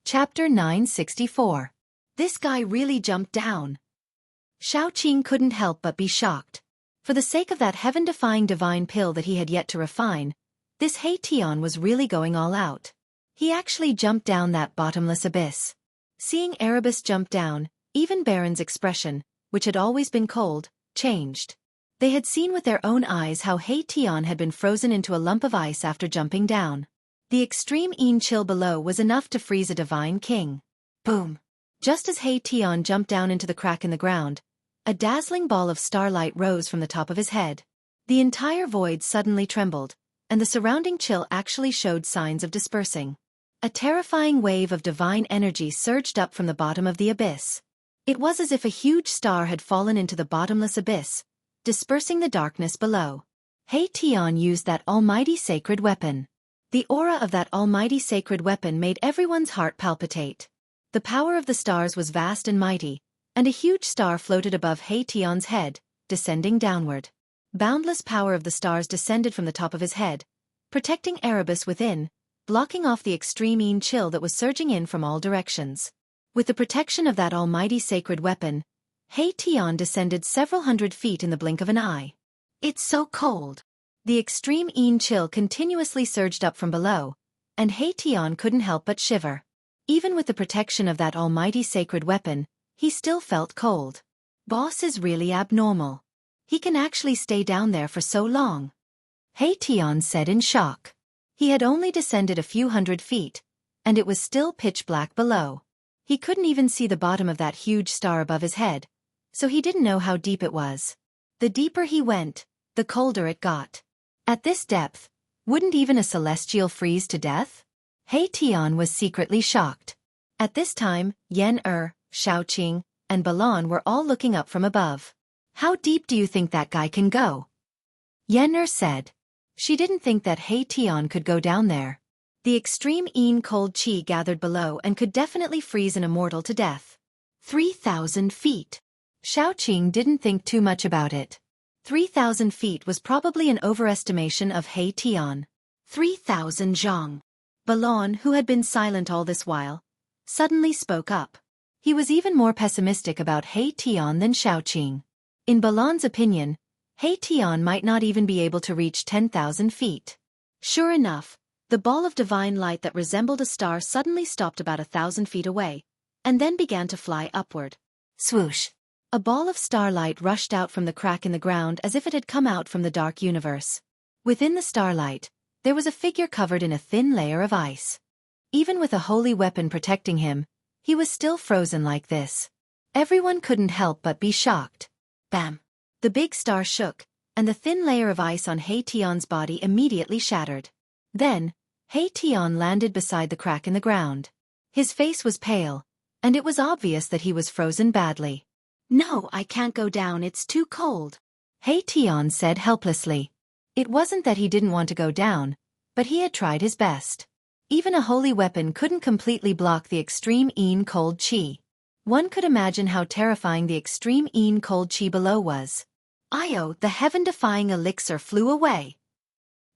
Chapter 964. This guy really jumped down. Xiaoqing couldn't help but be shocked. For the sake of that heaven-defying divine pill that he had yet to refine, this He Tian was really going all out. He actually jumped down that bottomless abyss. Seeing Erebus jump down, even Baron's expression, which had always been cold, changed. They had seen with their own eyes how He Tian had been frozen into a lump of ice after jumping down. The extreme chill below was enough to freeze a divine king. Boom! Just as He Tian jumped down into the crack in the ground, a dazzling ball of starlight rose from the top of his head. The entire void suddenly trembled, and the surrounding chill actually showed signs of dispersing. A terrifying wave of divine energy surged up from the bottom of the abyss. It was as if a huge star had fallen into the bottomless abyss, dispersing the darkness below. He Tian used that almighty sacred weapon. The aura of that almighty sacred weapon made everyone's heart palpitate. The power of the stars was vast and mighty, and a huge star floated above He Tian's head, descending downward. Boundless power of the stars descended from the top of his head, protecting Erebus within, blocking off the extreme chill that was surging in from all directions. With the protection of that almighty sacred weapon, He Tian descended several hundred feet in the blink of an eye. It's so cold. The extreme chill continuously surged up from below, and He Tian couldn't help but shiver. Even with the protection of that almighty sacred weapon, he still felt cold. Boss is really abnormal. He can actually stay down there for so long. He Tian said in shock. He had only descended a few hundred feet, and it was still pitch black below. He couldn't even see the bottom of that huge star above his head, so he didn't know how deep it was. The deeper he went, the colder it got. At this depth, wouldn't even a celestial freeze to death? He Tian was secretly shocked. At this time, Yan Xiaoqing, and Balan were all looking up from above. How deep do you think that guy can go? Yan said. She didn't think that He Tian could go down there. The extreme cold qi gathered below and could definitely freeze an immortal to death. 3,000 feet. Xiaoqing didn't think too much about it. 3,000 feet was probably an overestimation of He Tian. 3,000 zhang. Balan, who had been silent all this while, suddenly spoke up. He was even more pessimistic about He Tian than Xiaoqing. In Balan's opinion, He Tian might not even be able to reach 10,000 feet. Sure enough, the ball of divine light that resembled a star suddenly stopped about 1,000 feet away, and then began to fly upward. Swoosh! A ball of starlight rushed out from the crack in the ground as if it had come out from the dark universe. Within the starlight, there was a figure covered in a thin layer of ice. Even with a holy weapon protecting him, he was still frozen like this. Everyone couldn't help but be shocked. Bam! The big star shook, and the thin layer of ice on He Tian's body immediately shattered. Then, He Tian landed beside the crack in the ground. His face was pale, and it was obvious that he was frozen badly. No, I can't go down, it's too cold. He Tian said helplessly. It wasn't that he didn't want to go down, but he had tried his best. Even a holy weapon couldn't completely block the extreme cold qi. One could imagine how terrifying the extreme cold qi below was. Io, the heaven-defying elixir flew away.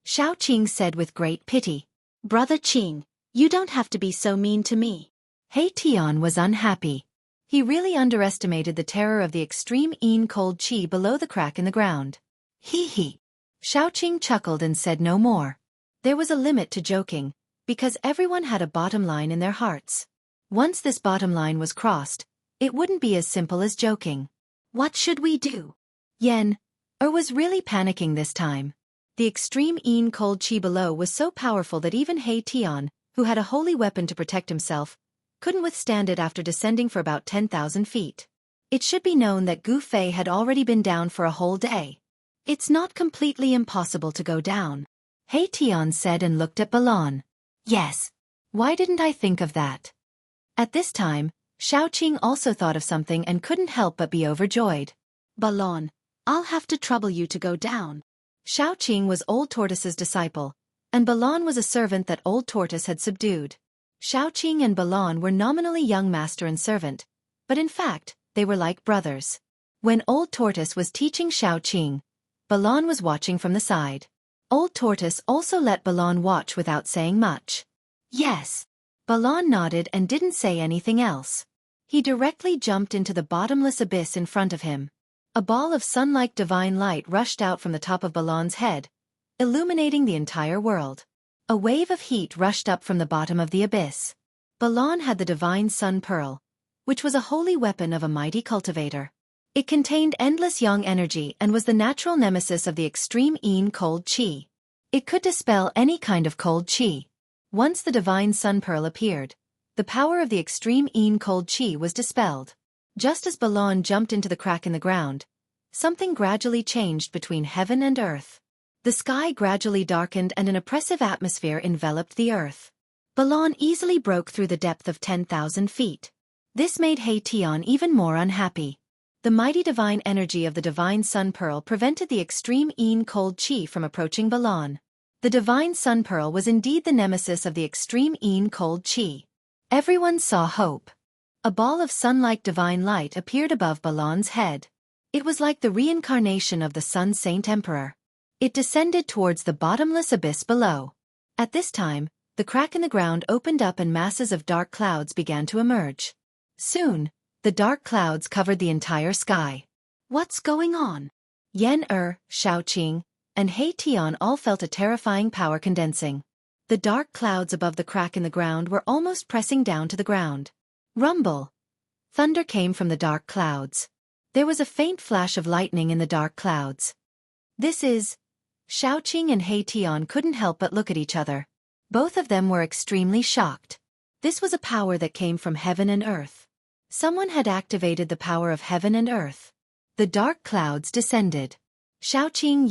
Xiaoqing said with great pity. Brother Qing, you don't have to be so mean to me. He Tian was unhappy. He really underestimated the terror of the extreme cold qi below the crack in the ground. Hee hee. Xiaoqing chuckled and said no more. There was a limit to joking, because everyone had a bottom line in their hearts. Once this bottom line was crossed, it wouldn't be as simple as joking. What should we do? Yan was really panicking this time. The extreme cold qi below was so powerful that even He Tian, who had a holy weapon to protect himself, couldn't withstand it after descending for about 10,000 feet. It should be known that Gu Fei had already been down for a whole day. It's not completely impossible to go down. He Tian said and looked at Balan. Yes. Why didn't I think of that? At this time, Xiaoqing also thought of something and couldn't help but be overjoyed. Balan, I'll have to trouble you to go down. Xiaoqing was Old Tortoise's disciple, and Balan was a servant that Old Tortoise had subdued. Xiaoqing and Balan were nominally young master and servant, but in fact, they were like brothers. When Old Tortoise was teaching Xiaoqing, Balan was watching from the side. Old Tortoise also let Balan watch without saying much. Yes. Balan nodded and didn't say anything else. He directly jumped into the bottomless abyss in front of him. A ball of sun-like divine light rushed out from the top of Balan's head, illuminating the entire world. A wave of heat rushed up from the bottom of the abyss. Balan had the divine sun pearl, which was a holy weapon of a mighty cultivator. It contained endless yang energy and was the natural nemesis of the extreme yin cold qi. It could dispel any kind of cold qi. Once the divine sun pearl appeared, the power of the extreme yin cold qi was dispelled. Just as Balan jumped into the crack in the ground, something gradually changed between heaven and earth. The sky gradually darkened and an oppressive atmosphere enveloped the earth. Balan easily broke through the depth of 10,000 feet. This made Tian even more unhappy. The mighty divine energy of the divine sun pearl prevented the extreme yin cold qi from approaching Balan. The divine sun pearl was indeed the nemesis of the extreme yin cold qi. Everyone saw hope. A ball of sun-like divine light appeared above Balan's head. It was like the reincarnation of the Sun Saint Emperor. It descended towards the bottomless abyss below. At this time, the crack in the ground opened up and masses of dark clouds began to emerge. Soon, the dark clouds covered the entire sky. What's going on? Xiaoqing, and Tian all felt a terrifying power condensing. The dark clouds above the crack in the ground were almost pressing down to the ground. Rumble! Thunder came from the dark clouds. There was a faint flash of lightning in the dark clouds. This is... Xiaoqing and Tian couldn't help but look at each other. Both of them were extremely shocked. This was a power that came from heaven and earth. Someone had activated the power of heaven and earth. The dark clouds descended. Xiaoqing,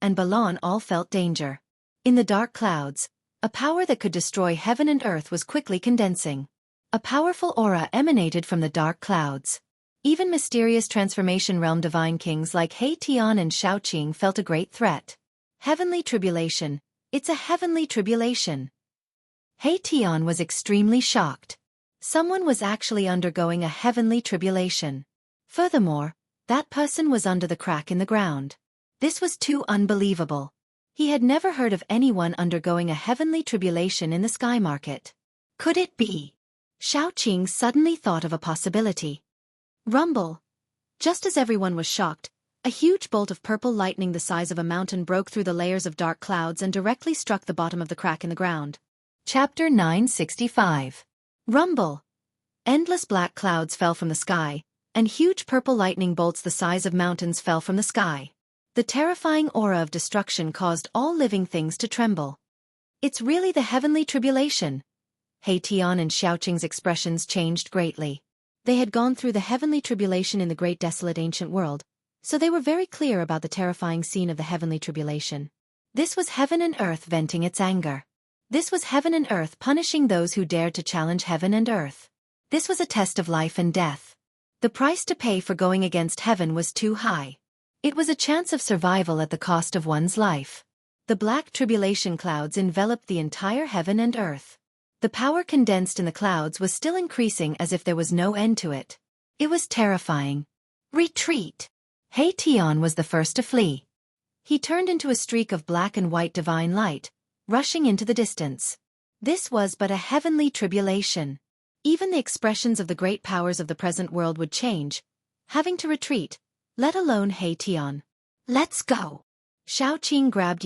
and Balan all felt danger. In the dark clouds, a power that could destroy heaven and earth was quickly condensing. A powerful aura emanated from the dark clouds. Even mysterious transformation realm divine kings like Tian and Xiaoqing felt a great threat. Heavenly tribulation. It's a heavenly tribulation. Tian was extremely shocked. Someone was actually undergoing a heavenly tribulation. Furthermore, that person was under the crack in the ground. This was too unbelievable. He had never heard of anyone undergoing a heavenly tribulation in the sky market. Could it be? Xiaoqing suddenly thought of a possibility. Rumble! Just as everyone was shocked, a huge bolt of purple lightning the size of a mountain broke through the layers of dark clouds and directly struck the bottom of the crack in the ground. Chapter 965. Rumble! Endless black clouds fell from the sky, and huge purple lightning bolts the size of mountains fell from the sky. The terrifying aura of destruction caused all living things to tremble. It's really the heavenly tribulation. Tian and Xiaoqing's expressions changed greatly. They had gone through the heavenly tribulation in the great desolate ancient world, so they were very clear about the terrifying scene of the heavenly tribulation. This was heaven and earth venting its anger. This was heaven and earth punishing those who dared to challenge heaven and earth. This was a test of life and death. The price to pay for going against heaven was too high. It was a chance of survival at the cost of one's life. The black tribulation clouds enveloped the entire heaven and earth. The power condensed in the clouds was still increasing as if there was no end to it. It was terrifying. Retreat! Tian was the first to flee. He turned into a streak of black and white divine light, rushing into the distance. This was but a heavenly tribulation. Even the expressions of the great powers of the present world would change, having to retreat, let alone Tian. Let's go! Xiaoqing grabbed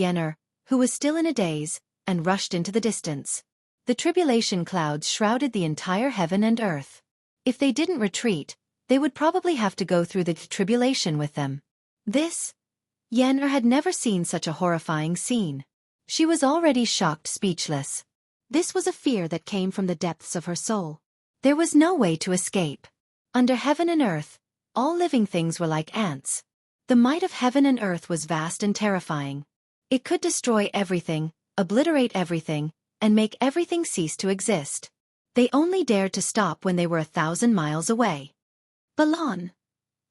who was still in a daze, and rushed into the distance. The tribulation clouds shrouded the entire heaven and earth. If they didn't retreat, they would probably have to go through the tribulation with them. Had never seen such a horrifying scene. She was already shocked, speechless. This was a fear that came from the depths of her soul. There was no way to escape. Under heaven and earth, all living things were like ants. The might of heaven and earth was vast and terrifying. It could destroy everything, obliterate everything, and make everything cease to exist. They only dared to stop when they were 1,000 miles away. Balan!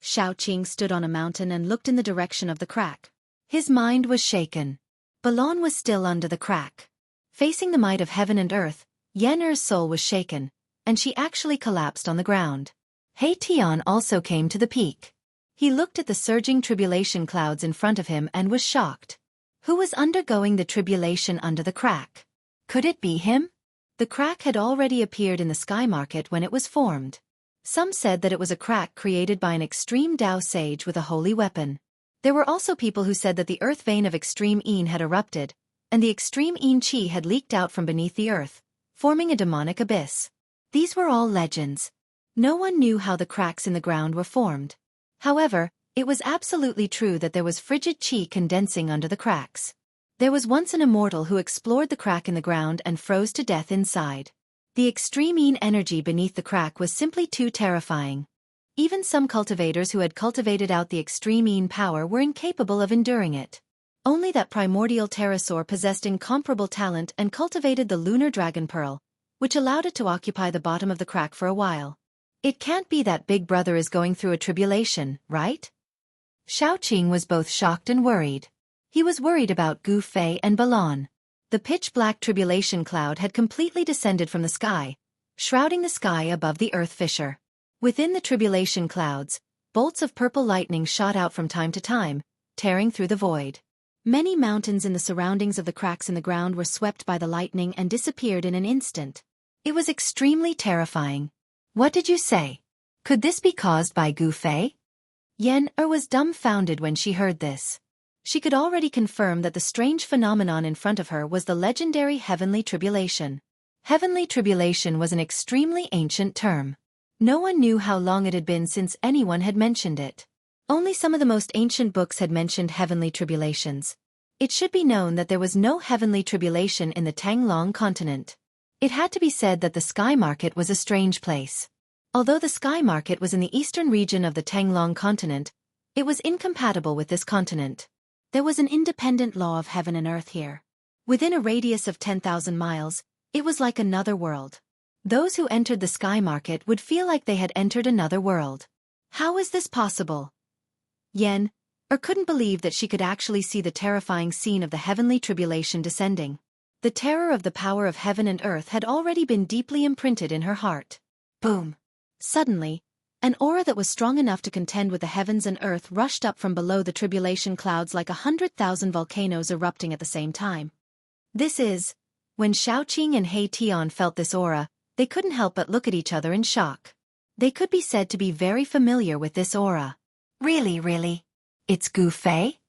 Xiaoqing stood on a mountain and looked in the direction of the crack. His mind was shaken. Balan was still under the crack. Facing the might of heaven and earth, Yen'er's soul was shaken, and she actually collapsed on the ground. Tian also came to the peak. He looked at the surging tribulation clouds in front of him and was shocked. Who was undergoing the tribulation under the crack? Could it be him? The crack had already appeared in the sky market when it was formed. Some said that it was a crack created by an extreme Tao sage with a holy weapon. There were also people who said that the earth vein of extreme Yin had erupted, and the extreme Yin chi had leaked out from beneath the earth, forming a demonic abyss. These were all legends. No one knew how the cracks in the ground were formed. However, it was absolutely true that there was frigid chi condensing under the cracks. There was once an immortal who explored the crack in the ground and froze to death inside. The extreme Yin energy beneath the crack was simply too terrifying. Even some cultivators who had cultivated out the extreme Yin power were incapable of enduring it. Only that primordial pterosaur possessed incomparable talent and cultivated the lunar dragon pearl, which allowed it to occupy the bottom of the crack for a while. It can't be that Big Brother is going through a tribulation, right? Xiaoqing was both shocked and worried. He was worried about Gu Fei and Balon. The pitch-black tribulation cloud had completely descended from the sky, shrouding the sky above the earth fissure. Within the tribulation clouds, bolts of purple lightning shot out from time to time, tearing through the void. Many mountains in the surroundings of the cracks in the ground were swept by the lightning and disappeared in an instant. It was extremely terrifying. What did you say? Could this be caused by Gu Fei? Yen was dumbfounded when she heard this. She could already confirm that the strange phenomenon in front of her was the legendary heavenly tribulation. Heavenly tribulation was an extremely ancient term. No one knew how long it had been since anyone had mentioned it. Only some of the most ancient books had mentioned heavenly tribulations. It should be known that there was no heavenly tribulation in the Tanglong continent. It had to be said that the sky market was a strange place. Although the sky market was in the eastern region of the Tanglong continent, it was incompatible with this continent. There was an independent law of heaven and earth here. Within a radius of 10,000 miles, it was like another world. Those who entered the sky market would feel like they had entered another world. How is this possible? Yen couldn't believe that she could actually see the terrifying scene of the heavenly tribulation descending. The terror of the power of heaven and earth had already been deeply imprinted in her heart. Boom! Suddenly, an aura that was strong enough to contend with the heavens and earth rushed up from below the tribulation clouds like 100,000 volcanoes erupting at the same time. When Xiaoqing and He Tian felt this aura, they couldn't help but look at each other in shock. They could be said to be very familiar with this aura. Really? It's Gu Fei?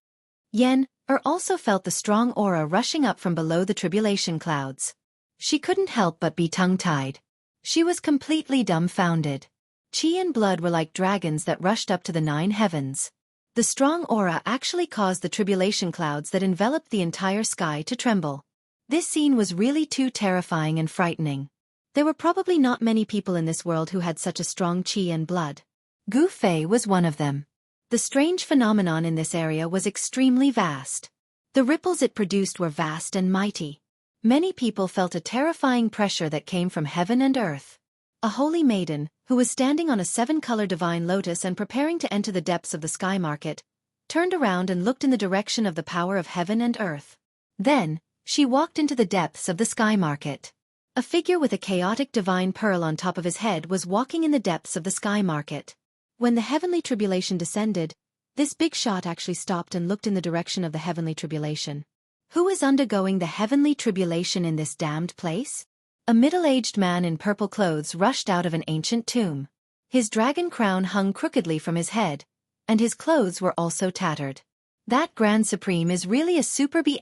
Yen also felt the strong aura rushing up from below the tribulation clouds. She couldn't help but be tongue-tied. She was completely dumbfounded. Qi and blood were like dragons that rushed up to the 9 heavens. The strong aura actually caused the tribulation clouds that enveloped the entire sky to tremble. This scene was really too terrifying and frightening. There were probably not many people in this world who had such a strong qi and blood. Gu Fei was one of them. The strange phenomenon in this area was extremely vast. The ripples it produced were vast and mighty. Many people felt a terrifying pressure that came from heaven and earth. A holy maiden, who was standing on a 7-color divine lotus and preparing to enter the depths of the sky market, turned around and looked in the direction of the power of heaven and earth. Then, she walked into the depths of the sky market. A figure with a chaotic divine pearl on top of his head was walking in the depths of the sky market. When the heavenly tribulation descended, this big shot actually stopped and looked in the direction of the heavenly tribulation. Who is undergoing the heavenly tribulation in this damned place? A middle-aged man in purple clothes rushed out of an ancient tomb. His dragon crown hung crookedly from his head, and his clothes were also tattered. That Grand Supreme is really a super B**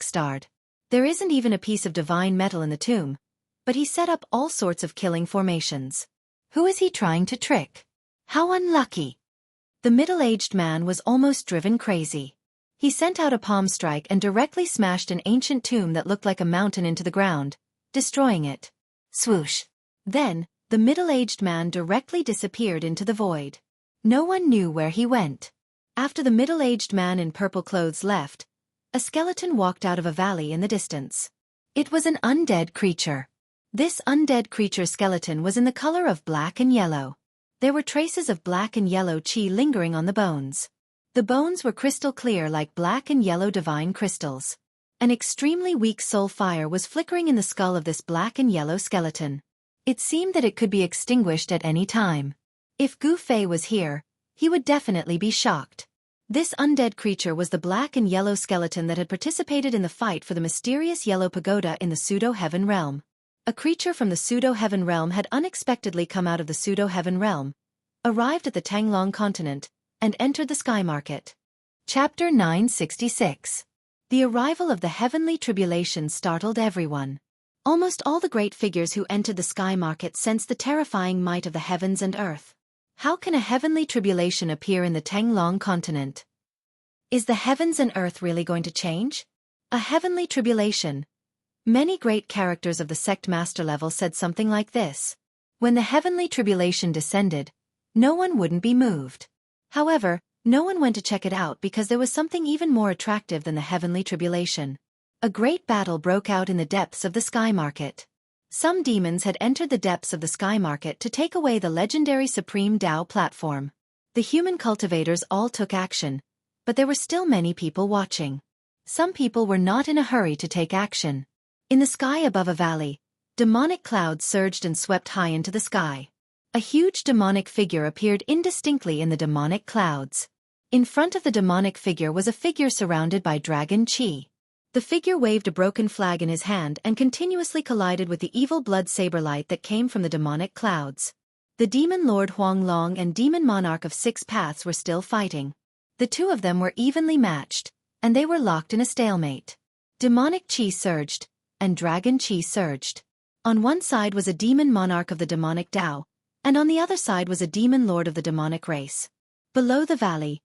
starred. There isn't even a piece of divine metal in the tomb, but he set up all sorts of killing formations. Who is he trying to trick? How unlucky! The middle-aged man was almost driven crazy. He sent out a palm strike and directly smashed an ancient tomb that looked like a mountain into the ground, destroying it. Swoosh! Then, the middle-aged man directly disappeared into the void. No one knew where he went. After the middle-aged man in purple clothes left, a skeleton walked out of a valley in the distance. It was an undead creature. This undead creature skeleton was in the color of black and yellow. There were traces of black and yellow qi lingering on the bones. The bones were crystal clear like black and yellow divine crystals. An extremely weak soul fire was flickering in the skull of this black and yellow skeleton. It seemed that it could be extinguished at any time. If Gu Fei was here, he would definitely be shocked. This undead creature was the black and yellow skeleton that had participated in the fight for the mysterious yellow pagoda in the pseudo-heaven realm. A creature from the pseudo-heaven realm had unexpectedly come out of the pseudo-heaven realm, arrived at the Tanglong continent, and entered the sky market. Chapter 966. The arrival of the heavenly tribulation startled everyone. Almost all the great figures who entered the sky market sensed the terrifying might of the heavens and earth. How can a heavenly tribulation appear in the Tanglong continent? Is the heavens and earth really going to change? A heavenly tribulation. Many great characters of the sect master level said something like this. When the heavenly tribulation descended, no one wouldn't be moved. However, no one went to check it out because there was something even more attractive than the heavenly tribulation. A great battle broke out in the depths of the sky market. Some demons had entered the depths of the sky market to take away the legendary Supreme Tao platform. The human cultivators all took action, but there were still many people watching. Some people were not in a hurry to take action. In the sky above a valley, demonic clouds surged and swept high into the sky. A huge demonic figure appeared indistinctly in the demonic clouds. In front of the demonic figure was a figure surrounded by dragon chi. The figure waved a broken flag in his hand and continuously collided with the evil blood saber light that came from the demonic clouds. The demon lord Huang Long and demon monarch of Six Paths were still fighting. The two of them were evenly matched, and they were locked in a stalemate. Demonic chi surged, and dragon chi surged. On one side was a demon monarch of the demonic Tao, and on the other side was a demon lord of the demonic race. Below the valley,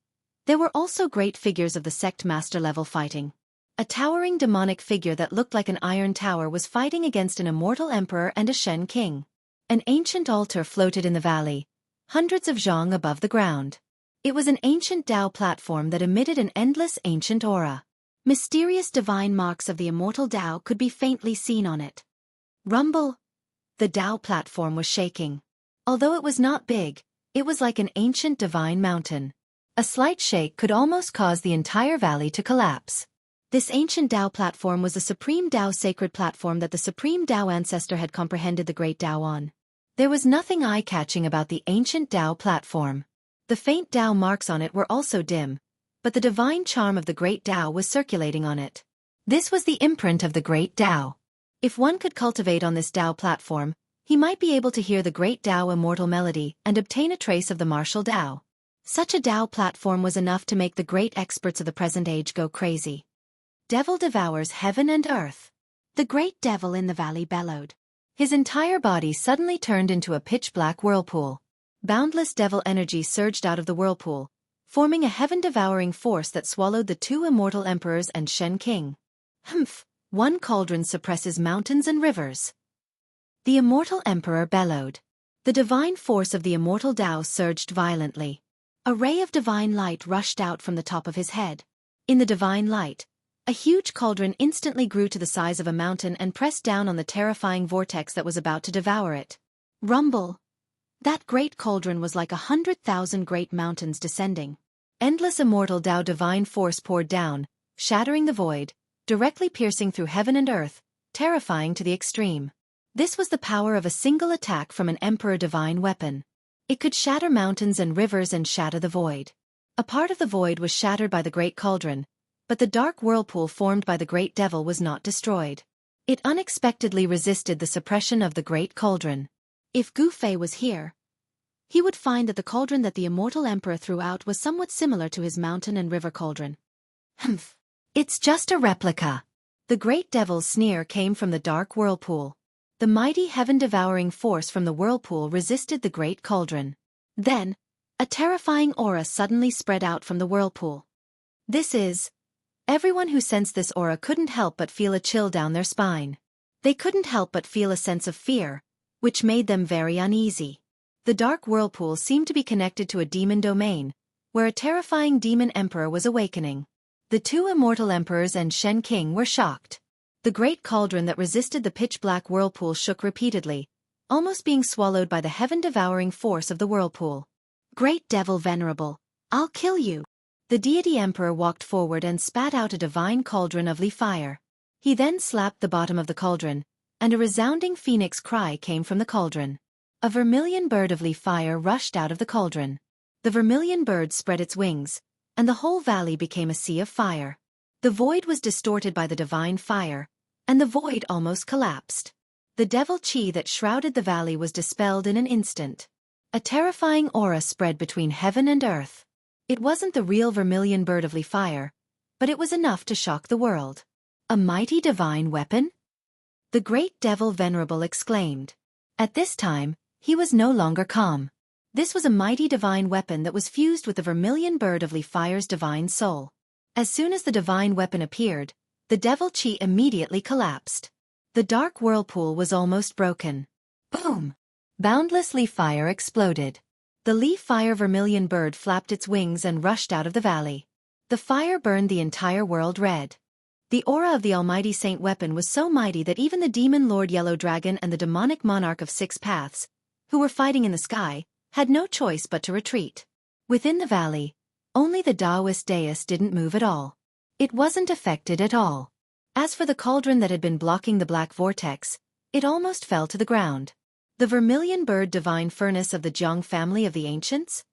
there were also great figures of the sect master level fighting. A towering demonic figure that looked like an iron tower was fighting against an immortal emperor and a Shen king. An ancient altar floated in the valley, hundreds of zhang above the ground. It was an ancient Tao platform that emitted an endless ancient aura. Mysterious divine marks of the immortal Tao could be faintly seen on it. Rumble! The Tao platform was shaking. Although it was not big, it was like an ancient divine mountain. A slight shake could almost cause the entire valley to collapse. This ancient Tao platform was the Supreme Tao sacred platform that the Supreme Tao ancestor had comprehended the Great Tao on. There was nothing eye-catching about the ancient Tao platform. The faint Tao marks on it were also dim, but the divine charm of the Great Tao was circulating on it. This was the imprint of the Great Tao. If one could cultivate on this Tao platform, he might be able to hear the Great Tao immortal melody and obtain a trace of the martial Tao. Such a Tao platform was enough to make the great experts of the present age go crazy. Devil devours heaven and earth. The great devil in the valley bellowed. His entire body suddenly turned into a pitch-black whirlpool. Boundless devil energy surged out of the whirlpool, forming a heaven-devouring force that swallowed the two immortal emperors and Shen King. Humph! One cauldron suppresses mountains and rivers. The immortal emperor bellowed. The divine force of the immortal Tao surged violently. A ray of divine light rushed out from the top of his head. In the divine light, a huge cauldron instantly grew to the size of a mountain and pressed down on the terrifying vortex that was about to devour it. Rumble! That great cauldron was like 100,000 great mountains descending. Endless immortal Tao divine force poured down, shattering the void, directly piercing through heaven and earth, terrifying to the extreme. This was the power of a single attack from an emperor divine weapon. It could shatter mountains and rivers and shatter the void. A part of the void was shattered by the great cauldron, but the dark whirlpool formed by the great devil was not destroyed. It unexpectedly resisted the suppression of the great cauldron. If Gu Fei was here, he would find that the cauldron that the immortal emperor threw out was somewhat similar to his mountain and river cauldron. Humph! It's just a replica. The great devil's sneer came from the dark whirlpool. The mighty heaven-devouring force from the whirlpool resisted the great cauldron. Then, a terrifying aura suddenly spread out from the whirlpool. Everyone who sensed this aura couldn't help but feel a chill down their spine. They couldn't help but feel a sense of fear, which made them very uneasy. The dark whirlpool seemed to be connected to a demon domain, where a terrifying demon emperor was awakening. The two immortal emperors and Shen King were shocked. The great cauldron that resisted the pitch-black whirlpool shook repeatedly, almost being swallowed by the heaven-devouring force of the whirlpool. Great devil venerable, I'll kill you. The deity emperor walked forward and spat out a divine cauldron of Li fire. He then slapped the bottom of the cauldron, and a resounding phoenix cry came from the cauldron. A vermilion bird of Li fire rushed out of the cauldron. The vermilion bird spread its wings, and the whole valley became a sea of fire. The void was distorted by the divine fire, and the void almost collapsed. The devil chi that shrouded the valley was dispelled in an instant. A terrifying aura spread between heaven and earth. It wasn't the real vermilion bird of fire, but it was enough to shock the world. A mighty divine weapon? The great devil venerable exclaimed. At this time, he was no longer calm. This was a mighty divine weapon that was fused with the vermilion bird of fire's divine soul. As soon as the divine weapon appeared, the devil chi immediately collapsed. The dark whirlpool was almost broken. Boom! Boundless fire exploded. The fire vermilion bird flapped its wings and rushed out of the valley. The fire burned the entire world red. The aura of the almighty saint weapon was so mighty that even the demon lord Yellow Dragon and the demonic monarch of Six Paths, who were fighting in the sky, had no choice but to retreat. Within the valley, only the Taoist dais didn't move at all. It wasn't affected at all. As for the cauldron that had been blocking the black vortex, it almost fell to the ground. The vermilion bird divine furnace of the Jiang family of the ancients?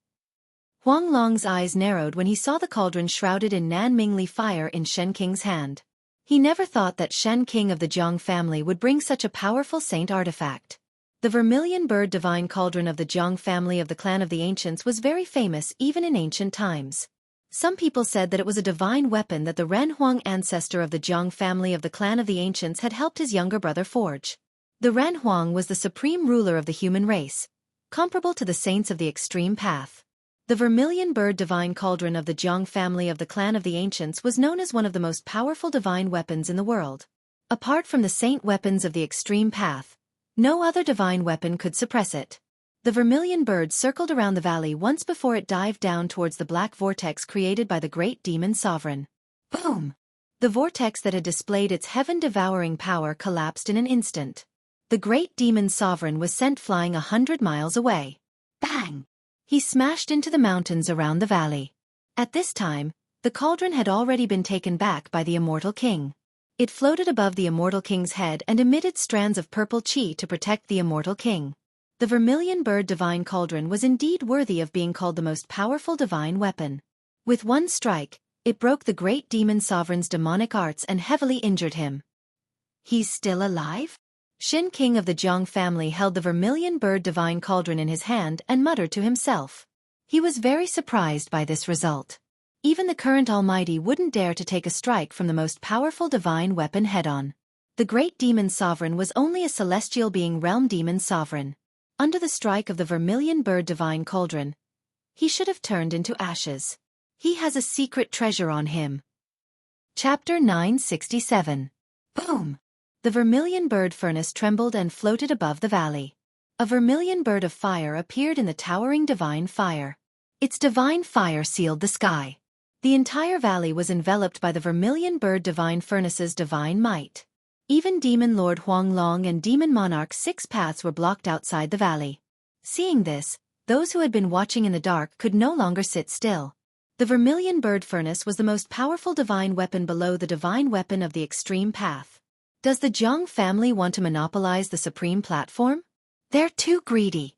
Huang Long's eyes narrowed when he saw the cauldron shrouded in Nanming fire in Shen Qing's hand. He never thought that Shen Qing of the Jiang family would bring such a powerful saint artifact. The vermilion bird divine cauldron of the Jiang family of the clan of the ancients was very famous even in ancient times. Some people said that it was a divine weapon that the Ren Huang ancestor of the Jiang family of the clan of the ancients had helped his younger brother forge. The Ren Huang was the supreme ruler of the human race, comparable to the saints of the extreme path. The vermilion bird divine cauldron of the Jiang family of the clan of the ancients was known as one of the most powerful divine weapons in the world. Apart from the saint weapons of the extreme path, no other divine weapon could suppress it. The vermilion bird circled around the valley once before it dived down towards the black vortex created by the great demon sovereign. Boom! The vortex that had displayed its heaven-devouring power collapsed in an instant. The great demon sovereign was sent flying 100 miles away. Bang! He smashed into the mountains around the valley. At this time, the cauldron had already been taken back by the immortal king. It floated above the immortal king's head and emitted strands of purple chi to protect the immortal king. The vermilion bird divine cauldron was indeed worthy of being called the most powerful divine weapon. With one strike, it broke the great demon sovereign's demonic arts and heavily injured him. He's still alive? Shen King of the Jiang family held the vermilion bird divine cauldron in his hand and muttered to himself. He was very surprised by this result. Even the current Almighty wouldn't dare to take a strike from the most powerful divine weapon head-on. The great demon sovereign was only a celestial being realm demon sovereign. Under the strike of the vermilion bird divine cauldron, he should have turned into ashes. He has a secret treasure on him. Chapter 967. Boom! The vermilion bird furnace trembled and floated above the valley. A vermilion bird of fire appeared in the towering divine fire. Its divine fire sealed the sky. The entire valley was enveloped by the vermilion bird divine furnace's divine might. Even Demon Lord Huang Long and Demon Monarch Six Paths were blocked outside the valley. Seeing this, those who had been watching in the dark could no longer sit still. The vermilion bird furnace was the most powerful divine weapon below the divine weapon of the extreme path. Does the Jiang family want to monopolize the supreme platform? They're too greedy.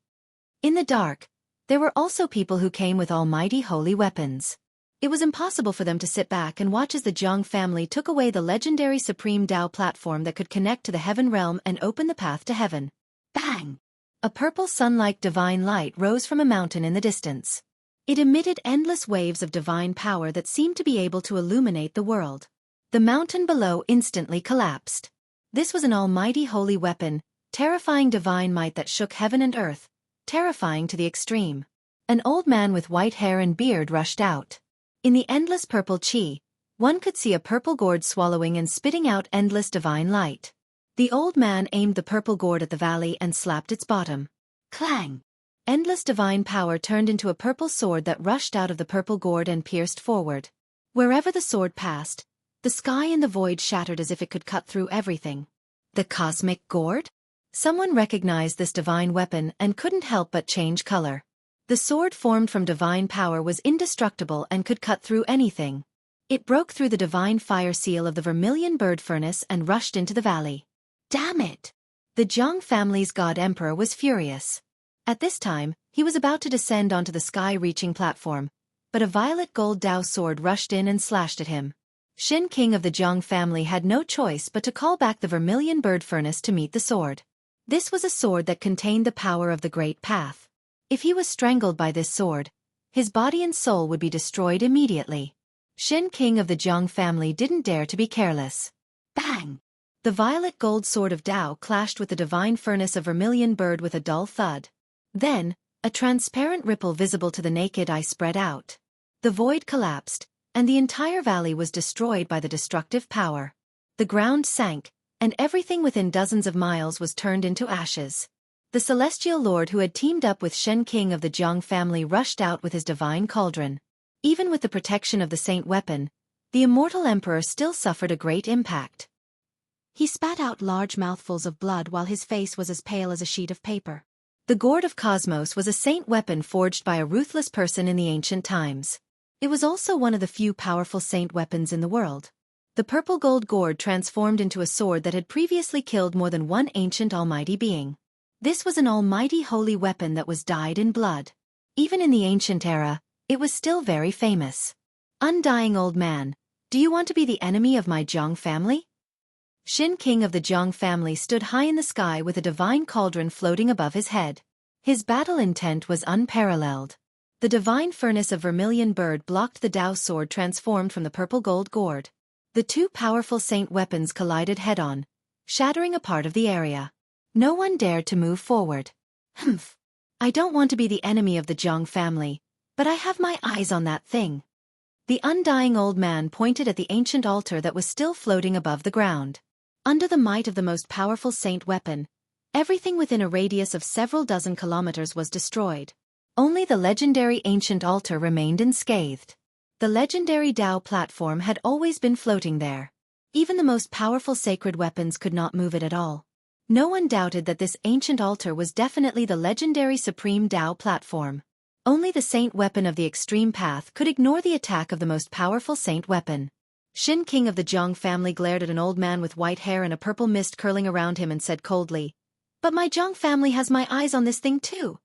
In the dark, there were also people who came with almighty holy weapons. It was impossible for them to sit back and watch as the Jiang family took away the legendary Supreme Tao platform that could connect to the heaven realm and open the path to heaven. Bang! A purple sun-like divine light rose from a mountain in the distance. It emitted endless waves of divine power that seemed to be able to illuminate the world. The mountain below instantly collapsed. This was an almighty holy weapon, terrifying divine might that shook heaven and earth, terrifying to the extreme. An old man with white hair and beard rushed out. In the endless purple chi, one could see a purple gourd swallowing and spitting out endless divine light. The old man aimed the purple gourd at the valley and slapped its bottom. Clang! Endless divine power turned into a purple sword that rushed out of the purple gourd and pierced forward. Wherever the sword passed, the sky and the void shattered as if it could cut through everything. The cosmic gourd? Someone recognized this divine weapon and couldn't help but change color. The sword formed from divine power was indestructible and could cut through anything. It broke through the divine fire seal of the vermilion bird furnace and rushed into the valley. Damn it! The Jiang family's god emperor was furious. At this time, he was about to descend onto the sky-reaching platform, but a violet gold Dao sword rushed in and slashed at him. Shen King of the Jiang family had no choice but to call back the vermilion bird furnace to meet the sword. This was a sword that contained the power of the Great Path. If he was strangled by this sword, his body and soul would be destroyed immediately. Shen King of the Jiang family didn't dare to be careless. Bang! The violet gold sword of Tao clashed with the divine furnace of vermilion bird with a dull thud. Then, a transparent ripple visible to the naked eye spread out. The void collapsed, and the entire valley was destroyed by the destructive power. The ground sank, and everything within dozens of miles was turned into ashes. The celestial lord who had teamed up with Shen King of the Jiang family rushed out with his divine cauldron. Even with the protection of the saint weapon, the immortal emperor still suffered a great impact. He spat out large mouthfuls of blood while his face was as pale as a sheet of paper. The gourd of Cosmos was a saint weapon forged by a ruthless person in the ancient times. It was also one of the few powerful saint weapons in the world. The purple gold gourd transformed into a sword that had previously killed more than one ancient almighty being. This was an almighty holy weapon that was dyed in blood. Even in the ancient era, it was still very famous. Undying old man, do you want to be the enemy of my Jiang family? Shen King of the Jiang family stood high in the sky with a divine cauldron floating above his head. His battle intent was unparalleled. The divine furnace of vermilion bird blocked the Tao sword transformed from the purple gold gourd. The two powerful saint weapons collided head-on, shattering a part of the area. No one dared to move forward. Humph. I don't want to be the enemy of the Jiang family, but I have my eyes on that thing. The undying old man pointed at the ancient altar that was still floating above the ground. Under the might of the most powerful saint weapon, everything within a radius of several dozen kilometers was destroyed. Only the legendary ancient altar remained unscathed. The legendary Tao platform had always been floating there. Even the most powerful sacred weapons could not move it at all. No one doubted that this ancient altar was definitely the legendary supreme Tao platform. Only the saint weapon of the extreme path could ignore the attack of the most powerful saint weapon. Shen King of the Jiang family glared at an old man with white hair and a purple mist curling around him and said coldly, "But my Jiang family has my eyes on this thing too."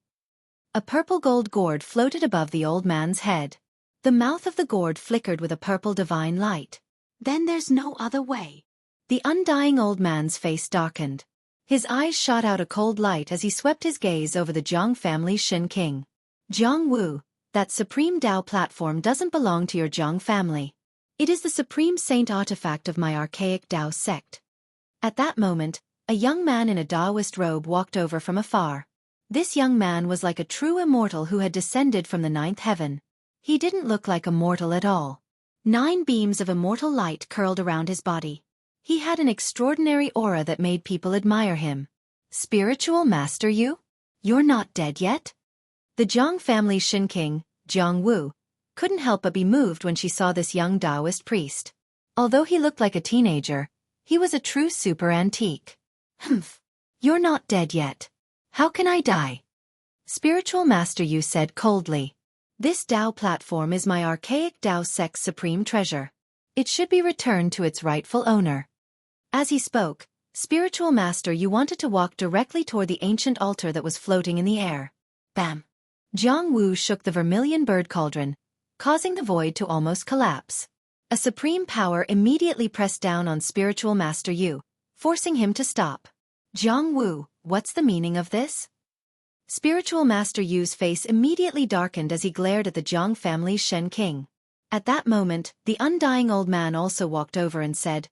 A purple gold gourd floated above the old man's head. The mouth of the gourd flickered with a purple divine light. Then there's no other way. The undying old man's face darkened. His eyes shot out a cold light as he swept his gaze over the Jiang family's Shen King. Jiang Wu, that supreme Tao platform doesn't belong to your Jiang family. It is the supreme saint artifact of my archaic Tao sect. At that moment, a young man in a Taoist robe walked over from afar. This young man was like a true immortal who had descended from the ninth heaven. He didn't look like a mortal at all. 9 beams of immortal light curled around his body. He had an extraordinary aura that made people admire him. Spiritual Master Yu? You're not dead yet? The Jiang family's Shen King, Jiang Wu, couldn't help but be moved when she saw this young Taoist priest. Although he looked like a teenager, he was a true super antique. Humph. You're not dead yet. How can I die? Spiritual Master Yu said coldly. This Tao platform is my archaic Tao sect's supreme treasure. It should be returned to its rightful owner. As he spoke, Spiritual Master Yu wanted to walk directly toward the ancient altar that was floating in the air. Bam! Jiang Wu shook the vermilion bird cauldron, causing the void to almost collapse. A supreme power immediately pressed down on Spiritual Master Yu, forcing him to stop. Jiang Wu, what's the meaning of this? Spiritual Master Yu's face immediately darkened as he glared at the Jiang family's Shen King. At that moment, the undying old man also walked over and said,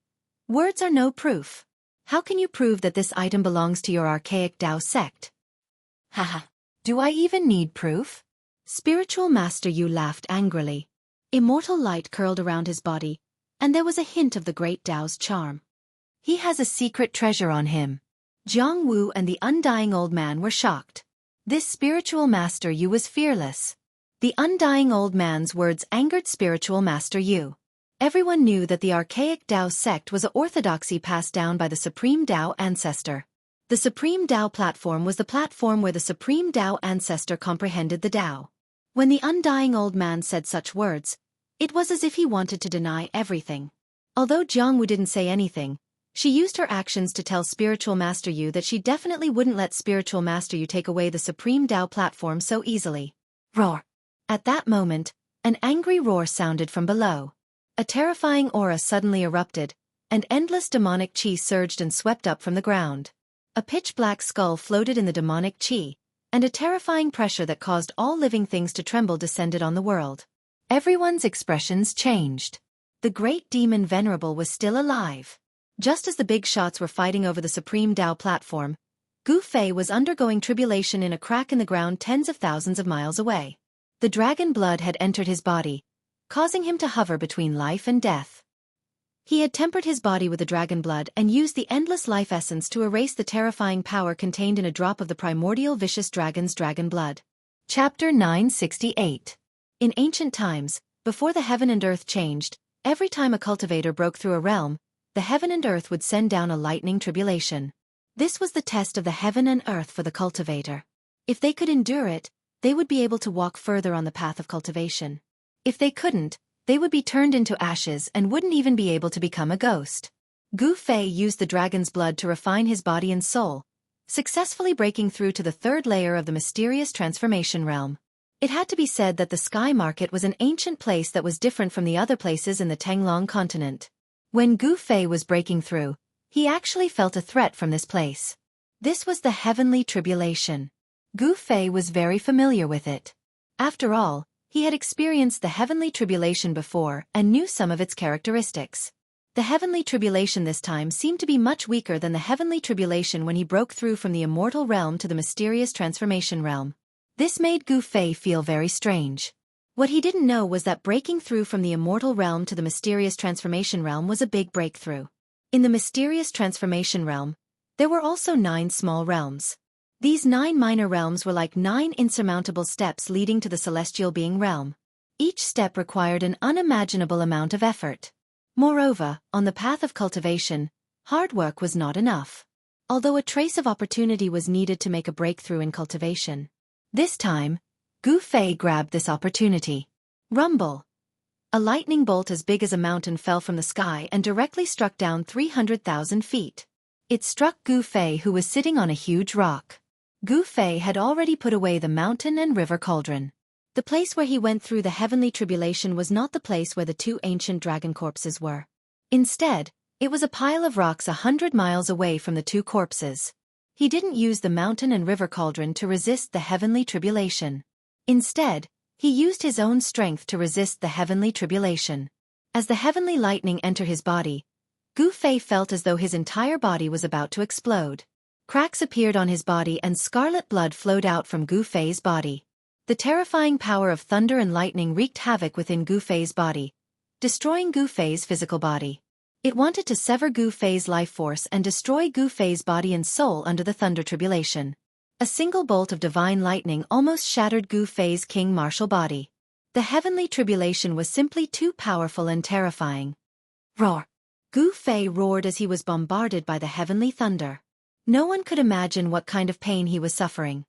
"Words are no proof. How can you prove that this item belongs to your archaic Tao sect?" Haha, do I even need proof? Spiritual Master Yu laughed angrily. Immortal light curled around his body, and there was a hint of the great Tao's charm. He has a secret treasure on him. Jiang Wu and the undying old man were shocked. This Spiritual Master Yu was fearless. The undying old man's words angered Spiritual Master Yu. Everyone knew that the archaic Tao sect was an orthodoxy passed down by the Supreme Tao ancestor. The Supreme Tao platform was the platform where the Supreme Tao ancestor comprehended the Tao. When the undying old man said such words, it was as if he wanted to deny everything. Although Jiang Wu didn't say anything, she used her actions to tell Spiritual Master Yu that she definitely wouldn't let Spiritual Master Yu take away the Supreme Tao platform so easily. Roar! At that moment, an angry roar sounded from below. A terrifying aura suddenly erupted, and endless demonic chi surged and swept up from the ground. A pitch-black skull floated in the demonic chi, and a terrifying pressure that caused all living things to tremble descended on the world. Everyone's expressions changed. The great demon Venerable was still alive. Just as the big shots were fighting over the supreme Tao platform, Gu Fei was undergoing tribulation in a crack in the ground tens of thousands of miles away. The dragon blood had entered his body, causing him to hover between life and death. He had tempered his body with the dragon blood and used the endless life essence to erase the terrifying power contained in a drop of the primordial vicious dragon's dragon blood. Chapter 968. In ancient times, before the heaven and earth changed, every time a cultivator broke through a realm, the heaven and earth would send down a lightning tribulation. This was the test of the heaven and earth for the cultivator. If they could endure it, they would be able to walk further on the path of cultivation. If they couldn't, they would be turned into ashes and wouldn't even be able to become a ghost. Gu Fei used the dragon's blood to refine his body and soul, successfully breaking through to the third layer of the mysterious transformation realm. It had to be said that the Sky Market was an ancient place that was different from the other places in the Tenglong continent. When Gu Fei was breaking through, he actually felt a threat from this place. This was the heavenly tribulation. Gu Fei was very familiar with it. After all, he had experienced the heavenly tribulation before and knew some of its characteristics. The heavenly tribulation this time seemed to be much weaker than the heavenly tribulation when he broke through from the immortal realm to the mysterious transformation realm. This made Gu Fei feel very strange. What he didn't know was that breaking through from the immortal realm to the mysterious transformation realm was a big breakthrough. In the mysterious transformation realm, there were also 9 small realms. These 9 minor realms were like 9 insurmountable steps leading to the celestial being realm. Each step required an unimaginable amount of effort. Moreover, on the path of cultivation, hard work was not enough. Although a trace of opportunity was needed to make a breakthrough in cultivation. This time, Gu Fei grabbed this opportunity. Rumble! A lightning bolt as big as a mountain fell from the sky and directly struck down 300,000 feet. It struck Gu Fei, who was sitting on a huge rock. Gu Fei had already put away the mountain and river cauldron. The place where he went through the heavenly tribulation was not the place where the 2 ancient dragon corpses were. Instead, it was a pile of rocks 100 miles away from the 2 corpses. He didn't use the mountain and river cauldron to resist the heavenly tribulation. Instead, he used his own strength to resist the heavenly tribulation. As the heavenly lightning entered his body, Gu Fei felt as though his entire body was about to explode. Cracks appeared on his body and scarlet blood flowed out from Gu Fei's body. The terrifying power of thunder and lightning wreaked havoc within Gu Fei's body, destroying Gu Fei's physical body. It wanted to sever Gu Fei's life force and destroy Gu Fei's body and soul under the thunder tribulation. A single bolt of divine lightning almost shattered Gu Fei's king martial body. The heavenly tribulation was simply too powerful and terrifying. Roar! Gu Fei roared as he was bombarded by the heavenly thunder. No one could imagine what kind of pain he was suffering.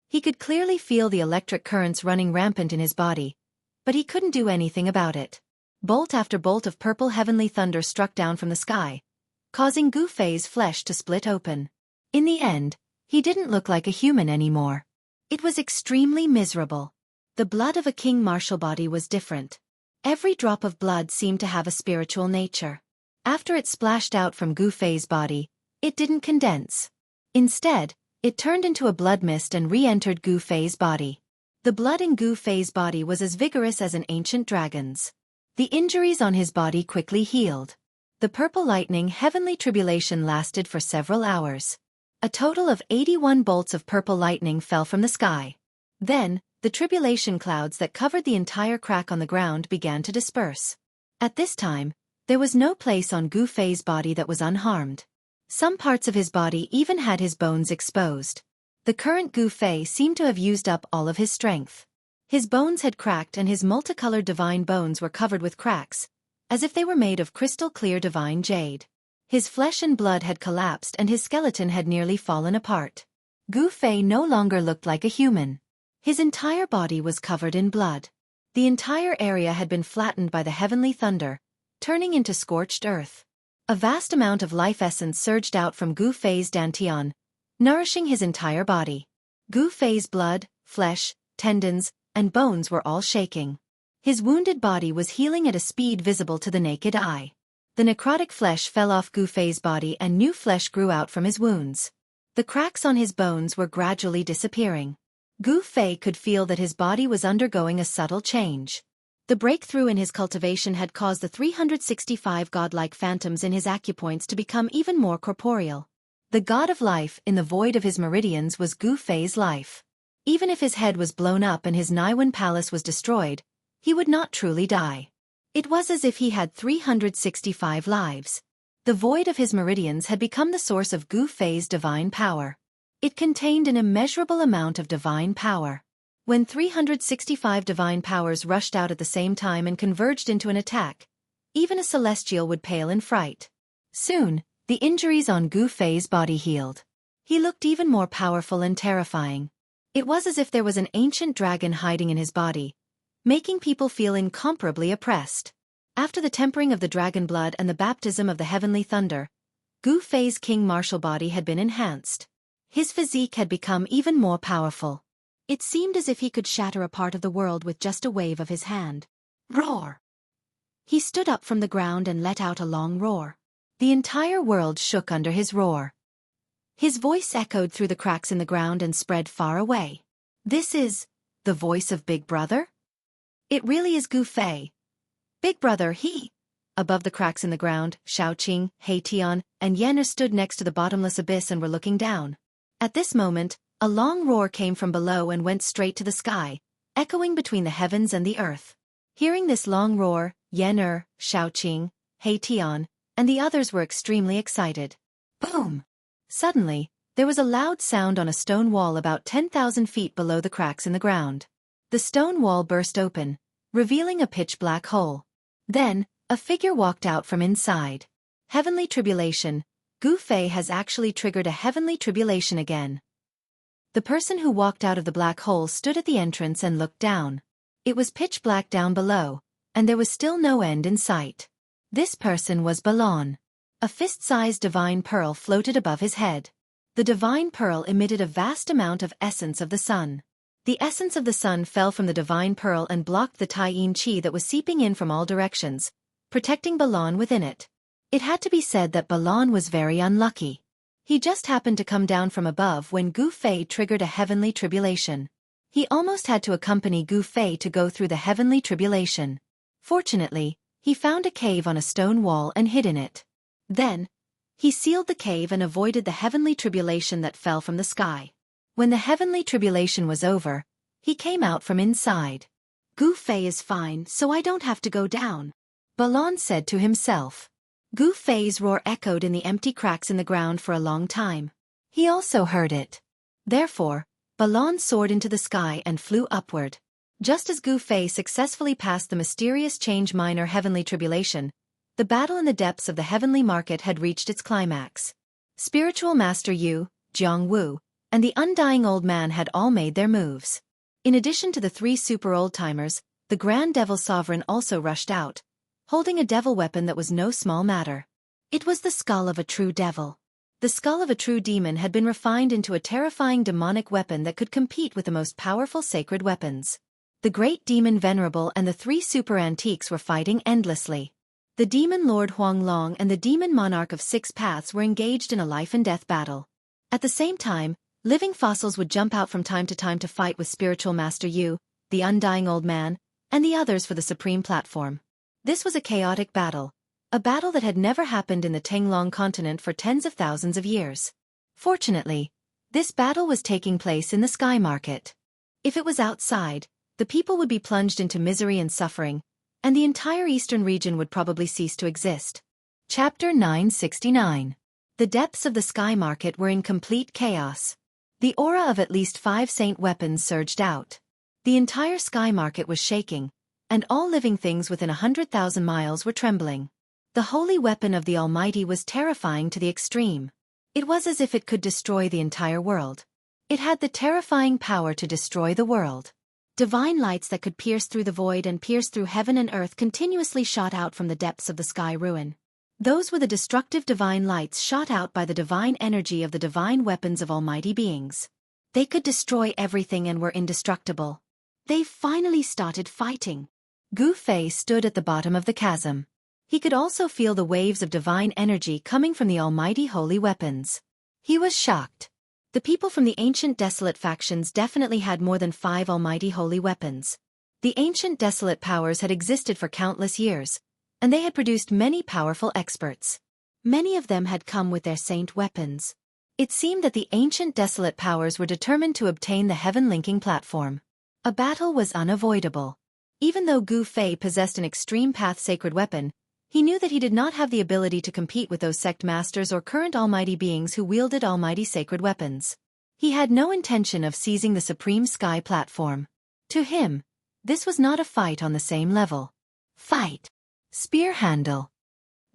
He could clearly feel the electric currents running rampant in his body, but he couldn't do anything about it. Bolt after bolt of purple heavenly thunder struck down from the sky, causing Gu Fei's flesh to split open. In the end, he didn't look like a human anymore. It was extremely miserable. The blood of a king martial body was different. Every drop of blood seemed to have a spiritual nature. After it splashed out from Gu Fei's body, it didn't condense. Instead, it turned into a blood mist and re-entered Gu Fei's body. The blood in Gu Fei's body was as vigorous as an ancient dragon's. The injuries on his body quickly healed. The purple lightning heavenly tribulation lasted for several hours. A total of 81 bolts of purple lightning fell from the sky. Then, the tribulation clouds that covered the entire crack on the ground began to disperse. At this time, there was no place on Gu Fei's body that was unharmed. Some parts of his body even had his bones exposed. The current Gu Fei seemed to have used up all of his strength. His bones had cracked and his multicolored divine bones were covered with cracks, as if they were made of crystal-clear divine jade. His flesh and blood had collapsed and his skeleton had nearly fallen apart. Gu Fei no longer looked like a human. His entire body was covered in blood. The entire area had been flattened by the heavenly thunder, turning into scorched earth. A vast amount of life essence surged out from Gu Fei's dantian, nourishing his entire body. Gu Fei's blood, flesh, tendons, and bones were all shaking. His wounded body was healing at a speed visible to the naked eye. The necrotic flesh fell off Gu Fei's body and new flesh grew out from his wounds. The cracks on his bones were gradually disappearing. Gu Fei could feel that his body was undergoing a subtle change. The breakthrough in his cultivation had caused the 365 godlike phantoms in his acupoints to become even more corporeal. The god of life in the void of his meridians was Gu Fei's life. Even if his head was blown up and his Naiwan palace was destroyed, he would not truly die. It was as if he had 365 lives. The void of his meridians had become the source of Gu Fei's divine power. It contained an immeasurable amount of divine power. When 365 divine powers rushed out at the same time and converged into an attack, even a celestial would pale in fright. Soon, the injuries on Gu Fei's body healed. He looked even more powerful and terrifying. It was as if there was an ancient dragon hiding in his body, making people feel incomparably oppressed. After the tempering of the dragon blood and the baptism of the heavenly thunder, Gu Fei's king martial body had been enhanced. His physique had become even more powerful. It seemed as if he could shatter a part of the world with just a wave of his hand. Roar! He stood up from the ground and let out a long roar. The entire world shook under his roar. His voice echoed through the cracks in the ground and spread far away. This is the voice of Big Brother? It really is Gu Fei. Big Brother, he. Above the cracks in the ground, Xiaoqing, Tian, and Yener stood next to the bottomless abyss and were looking down. At this moment, a long roar came from below and went straight to the sky, echoing between the heavens and the earth. Hearing this long roar, Yener, Xiaoqing, Tian, and the others were extremely excited. Boom! Suddenly, there was a loud sound on a stone wall about 10,000 feet below the cracks in the ground. The stone wall burst open, revealing a pitch-black hole. Then, a figure walked out from inside. Heavenly tribulation. Gu Fei has actually triggered a heavenly tribulation again. The person who walked out of the black hole stood at the entrance and looked down. It was pitch black down below, and there was still no end in sight. This person was Balon. A fist-sized divine pearl floated above his head. The divine pearl emitted a vast amount of essence of the sun. The essence of the sun fell from the divine pearl and blocked the Tai-yin Qi that was seeping in from all directions, protecting Balon within it. It had to be said that Balon was very unlucky. He just happened to come down from above when Gu Fei triggered a heavenly tribulation. He almost had to accompany Gu Fei to go through the heavenly tribulation. Fortunately, he found a cave on a stone wall and hid in it. Then, he sealed the cave and avoided the heavenly tribulation that fell from the sky. When the heavenly tribulation was over, he came out from inside. Gu Fei is fine, so I don't have to go down, Balon said to himself. Gu Fei's roar echoed in the empty cracks in the ground for a long time. He also heard it. Therefore, Balon soared into the sky and flew upward. Just as Gu Fei successfully passed the mysterious change minor heavenly tribulation, the battle in the depths of the heavenly market had reached its climax. Spiritual Master Yu, Jiang Wu, and the undying old man had all made their moves. In addition to the three super old-timers, the Grand Devil Sovereign also rushed out, holding a devil weapon that was no small matter. It was the skull of a true devil. The skull of a true demon had been refined into a terrifying demonic weapon that could compete with the most powerful sacred weapons. The great demon Venerable and the three super antiques were fighting endlessly. The demon Lord Huanglong and the demon Monarch of Six Paths were engaged in a life-and-death battle. At the same time, living fossils would jump out from time to fight with Spiritual Master Yu, the undying old man, and the others for the supreme platform. This was a chaotic battle, a battle that had never happened in the Tenglong continent for tens of thousands of years. Fortunately, this battle was taking place in the sky market. If it was outside, the people would be plunged into misery and suffering, and the entire eastern region would probably cease to exist. Chapter 969. The depths of the sky market were in complete chaos. The aura of at least 5 saint weapons surged out. The entire sky market was shaking, and all living things within 100,000 miles were trembling. The holy weapon of the Almighty was terrifying to the extreme. It was as if it could destroy the entire world. It had the terrifying power to destroy the world. Divine lights that could pierce through the void and pierce through heaven and earth continuously shot out from the depths of the sky ruin. Those were the destructive divine lights shot out by the divine energy of the divine weapons of almighty beings. They could destroy everything and were indestructible. They finally started fighting. Gu Fei stood at the bottom of the chasm. He could also feel the waves of divine energy coming from the almighty holy weapons. He was shocked. The people from the ancient desolate factions definitely had more than 5 almighty holy weapons. The ancient desolate powers had existed for countless years, and they had produced many powerful experts. Many of them had come with their saint weapons. It seemed that the ancient desolate powers were determined to obtain the heaven-linking platform. A battle was unavoidable. Even though Gu Fei possessed an extreme path sacred weapon, he knew that he did not have the ability to compete with those sect masters or current almighty beings who wielded almighty sacred weapons. He had no intention of seizing the supreme sky platform. To him, this was not a fight on the same level. Fight. Spear handle.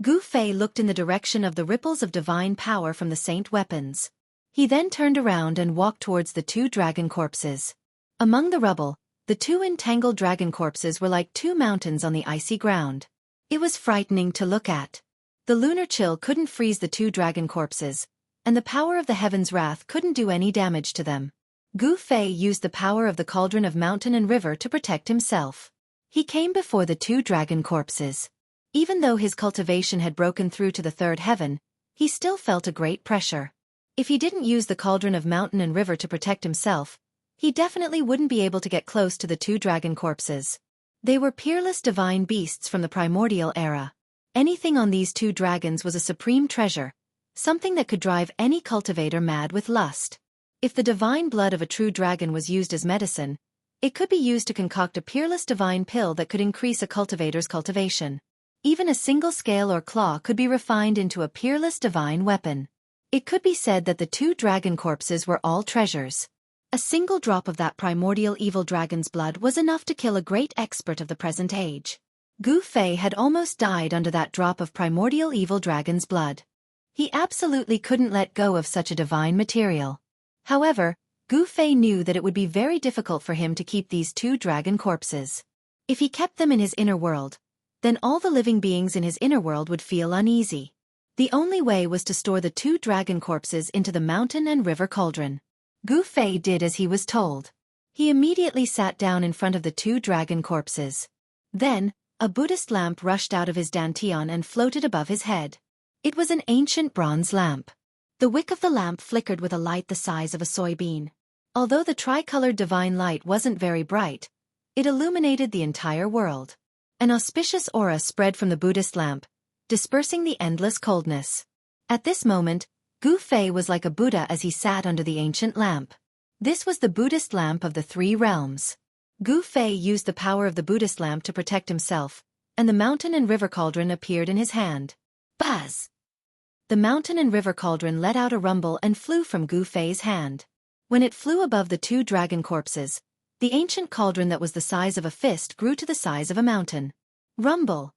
Gu Fei looked in the direction of the ripples of divine power from the saint weapons. He then turned around and walked towards the 2 dragon corpses. Among the rubble, the 2 entangled dragon corpses were like 2 mountains on the icy ground. It was frightening to look at. The lunar chill couldn't freeze the 2 dragon corpses, and the power of the heaven's wrath couldn't do any damage to them. Gu Fei used the power of the cauldron of mountain and river to protect himself. He came before the 2 dragon corpses. Even though his cultivation had broken through to the 3rd heaven, he still felt a great pressure. If he didn't use the cauldron of mountain and river to protect himself, he definitely wouldn't be able to get close to the 2 dragon corpses. They were peerless divine beasts from the primordial era. Anything on these 2 dragons was a supreme treasure, something that could drive any cultivator mad with lust. If the divine blood of a true dragon was used as medicine, it could be used to concoct a peerless divine pill that could increase a cultivator's cultivation. Even a single scale or claw could be refined into a peerless divine weapon. It could be said that the 2 dragon corpses were all treasures. A single drop of that primordial evil dragon's blood was enough to kill a great expert of the present age. Gu Fei had almost died under that drop of primordial evil dragon's blood. He absolutely couldn't let go of such a divine material. However, Gu Fei knew that it would be very difficult for him to keep these 2 dragon corpses. If he kept them in his inner world, then all the living beings in his inner world would feel uneasy. The only way was to store the 2 dragon corpses into the mountain and river cauldron. Gu Fei did as he was told. He immediately sat down in front of the 2 dragon corpses. Then, a Buddhist lamp rushed out of his dantian and floated above his head. It was an ancient bronze lamp. The wick of the lamp flickered with a light the size of a soybean. Although the tricolored divine light wasn't very bright, it illuminated the entire world. An auspicious aura spread from the Buddhist lamp, dispersing the endless coldness. At this moment, Gu Fei was like a Buddha as he sat under the ancient lamp. This was the Buddhist lamp of the 3 realms. Gu Fei used the power of the Buddhist lamp to protect himself, and the mountain and river cauldron appeared in his hand. Buzz! The mountain and river cauldron let out a rumble and flew from Gu Fei's hand. When it flew above the 2 dragon corpses, the ancient cauldron that was the size of a fist grew to the size of a mountain. Rumble!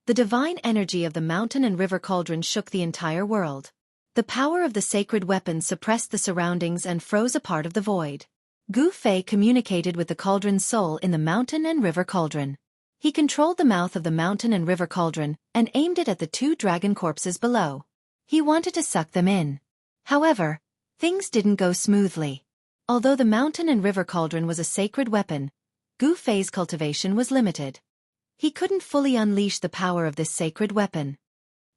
The divine energy of the mountain and river cauldron shook the entire world. The power of the sacred weapon suppressed the surroundings and froze a part of the void. Gu Fei communicated with the cauldron's soul in the mountain and river cauldron. He controlled the mouth of the mountain and river cauldron and aimed it at the 2 dragon corpses below. He wanted to suck them in. However, things didn't go smoothly. Although the mountain and river cauldron was a sacred weapon, Gu Fei's cultivation was limited. He couldn't fully unleash the power of this sacred weapon.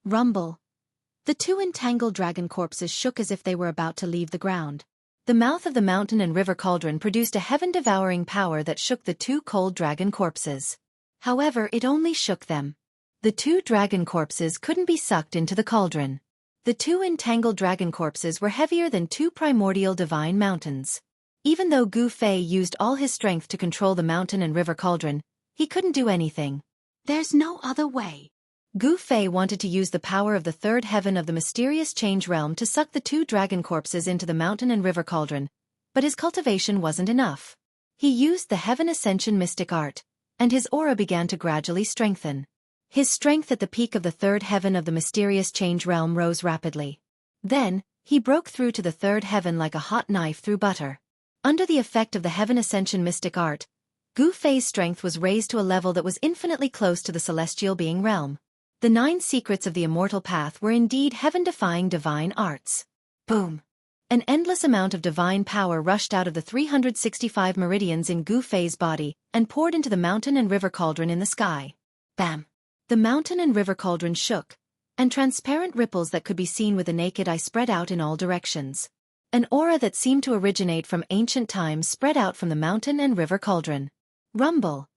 Rumble! The 2 entangled dragon corpses shook as if they were about to leave the ground. The mouth of the mountain and river cauldron produced a heaven-devouring power that shook the 2 cold dragon corpses. However, it only shook them. The 2 dragon corpses couldn't be sucked into the cauldron. The 2 entangled dragon corpses were heavier than 2 primordial divine mountains. Even though Gu Fei used all his strength to control the mountain and river cauldron, he couldn't do anything. There's no other way. Gu Fei wanted to use the power of the 3rd heaven of the mysterious change realm to suck the 2 dragon corpses into the mountain and river cauldron, but his cultivation wasn't enough. He used the heaven ascension mystic art, and his aura began to gradually strengthen. His strength at the peak of the 3rd heaven of the mysterious change realm rose rapidly. Then, he broke through to the 3rd heaven like a hot knife through butter. Under the effect of the heaven ascension mystic art, Gu Fei's strength was raised to a level that was infinitely close to the celestial being realm. The 9 secrets of the immortal path were indeed heaven-defying divine arts. Boom! An endless amount of divine power rushed out of the 365 meridians in Gu Fei's body and poured into the mountain and river cauldron in the sky. Bam! The mountain and river cauldron shook, and transparent ripples that could be seen with the naked eye spread out in all directions. An aura that seemed to originate from ancient times spread out from the mountain and river cauldron. Rumble.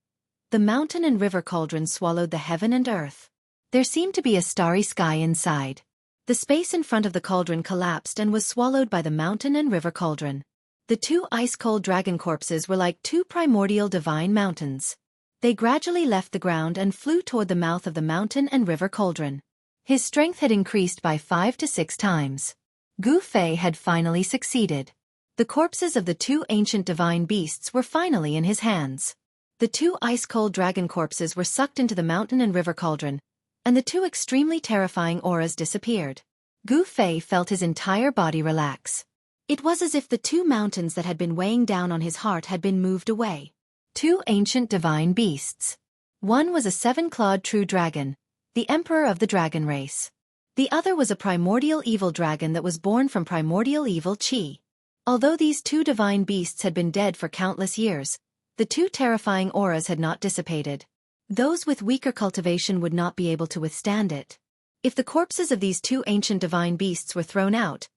The mountain and river cauldron swallowed the heaven and earth. There seemed to be a starry sky inside. The space in front of the cauldron collapsed and was swallowed by the mountain and river cauldron. The two ice-cold dragon corpses were like two primordial divine mountains. They gradually left the ground and flew toward the mouth of the mountain and river cauldron. His strength had increased by 5 to 6 times. Gu Fei had finally succeeded. The corpses of the two ancient divine beasts were finally in his hands. The two ice-cold dragon corpses were sucked into the mountain and river cauldron, and the two extremely terrifying auras disappeared. Gu Fei felt his entire body relax. It was as if the two mountains that had been weighing down on his heart had been moved away. Two ancient divine beasts. One was a 7-clawed true dragon, the emperor of the dragon race. The other was a primordial evil dragon that was born from primordial evil chi. Although these two divine beasts had been dead for countless years, the two terrifying auras had not dissipated. Those with weaker cultivation would not be able to withstand it. If the corpses of these two ancient divine beasts were thrown out,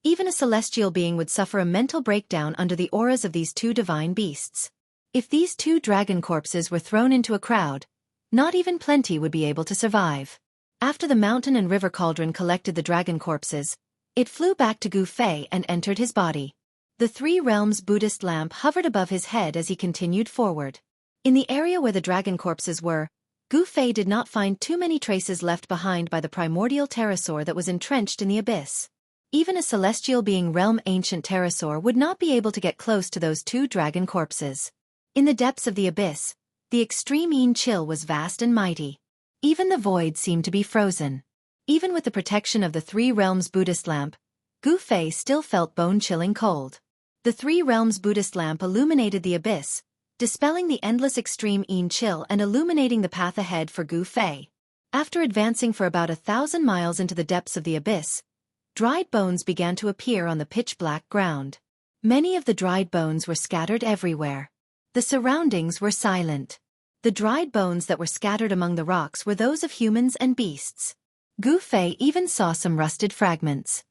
even a celestial being would suffer a mental breakdown under the auras of these two divine beasts. If these two dragon corpses were thrown into a crowd, not even plenty would be able to survive. After the mountain and river cauldron collected the dragon corpses, it flew back to Gu Fei and entered his body. The Three Realms Buddhist lamp hovered above his head as he continued forward. In the area where the dragon corpses were, Gu Fei did not find too many traces left behind by the primordial pterosaur that was entrenched in the abyss. Even a celestial being realm ancient pterosaur would not be able to get close to those two dragon corpses. In the depths of the abyss, the extreme Yin chill was vast and mighty. Even the void seemed to be frozen. Even with the protection of the Three Realms Buddhist lamp, Gu Fei still felt bone-chilling cold. The Three Realms Buddhist lamp illuminated the abyss, dispelling the endless extreme Yin chill and illuminating the path ahead for Gu Fei. After advancing for about 1,000 miles into the depths of the abyss, dried bones began to appear on the pitch-black ground. Many of the dried bones were scattered everywhere. The surroundings were silent. The dried bones that were scattered among the rocks were those of humans and beasts. Gu Fei even saw some rusted fragments.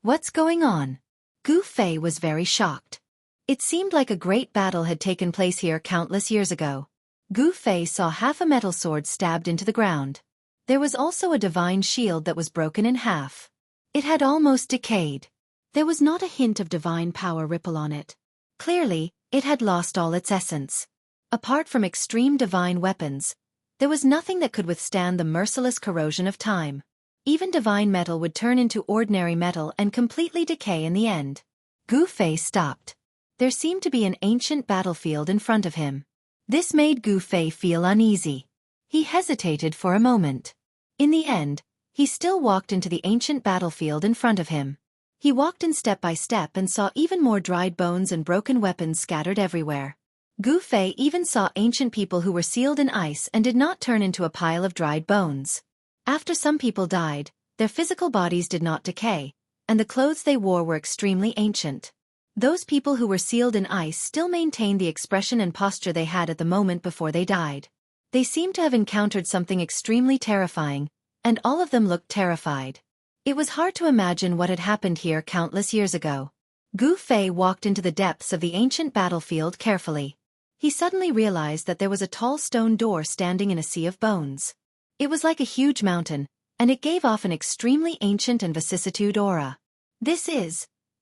What's going on? Gu Fei was very shocked. It seemed like a great battle had taken place here countless years ago. Gu Fei saw half a metal sword stabbed into the ground. There was also a divine shield that was broken in half. It had almost decayed. There was not a hint of divine power ripple on it. Clearly, it had lost all its essence. Apart from extreme divine weapons, there was nothing that could withstand the merciless corrosion of time. Even divine metal would turn into ordinary metal and completely decay in the end. Gu Fei stopped. There seemed to be an ancient battlefield in front of him. This made Gu Fei feel uneasy. He hesitated for a moment. In the end, he still walked into the ancient battlefield in front of him. He walked in step by step and saw even more dried bones and broken weapons scattered everywhere. Gu Fei even saw ancient people who were sealed in ice and did not turn into a pile of dried bones. After some people died, their physical bodies did not decay, and the clothes they wore were extremely ancient. Those people who were sealed in ice still maintained the expression and posture they had at the moment before they died. They seemed to have encountered something extremely terrifying, and all of them looked terrified. It was hard to imagine what had happened here countless years ago. Gu Fei walked into the depths of the ancient battlefield carefully. He suddenly realized that there was a tall stone door standing in a sea of bones. It was like a huge mountain, and it gave off an extremely ancient and vicissitude aura.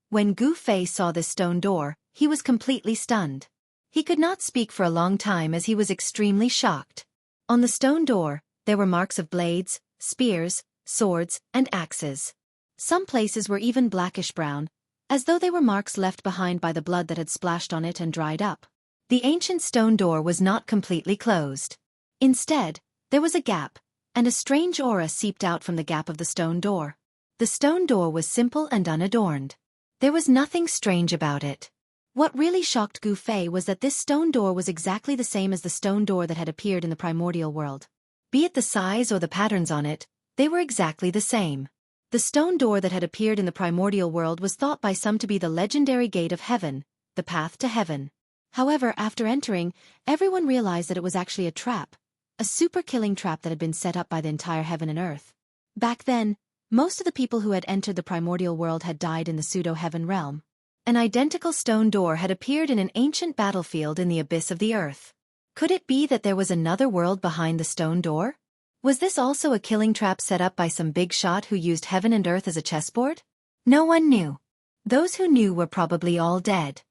When Gu Fei saw this stone door, he was completely stunned. He could not speak for a long time as he was extremely shocked. On the stone door, there were marks of blades, spears, swords, and axes. Some places were even blackish-brown, as though they were marks left behind by the blood that had splashed on it and dried up. The ancient stone door was not completely closed. Instead, there was a gap, and a strange aura seeped out from the gap of the stone door. The stone door was simple and unadorned. There was nothing strange about it. What really shocked Gu Fei was that this stone door was exactly the same as the stone door that had appeared in the primordial world. Be it the size or the patterns on it, they were exactly the same. The stone door that had appeared in the primordial world was thought by some to be the legendary gate of heaven, the path to heaven. However, after entering, everyone realized that it was actually a trap, a super-killing trap that had been set up by the entire heaven and earth. Back then, Most of the people who had entered the primordial world had died in the pseudo-heaven realm. An identical stone door had appeared in an ancient battlefield in the abyss of the earth. Could it be that there was another world behind the stone door? Was this also a killing trap set up by some big shot who used heaven and earth as a chessboard? No one knew. Those who knew were probably all dead.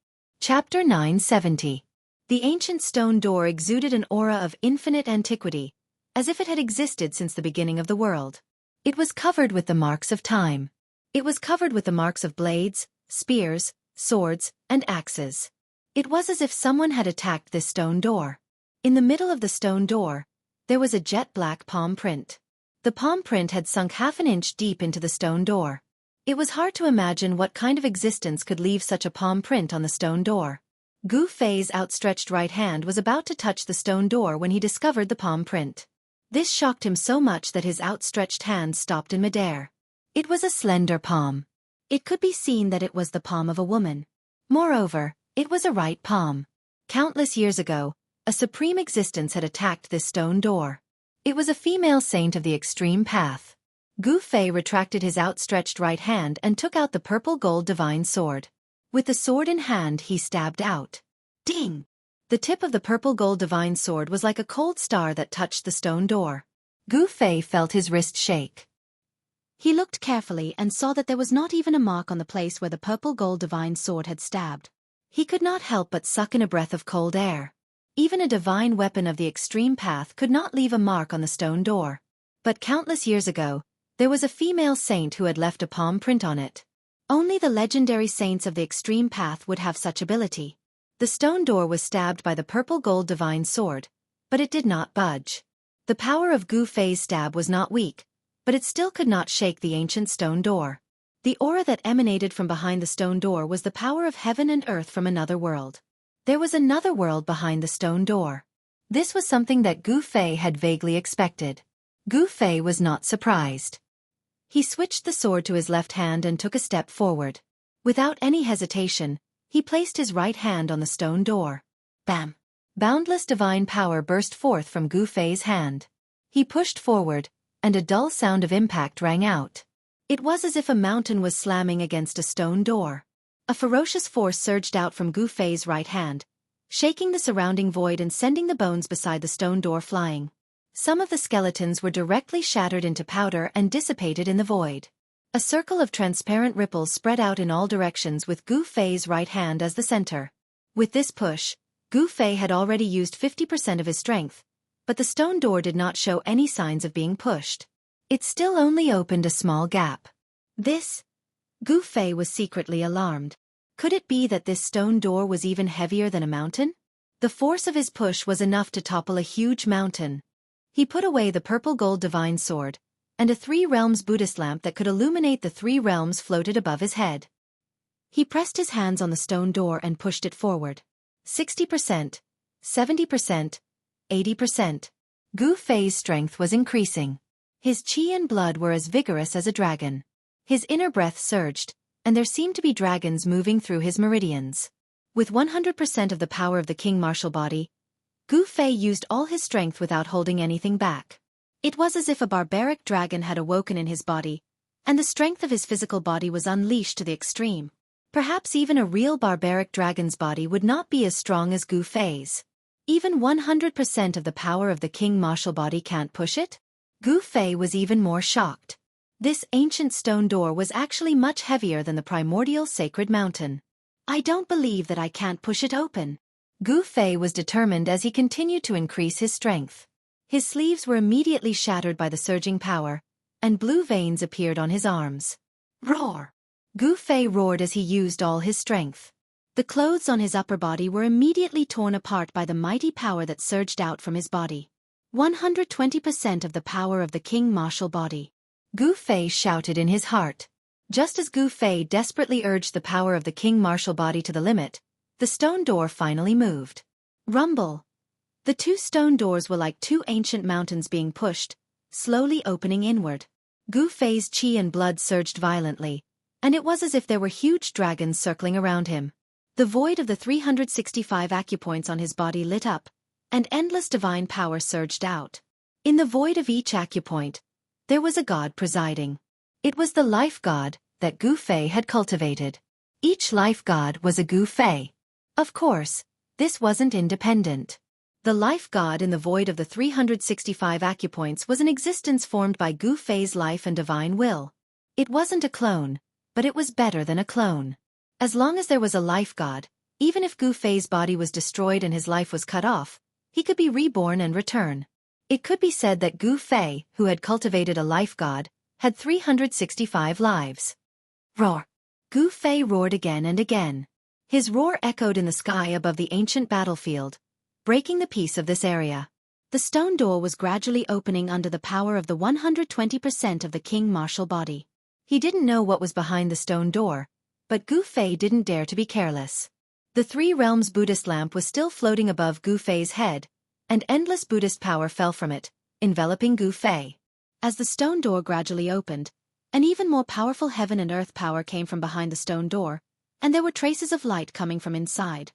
Chapter 970. The ancient stone door exuded an aura of infinite antiquity, as if it had existed since the beginning of the world. It was covered with the marks of time. It was covered with the marks of blades, spears, swords, and axes. It was as if someone had attacked this stone door. In the middle of the stone door, there was a jet-black palm print. The palm print had sunk half an inch deep into the stone door. It was hard to imagine what kind of existence could leave such a palm print on the stone door. Gu Fei's outstretched right hand was about to touch the stone door when he discovered the palm print. This shocked him so much that his outstretched hand stopped in midair. It was a slender palm. It could be seen that it was the palm of a woman. Moreover, it was a right palm. Countless years ago, a supreme existence had attacked this stone door. It was a female saint of the extreme path. Gu Fei retracted his outstretched right hand and took out the purple-gold divine sword. With the sword in hand he stabbed out. Ding! The tip of the purple-gold divine sword was like a cold star that touched the stone door. Gu Fei felt his wrist shake. He looked carefully and saw that there was not even a mark on the place where the purple-gold divine sword had stabbed. He could not help but suck in a breath of cold air. Even a divine weapon of the extreme path could not leave a mark on the stone door. But countless years ago, there was a female saint who had left a palm print on it. Only the legendary saints of the extreme path would have such ability. The stone door was stabbed by the purple-gold divine sword, but it did not budge. The power of Gu Fei's stab was not weak, but it still could not shake the ancient stone door. The aura that emanated from behind the stone door was the power of heaven and earth from another world. There was another world behind the stone door. This was something that Gu Fei had vaguely expected. Gu Fei was not surprised. He switched the sword to his left hand and took a step forward. Without any hesitation, he placed his right hand on the stone door. Bam! Boundless divine power burst forth from Gu Fei's hand. He pushed forward, and a dull sound of impact rang out. It was as if a mountain was slamming against a stone door. A ferocious force surged out from Gu Fei's right hand, shaking the surrounding void and sending the bones beside the stone door flying. Some of the skeletons were directly shattered into powder and dissipated in the void. A circle of transparent ripples spread out in all directions with Gu Fei's right hand as the center. With this push, Gu Fei had already used 50% of his strength, but the stone door did not show any signs of being pushed. It still only opened a small gap. Gu Fei was secretly alarmed. Could it be that this stone door was even heavier than a mountain? The force of his push was enough to topple a huge mountain. He put away the purple-gold divine sword, and a 3 realms Buddhist lamp that could illuminate the 3 realms floated above his head. He pressed his hands on the stone door and pushed it forward. 60%, 70%, 80%. Gu Fei's strength was increasing. His qi and blood were as vigorous as a dragon. His inner breath surged, and there seemed to be dragons moving through his meridians. With 100% of the power of the king martial body, Gu Fei used all his strength without holding anything back. It was as if a barbaric dragon had awoken in his body, and the strength of his physical body was unleashed to the extreme. Perhaps even a real barbaric dragon's body would not be as strong as Gu Fei's. Even 100% of the power of the king martial body can't push it? Gu Fei was even more shocked. This ancient stone door was actually much heavier than the primordial sacred mountain. I don't believe that I can't push it open. Gu Fei was determined as he continued to increase his strength. His sleeves were immediately shattered by the surging power, and blue veins appeared on his arms. Roar! Gu Fei roared as he used all his strength. The clothes on his upper body were immediately torn apart by the mighty power that surged out from his body. 120% of the power of the king martial body. Gu Fei shouted in his heart. Just as Gu Fei desperately urged the power of the king martial body to the limit, the stone door finally moved. Rumble! The 2 stone doors were like 2 ancient mountains being pushed, slowly opening inward. Gu Fei's qi and blood surged violently, and it was as if there were huge dragons circling around him. The void of the 365 acupoints on his body lit up, and endless divine power surged out. In the void of each acupoint, there was a god presiding. It was the life god that Gu Fei had cultivated. Each life god was a Gu Fei. Of course, this wasn't independent. The life god in the void of the 365 acupoints was an existence formed by Gu Fei's life and divine will. It wasn't a clone, but it was better than a clone. As long as there was a life god, even if Gu Fei's body was destroyed and his life was cut off, he could be reborn and return. It could be said that Gu Fei, who had cultivated a life god, had 365 lives. Roar! Gu Fei roared again and again. His roar echoed in the sky above the ancient battlefield, breaking the peace of this area. The stone door was gradually opening under the power of the 120% of the king martial body. He didn't know what was behind the stone door, but Gu Fei didn't dare to be careless. The Three Realms Buddhist lamp was still floating above Gu Fei's head, and endless Buddhist power fell from it, enveloping Gu Fei. As the stone door gradually opened, an even more powerful heaven and earth power came from behind the stone door, and there were traces of light coming from inside.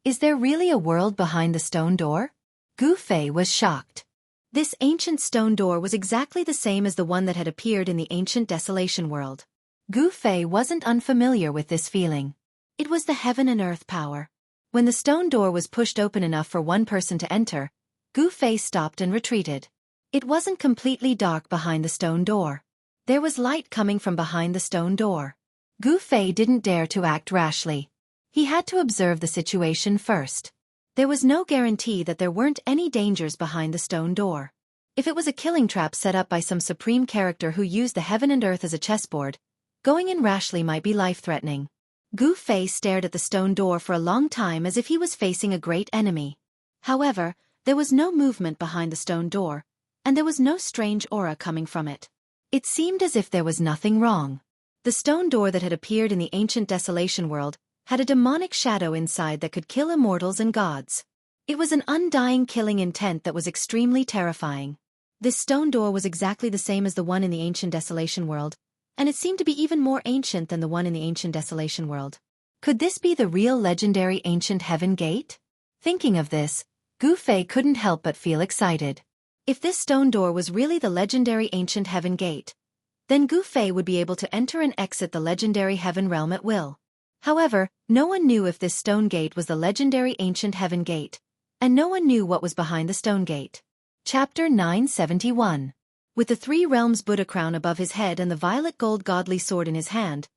Is there really a world behind the stone door? Gu Fei was shocked. This ancient stone door was exactly the same as the one that had appeared in the ancient desolation world. Gu Fei wasn't unfamiliar with this feeling. It was the heaven and earth power. When the stone door was pushed open enough for one person to enter, Gu Fei stopped and retreated. It wasn't completely dark behind the stone door. There was light coming from behind the stone door. Gu Fei didn't dare to act rashly. He had to observe the situation first. There was no guarantee that there weren't any dangers behind the stone door. If it was a killing trap set up by some supreme character who used the heaven and earth as a chessboard, going in rashly might be life-threatening. Gu Fei stared at the stone door for a long time as if he was facing a great enemy. However, there was no movement behind the stone door, and there was no strange aura coming from it. It seemed as if there was nothing wrong. The stone door that had appeared in the ancient desolation world had a demonic shadow inside that could kill immortals and gods. It was an undying killing intent that was extremely terrifying. This stone door was exactly the same as the one in the ancient desolation world, and it seemed to be even more ancient than the one in the ancient desolation world. Could this be the real legendary ancient heaven gate? Thinking of this, Gu Fei couldn't help but feel excited. If this stone door was really the legendary ancient heaven gate, then Gu Fei would be able to enter and exit the legendary heaven realm at will. However, no one knew if this stone gate was the legendary ancient heaven gate, and no one knew what was behind the stone gate. Chapter 971. With the Three Realms Buddha crown above his head and the violet gold godly sword in his hand,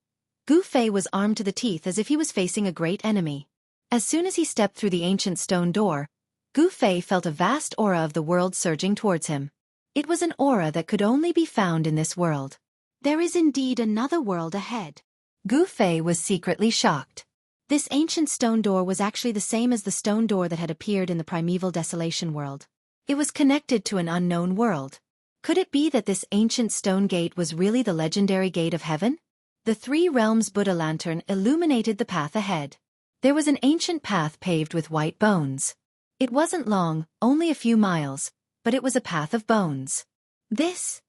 Gu Fei was armed to the teeth as if he was facing a great enemy. As soon as he stepped through the ancient stone door, Gu Fei felt a vast aura of the world surging towards him. It was an aura that could only be found in this world. There is indeed another world ahead. Gu Fei was secretly shocked. This ancient stone door was actually the same as the stone door that had appeared in the primeval desolation world. It was connected to an unknown world. Could it be that this ancient stone gate was really the legendary gate of heaven? The Three Realms Buddha lantern illuminated the path ahead. There was an ancient path paved with white bones. It wasn't long, only a few miles, but it was a path of bones. This?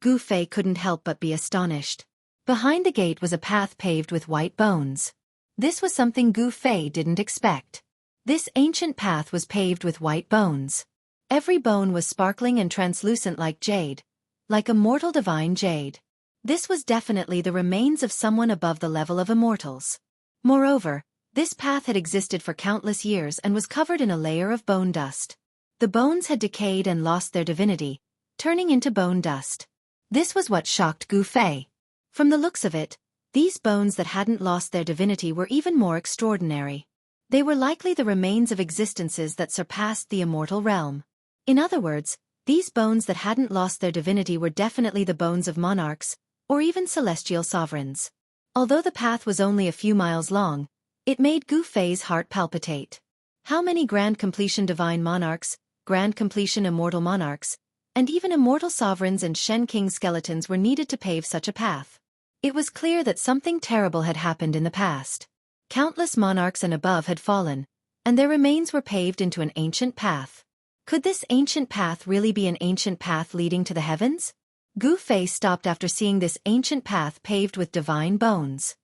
Gu Fei couldn't help but be astonished. Behind the gate was a path paved with white bones. This was something Gu Fei didn't expect. This ancient path was paved with white bones. Every bone was sparkling and translucent like jade, like immortal divine jade. This was definitely the remains of someone above the level of immortals. Moreover, this path had existed for countless years and was covered in a layer of bone dust. The bones had decayed and lost their divinity, turning into bone dust. This was what shocked Gu Fei. From the looks of it, these bones that hadn't lost their divinity were even more extraordinary. They were likely the remains of existences that surpassed the immortal realm. In other words, these bones that hadn't lost their divinity were definitely the bones of monarchs, or even celestial sovereigns. Although the path was only a few miles long, it made Gu Fei's heart palpitate. How many grand completion divine monarchs, grand completion immortal monarchs, and even immortal sovereigns and Shen King skeletons were needed to pave such a path? It was clear that something terrible had happened in the past. Countless monarchs and above had fallen, and their remains were paved into an ancient path. Could this ancient path really be an ancient path leading to the heavens? Gu Fei stopped after seeing this ancient path paved with divine bones.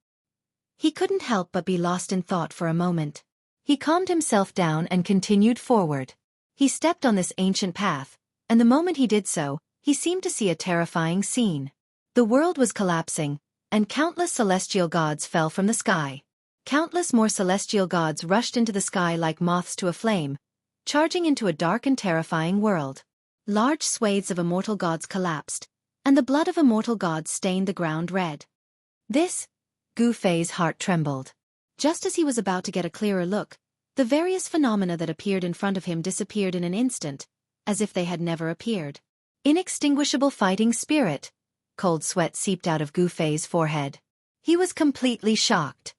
He couldn't help but be lost in thought for a moment. He calmed himself down and continued forward. He stepped on this ancient path, and the moment he did so, he seemed to see a terrifying scene. The world was collapsing, and countless celestial gods fell from the sky. Countless more celestial gods rushed into the sky like moths to a flame, charging into a dark and terrifying world. Large swathes of immortal gods collapsed, and the blood of immortal gods stained the ground red. Gu Fei's heart trembled. Just as he was about to get a clearer look, the various phenomena that appeared in front of him disappeared in an instant, as if they had never appeared. Inextinguishable fighting spirit. Cold sweat seeped out of Gu Fei's forehead. He was completely shocked.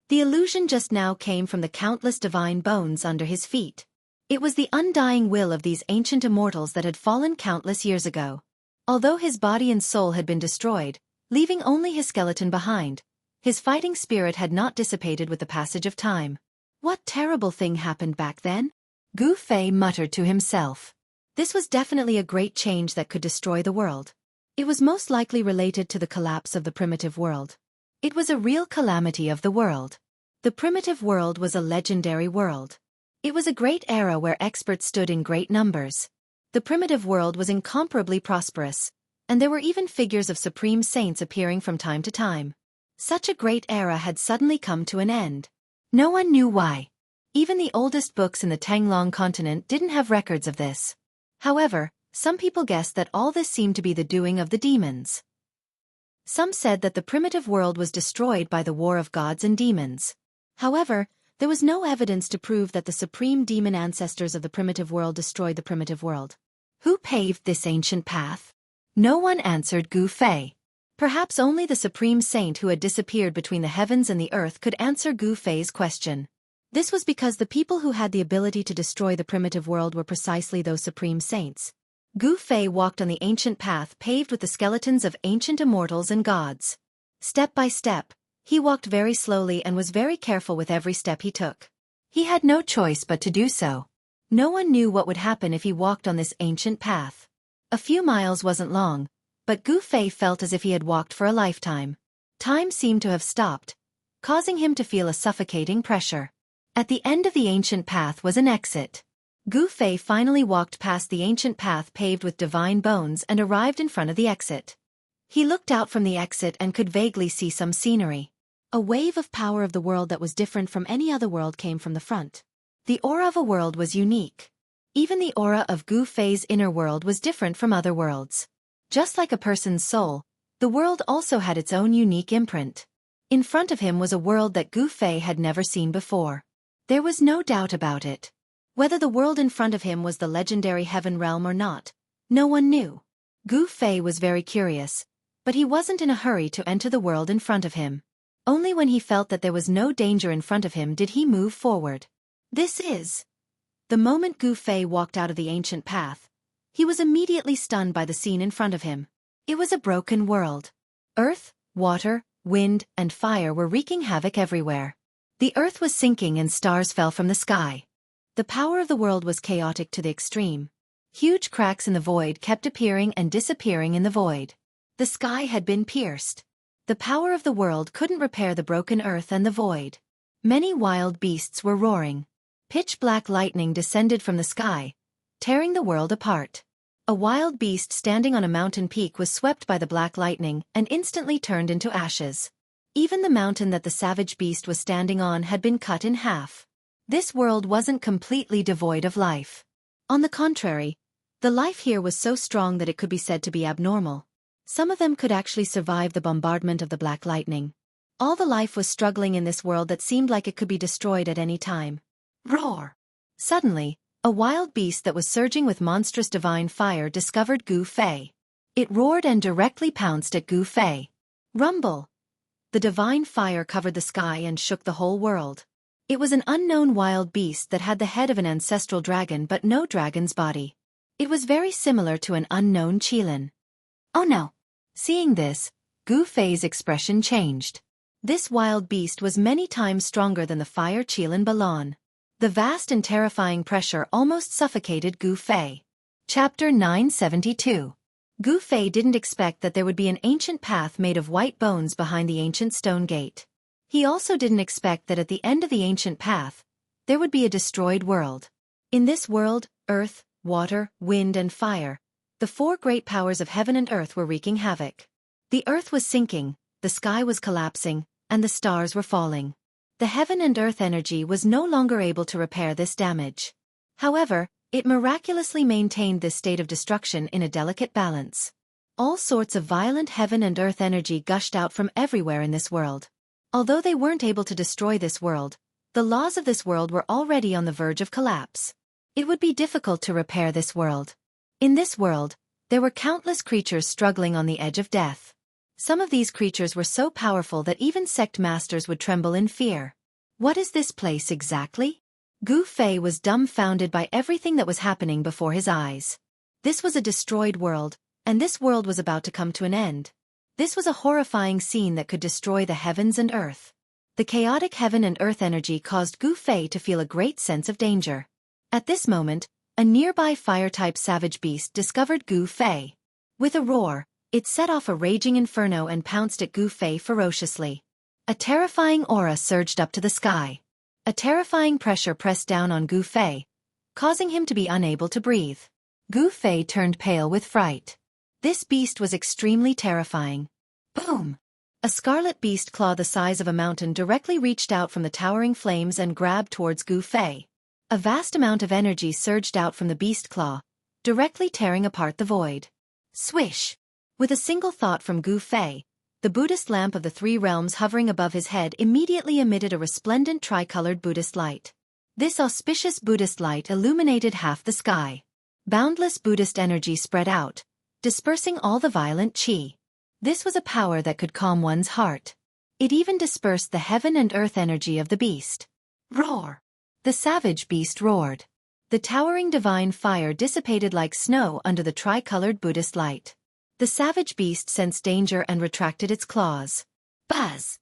The illusion just now came from the countless divine bones under his feet. It was the undying will of these ancient immortals that had fallen countless years ago. Although his body and soul had been destroyed, leaving only his skeleton behind, his fighting spirit had not dissipated with the passage of time. What terrible thing happened back then? Gu Fei muttered to himself. This was definitely a great change that could destroy the world. It was most likely related to the collapse of the primitive world. It was a real calamity of the world. The primitive world was a legendary world. It was a great era where experts stood in great numbers. The primitive world was incomparably prosperous, and there were even figures of supreme saints appearing from time to time. Such a great era had suddenly come to an end. No one knew why. Even the oldest books in the Tanglong continent didn't have records of this. However, some people guessed that all this seemed to be the doing of the demons. Some said that the primitive world was destroyed by the war of gods and demons. However, there was no evidence to prove that the supreme demon ancestors of the primitive world destroyed the primitive world. Who paved this ancient path? No one answered Gu Fei. Perhaps only the supreme saint who had disappeared between the heavens and the earth could answer Gu Fei's question. This was because the people who had the ability to destroy the primitive world were precisely those supreme saints. Gu Fei walked on the ancient path paved with the skeletons of ancient immortals and gods. Step by step, he walked very slowly and was very careful with every step he took. He had no choice but to do so. No one knew what would happen if he walked on this ancient path. A few miles wasn't long, but Gu Fei felt as if he had walked for a lifetime. Time seemed to have stopped, causing him to feel a suffocating pressure. At the end of the ancient path was an exit. Gu Fei finally walked past the ancient path paved with divine bones and arrived in front of the exit. He looked out from the exit and could vaguely see some scenery. A wave of power of the world that was different from any other world came from the front. The aura of a world was unique. Even the aura of Gu Fei's inner world was different from other worlds. Just like a person's soul, the world also had its own unique imprint. In front of him was a world that Gu Fei had never seen before. There was no doubt about it. Whether the world in front of him was the legendary heaven realm or not, no one knew. Gu Fei was very curious, but he wasn't in a hurry to enter the world in front of him. Only when he felt that there was no danger in front of him did he move forward. The moment Gu Fei walked out of the ancient path, he was immediately stunned by the scene in front of him. It was a broken world. Earth, water, wind, and fire were wreaking havoc everywhere. The earth was sinking and stars fell from the sky. The power of the world was chaotic to the extreme. Huge cracks in the void kept appearing and disappearing in the void. The sky had been pierced. The power of the world couldn't repair the broken earth and the void. Many wild beasts were roaring. Pitch-black lightning descended from the sky, tearing the world apart. A wild beast standing on a mountain peak was swept by the black lightning and instantly turned into ashes. Even the mountain that the savage beast was standing on had been cut in half. This world wasn't completely devoid of life. On the contrary, the life here was so strong that it could be said to be abnormal. Some of them could actually survive the bombardment of the black lightning. All the life was struggling in this world that seemed like it could be destroyed at any time. Roar! Suddenly, a wild beast that was surging with monstrous divine fire discovered Gu Fei. It roared and directly pounced at Gu Fei. Rumble! The divine fire covered the sky and shook the whole world. It was an unknown wild beast that had the head of an ancestral dragon but no dragon's body. It was very similar to an unknown Qilin. Oh no! Seeing this, Gu Fei's expression changed. This wild beast was many times stronger than the fire Qilin Balon. The vast and terrifying pressure almost suffocated Gu Fei. Chapter 972. Gu Fei didn't expect that there would be an ancient path made of white bones behind the ancient stone gate. He also didn't expect that at the end of the ancient path, there would be a destroyed world. In this world, earth, water, wind and fire, the four great powers of heaven and earth were wreaking havoc. The earth was sinking, the sky was collapsing, and the stars were falling. The heaven and earth energy was no longer able to repair this damage. However, it miraculously maintained this state of destruction in a delicate balance. All sorts of violent heaven and earth energy gushed out from everywhere in this world. Although they weren't able to destroy this world, the laws of this world were already on the verge of collapse. It would be difficult to repair this world. In this world, there were countless creatures struggling on the edge of death. Some of these creatures were so powerful that even sect masters would tremble in fear. What is this place exactly? Gu Fei was dumbfounded by everything that was happening before his eyes. This was a destroyed world, and this world was about to come to an end. This was a horrifying scene that could destroy the heavens and earth. The chaotic heaven and earth energy caused Gu Fei to feel a great sense of danger. At this moment, a nearby fire-type savage beast discovered Gu Fei. With a roar, it set off a raging inferno and pounced at Gu Fei ferociously. A terrifying aura surged up to the sky. A terrifying pressure pressed down on Gu Fei, causing him to be unable to breathe. Gu Fei turned pale with fright. This beast was extremely terrifying. Boom! A scarlet beast claw the size of a mountain directly reached out from the towering flames and grabbed towards Gu Fei. A vast amount of energy surged out from the beast claw, directly tearing apart the void. Swish! With a single thought from Gu Fei, the Buddhist lamp of the three realms hovering above his head immediately emitted a resplendent tricolored Buddhist light. This auspicious Buddhist light illuminated half the sky. Boundless Buddhist energy spread out, dispersing all the violent qi. This was a power that could calm one's heart. It even dispersed the heaven and earth energy of the beast. Roar! The savage beast roared. The towering divine fire dissipated like snow under the tricolored Buddhist light. The savage beast sensed danger and retracted its claws. Buzz!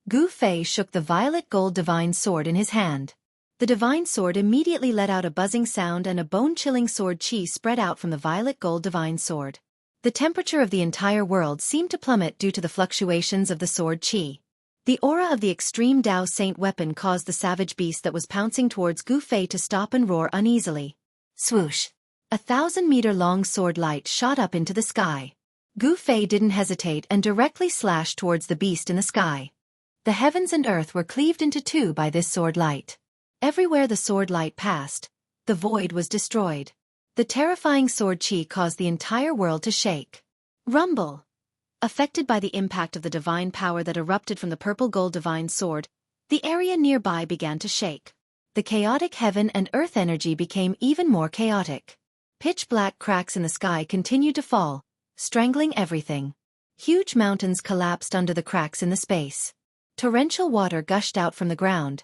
Gu Fei shook the violet gold divine sword in his hand. The divine sword immediately let out a buzzing sound and a bone-chilling sword qi spread out from the violet gold divine sword. The temperature of the entire world seemed to plummet due to the fluctuations of the sword qi. The aura of the extreme Dao Saint weapon caused the savage beast that was pouncing towards Gu Fei to stop and roar uneasily. Swoosh! A 1,000-meter-long sword light shot up into the sky. Gu Fei didn't hesitate and directly slashed towards the beast in the sky. The heavens and earth were cleaved into two by this sword light. Everywhere the sword light passed, the void was destroyed. The terrifying sword qi caused the entire world to shake. Rumble! Affected by the impact of the divine power that erupted from the purple gold divine sword, the area nearby began to shake. The chaotic heaven and earth energy became even more chaotic. Pitch-black cracks in the sky continued to fall, strangling everything. Huge mountains collapsed under the cracks in the space. Torrential water gushed out from the ground,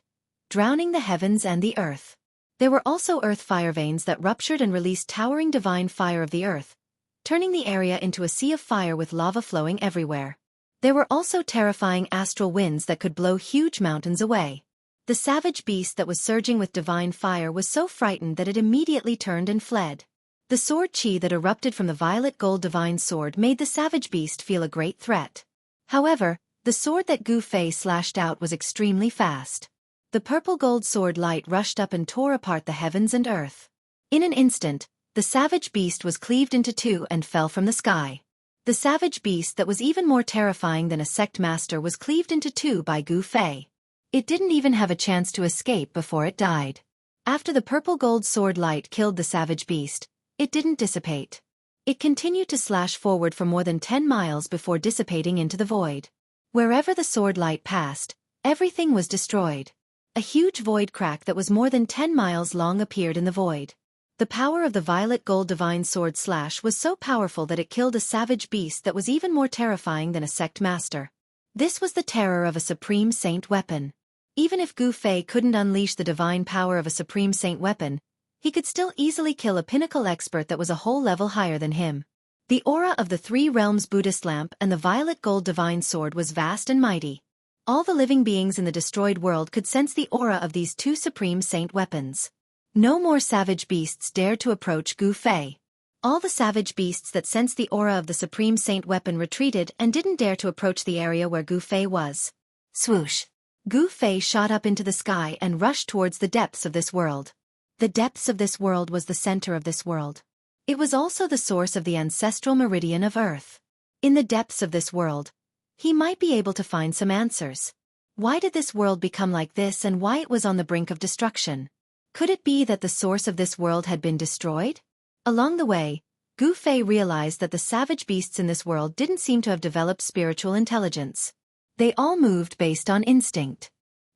drowning the heavens and the earth. There were also earth fire veins that ruptured and released towering divine fire of the earth, turning the area into a sea of fire with lava flowing everywhere. There were also terrifying astral winds that could blow huge mountains away. The savage beast that was surging with divine fire was so frightened that it immediately turned and fled. The sword qi that erupted from the violet gold divine sword made the savage beast feel a great threat. However, the sword that Gu Fei slashed out was extremely fast. The purple gold sword light rushed up and tore apart the heavens and earth. In an instant, the savage beast was cleaved into two and fell from the sky. The savage beast that was even more terrifying than a sect master was cleaved into two by Gu Fei. It didn't even have a chance to escape before it died. After the purple gold sword light killed the savage beast, it didn't dissipate. It continued to slash forward for more than 10 miles before dissipating into the void. Wherever the sword light passed, everything was destroyed. A huge void crack that was more than 10 miles long appeared in the void. The power of the violet gold divine sword slash was so powerful that it killed a savage beast that was even more terrifying than a sect master. This was the terror of a supreme saint weapon. Even if Gu Fei couldn't unleash the divine power of a supreme saint weapon, he could still easily kill a pinnacle expert that was a whole level higher than him. The aura of the three realms Buddhist lamp and the violet gold divine sword was vast and mighty. All the living beings in the destroyed world could sense the aura of these two supreme saint weapons. No more savage beasts dared to approach Gu Fei. All the savage beasts that sensed the aura of the supreme saint weapon retreated and didn't dare to approach the area where Gu Fei was. Swoosh! Gu Fei shot up into the sky and rushed towards the depths of this world. The depths of this world was the center of this world. It was also the source of the ancestral meridian of Earth. In the depths of this world, he might be able to find some answers. Why did this world become like this and why it was on the brink of destruction? Could it be that the source of this world had been destroyed? Along the way, Gu Fei realized that the savage beasts in this world didn't seem to have developed spiritual intelligence. They all moved based on instinct.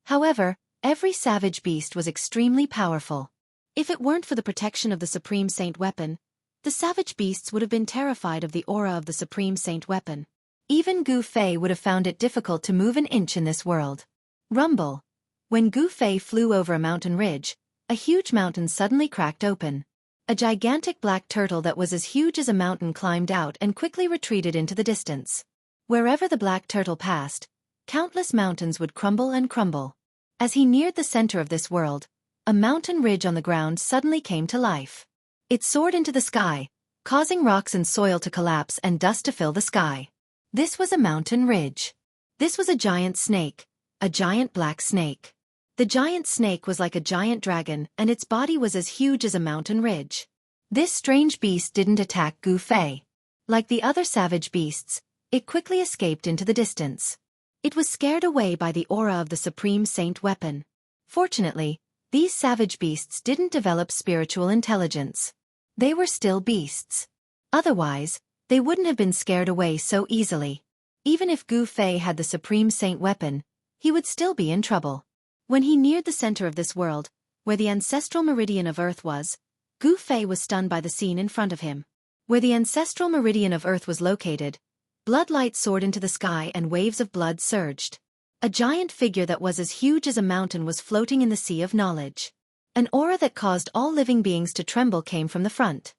However, every savage beast was extremely powerful. If it weren't for the protection of the Supreme Saint weapon, the savage beasts would have been terrified of the aura of the Supreme Saint weapon. Even Gu Fei would have found it difficult to move an inch in this world. Rumble. When Gu Fei flew over a mountain ridge, a huge mountain suddenly cracked open. A gigantic black turtle that was as huge as a mountain climbed out and quickly retreated into the distance. Wherever the black turtle passed, countless mountains would crumble and crumble. As he neared the center of this world, a mountain ridge on the ground suddenly came to life. It soared into the sky, causing rocks and soil to collapse and dust to fill the sky. This was a mountain ridge. This was a giant snake, a giant black snake. The giant snake was like a giant dragon and its body was as huge as a mountain ridge. This strange beast didn't attack Gu Fei. Like the other savage beasts, it quickly escaped into the distance. It was scared away by the aura of the Supreme Saint weapon. Fortunately, these savage beasts didn't develop spiritual intelligence. They were still beasts. Otherwise, they wouldn't have been scared away so easily. Even if Gu Fei had the Supreme Saint weapon, he would still be in trouble. When he neared the center of this world, where the ancestral meridian of Earth was, Gu Fei was stunned by the scene in front of him. Where the ancestral meridian of Earth was located, blood light soared into the sky and waves of blood surged. A giant figure that was as huge as a mountain was floating in the sea of knowledge. An aura that caused all living beings to tremble came from the front.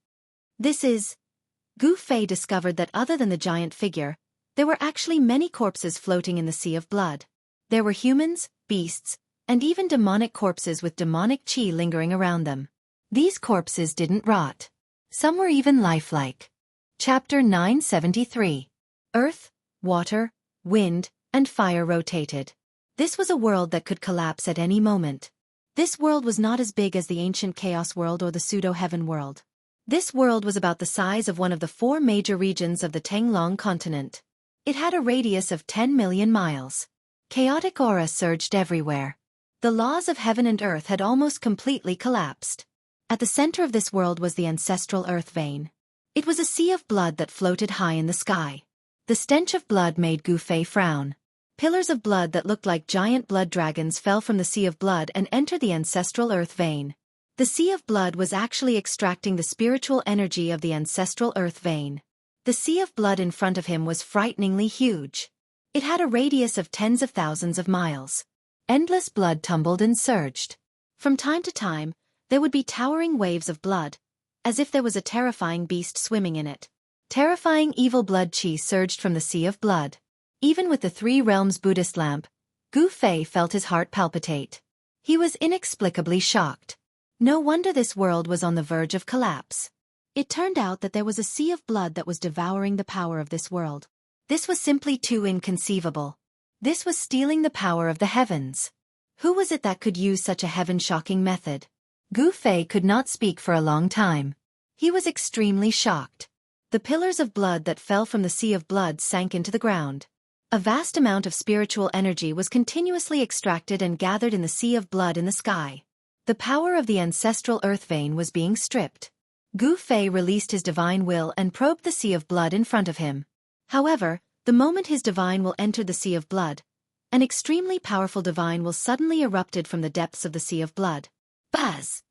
Gu Fei discovered that other than the giant figure, there were actually many corpses floating in the sea of blood. There were humans, beasts, and even demonic corpses with demonic qi lingering around them. These corpses didn't rot. Some were even lifelike. Chapter 973. Earth, water, wind, and fire rotated. This was a world that could collapse at any moment. This world was not as big as the ancient chaos world or the pseudo-heaven world. This world was about the size of one of the 4 major regions of the Tenglong continent. It had a radius of 10 million miles. Chaotic aura surged everywhere. The laws of heaven and earth had almost completely collapsed. At the center of this world was the ancestral earth vein. It was a sea of blood that floated high in the sky. The stench of blood made Gu Fei frown. Pillars of blood that looked like giant blood dragons fell from the sea of blood and entered the ancestral earth vein. The sea of blood was actually extracting the spiritual energy of the ancestral earth vein. The sea of blood in front of him was frighteningly huge. It had a radius of tens of thousands of miles. Endless blood tumbled and surged. From time to time, there would be towering waves of blood, as if there was a terrifying beast swimming in it. Terrifying evil blood qi surged from the sea of blood. Even with the 3 realms Buddhist lamp, Gu Fei felt his heart palpitate. He was inexplicably shocked. No wonder this world was on the verge of collapse. It turned out that there was a sea of blood that was devouring the power of this world. This was simply too inconceivable. This was stealing the power of the heavens. Who was it that could use such a heaven-shocking method? Gu Fei could not speak for a long time. He was extremely shocked. The pillars of blood that fell from the sea of blood sank into the ground. A vast amount of spiritual energy was continuously extracted and gathered in the sea of blood in the sky. The power of the ancestral earth vein was being stripped. Gu Fei released his divine will and probed the sea of blood in front of him. However, the moment his divine will entered the sea of blood, an extremely powerful divine will suddenly erupted from the depths of the sea of blood. Buzz!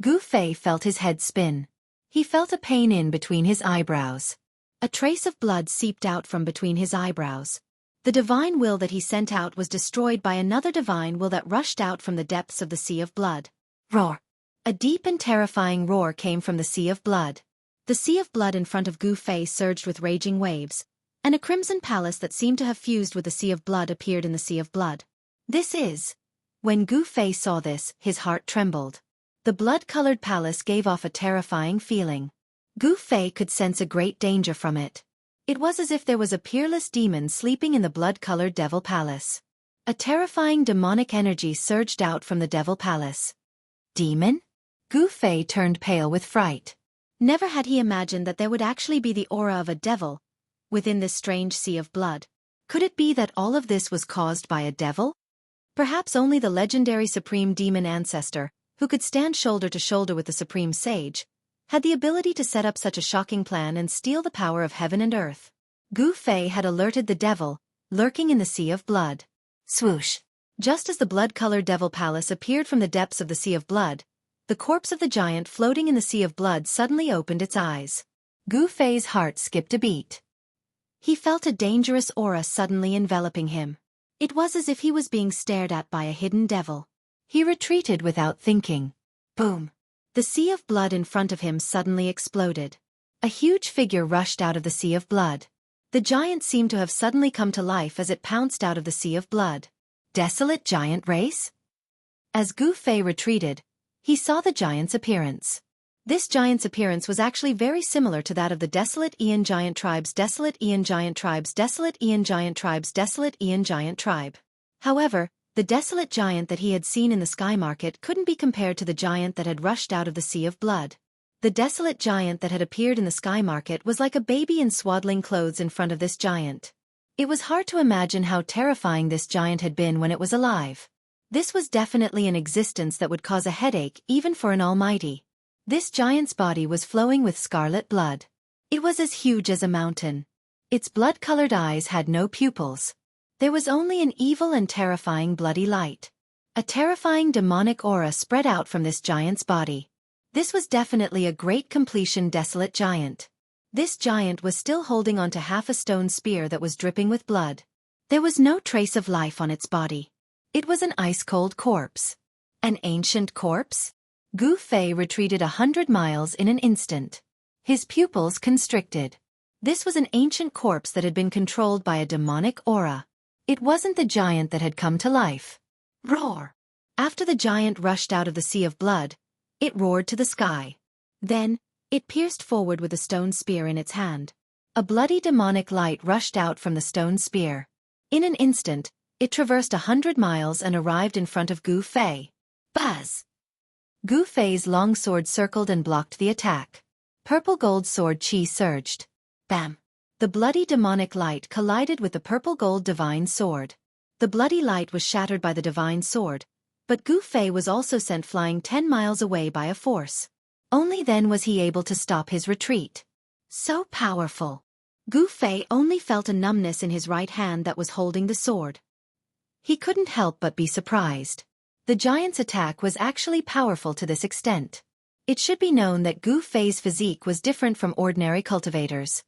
Gu Fei felt his head spin. He felt a pain in between his eyebrows. A trace of blood seeped out from between his eyebrows. The divine will that he sent out was destroyed by another divine will that rushed out from the depths of the sea of blood. Roar! A deep and terrifying roar came from the sea of blood. The sea of blood in front of Gu Fei surged with raging waves, and a crimson palace that seemed to have fused with the sea of blood appeared in the sea of blood. When Gu Fei saw this, his heart trembled. The blood-colored palace gave off a terrifying feeling. Gu Fei could sense a great danger from it. It was as if there was a peerless demon sleeping in the blood-colored devil palace. A terrifying demonic energy surged out from the devil palace. Demon? Gu Fei turned pale with fright. Never had he imagined that there would actually be the aura of a devil, within this strange sea of blood. Could it be that all of this was caused by a devil? Perhaps only the legendary supreme demon ancestor, who could stand shoulder to shoulder with the supreme sage, had the ability to set up such a shocking plan and steal the power of heaven and earth. Gu Fei had alerted the devil, lurking in the sea of blood. Swoosh! Just as the blood-colored devil palace appeared from the depths of the sea of blood, the corpse of the giant floating in the sea of blood suddenly opened its eyes. Gu Fei's heart skipped a beat. He felt a dangerous aura suddenly enveloping him. It was as if he was being stared at by a hidden devil. He retreated without thinking. Boom! The sea of blood in front of him suddenly exploded. A huge figure rushed out of the sea of blood. The giant seemed to have suddenly come to life as it pounced out of the sea of blood. Desolate giant race? As Gu Fei retreated, he saw the giant's appearance. This giant's appearance was actually very similar to that of the desolate Aeon giant tribes, desolate Aeon giant tribes, desolate Aeon giant tribes, desolate Aeon giant tribe. However, the desolate giant that he had seen in the sky market couldn't be compared to the giant that had rushed out of the sea of blood. The desolate giant that had appeared in the sky market was like a baby in swaddling clothes in front of this giant. It was hard to imagine how terrifying this giant had been when it was alive. This was definitely an existence that would cause a headache even for an almighty. This giant's body was flowing with scarlet blood. It was as huge as a mountain. Its blood-colored eyes had no pupils. There was only an evil and terrifying bloody light. A terrifying demonic aura spread out from this giant's body. This was definitely a great completion desolate giant. This giant was still holding onto half a stone spear that was dripping with blood. There was no trace of life on its body. It was an ice-cold corpse. An ancient corpse? Gu Fei retreated 100 miles in an instant. His pupils constricted. This was an ancient corpse that had been controlled by a demonic aura. It wasn't the giant that had come to life. Roar! After the giant rushed out of the sea of blood, it roared to the sky. Then, it pierced forward with a stone spear in its hand. A bloody demonic light rushed out from the stone spear. In an instant, it traversed 100 miles and arrived in front of Gu Fei. Buzz! Gu Fei's long sword circled and blocked the attack. Purple gold sword chi surged. Bam! The bloody demonic light collided with the purple gold divine sword. The bloody light was shattered by the divine sword, but Gu Fei was also sent flying 10 miles away by a force. Only then was he able to stop his retreat. So powerful. Gu Fei only felt a numbness in his right hand that was holding the sword. He couldn't help but be surprised. The giant's attack was actually powerful to this extent. It should be known that Gu Fei's physique was different from ordinary cultivators.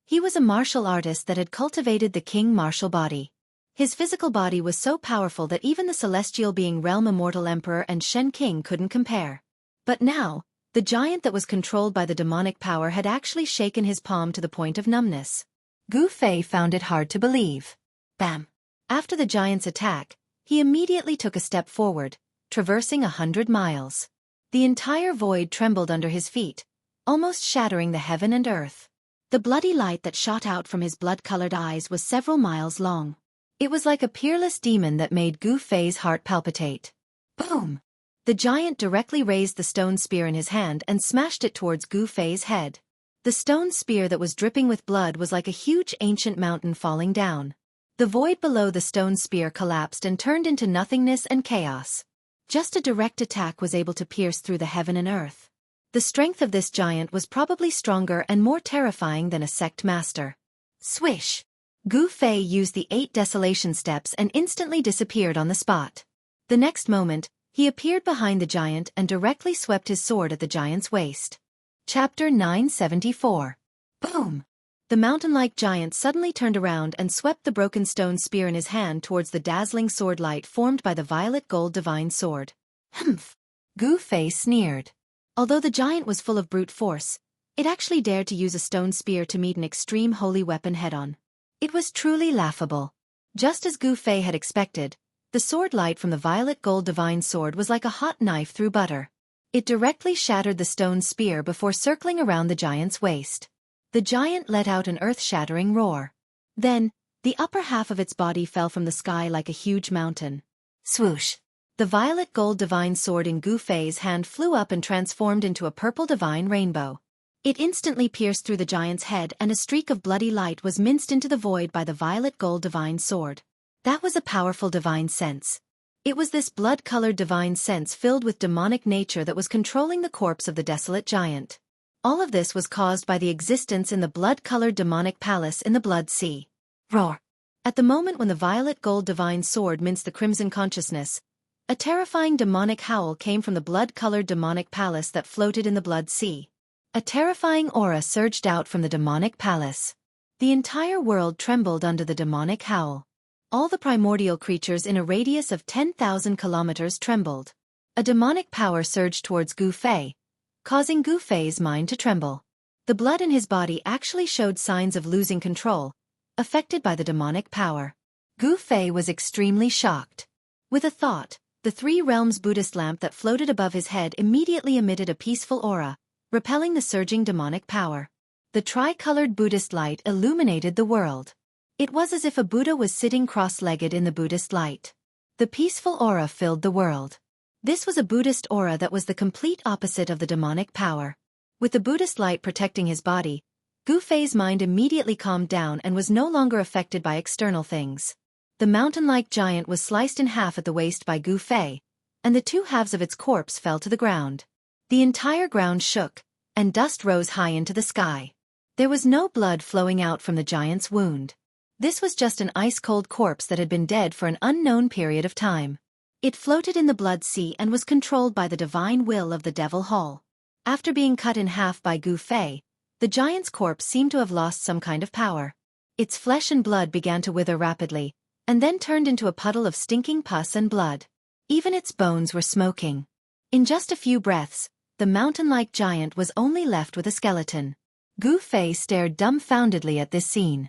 He was a martial artist that had cultivated the king martial body. His physical body was so powerful that even the celestial being realm immortal emperor and Shen King couldn't compare. But now, the giant that was controlled by the demonic power had actually shaken his palm to the point of numbness. Gu Fei found it hard to believe. Bam! After the giant's attack, he immediately took a step forward, traversing 100 miles. The entire void trembled under his feet, almost shattering the heaven and earth. The bloody light that shot out from his blood-colored eyes was several miles long. It was like a peerless demon that made Gu Fei's heart palpitate. Boom! The giant directly raised the stone spear in his hand and smashed it towards Gu Fei's head. The stone spear that was dripping with blood was like a huge ancient mountain falling down. The void below the stone spear collapsed and turned into nothingness and chaos. Just a direct attack was able to pierce through the heaven and earth. The strength of this giant was probably stronger and more terrifying than a sect master. Swish! Gu Fei used the 8 desolation steps and instantly disappeared on the spot. The next moment, he appeared behind the giant and directly swept his sword at the giant's waist. Chapter 974. Boom! The mountain-like giant suddenly turned around and swept the broken stone spear in his hand towards the dazzling sword light formed by the violet gold divine sword. Humph! Gu Fei sneered. Although the giant was full of brute force, it actually dared to use a stone spear to meet an extreme holy weapon head-on. It was truly laughable. Just as Gu Fei had expected, the sword light from the violet gold divine sword was like a hot knife through butter. It directly shattered the stone spear before circling around the giant's waist. The giant let out an earth-shattering roar. Then, the upper half of its body fell from the sky like a huge mountain. Swoosh! The violet gold divine sword in Gu Fei's hand flew up and transformed into a purple divine rainbow. It instantly pierced through the giant's head, and a streak of bloody light was minced into the void by the violet gold divine sword. That was a powerful divine sense. It was this blood-colored divine sense filled with demonic nature that was controlling the corpse of the desolate giant. All of this was caused by the existence in the blood-colored demonic palace in the Blood Sea. Roar! At the moment when the violet gold divine sword minced the crimson consciousness, a terrifying demonic howl came from the blood-colored demonic palace that floated in the Blood Sea. A terrifying aura surged out from the demonic palace. The entire world trembled under the demonic howl. All the primordial creatures in a radius of 10,000 kilometers trembled. A demonic power surged towards Gu Fei, causing Gu Fei's mind to tremble. The blood in his body actually showed signs of losing control, affected by the demonic power. Gu Fei was extremely shocked. With a thought, the Three Realms Buddhist lamp that floated above his head immediately emitted a peaceful aura, repelling the surging demonic power. The tri-colored Buddhist light illuminated the world. It was as if a Buddha was sitting cross-legged in the Buddhist light. The peaceful aura filled the world. This was a Buddhist aura that was the complete opposite of the demonic power. With the Buddhist light protecting his body, Gu Fei's mind immediately calmed down and was no longer affected by external things. The mountain-like giant was sliced in half at the waist by Gu Fei, and the two halves of its corpse fell to the ground. The entire ground shook, and dust rose high into the sky. There was no blood flowing out from the giant's wound. This was just an ice-cold corpse that had been dead for an unknown period of time. It floated in the Blood Sea and was controlled by the divine will of the Devil Hall. After being cut in half by Gu Fei, the giant's corpse seemed to have lost some kind of power. Its flesh and blood began to wither rapidly, and then turned into a puddle of stinking pus and blood. Even its bones were smoking. In just a few breaths, the mountain-like giant was only left with a skeleton. Gu Fei stared dumbfoundedly at this scene.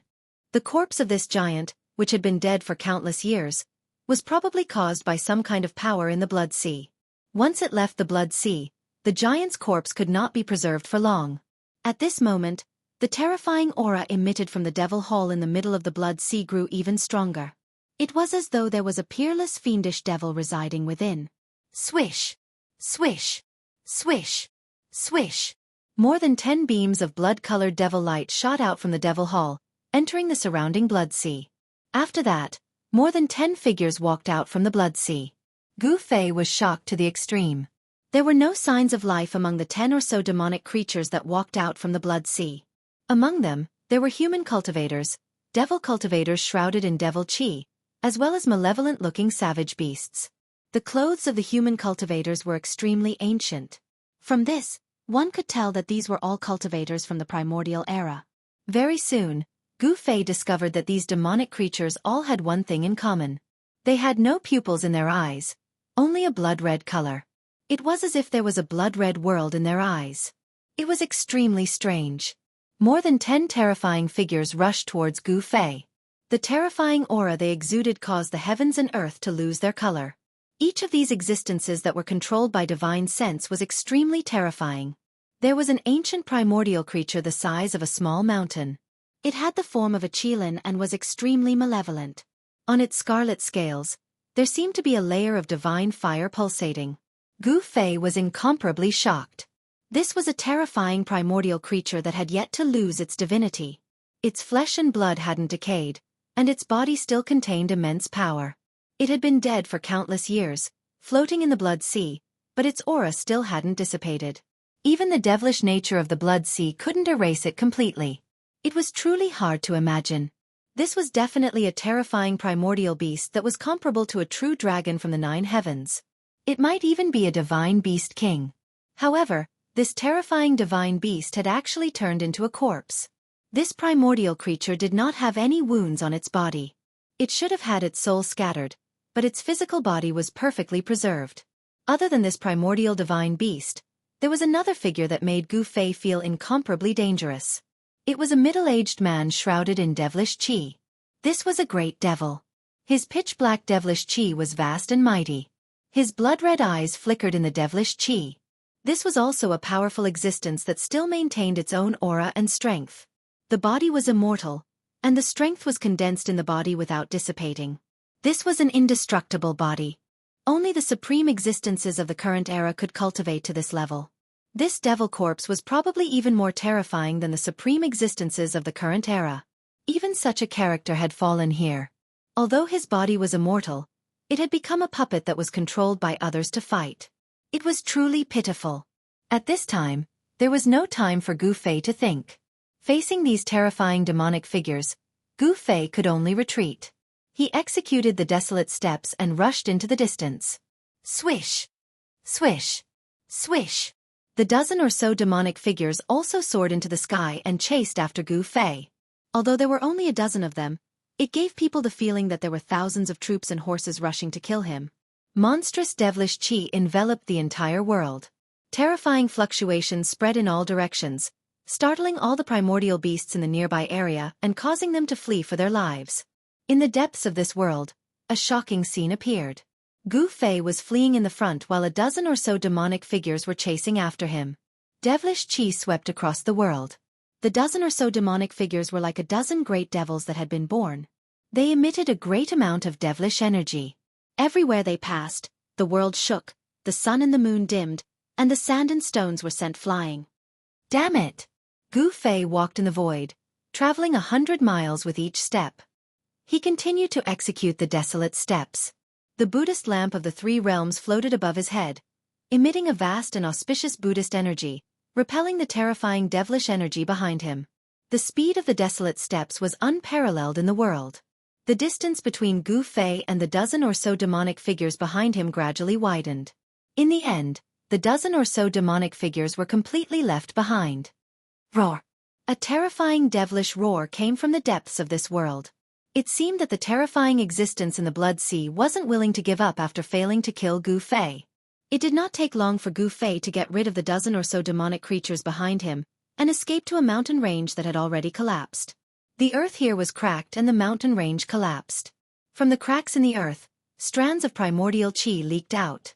The corpse of this giant, which had been dead for countless years, was probably caused by some kind of power in the Blood Sea. Once it left the Blood Sea, the giant's corpse could not be preserved for long. At this moment, the terrifying aura emitted from the Devil Hall in the middle of the Blood Sea grew even stronger. It was as though there was a peerless fiendish devil residing within. Swish! Swish! Swish! Swish! More than 10 beams of blood-colored devil light shot out from the Devil Hall, entering the surrounding Blood Sea. After that, more than 10 figures walked out from the Blood Sea. Gu Fei was shocked to the extreme. There were no signs of life among the 10 or so demonic creatures that walked out from the Blood Sea. Among them, there were human cultivators, devil cultivators shrouded in devil chi, as well as malevolent-looking savage beasts. The clothes of the human cultivators were extremely ancient. From this, one could tell that these were all cultivators from the primordial era. Very soon, Gu Fei discovered that these demonic creatures all had one thing in common. They had no pupils in their eyes, only a blood-red color. It was as if there was a blood-red world in their eyes. It was extremely strange. More than 10 terrifying figures rushed towards Gu Fei. The terrifying aura they exuded caused the heavens and earth to lose their color. Each of these existences that were controlled by divine sense was extremely terrifying. There was an ancient primordial creature the size of a small mountain. It had the form of a qilin and was extremely malevolent. On its scarlet scales, there seemed to be a layer of divine fire pulsating. Gu Fei was incomparably shocked. This was a terrifying primordial creature that had yet to lose its divinity. Its flesh and blood hadn't decayed, and its body still contained immense power. It had been dead for countless years, floating in the Blood Sea, but its aura still hadn't dissipated. Even the devilish nature of the Blood Sea couldn't erase it completely. It was truly hard to imagine. This was definitely a terrifying primordial beast that was comparable to a true dragon from the 9 heavens. It might even be a divine beast king. However, this terrifying divine beast had actually turned into a corpse. This primordial creature did not have any wounds on its body. It should have had its soul scattered, but its physical body was perfectly preserved. Other than this primordial divine beast, there was another figure that made Gu Fei feel incomparably dangerous. It was a middle-aged man shrouded in devilish chi. This was a great devil. His pitch-black devilish chi was vast and mighty. His blood-red eyes flickered in the devilish chi. This was also a powerful existence that still maintained its own aura and strength. The body was immortal, and the strength was condensed in the body without dissipating. This was an indestructible body. Only the supreme existences of the current era could cultivate to this level. This devil corpse was probably even more terrifying than the supreme existences of the current era. Even such a character had fallen here. Although his body was immortal, it had become a puppet that was controlled by others to fight. It was truly pitiful. At this time, there was no time for Gu Fei to think. Facing these terrifying demonic figures, Gu Fei could only retreat. He executed the desolate steps and rushed into the distance. Swish! Swish! Swish! The dozen or so demonic figures also soared into the sky and chased after Gu Fei. Although there were only a dozen of them, it gave people the feeling that there were thousands of troops and horses rushing to kill him. Monstrous devilish qi enveloped the entire world. Terrifying fluctuations spread in all directions, startling all the primordial beasts in the nearby area and causing them to flee for their lives. In the depths of this world, a shocking scene appeared. Gu Fei was fleeing in the front while a dozen or so demonic figures were chasing after him. Devilish qi swept across the world. The dozen or so demonic figures were like a dozen great devils that had been born. They emitted a great amount of devilish energy. Everywhere they passed, the world shook, the sun and the moon dimmed, and the sand and stones were sent flying. Damn it! Gu Fei walked in the void, traveling 100 miles with each step. He continued to execute the desolate steps. The Buddhist lamp of the three realms floated above his head, emitting a vast and auspicious Buddhist energy, repelling the terrifying devilish energy behind him. The speed of the desolate steps was unparalleled in the world. The distance between Gu Fei and the dozen or so demonic figures behind him gradually widened. In the end, the dozen or so demonic figures were completely left behind. Roar! A terrifying devilish roar came from the depths of this world. It seemed that the terrifying existence in the Blood Sea wasn't willing to give up after failing to kill Gu Fei. It did not take long for Gu Fei to get rid of the dozen or so demonic creatures behind him and escape to a mountain range that had already collapsed. The earth here was cracked and the mountain range collapsed. From the cracks in the earth, strands of primordial qi leaked out.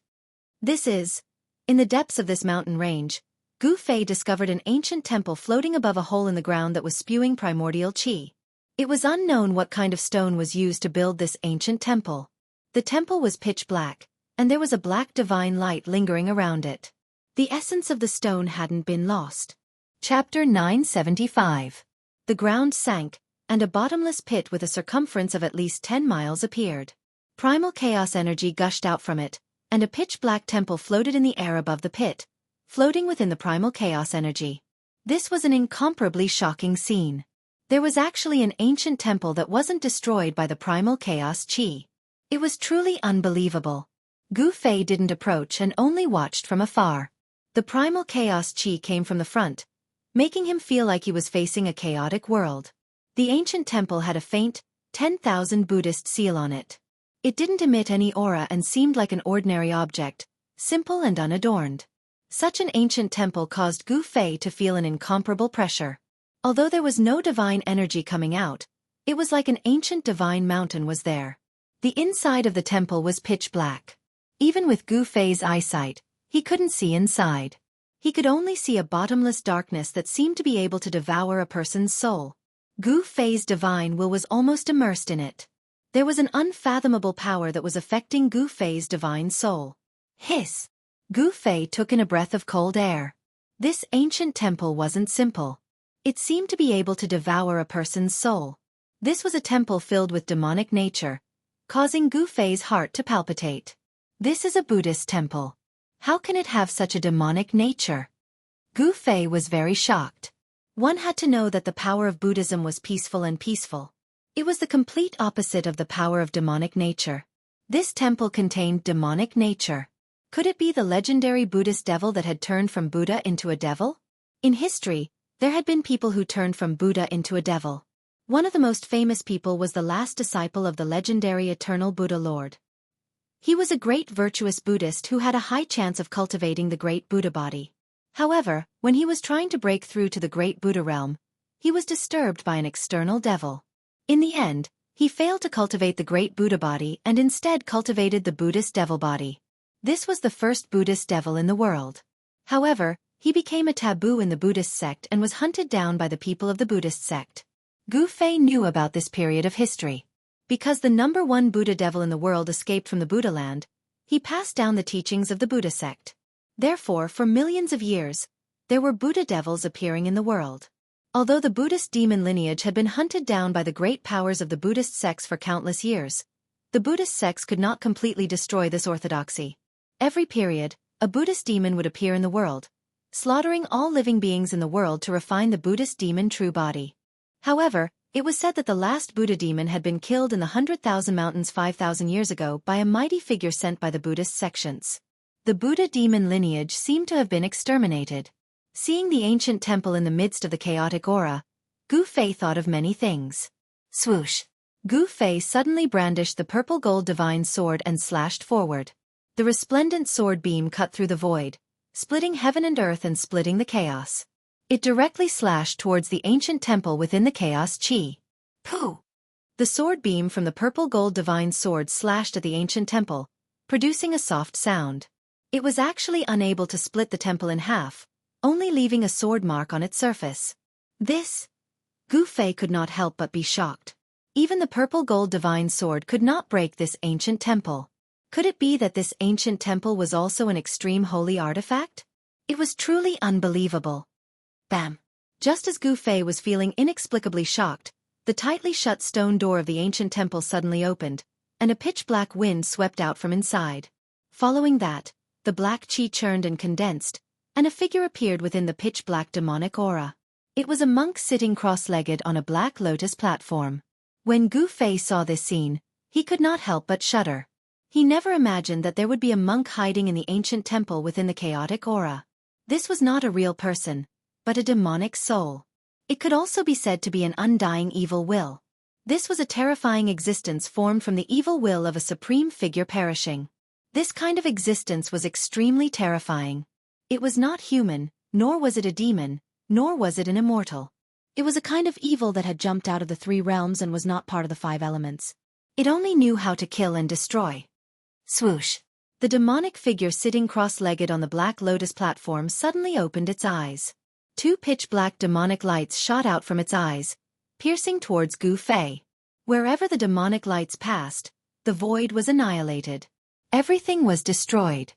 In the depths of this mountain range, Gu Fei discovered an ancient temple floating above a hole in the ground that was spewing primordial qi. It was unknown what kind of stone was used to build this ancient temple. The temple was pitch black, and there was a black divine light lingering around it. The essence of the stone hadn't been lost. Chapter 975. The ground sank, and a bottomless pit with a circumference of at least 10 miles appeared. Primal chaos energy gushed out from it, and a pitch-black temple floated in the air above the pit, floating within the primal chaos energy. This was an incomparably shocking scene. There was actually an ancient temple that wasn't destroyed by the primal chaos qi. It was truly unbelievable. Gu Fei didn't approach and only watched from afar. The primal chaos qi came from the front, making him feel like he was facing a chaotic world. The ancient temple had a faint, 10,000 Buddhist seal on it. It didn't emit any aura and seemed like an ordinary object, simple and unadorned. Such an ancient temple caused Gu Fei to feel an incomparable pressure. Although there was no divine energy coming out, it was like an ancient divine mountain was there. The inside of the temple was pitch black. Even with Gu Fei's eyesight, he couldn't see inside. He could only see a bottomless darkness that seemed to be able to devour a person's soul. Gu Fei's divine will was almost immersed in it. There was an unfathomable power that was affecting Gu Fei's divine soul. Hiss! Gu Fei took in a breath of cold air. This ancient temple wasn't simple. It seemed to be able to devour a person's soul. This was a temple filled with demonic nature, causing Gu Fei's heart to palpitate. This is a Buddhist temple. How can it have such a demonic nature? Gu Fei was very shocked. One had to know that the power of Buddhism was peaceful and peaceful. It was the complete opposite of the power of demonic nature. This temple contained demonic nature. Could it be the legendary Buddhist devil that had turned from Buddha into a devil? In history, there had been people who turned from Buddha into a devil. One of the most famous people was the last disciple of the legendary eternal Buddha Lord. He was a great virtuous Buddhist who had a high chance of cultivating the great Buddha body. However, when he was trying to break through to the great Buddha realm, he was disturbed by an external devil. In the end, he failed to cultivate the great Buddha body and instead cultivated the Buddhist devil body. This was the first Buddhist devil in the world. However, he became a taboo in the Buddhist sect and was hunted down by the people of the Buddhist sect. Gu Fei knew about this period of history. Because the #1 Buddha devil in the world escaped from the Buddha land, he passed down the teachings of the Buddha sect. Therefore, for millions of years, there were Buddha devils appearing in the world. Although the Buddhist demon lineage had been hunted down by the great powers of the Buddhist sects for countless years, the Buddhist sects could not completely destroy this orthodoxy. Every period, a Buddhist demon would appear in the world, slaughtering all living beings in the world to refine the Buddhist demon true body. However, it was said that the last Buddha demon had been killed in the 100,000 Mountains 5,000 years ago by a mighty figure sent by the Buddhist sections. The Buddha demon lineage seemed to have been exterminated. Seeing the ancient temple in the midst of the chaotic aura, Gu Fei thought of many things. Swoosh! Gu Fei suddenly brandished the purple gold divine sword and slashed forward. The resplendent sword beam cut through the void, splitting heaven and earth and splitting the chaos. It directly slashed towards the ancient temple within the chaos chi. Pooh! The sword beam from the purple gold divine sword slashed at the ancient temple, producing a soft sound. It was actually unable to split the temple in half, only leaving a sword mark on its surface. This? Gu Fei could not help but be shocked. Even the purple gold divine sword could not break this ancient temple. Could it be that this ancient temple was also an extreme holy artifact? It was truly unbelievable. Bam! Just as Gu Fei was feeling inexplicably shocked, the tightly shut stone door of the ancient temple suddenly opened, and a pitch-black wind swept out from inside. Following that, the black chi churned and condensed, and a figure appeared within the pitch-black demonic aura. It was a monk sitting cross-legged on a black lotus platform. When Gu Fei saw this scene, he could not help but shudder. He never imagined that there would be a monk hiding in the ancient temple within the chaotic aura. This was not a real person, but a demonic soul. It could also be said to be an undying evil will. This was a terrifying existence formed from the evil will of a supreme figure perishing. This kind of existence was extremely terrifying. It was not human, nor was it a demon, nor was it an immortal. It was a kind of evil that had jumped out of the three realms and was not part of the five elements. It only knew how to kill and destroy. Swoosh! The demonic figure sitting cross-legged on the black lotus platform suddenly opened its eyes. Two pitch-black demonic lights shot out from its eyes, piercing towards Gu Fei. Wherever the demonic lights passed, the void was annihilated. Everything was destroyed.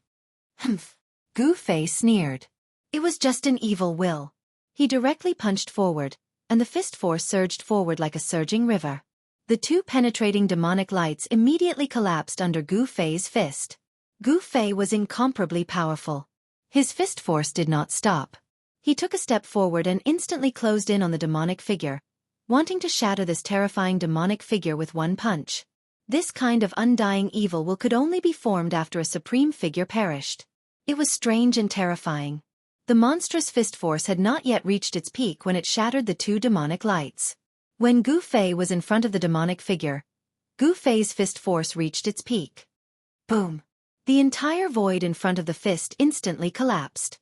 Humph! Gu Fei sneered. It was just an evil will. He directly punched forward, and the fist force surged forward like a surging river. The two penetrating demonic lights immediately collapsed under Gu Fei's fist. Gu Fei was incomparably powerful. His fist force did not stop. He took a step forward and instantly closed in on the demonic figure, wanting to shatter this terrifying demonic figure with one punch. This kind of undying evil will could only be formed after a supreme figure perished. It was strange and terrifying. The monstrous fist force had not yet reached its peak when it shattered the two demonic lights. When Gu Fei was in front of the demonic figure, Gu Fei's fist force reached its peak. Boom! The entire void in front of the fist instantly collapsed.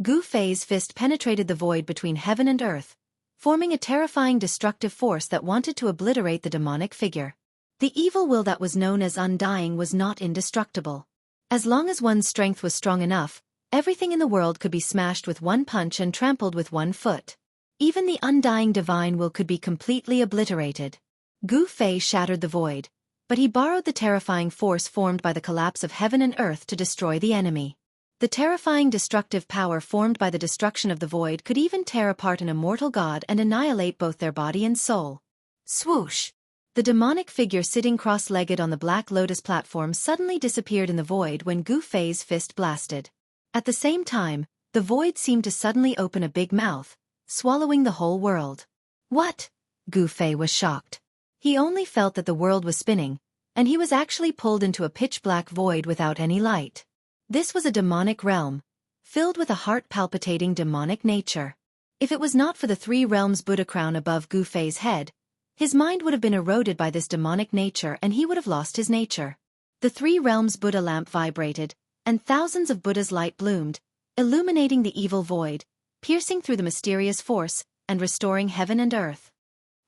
Gu Fei's fist penetrated the void between heaven and earth, forming a terrifying destructive force that wanted to obliterate the demonic figure. The evil will that was known as undying was not indestructible. As long as one's strength was strong enough, everything in the world could be smashed with one punch and trampled with one foot. Even the undying divine will could be completely obliterated. Gu Fei shattered the void, but he borrowed the terrifying force formed by the collapse of heaven and earth to destroy the enemy. The terrifying destructive power formed by the destruction of the void could even tear apart an immortal god and annihilate both their body and soul. Swoosh! The demonic figure sitting cross-legged on the black lotus platform suddenly disappeared in the void when Gu Fei's fist blasted. At the same time, the void seemed to suddenly open a big mouth, swallowing the whole world. What? Gu Fei was shocked. He only felt that the world was spinning, and he was actually pulled into a pitch-black void without any light. This was a demonic realm, filled with a heart-palpitating demonic nature. If it was not for the three realms Buddha crown above Gu Fei's head, his mind would have been eroded by this demonic nature and he would have lost his nature. The three realms Buddha lamp vibrated, and thousands of Buddha's light bloomed, illuminating the evil void, piercing through the mysterious force, and restoring heaven and earth.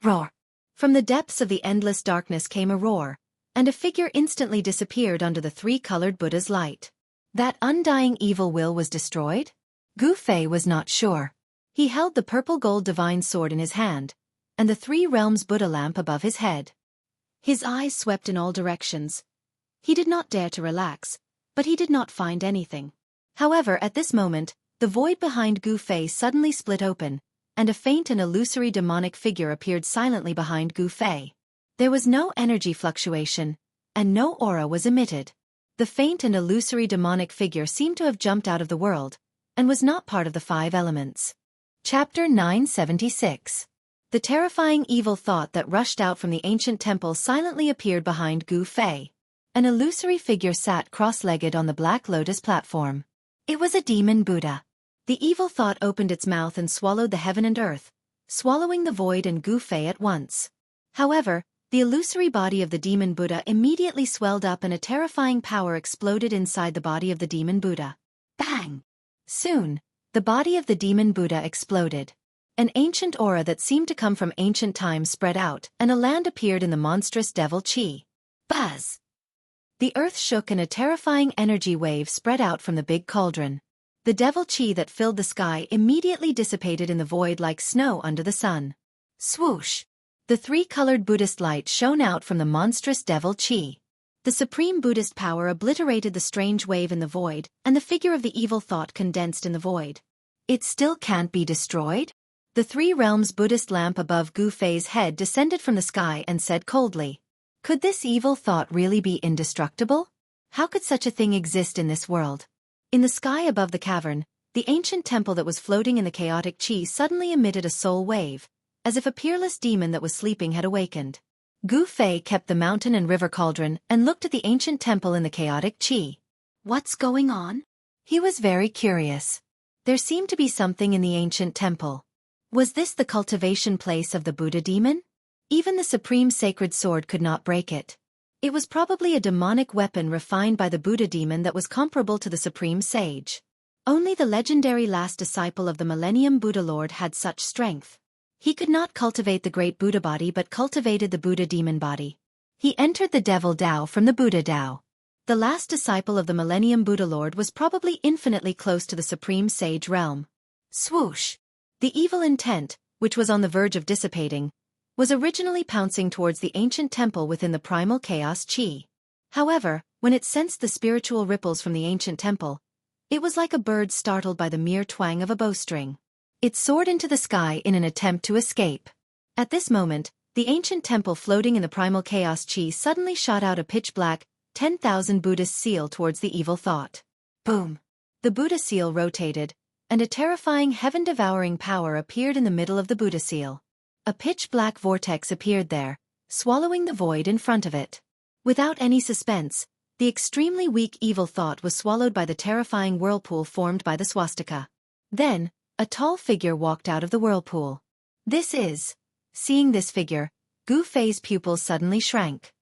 Roar! From the depths of the endless darkness came a roar, and a figure instantly disappeared under the three-colored Buddha's light. That undying evil will was destroyed? Gu Fei was not sure. He held the purple gold divine sword in his hand, and the three realms Buddha lamp above his head. His eyes swept in all directions. He did not dare to relax, but he did not find anything. However, at this moment, the void behind Gu Fei suddenly split open, and a faint and illusory demonic figure appeared silently behind Gu Fei. There was no energy fluctuation, and no aura was emitted. The faint and illusory demonic figure seemed to have jumped out of the world, and was not part of the 5 elements. Chapter 976. The terrifying evil thought that rushed out from the ancient temple silently appeared behind Gu Fei. An illusory figure sat cross-legged on the Black Lotus platform. It was a demon Buddha. The evil thought opened its mouth and swallowed the heaven and earth, swallowing the void and Gu Fei at once. However, the illusory body of the demon Buddha immediately swelled up and a terrifying power exploded inside the body of the demon Buddha. Bang! Soon, the body of the demon Buddha exploded. An ancient aura that seemed to come from ancient times spread out, and a land appeared in the monstrous devil Qi. Buzz! The earth shook and a terrifying energy wave spread out from the big cauldron. The devil Qi that filled the sky immediately dissipated in the void like snow under the sun. Swoosh! The 3-colored Buddhist light shone out from the monstrous devil Qi. The supreme Buddhist power obliterated the strange wave in the void, and the figure of the evil thought condensed in the void. It still can't be destroyed? The 3 realms Buddhist lamp above Gu Fei's head descended from the sky and said coldly, "Could this evil thought really be indestructible? How could such a thing exist in this world?" In the sky above the cavern, the ancient temple that was floating in the chaotic Qi suddenly emitted a soul wave, as if a peerless demon that was sleeping had awakened. Gu Fei kept the mountain and river cauldron and looked at the ancient temple in the chaotic Qi. What's going on? He was very curious. There seemed to be something in the ancient temple. Was this the cultivation place of the Buddha demon? Even the supreme sacred sword could not break it. It was probably a demonic weapon refined by the Buddha demon that was comparable to the supreme sage. Only the legendary last disciple of the Millennium Buddha Lord had such strength. He could not cultivate the great Buddha body but cultivated the Buddha demon body. He entered the devil Tao from the Buddha Tao. The last disciple of the Millennium Buddha Lord was probably infinitely close to the supreme sage realm. Swoosh! The evil intent, which was on the verge of dissipating, was originally pouncing towards the ancient temple within the primal chaos Qi. However, when it sensed the spiritual ripples from the ancient temple, it was like a bird startled by the mere twang of a bowstring. It soared into the sky in an attempt to escape. At this moment, the ancient temple floating in the primal chaos Qi suddenly shot out a pitch-black, 10,000 Buddhist seal towards the evil thought. Boom! The Buddha seal rotated, and a terrifying heaven-devouring power appeared in the middle of the Buddha seal. A pitch-black vortex appeared there, swallowing the void in front of it. Without any suspense, the extremely weak evil thought was swallowed by the terrifying whirlpool formed by the swastika. Then, a tall figure walked out of the whirlpool. Seeing this figure, Gu Fei's pupils suddenly shrank.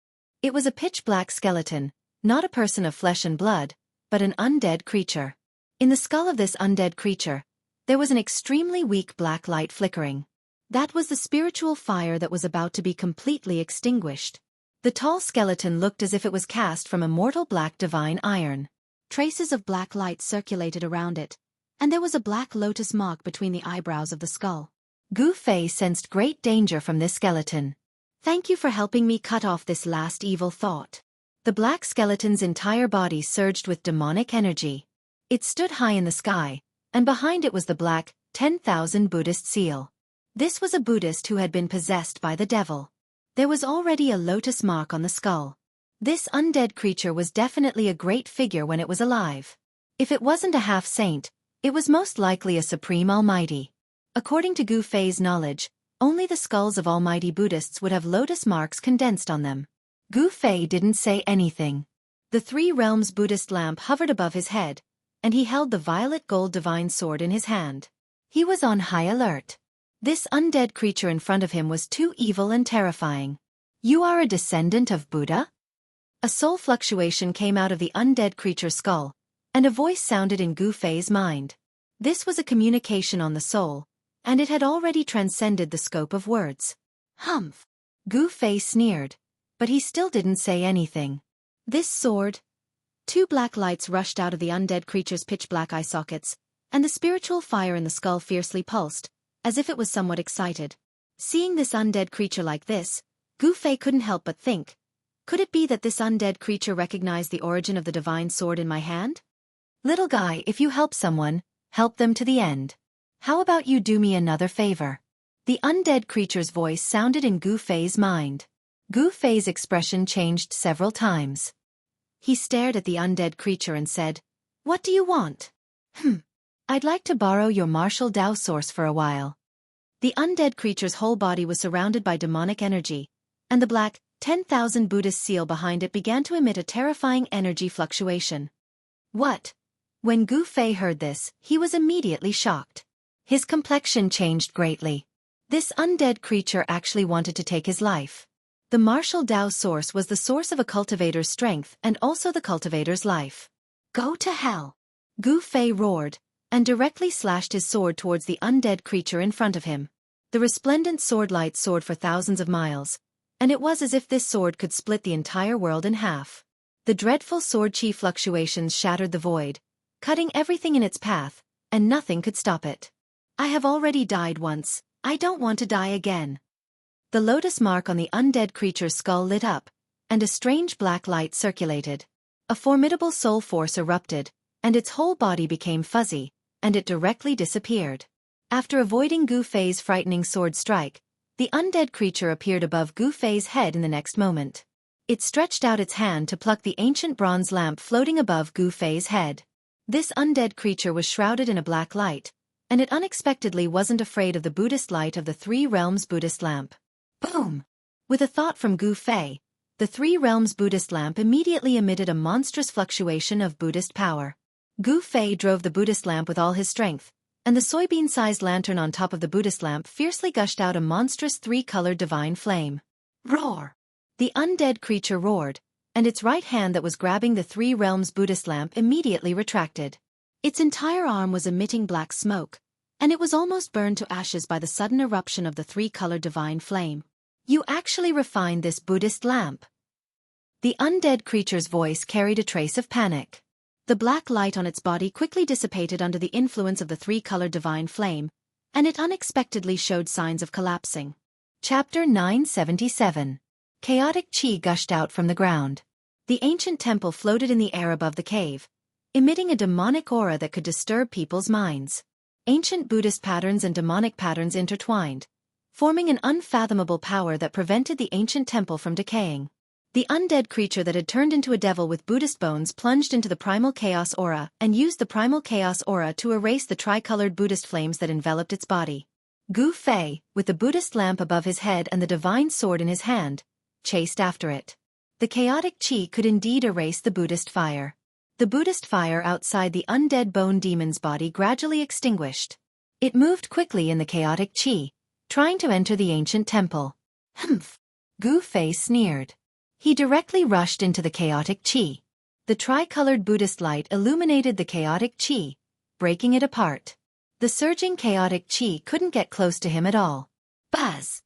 It was a pitch-black skeleton, not a person of flesh and blood, but an undead creature. In the skull of this undead creature, there was an extremely weak black light flickering. That was the spiritual fire that was about to be completely extinguished. The tall skeleton looked as if it was cast from immortal black divine iron. Traces of black light circulated around it, and there was a black lotus mark between the eyebrows of the skull. Gu Fei sensed great danger from this skeleton. "Thank you for helping me cut off this last evil thought." The black skeleton's entire body surged with demonic energy. It stood high in the sky, and behind it was the black, 10,000 Buddhist seal. This was a Buddhist who had been possessed by the devil. There was already a lotus mark on the skull. This undead creature was definitely a great figure when it was alive. If it wasn't a half-saint, it was most likely a supreme almighty. According to Gu Fei's knowledge, only the skulls of almighty Buddhists would have lotus marks condensed on them. Gu Fei didn't say anything. The 3 realms Buddhist lamp hovered above his head, and he held the violet gold divine sword in his hand. He was on high alert. This undead creature in front of him was too evil and terrifying. "You are a descendant of Buddha?" A soul fluctuation came out of the undead creature's skull, and a voice sounded in Gu Fei's mind. This was a communication on the soul, and it had already transcended the scope of words. "Humph!" Gu Fei sneered, but he still didn't say anything. "This sword..." 2 black lights rushed out of the undead creature's pitch-black eye sockets, and the spiritual fire in the skull fiercely pulsed, as if it was somewhat excited. Seeing this undead creature like this, Gu Fei couldn't help but think, could it be that this undead creature recognized the origin of the divine sword in my hand? Little guy, if you help someone, help them to the end. How about you do me another favor? The undead creature's voice sounded in Gu Fei's mind. Gu Fei's expression changed several times. He stared at the undead creature and said, "What do you want?" I'd like to borrow your martial Dao source for a while." The undead creature's whole body was surrounded by demonic energy, and the black, 10,000 Buddhist seal behind it began to emit a terrifying energy fluctuation. What? When Gu Fei heard this, he was immediately shocked. His complexion changed greatly. This undead creature actually wanted to take his life. The martial Dao source was the source of a cultivator's strength and also the cultivator's life. Go to hell! Gu Fei roared, and directly slashed his sword towards the undead creature in front of him. The resplendent sword light soared for thousands of miles, and it was as if this sword could split the entire world in half. The dreadful sword chi fluctuations shattered the void, cutting everything in its path, and nothing could stop it. I have already died once, I don't want to die again. The lotus mark on the undead creature's skull lit up, and a strange black light circulated. A formidable soul force erupted, and its whole body became fuzzy, and it directly disappeared. After avoiding Gu Fei's frightening sword strike, the undead creature appeared above Gu Fei's head in the next moment. It stretched out its hand to pluck the ancient bronze lamp floating above Gu Fei's head. This undead creature was shrouded in a black light, and it unexpectedly wasn't afraid of the Buddhist light of the Three Realms Buddhist lamp. Boom! With a thought from Gu Fei, the Three Realms Buddhist lamp immediately emitted a monstrous fluctuation of Buddhist power. Gu Fei drove the Buddhist lamp with all his strength, and the soybean-sized lantern on top of the Buddhist lamp fiercely gushed out a monstrous three-colored divine flame. Roar! The undead creature roared, and its right hand that was grabbing the Three Realms Buddhist lamp immediately retracted. Its entire arm was emitting black smoke, and it was almost burned to ashes by the sudden eruption of the three-colored divine flame. You actually refined this Buddhist lamp. The undead creature's voice carried a trace of panic. The black light on its body quickly dissipated under the influence of the three-colored divine flame, and it unexpectedly showed signs of collapsing. Chapter 977. Chaotic Qi gushed out from the ground. The ancient temple floated in the air above the cave, emitting a demonic aura that could disturb people's minds. Ancient Buddhist patterns and demonic patterns intertwined, forming an unfathomable power that prevented the ancient temple from decaying. The undead creature that had turned into a devil with Buddhist bones plunged into the primal chaos aura and used the primal chaos aura to erase the tricolored Buddhist flames that enveloped its body. Gu Fei, with the Buddhist lamp above his head and the divine sword in his hand, chased after it. The chaotic Qi could indeed erase the Buddhist fire. The Buddhist fire outside the undead bone demon's body gradually extinguished. It moved quickly in the chaotic Qi, trying to enter the ancient temple. Humph! Gu Fei sneered. He directly rushed into the chaotic Qi. The tricolored Buddhist light illuminated the chaotic Qi, breaking it apart. The surging chaotic Qi couldn't get close to him at all. Buzz!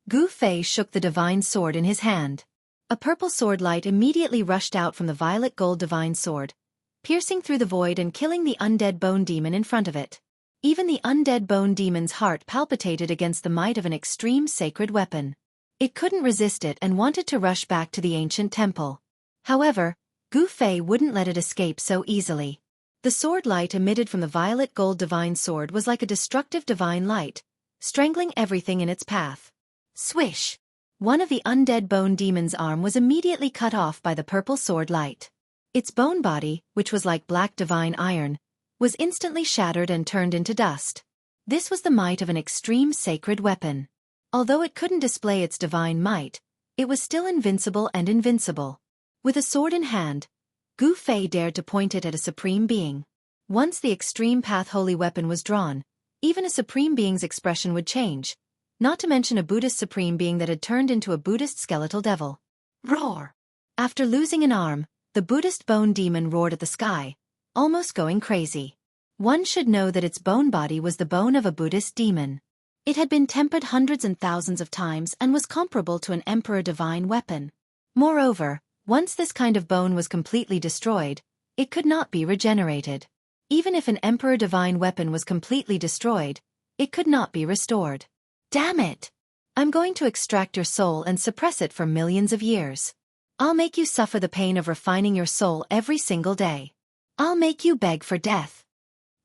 Gu Fei shook the divine sword in his hand. A purple sword light immediately rushed out from the violet gold divine sword, piercing through the void and killing the undead bone demon in front of it. Even the undead bone demon's heart palpitated against the might of an extreme sacred weapon. It couldn't resist it and wanted to rush back to the ancient temple. However, Gu Fei wouldn't let it escape so easily. The sword light emitted from the violet gold divine sword was like a destructive divine light, strangling everything in its path. Swish! One of the undead bone demon's arm was immediately cut off by the purple sword light. Its bone body, which was like black divine iron, was instantly shattered and turned into dust. This was the might of an extreme sacred weapon. Although it couldn't display its divine might, it was still invincible and invincible. With a sword in hand, Gu Fei dared to point it at a supreme being. Once the extreme path holy weapon was drawn, even a supreme being's expression would change, not to mention a Buddhist supreme being that had turned into a Buddhist skeletal devil. Roar! After losing an arm, the Buddhist bone demon roared at the sky, almost going crazy. One should know that its bone body was the bone of a Buddhist demon. It had been tempered hundreds and thousands of times and was comparable to an emperor divine weapon. Moreover, once this kind of bone was completely destroyed, it could not be regenerated. Even if an emperor divine weapon was completely destroyed, it could not be restored. Damn it! I'm going to extract your soul and suppress it for millions of years. I'll make you suffer the pain of refining your soul every single day. I'll make you beg for death.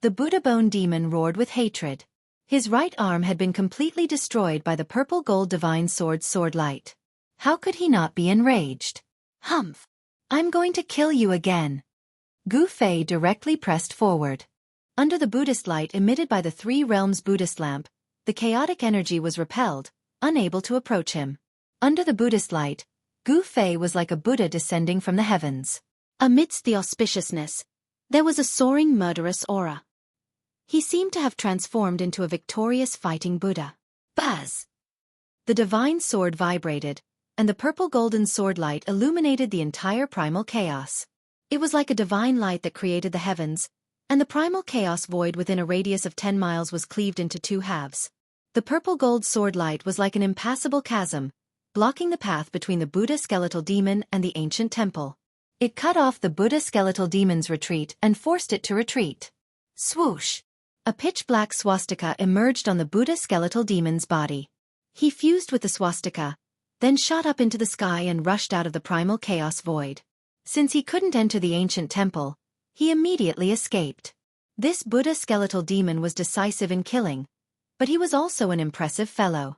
The Buddha Bone Demon roared with hatred. His right arm had been completely destroyed by the purple gold divine sword light. How could he not be enraged? Humph! I'm going to kill you again. Gu Fei directly pressed forward. Under the Buddhist light emitted by the Three Realms Buddhist lamp, the chaotic energy was repelled, unable to approach him. Under the Buddhist light, Gu Fei was like a Buddha descending from the heavens. Amidst the auspiciousness, there was a soaring murderous aura. He seemed to have transformed into a victorious fighting Buddha. Buzz! The divine sword vibrated, and the purple golden sword light illuminated the entire primal chaos. It was like a divine light that created the heavens, and the primal chaos void within a radius of 10 miles was cleaved into two halves. The purple gold sword light was like an impassable chasm, blocking the path between the Buddha skeletal demon and the ancient temple. It cut off the Buddha skeletal demon's retreat and forced it to retreat. Swoosh! A pitch-black swastika emerged on the Buddha skeletal demon's body. He fused with the swastika, then shot up into the sky and rushed out of the primal chaos void. Since he couldn't enter the ancient temple, he immediately escaped. This Buddha skeletal demon was decisive in killing, but he was also an impressive fellow.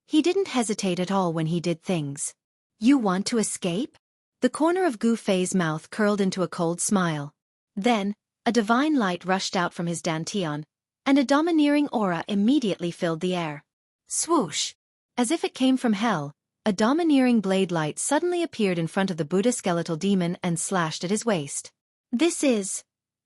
He didn't hesitate at all when he did things. You want to escape? The corner of Gu Fei's mouth curled into a cold smile. Then, a divine light rushed out from his dantian, and a domineering aura immediately filled the air. Swoosh! As if it came from hell, a domineering blade light suddenly appeared in front of the Buddha skeletal demon and slashed at his waist. This is...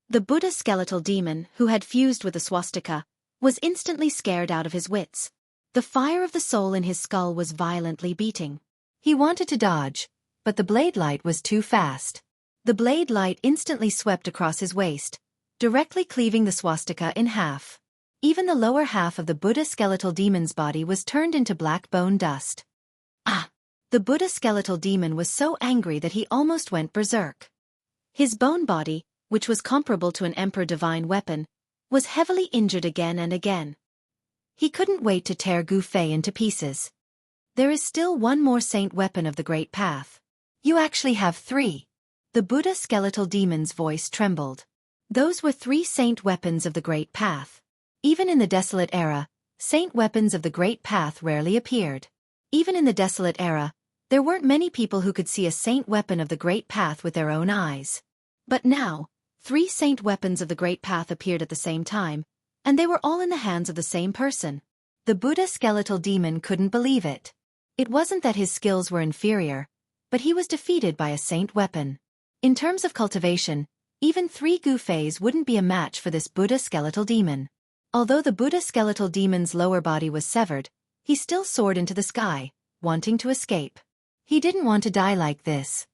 The Buddha skeletal demon, who had fused with the swastika, was instantly scared out of his wits. The fire of the soul in his skull was violently beating. He wanted to dodge, but the blade light was too fast. The blade light instantly swept across his waist, directly cleaving the swastika in half. Even the lower half of the Buddha skeletal demon's body was turned into black bone dust. Ah! The Buddha skeletal demon was so angry that he almost went berserk. His bone body, which was comparable to an emperor divine weapon, was heavily injured again and again. He couldn't wait to tear Gu Fei into pieces. There is still one more saint weapon of the Great Path. You actually have 3. The Buddha skeletal demon's voice trembled. Those were 3 saint weapons of the Great Path. Even in the desolate era, saint weapons of the Great Path rarely appeared. Even in the desolate era, there weren't many people who could see a saint weapon of the Great Path with their own eyes. But now, 3 saint weapons of the Great Path appeared at the same time, and they were all in the hands of the same person. The Buddha skeletal demon couldn't believe it. It wasn't that his skills were inferior, but he was defeated by a saint weapon. In terms of cultivation, even 3 Gu Feis wouldn't be a match for this Buddha skeletal demon. Although the Buddha skeletal demon's lower body was severed, he still soared into the sky, wanting to escape. He didn't want to die like this.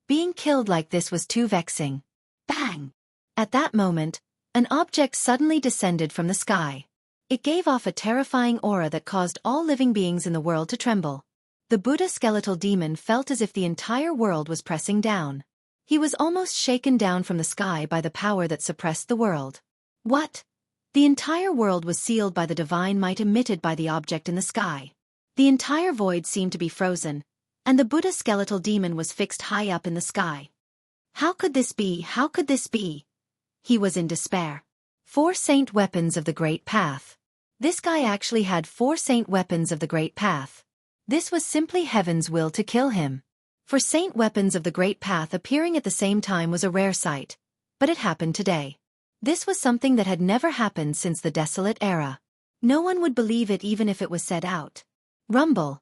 Being killed like this was too vexing. Bang! At that moment, an object suddenly descended from the sky. It gave off a terrifying aura that caused all living beings in the world to tremble. The Buddha skeletal demon felt as if the entire world was pressing down. He was almost shaken down from the sky by the power that suppressed the world. What? The entire world was sealed by the divine might emitted by the object in the sky. The entire void seemed to be frozen, and the Buddha skeletal demon was fixed high up in the sky. How could this be? How could this be? He was in despair. 4 saint weapons of the Great Path. This guy actually had 4 saint weapons of the Great Path. This was simply heaven's will to kill him. For saint weapons of the Great Path appearing at the same time was a rare sight, but it happened today. This was something that had never happened since the desolate era. No one would believe it even if it was said out. Rumble.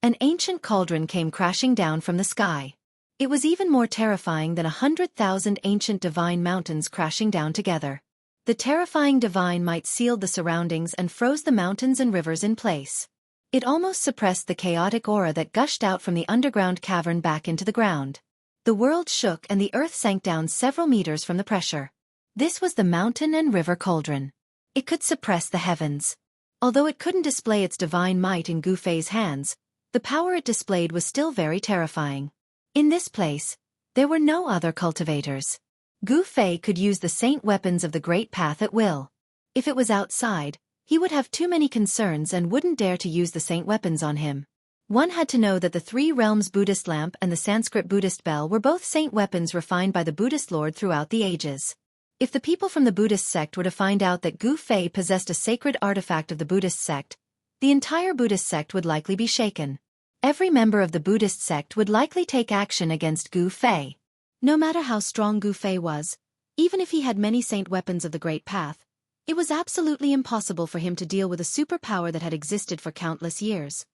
An ancient cauldron came crashing down from the sky. It was even more terrifying than 100,000 ancient divine mountains crashing down together. The terrifying divine might sealed the surroundings and froze the mountains and rivers in place. It almost suppressed the chaotic aura that gushed out from the underground cavern back into the ground. The world shook and the earth sank down several meters from the pressure. This was the mountain and river cauldron. It could suppress the heavens. Although it couldn't display its divine might in Gu Fei's hands, the power it displayed was still very terrifying. In this place, there were no other cultivators. Gu Fei could use the saint weapons of the Great Path at will. If it was outside, he would have too many concerns and wouldn't dare to use the saint weapons on him. One had to know that the Three Realms Buddhist lamp and the Sanskrit Buddhist bell were both saint weapons refined by the Buddhist Lord throughout the ages. If the people from the Buddhist sect were to find out that Gu Fei possessed a sacred artifact of the Buddhist sect, the entire Buddhist sect would likely be shaken. Every member of the Buddhist sect would likely take action against Gu Fei. No matter how strong Gu Fei was, even if he had many saint weapons of the Great Path, it was absolutely impossible for him to deal with a superpower that had existed for countless years.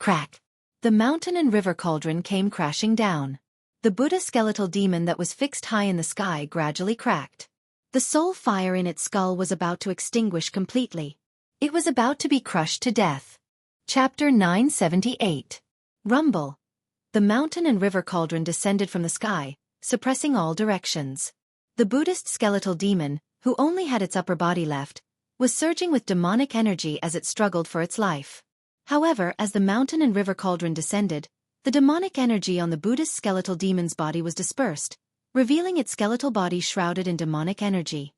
Crack! The mountain and river cauldron came crashing down. The Buddha skeletal demon that was fixed high in the sky gradually cracked. The soul fire in its skull was about to extinguish completely. It was about to be crushed to death. Chapter 978. Rumble. The mountain and river cauldron descended from the sky, suppressing all directions. The Buddhist skeletal demon, who only had its upper body left, was surging with demonic energy as it struggled for its life. However, as the mountain and river cauldron descended, the demonic energy on the Buddhist skeletal demon's body was dispersed, revealing its skeletal body shrouded in demonic energy.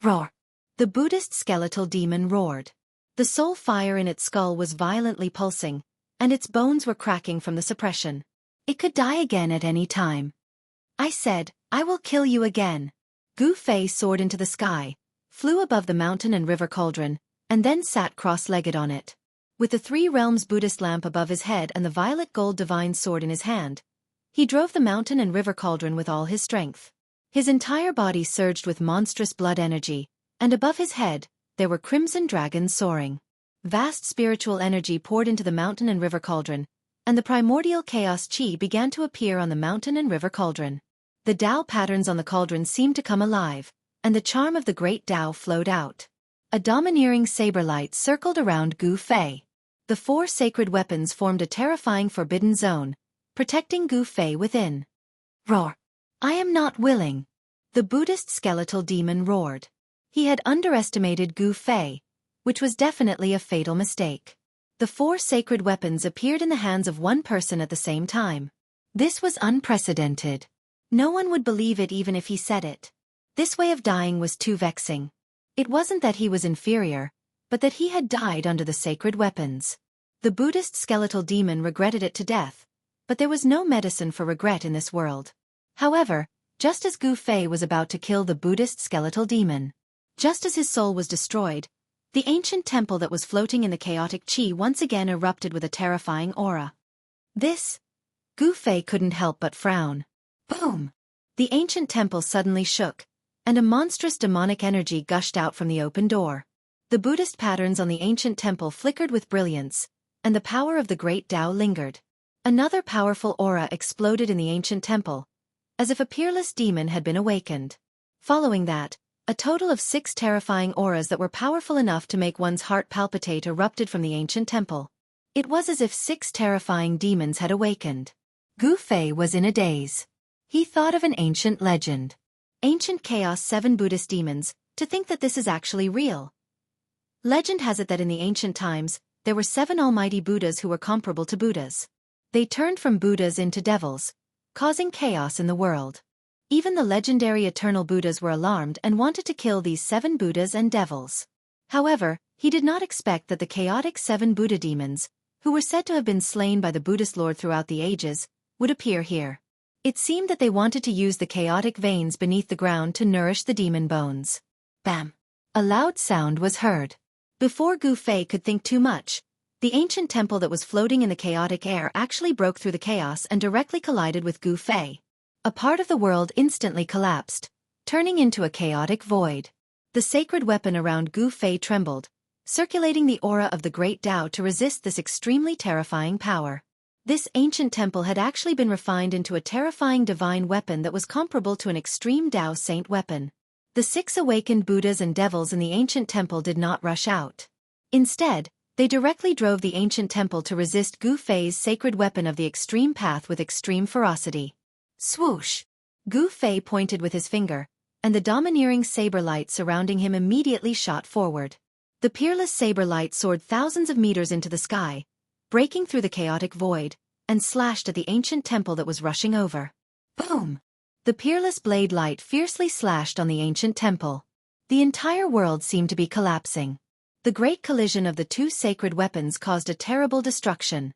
Roar! The Buddhist skeletal demon roared. The soul fire in its skull was violently pulsing, and its bones were cracking from the suppression. It could die again at any time. I said, I will kill you again. Gu Fei soared into the sky, flew above the mountain and river cauldron, and then sat cross-legged on it. With the Three Realms Buddhist lamp above his head and the violet gold divine sword in his hand, he drove the mountain and river cauldron with all his strength. His entire body surged with monstrous blood energy, and above his head, there were crimson dragons soaring. Vast spiritual energy poured into the mountain and river cauldron, and the primordial chaos chi began to appear on the mountain and river cauldron. The Tao patterns on the cauldron seemed to come alive, and the charm of the great Tao flowed out. A domineering saber light circled around Gu Fei. The four sacred weapons formed a terrifying forbidden zone, protecting Gu Fei within. Roar! I am not willing. The Buddhist skeletal demon roared. He had underestimated Gu Fei, which was definitely a fatal mistake. The four sacred weapons appeared in the hands of one person at the same time. This was unprecedented. No one would believe it even if he said it. This way of dying was too vexing. It wasn't that he was inferior, but that he had died under the sacred weapons. The Buddhist skeletal demon regretted it to death, but there was no medicine for regret in this world. However, just as Gu Fei was about to kill the Buddhist skeletal demon, just as his soul was destroyed, the ancient temple that was floating in the chaotic chi once again erupted with a terrifying aura. Gu Fei couldn't help but frown. Boom! The ancient temple suddenly shook, and a monstrous demonic energy gushed out from the open door. The Buddhist patterns on the ancient temple flickered with brilliance, and the power of the great Tao lingered. Another powerful aura exploded in the ancient temple, as if a peerless demon had been awakened. Following that, a total of 6 terrifying auras that were powerful enough to make one's heart palpitate erupted from the ancient temple. It was as if 6 terrifying demons had awakened. Gu Fei was in a daze. He thought of an ancient legend. Ancient Chaos 7 Buddhist demons, to think that this is actually real. Legend has it that in the ancient times, there were 7 almighty Buddhas who were comparable to Buddhas. They turned from Buddhas into devils, causing chaos in the world. Even the legendary eternal Buddhas were alarmed and wanted to kill these 7 Buddhas and devils. However, he did not expect that the chaotic 7 Buddha demons, who were said to have been slain by the Buddhist Lord throughout the ages, would appear here. It seemed that they wanted to use the chaotic veins beneath the ground to nourish the demon bones. Bam! A loud sound was heard. Before Gu Fei could think too much, the ancient temple that was floating in the chaotic air actually broke through the chaos and directly collided with Gu Fei. A part of the world instantly collapsed, turning into a chaotic void. The sacred weapon around Gu Fei trembled, circulating the aura of the great Tao to resist this extremely terrifying power. This ancient temple had actually been refined into a terrifying divine weapon that was comparable to an extreme Tao saint weapon. The 6 awakened Buddhas and devils in the ancient temple did not rush out. Instead, they directly drove the ancient temple to resist Gu Fei's sacred weapon of the extreme path with extreme ferocity. Swoosh! Gu Fei pointed with his finger, and the domineering saber light surrounding him immediately shot forward. The peerless saber light soared thousands of meters into the sky, breaking through the chaotic void, and slashed at the ancient temple that was rushing over. Boom! The peerless blade light fiercely slashed on the ancient temple. The entire world seemed to be collapsing. The great collision of the 2 sacred weapons caused a terrible destruction.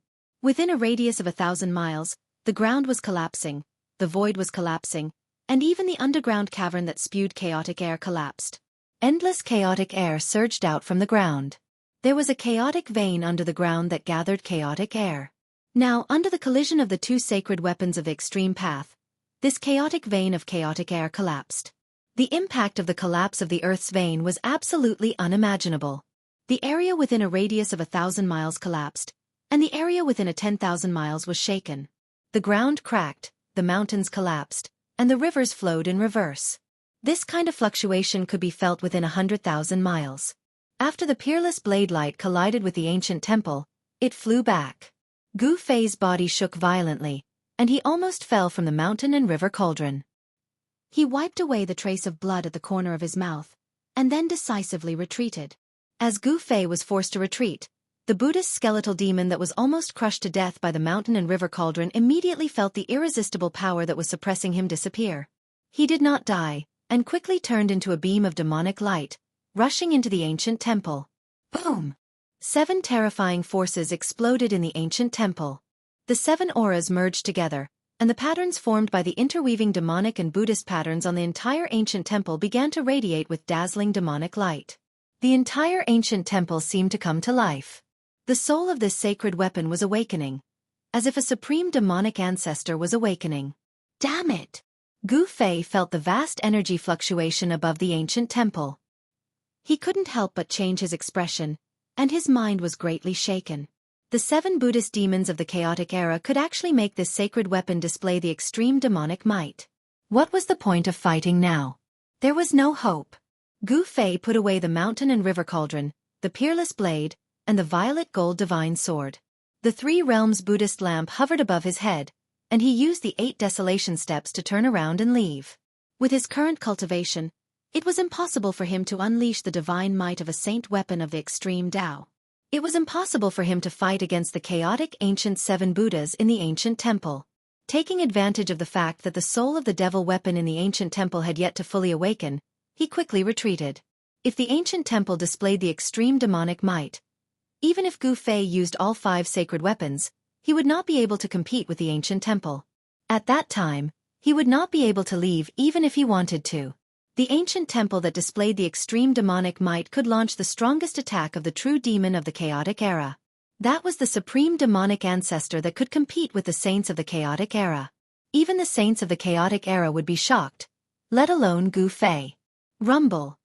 Within a radius of 1,000 miles, the ground was collapsing, the void was collapsing, and even the underground cavern that spewed chaotic air collapsed. Endless chaotic air surged out from the ground. There was a chaotic vein under the ground that gathered chaotic air. Now, under the collision of the two sacred weapons of the extreme path, this chaotic vein of chaotic air collapsed. The impact of the collapse of the Earth's vein was absolutely unimaginable. The area within a radius of 1,000 miles collapsed, and the area within 10,000 miles was shaken. The ground cracked, the mountains collapsed, and the rivers flowed in reverse. This kind of fluctuation could be felt within 100,000 miles. After the peerless blade light collided with the ancient temple, it flew back. Gu Fei's body shook violently, and he almost fell from the mountain and river cauldron. He wiped away the trace of blood at the corner of his mouth, and then decisively retreated. As Gu Fei was forced to retreat, the Buddhist skeletal demon that was almost crushed to death by the mountain and river cauldron immediately felt the irresistible power that was suppressing him disappear. He did not die, and quickly turned into a beam of demonic light, rushing into the ancient temple. Boom! 7 terrifying forces exploded in the ancient temple. The 7 auras merged together, and the patterns formed by the interweaving demonic and Buddhist patterns on the entire ancient temple began to radiate with dazzling demonic light. The entire ancient temple seemed to come to life. The soul of this sacred weapon was awakening, as if a supreme demonic ancestor was awakening. Damn it! Gu Fei felt the vast energy fluctuation above the ancient temple. He couldn't help but change his expression, and his mind was greatly shaken. The 7 Buddhist demons of the chaotic era could actually make this sacred weapon display the extreme demonic might. What was the point of fighting now? There was no hope. Gu Fei put away the mountain and river cauldron, the peerless blade, and the violet gold divine sword. The 3 realms Buddhist lamp hovered above his head, and he used the 8 desolation steps to turn around and leave. With his current cultivation, it was impossible for him to unleash the divine might of a saint weapon of the extreme Tao. It was impossible for him to fight against the chaotic ancient 7 Buddhas in the ancient temple. Taking advantage of the fact that the soul of the devil weapon in the ancient temple had yet to fully awaken, he quickly retreated. If the ancient temple displayed the extreme demonic might, even if Gu Fei used all 5 sacred weapons, he would not be able to compete with the ancient temple. At that time, he would not be able to leave even if he wanted to. The ancient temple that displayed the extreme demonic might could launch the strongest attack of the true demon of the chaotic era. That was the supreme demonic ancestor that could compete with the saints of the chaotic era. Even the saints of the chaotic era would be shocked, let alone Gu Fei. Rumble.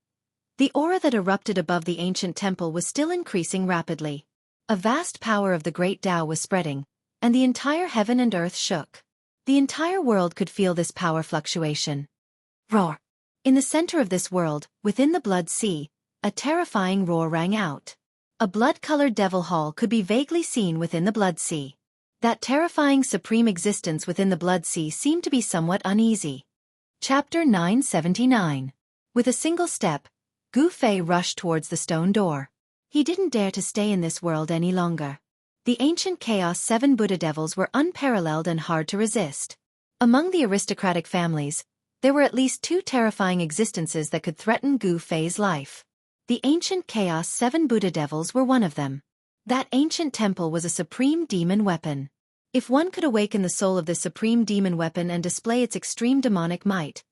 The aura that erupted above the ancient temple was still increasing rapidly. A vast power of the great Tao was spreading, and the entire heaven and earth shook. The entire world could feel this power fluctuation. Roar! In the center of this world, within the blood sea, a terrifying roar rang out. A blood-colored devil hall could be vaguely seen within the blood sea. That terrifying supreme existence within the blood sea seemed to be somewhat uneasy. Chapter 979. With a single step, Gu Fei rushed towards the stone door. He didn't dare to stay in this world any longer. The ancient Chaos 7 Buddha devils were unparalleled and hard to resist. Among the aristocratic families, there were at least 2 terrifying existences that could threaten Gu Fei's life. The ancient Chaos 7 Buddha devils were one of them. That ancient temple was a supreme demon weapon. If one could awaken the soul of this supreme demon weapon and display its extreme demonic might,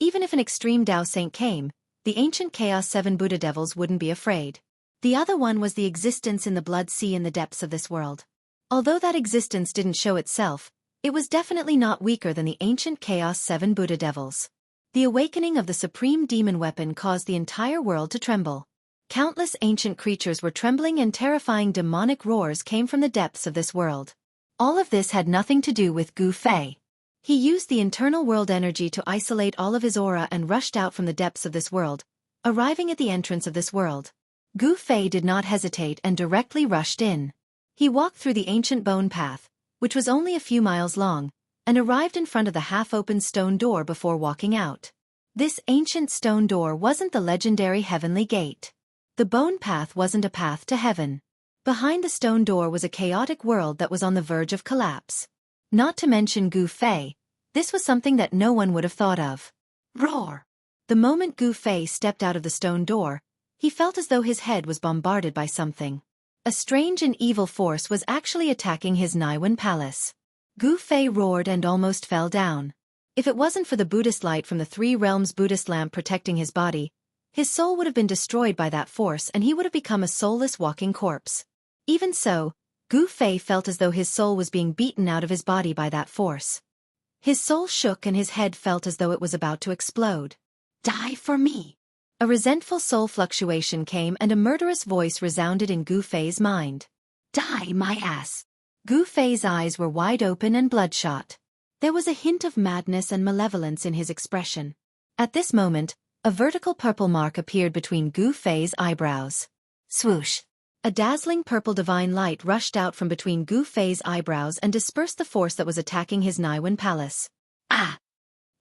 even if an extreme Tao saint came, the ancient Chaos 7 Buddha devils wouldn't be afraid. The other one was the existence in the blood sea in the depths of this world. Although that existence didn't show itself, it was definitely not weaker than the ancient Chaos 7 Buddha devils. The awakening of the supreme demon weapon caused the entire world to tremble. Countless ancient creatures were trembling and terrifying demonic roars came from the depths of this world. All of this had nothing to do with Gu Fei. He used the internal world energy to isolate all of his aura and rushed out from the depths of this world, arriving at the entrance of this world. Gu Fei did not hesitate and directly rushed in. He walked through the ancient bone path, which was only a few miles long, and arrived in front of the half-opened stone door before walking out. This ancient stone door wasn't the legendary heavenly gate. The bone path wasn't a path to heaven. Behind the stone door was a chaotic world that was on the verge of collapse. Not to mention Gu Fei, this was something that no one would have thought of. Roar! The moment Gu Fei stepped out of the stone door, he felt as though his head was bombarded by something. A strange and evil force was actually attacking his Naiwan palace. Gu Fei roared and almost fell down. If it wasn't for the Buddhist light from the Three Realms Buddhist lamp protecting his body, his soul would have been destroyed by that force and he would have become a soulless walking corpse. Even so, Gu Fei felt as though his soul was being beaten out of his body by that force. His soul shook and his head felt as though it was about to explode. Die for me! A resentful soul fluctuation came and a murderous voice resounded in Gu Fei's mind. Die, my ass! Gu Fei's eyes were wide open and bloodshot. There was a hint of madness and malevolence in his expression. At this moment, a vertical purple mark appeared between Gu Fei's eyebrows. Swoosh! A dazzling purple divine light rushed out from between Gu Fei's eyebrows and dispersed the force that was attacking his Naiwan palace. Ah!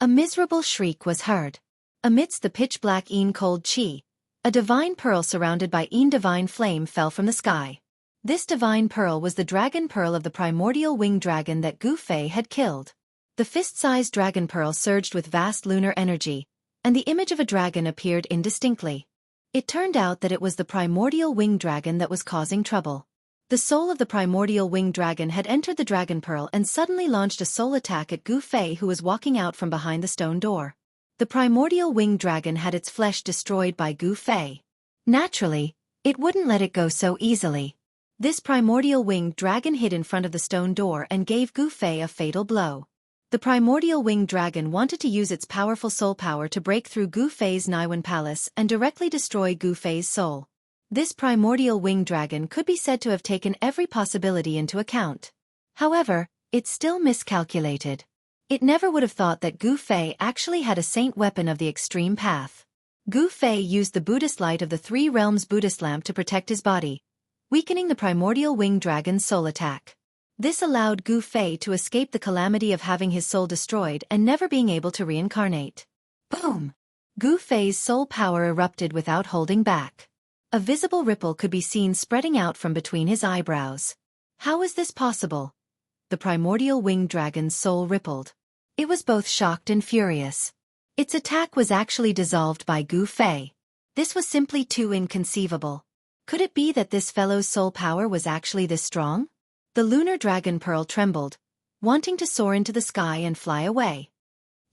A miserable shriek was heard. Amidst the pitch-black cold chi, a divine pearl surrounded by divine flame fell from the sky. This divine pearl was the dragon pearl of the primordial winged dragon that Gu Fei had killed. The fist-sized dragon pearl surged with vast lunar energy, and the image of a dragon appeared indistinctly. It turned out that it was the primordial winged dragon that was causing trouble. The soul of the primordial winged dragon had entered the dragon pearl and suddenly launched a soul attack at Gu Fei, who was walking out from behind the stone door. The primordial winged dragon had its flesh destroyed by Gu Fei. Naturally, it wouldn't let it go so easily. This primordial winged dragon hid in front of the stone door and gave Gu Fei a fatal blow. The primordial winged dragon wanted to use its powerful soul power to break through Gu Fei's Naiwan palace and directly destroy Gu Fei's soul. This primordial winged dragon could be said to have taken every possibility into account. However, it still miscalculated. It never would have thought that Gu Fei actually had a saint weapon of the extreme path. Gu Fei used the Buddhist light of the Three Realms Buddhist lamp to protect his body, weakening the primordial winged dragon's soul attack. This allowed Gu Fei to escape the calamity of having his soul destroyed and never being able to reincarnate. Boom! Gu Fei's soul power erupted without holding back. A visible ripple could be seen spreading out from between his eyebrows. How is this possible? The primordial winged dragon's soul rippled. It was both shocked and furious. Its attack was actually dissolved by Gu Fei. This was simply too inconceivable. Could it be that this fellow's soul power was actually this strong? The lunar dragon pearl trembled, wanting to soar into the sky and fly away.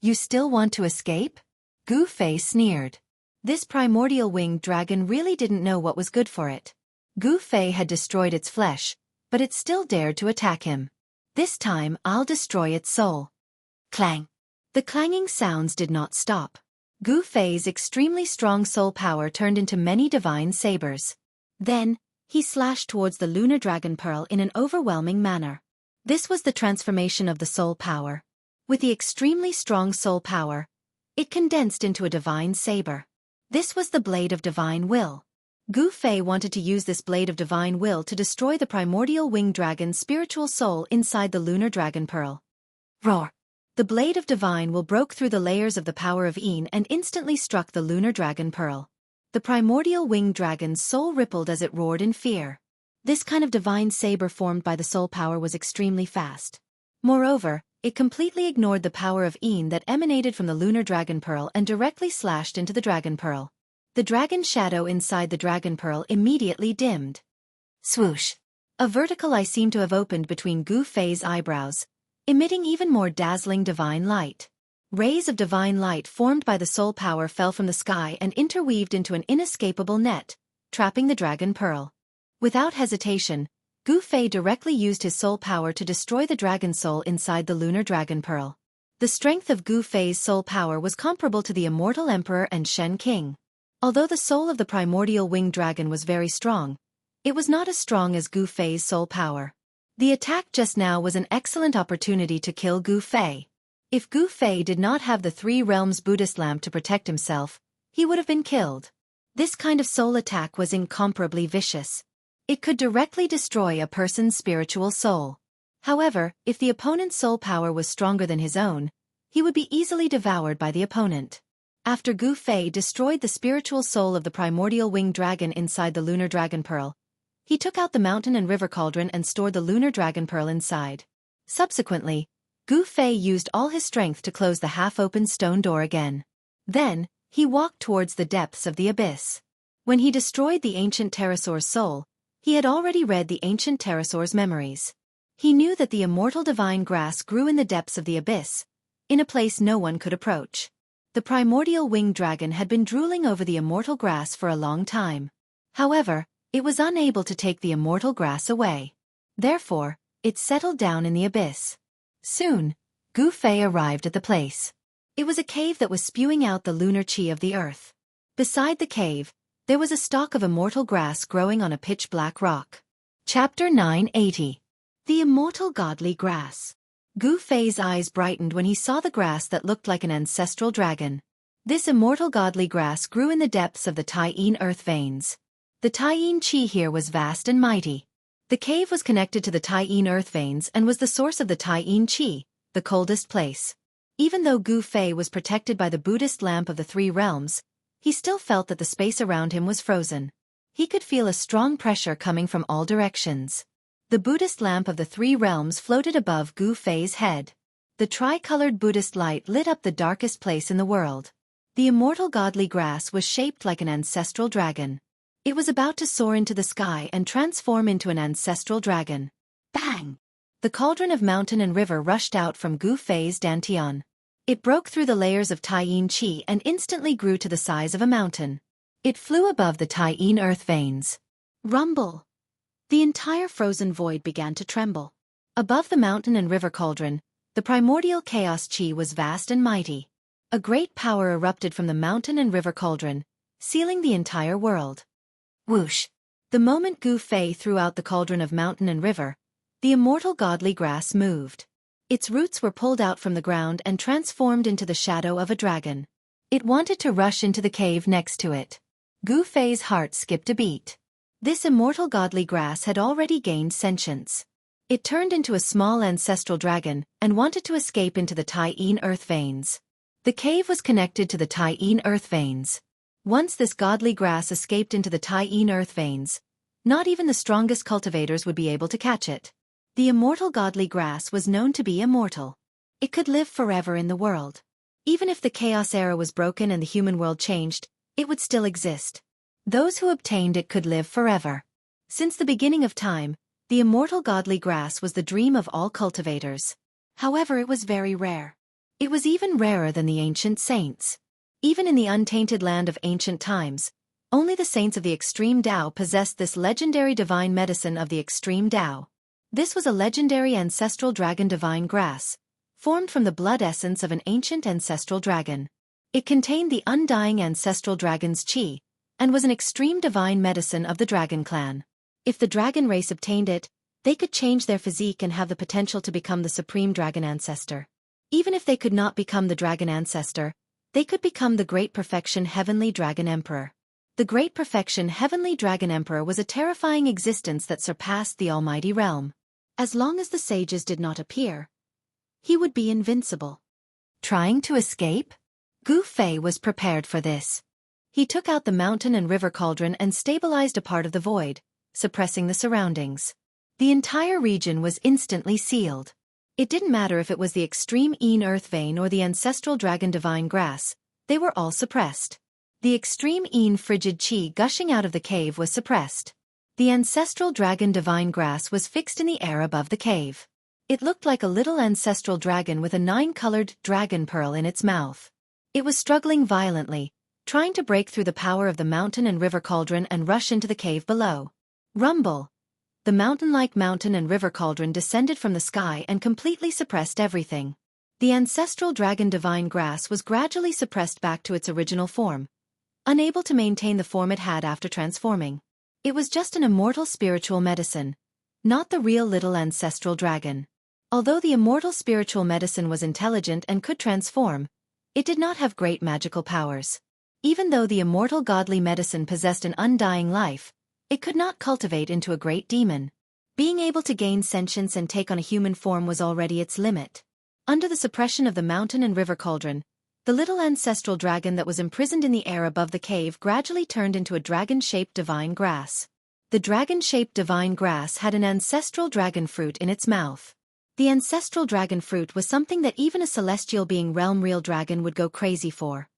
You still want to escape? Gu Fei sneered. This primordial winged dragon really didn't know what was good for it. Gu Fei had destroyed its flesh, but it still dared to attack him. This time I'll destroy its soul. Clang! The clanging sounds did not stop. Gu Fei's extremely strong soul power turned into many divine sabers. Then, he slashed towards the lunar dragon pearl in an overwhelming manner. This was the transformation of the soul power. With the extremely strong soul power, it condensed into a divine saber. This was the blade of divine will. Gu Fei wanted to use this blade of divine will to destroy the primordial winged dragon's spiritual soul inside the lunar dragon pearl. Roar! The blade of divine will broke through the layers of the power of Yin and instantly struck the lunar dragon pearl. The primordial winged dragon's soul rippled as it roared in fear. This kind of divine saber formed by the soul power was extremely fast. Moreover, it completely ignored the power of Yin that emanated from the lunar dragon pearl and directly slashed into the dragon pearl. The dragon shadow inside the dragon pearl immediately dimmed. Swoosh! A vertical eye seemed to have opened between Gu Fei's eyebrows, emitting even more dazzling divine light. Rays of divine light formed by the soul power fell from the sky and interweaved into an inescapable net, trapping the dragon pearl. Without hesitation, Gu Fei directly used his soul power to destroy the dragon soul inside the lunar dragon pearl. The strength of Gu Fei's soul power was comparable to the immortal emperor and Shen King. Although the soul of the primordial winged dragon was very strong, it was not as strong as Gu Fei's soul power. The attack just now was an excellent opportunity to kill Gu Fei. If Gu Fei did not have the Three Realms Buddhist lamp to protect himself, he would have been killed. This kind of soul attack was incomparably vicious. It could directly destroy a person's spiritual soul. However, if the opponent's soul power was stronger than his own, he would be easily devoured by the opponent. After Gu Fei destroyed the spiritual soul of the primordial winged dragon inside the lunar dragon pearl, he took out the mountain and river cauldron and stored the lunar dragon pearl inside. Subsequently, Gu Fei used all his strength to close the half-open stone door again. Then, he walked towards the depths of the abyss. When he destroyed the ancient pterosaur's soul, He had already read the ancient pterosaur's memories. He knew that the immortal divine grass grew in the depths of the abyss, in a place no one could approach. The primordial winged dragon had been drooling over the immortal grass for a long time. However, it was unable to take the immortal grass away. Therefore, it settled down in the abyss. Soon, Gu Fei arrived at the place. It was a cave that was spewing out the lunar qi of the earth. Beside the cave, there was a stalk of immortal grass growing on a pitch-black rock. Chapter 980. The Immortal Godly Grass. Gu Fei's eyes brightened when he saw the grass that looked like an ancestral dragon. This immortal godly grass grew in the depths of the Taiyin earth veins. The Taiyin qi here was vast and mighty. The cave was connected to the Taiyin earth veins and was the source of the Taiyin qi, the coldest place. Even though Gu Fei was protected by the Buddhist lamp of the three realms, he still felt that the space around him was frozen. He could feel a strong pressure coming from all directions. The Buddhist lamp of the three realms floated above Gu Fei's head. The tri-colored Buddhist light lit up the darkest place in the world. The immortal godly grass was shaped like an ancestral dragon. It was about to soar into the sky and transform into an ancestral dragon. Bang! The cauldron of mountain and river rushed out from Gu Fei's dantian. It broke through the layers of Taiyin qi and instantly grew to the size of a mountain. It flew above the Taiyin earth veins. Rumble! The entire frozen void began to tremble. Above the mountain and river cauldron, the primordial chaos qi was vast and mighty. A great power erupted from the mountain and river cauldron, sealing the entire world. Whoosh! The moment Gu Fei threw out the cauldron of mountain and river, the immortal godly grass moved. Its roots were pulled out from the ground and transformed into the shadow of a dragon. It wanted to rush into the cave next to it. Gu Fei's heart skipped a beat. This immortal godly grass had already gained sentience. It turned into a small ancestral dragon and wanted to escape into the Taiyin earth veins. The cave was connected to the Taiyin earth veins. Once this godly grass escaped into the Taiyin earth veins, not even the strongest cultivators would be able to catch it. The immortal godly grass was known to be immortal. It could live forever in the world. Even if the chaos era was broken and the human world changed, it would still exist. Those who obtained it could live forever. Since the beginning of time, the immortal godly grass was the dream of all cultivators. However, it was very rare. It was even rarer than the ancient saints. Even in the untainted land of ancient times, only the saints of the extreme Tao possessed this legendary divine medicine of the extreme Tao. This was a legendary ancestral dragon divine grass, formed from the blood essence of an ancient ancestral dragon. It contained the undying ancestral dragon's qi, and was an extreme divine medicine of the dragon clan. If the dragon race obtained it, they could change their physique and have the potential to become the supreme dragon ancestor. Even if they could not become the dragon ancestor, they could become the Great Perfection Heavenly Dragon Emperor. The Great Perfection Heavenly Dragon Emperor was a terrifying existence that surpassed the almighty realm. As long as the sages did not appear, he would be invincible. Trying to escape? Gu Fei was prepared for this. He took out the mountain and river cauldron and stabilized a part of the void, suppressing the surroundings. The entire region was instantly sealed. It didn't matter if it was the extreme Yin earth vein or the ancestral dragon divine grass, they were all suppressed. The extreme Yin frigid qi gushing out of the cave was suppressed. The ancestral dragon divine grass was fixed in the air above the cave. It looked like a little ancestral dragon with a 9-colored dragon pearl in its mouth. It was struggling violently, trying to break through the power of the mountain and river cauldron and rush into the cave below. Rumble! The mountain-like mountain and river cauldron descended from the sky and completely suppressed everything. The ancestral dragon divine grass was gradually suppressed back to its original form, unable to maintain the form it had after transforming. It was just an immortal spiritual medicine, not the real little ancestral dragon. Although the immortal spiritual medicine was intelligent and could transform, it did not have great magical powers. Even though the immortal godly medicine possessed an undying life, it could not cultivate into a great demon. Being able to gain sentience and take on a human form was already its limit. Under the suppression of the mountain and river cauldron, the little ancestral dragon that was imprisoned in the air above the cave gradually turned into a dragon-shaped divine grass. The dragon-shaped divine grass had an ancestral dragon fruit in its mouth. The ancestral dragon fruit was something that even a celestial being realm real dragon would go crazy for.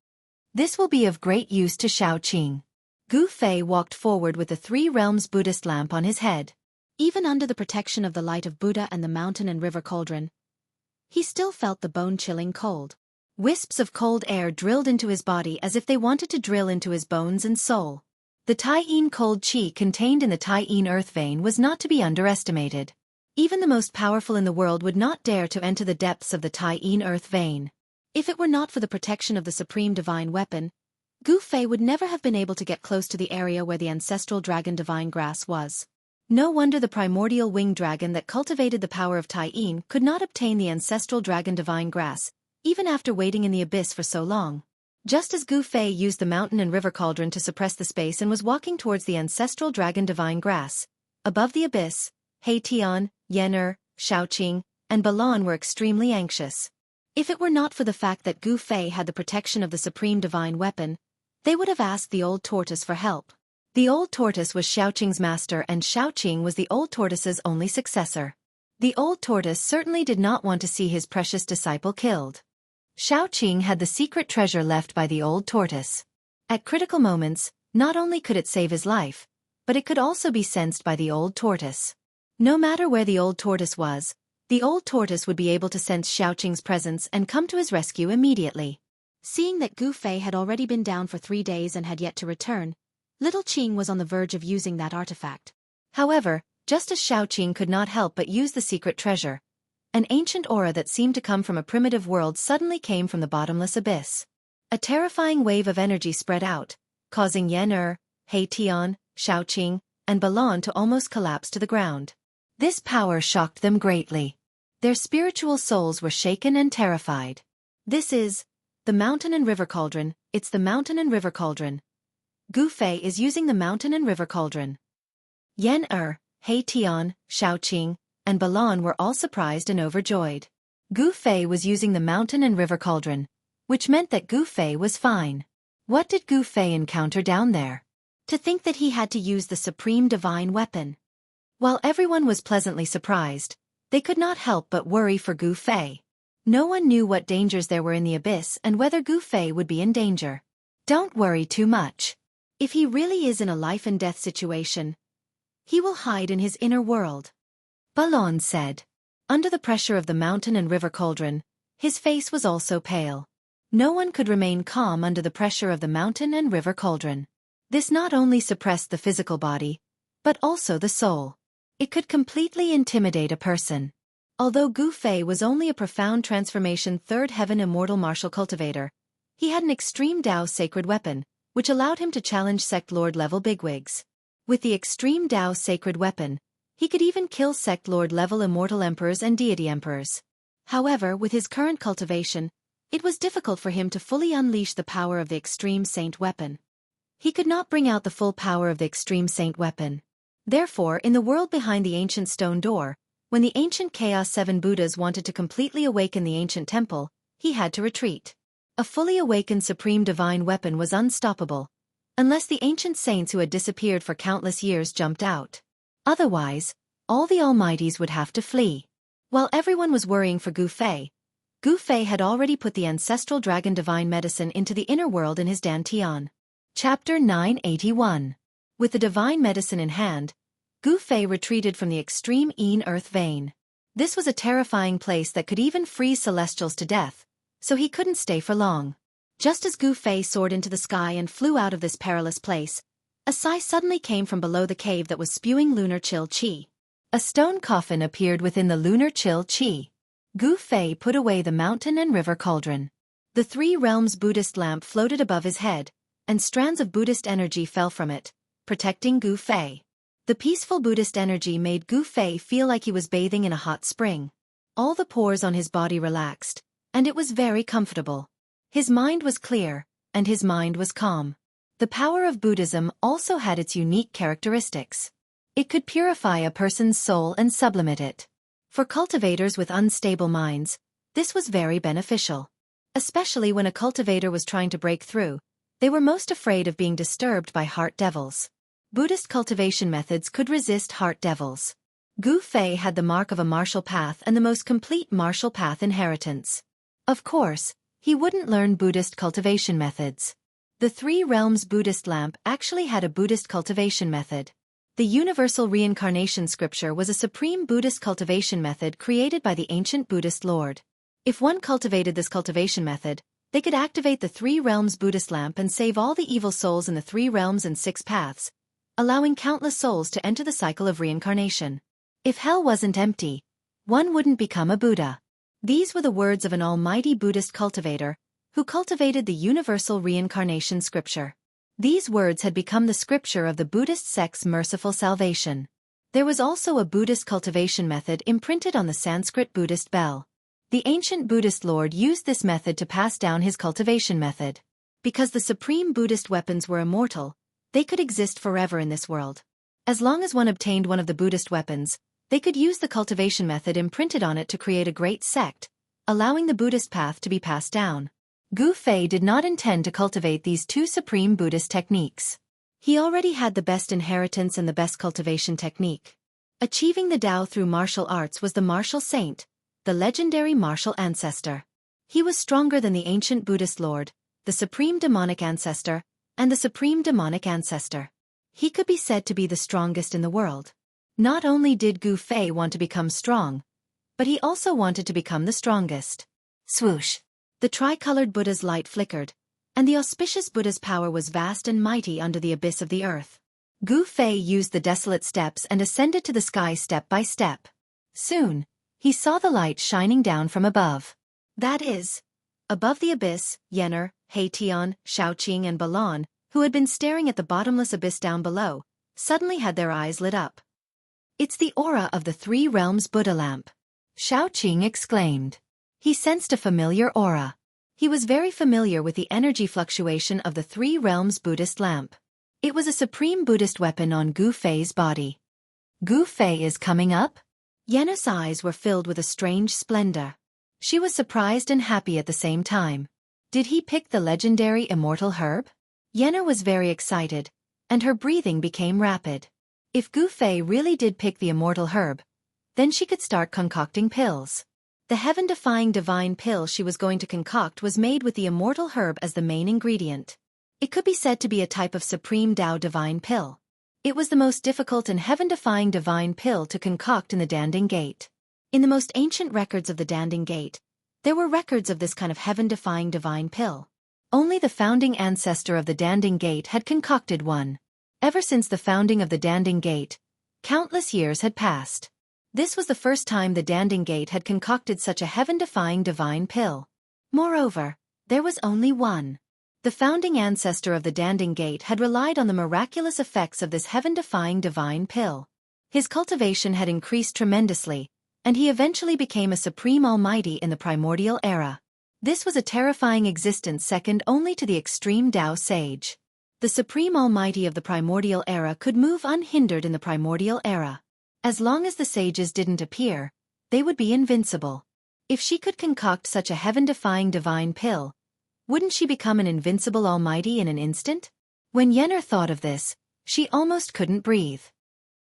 This will be of great use to Xiaoqing. Gu Fei walked forward with the Three Realms Buddhist lamp on his head. Even under the protection of the light of Buddha and the mountain and river cauldron, he still felt the bone-chilling cold. Wisps of cold air drilled into his body as if they wanted to drill into his bones and soul. The Tai-Yin cold qi contained in the Tai-Yin earth vein was not to be underestimated. Even the most powerful in the world would not dare to enter the depths of the Tai-Yin earth vein. If it were not for the protection of the supreme divine weapon, Gu Fei would never have been able to get close to the area where the ancestral dragon divine grass was. No wonder the primordial winged dragon that cultivated the power of Tai-Yin could not obtain the ancestral dragon divine grass, even after waiting in the abyss for so long. Just as Gu Fei used the mountain and river cauldron to suppress the space and was walking towards the ancestral dragon divine grass, above the abyss, He Tian, Yan Er, Xiaoqing, and Balan were extremely anxious. If it were not for the fact that Gu Fei had the protection of the supreme divine weapon, they would have asked the old tortoise for help. The old tortoise was Xiaoqing's master and Xiaoqing was the old tortoise's only successor. The old tortoise certainly did not want to see his precious disciple killed. Xiaoqing had the secret treasure left by the old tortoise. At critical moments, not only could it save his life, but it could also be sensed by the old tortoise. No matter where the old tortoise was, the old tortoise would be able to sense Xiaoqing's presence and come to his rescue immediately. Seeing that Gu Fei had already been down for 3 days and had yet to return, little Qing was on the verge of using that artifact. However, just as Xiaoqing could not help but use the secret treasure, an ancient aura that seemed to come from a primitive world suddenly came from the bottomless abyss. A terrifying wave of energy spread out, causing Yan Er, He Tian, Xiaoqing, and Balan to almost collapse to the ground. This power shocked them greatly. Their spiritual souls were shaken and terrified. This is the mountain and river cauldron. It's the mountain and river cauldron. Gu Fei is using the mountain and river cauldron. Yan Er, He Tian, Xiaoqing, and Balan were all surprised and overjoyed. Gu Fei was using the mountain and river cauldron, which meant that Gu Fei was fine. What did Gu Fei encounter down there? To think that he had to use the supreme divine weapon. While everyone was pleasantly surprised, they could not help but worry for Gu Fei. No one knew what dangers there were in the abyss and whether Gu Fei would be in danger. Don't worry too much. If he really is in a life-and-death situation, he will hide in his inner world, Balan said. Under the pressure of the mountain and river cauldron, his face was also pale. No one could remain calm under the pressure of the mountain and river cauldron. This not only suppressed the physical body, but also the soul. It could completely intimidate a person. Although Gu Fei was only a profound transformation third heaven immortal martial cultivator, he had an extreme Dao sacred weapon, which allowed him to challenge sect lord level bigwigs. With the extreme Dao sacred weapon, he could even kill sect lord level immortal emperors and deity emperors. However, with his current cultivation, it was difficult for him to fully unleash the power of the extreme saint weapon. He could not bring out the full power of the extreme saint weapon. Therefore, in the world behind the ancient stone door, when the ancient Chaos 7 Buddhas wanted to completely awaken the ancient temple, he had to retreat. A fully awakened supreme divine weapon was unstoppable, unless the ancient saints who had disappeared for countless years jumped out. Otherwise, all the almighties would have to flee. While everyone was worrying for Gu Fei had already put the ancestral dragon divine medicine into the inner world in his dantian. Chapter 981. With the divine medicine in hand, Gu Fei retreated from the extreme Yin earth vein. This was a terrifying place that could even freeze celestials to death, so he couldn't stay for long. Just as Gu Fei soared into the sky and flew out of this perilous place, a sigh suddenly came from below the cave that was spewing lunar chill qi. A stone coffin appeared within the lunar chill qi. Gu Fei put away the mountain and river cauldron. The Three Realms Buddhist lamp floated above his head, and strands of Buddhist energy fell from it, protecting Gu Fei. The peaceful Buddhist energy made Gu Fei feel like he was bathing in a hot spring. All the pores on his body relaxed, and it was very comfortable. His mind was clear, and his mind was calm. The power of Buddhism also had its unique characteristics. It could purify a person's soul and sublimate it. For cultivators with unstable minds, this was very beneficial. Especially when a cultivator was trying to break through, they were most afraid of being disturbed by heart devils. Buddhist cultivation methods could resist heart devils. Gu Fei had the mark of a martial path and the most complete martial path inheritance. Of course, he wouldn't learn Buddhist cultivation methods. The Three Realms Buddhist lamp actually had a Buddhist cultivation method. The Universal Reincarnation Scripture was a supreme Buddhist cultivation method created by the ancient Buddhist Lord. If one cultivated this cultivation method, they could activate the Three Realms Buddhist lamp and save all the evil souls in the three realms and six paths, allowing countless souls to enter the cycle of reincarnation. If hell wasn't empty, one wouldn't become a Buddha. These were the words of an almighty Buddhist cultivator, who cultivated the Universal Reincarnation Scripture. These words had become the scripture of the Buddhist sect's merciful salvation. There was also a Buddhist cultivation method imprinted on the Sanskrit Buddhist bell. The ancient Buddhist Lord used this method to pass down his cultivation method. Because the supreme Buddhist weapons were immortal, they could exist forever in this world. As long as one obtained one of the Buddhist weapons, they could use the cultivation method imprinted on it to create a great sect, allowing the Buddhist path to be passed down. Gu Fei did not intend to cultivate these two supreme Buddhist techniques. He already had the best inheritance and the best cultivation technique. Achieving the Tao through martial arts was the martial saint, the legendary martial ancestor. He was stronger than the ancient Buddhist Lord, the supreme demonic ancestor, and the supreme demonic ancestor. He could be said to be the strongest in the world. Not only did Gu Fei want to become strong, but he also wanted to become the strongest. Swoosh! The tricolored Buddha's light flickered, and the auspicious Buddha's power was vast and mighty under the abyss of the earth. Gu Fei used the desolate steps and ascended to the sky step by step. Soon, he saw the light shining down from above. That is, above the abyss, Yener, Haitian, Xiaoqing and Balan, who had been staring at the bottomless abyss down below, suddenly had their eyes lit up. It's the aura of the Three Realms Buddha lamp, Xiaoqing exclaimed. He sensed a familiar aura. He was very familiar with the energy fluctuation of the Three Realms Buddhist lamp. It was a supreme Buddhist weapon on Gu Fei's body. Gu Fei is coming up? Yenna's eyes were filled with a strange splendor. She was surprised and happy at the same time. Did he pick the legendary immortal herb? Yenna was very excited, and her breathing became rapid. If Gu Fei really did pick the immortal herb, then she could start concocting pills. The heaven-defying divine pill she was going to concoct was made with the immortal herb as the main ingredient. It could be said to be a type of supreme Tao divine pill. It was the most difficult and heaven-defying divine pill to concoct in the Danding Gate. In the most ancient records of the Danding Gate, there were records of this kind of heaven-defying divine pill. Only the founding ancestor of the Danding Gate had concocted one. Ever since the founding of the Danding Gate, countless years had passed. This was the first time the Danding Gate had concocted such a heaven-defying divine pill. Moreover, there was only one. The founding ancestor of the Danding Gate had relied on the miraculous effects of this heaven-defying divine pill. His cultivation had increased tremendously, and he eventually became a supreme almighty in the primordial era. This was a terrifying existence second only to the extreme Tao sage. The supreme almighty of the primordial era could move unhindered in the primordial era. As long as the sages didn't appear, they would be invincible. If she could concoct such a heaven-defying divine pill, wouldn't she become an invincible almighty in an instant? When Yener thought of this, she almost couldn't breathe.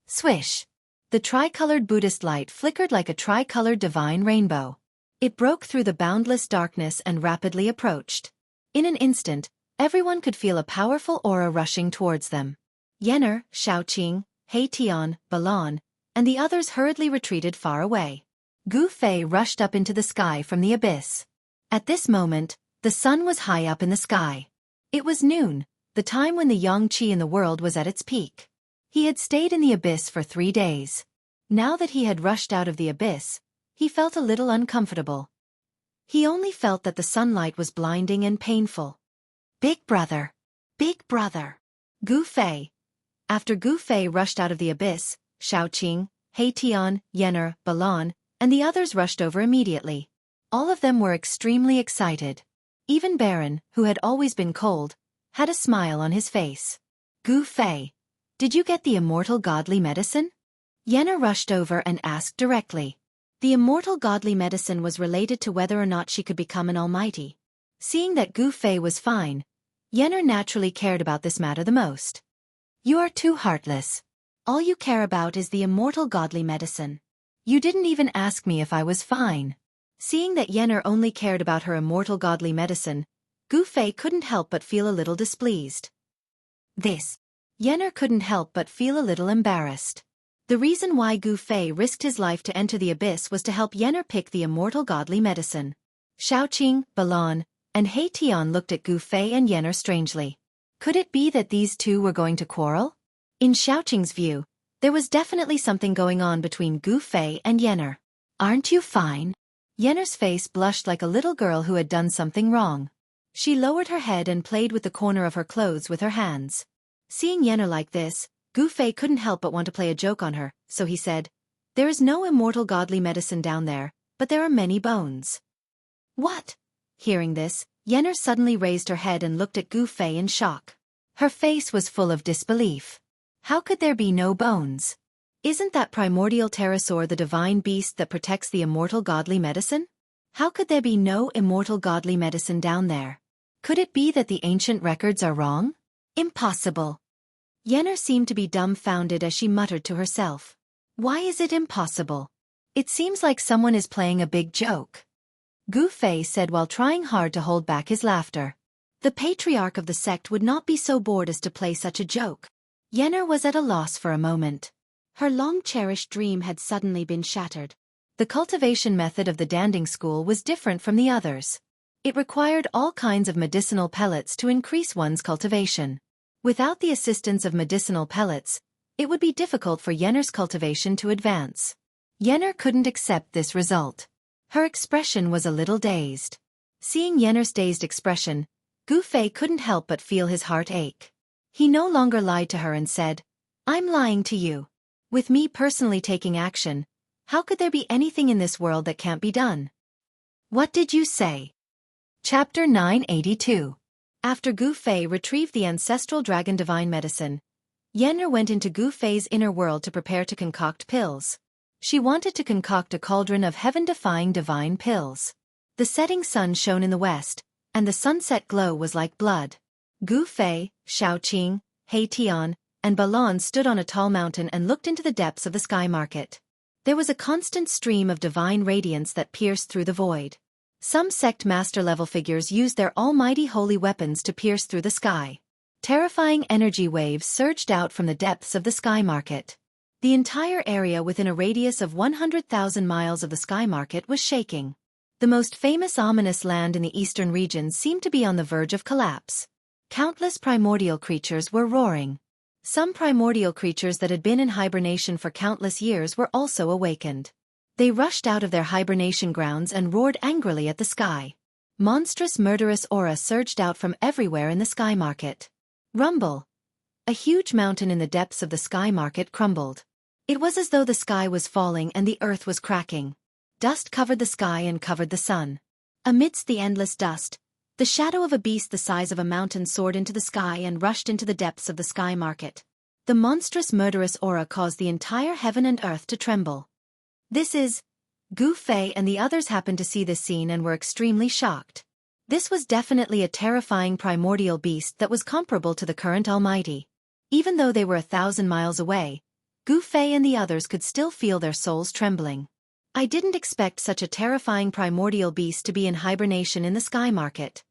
Swish! The tricolored Buddhist light flickered like a tricolored divine rainbow. It broke through the boundless darkness and rapidly approached. In an instant, everyone could feel a powerful aura rushing towards them. Yener, Xiaoqing, Haitian, Balan, and the others hurriedly retreated far away. Gu Fei rushed up into the sky from the abyss. At this moment, the sun was high up in the sky. It was noon, the time when the yang qi in the world was at its peak. He had stayed in the abyss for 3 days. Now that he had rushed out of the abyss, he felt a little uncomfortable. He only felt that the sunlight was blinding and painful. Big brother! Big brother! Gu Fei! After Gu Fei rushed out of the abyss, Xiaoqing, Haitian, Yener, Balan, and the others rushed over immediately. All of them were extremely excited. Even Baron, who had always been cold, had a smile on his face. Gu Fei, did you get the immortal godly medicine? Yener rushed over and asked directly. The immortal godly medicine was related to whether or not she could become an almighty. Seeing that Gu Fei was fine, Yener naturally cared about this matter the most. You are too heartless. All you care about is the immortal godly medicine. You didn't even ask me if I was fine. Seeing that Yener only cared about her immortal godly medicine, Gu Fei couldn't help but feel a little displeased. This. Yenner couldn't help but feel a little embarrassed. The reason why Gu Fei risked his life to enter the abyss was to help Yenner pick the immortal godly medicine. Xiaoqing, Balon, and He Tian looked at Gu Fei and Yenner strangely. Could it be that these two were going to quarrel? In Xiaoqing's view, there was definitely something going on between Gu Fei and Yenner. Aren't you fine? Yenner's face blushed like a little girl who had done something wrong. She lowered her head and played with the corner of her clothes with her hands. Seeing Yenner like this, Gu Fei couldn't help but want to play a joke on her, so he said, "There is no immortal godly medicine down there, but there are many bones." What? Hearing this, Yenner suddenly raised her head and looked at Gu Fei in shock. Her face was full of disbelief. How could there be no bones? Isn't that primordial pterosaur the divine beast that protects the immortal godly medicine? How could there be no immortal godly medicine down there? Could it be that the ancient records are wrong? Impossible. Yenner seemed to be dumbfounded as she muttered to herself. Why is it impossible? It seems like someone is playing a big joke. Gu Fei said while trying hard to hold back his laughter. The patriarch of the sect would not be so bored as to play such a joke. Yenner was at a loss for a moment. Her long-cherished dream had suddenly been shattered. The cultivation method of the Danding school was different from the others. It required all kinds of medicinal pellets to increase one's cultivation. Without the assistance of medicinal pellets, it would be difficult for Yenner's cultivation to advance. Yenner couldn't accept this result. Her expression was a little dazed. Seeing Yenner's dazed expression, Gu Fei couldn't help but feel his heart ache. He no longer lied to her and said, "I'm lying to you. With me personally taking action, how could there be anything in this world that can't be done?" What did you say? Chapter 982. After Gu Fei retrieved the ancestral dragon divine medicine, Yenner went into Gu Fei's inner world to prepare to concoct pills. She wanted to concoct a cauldron of heaven-defying divine pills. The setting sun shone in the west, and the sunset glow was like blood. Gu Fei, Xiaoqing, He Tian, and Balon stood on a tall mountain and looked into the depths of the sky market. There was a constant stream of divine radiance that pierced through the void. Some sect master-level figures used their almighty holy weapons to pierce through the sky. Terrifying energy waves surged out from the depths of the sky market. The entire area within a radius of 100,000 miles of the sky market was shaking. The most famous ominous land in the eastern region seemed to be on the verge of collapse. Countless primordial creatures were roaring. Some primordial creatures that had been in hibernation for countless years were also awakened. They rushed out of their hibernation grounds and roared angrily at the sky. Monstrous murderous aura surged out from everywhere in the sky market. Rumble! A huge mountain in the depths of the sky market crumbled. It was as though the sky was falling and the earth was cracking. Dust covered the sky and covered the sun. Amidst the endless dust, the shadow of a beast the size of a mountain soared into the sky and rushed into the depths of the sky market. The monstrous murderous aura caused the entire heaven and earth to tremble. This is... Gu Fei and the others happened to see this scene and were extremely shocked. This was definitely a terrifying primordial beast that was comparable to the current Almighty. Even though they were 1,000 miles away, Gu Fei and the others could still feel their souls trembling. I didn't expect such a terrifying primordial beast to be in hibernation in the sky market.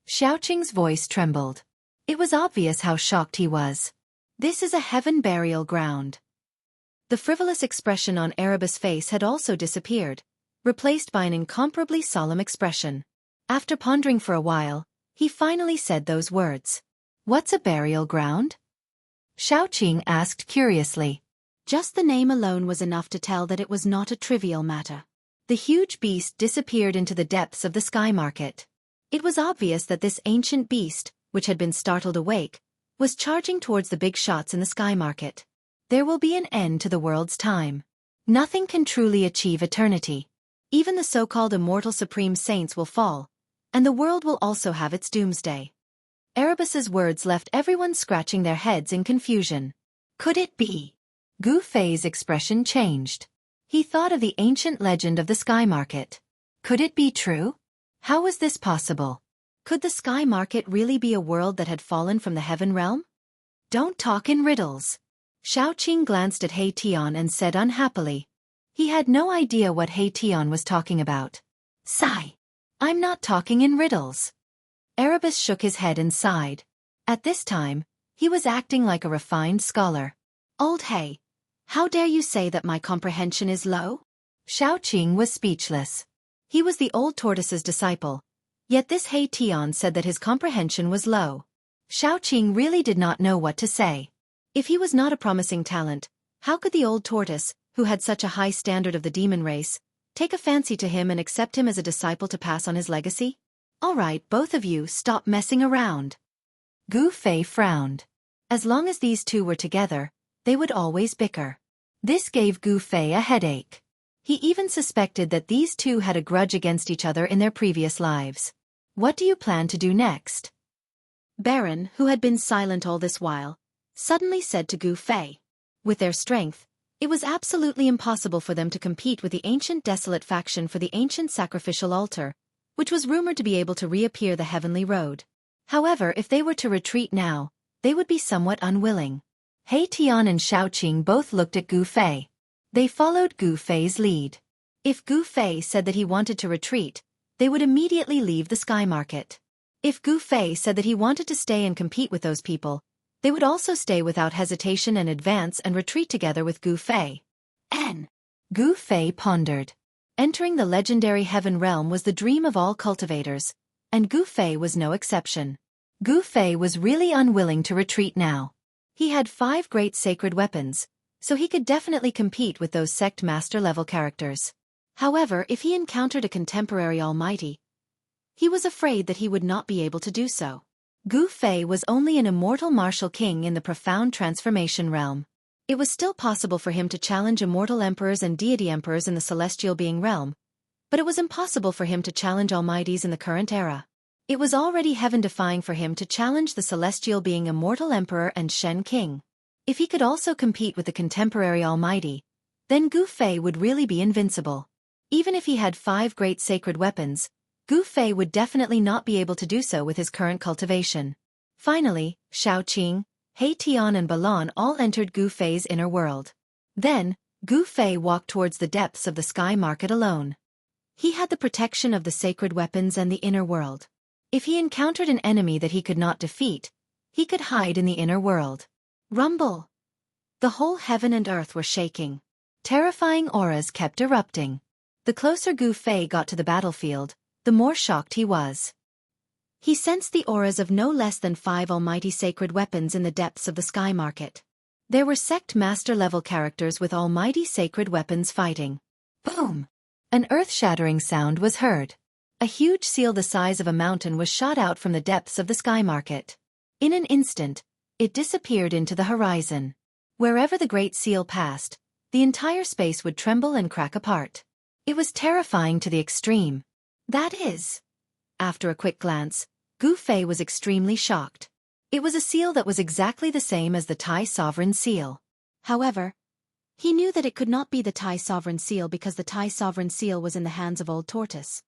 Xiaoqing's voice trembled. It was obvious how shocked he was. This is a heaven burial ground. The frivolous expression on Erebus' face had also disappeared, replaced by an incomparably solemn expression. After pondering for a while, he finally said those words. "What's a burial ground?" Xiaoqing asked curiously. Just the name alone was enough to tell that it was not a trivial matter. The huge beast disappeared into the depths of the sky market. It was obvious that this ancient beast, which had been startled awake, was charging towards the big shots in the sky market. There will be an end to the world's time. Nothing can truly achieve eternity. Even the so-called immortal supreme saints will fall, and the world will also have its doomsday. Erebus's words left everyone scratching their heads in confusion. Could it be? Gu Fei's expression changed. He thought of the ancient legend of the sky market. Could it be true? How was this possible? Could the sky market really be a world that had fallen from the heaven realm? Don't talk in riddles. Xiaoqing glanced at He Tian and said unhappily. He had no idea what He Tian was talking about. Sigh. I'm not talking in riddles. Erebus shook his head and sighed. At this time, he was acting like a refined scholar. Old He, how dare you say that my comprehension is low? Xiaoqing was speechless. He was the old tortoise's disciple, yet this He Tian said that his comprehension was low. Xiaoqing really did not know what to say. If he was not a promising talent, how could the old tortoise, who had such a high standard of the demon race, take a fancy to him and accept him as a disciple to pass on his legacy? All right, both of you, stop messing around. Gu Fei frowned. As long as these two were together, they would always bicker. This gave Gu Fei a headache. He even suspected that these two had a grudge against each other in their previous lives. What do you plan to do next? Baron, who had been silent all this while, suddenly said to Gu Fei. With their strength, it was absolutely impossible for them to compete with the ancient desolate faction for the ancient sacrificial altar, which was rumored to be able to reappear the heavenly road. However, if they were to retreat now, they would be somewhat unwilling. He Tian and Xiaoqing both looked at Gu Fei. They followed Gu Fei's lead. If Gu Fei said that he wanted to retreat, they would immediately leave the sky market. If Gu Fei said that he wanted to stay and compete with those people, they would also stay without hesitation and advance and retreat together with Gu Fei. Gu Fei pondered. Entering the legendary heaven realm was the dream of all cultivators, and Gu Fei was no exception. Gu Fei was really unwilling to retreat now. He had 5 great sacred weapons, so he could definitely compete with those sect master level characters. However, if he encountered a contemporary almighty, he was afraid that he would not be able to do so. Gu Fei was only an immortal martial king in the profound transformation realm. It was still possible for him to challenge immortal emperors and deity emperors in the celestial being realm, but it was impossible for him to challenge almighties in the current era. It was already heaven-defying for him to challenge the celestial being immortal emperor and Shen king. If he could also compete with the contemporary almighty, then Gu Fei would really be invincible. Even if he had 5 great sacred weapons, Gu Fei would definitely not be able to do so with his current cultivation. Finally, Xiaoqing, He Tian and Balan all entered Gu Fei's inner world. Then, Gu Fei walked towards the depths of the sky market alone. He had the protection of the sacred weapons and the inner world. If he encountered an enemy that he could not defeat, he could hide in the inner world. Rumble! The whole heaven and earth were shaking. Terrifying auras kept erupting. The closer Gu Fei got to the battlefield, the more shocked he was. He sensed the auras of no less than 5 almighty sacred weapons in the depths of the sky market. There were sect master-level characters with almighty sacred weapons fighting. Boom! An earth-shattering sound was heard. A huge seal the size of a mountain was shot out from the depths of the sky market. In an instant, it disappeared into the horizon. Wherever the great seal passed, the entire space would tremble and crack apart. It was terrifying to the extreme. That is. After a quick glance, Gu Fei was extremely shocked. It was a seal that was exactly the same as the Tai Sovereign seal. However, he knew that it could not be the Tai Sovereign seal because the Tai Sovereign seal was in the hands of Old Tortoise.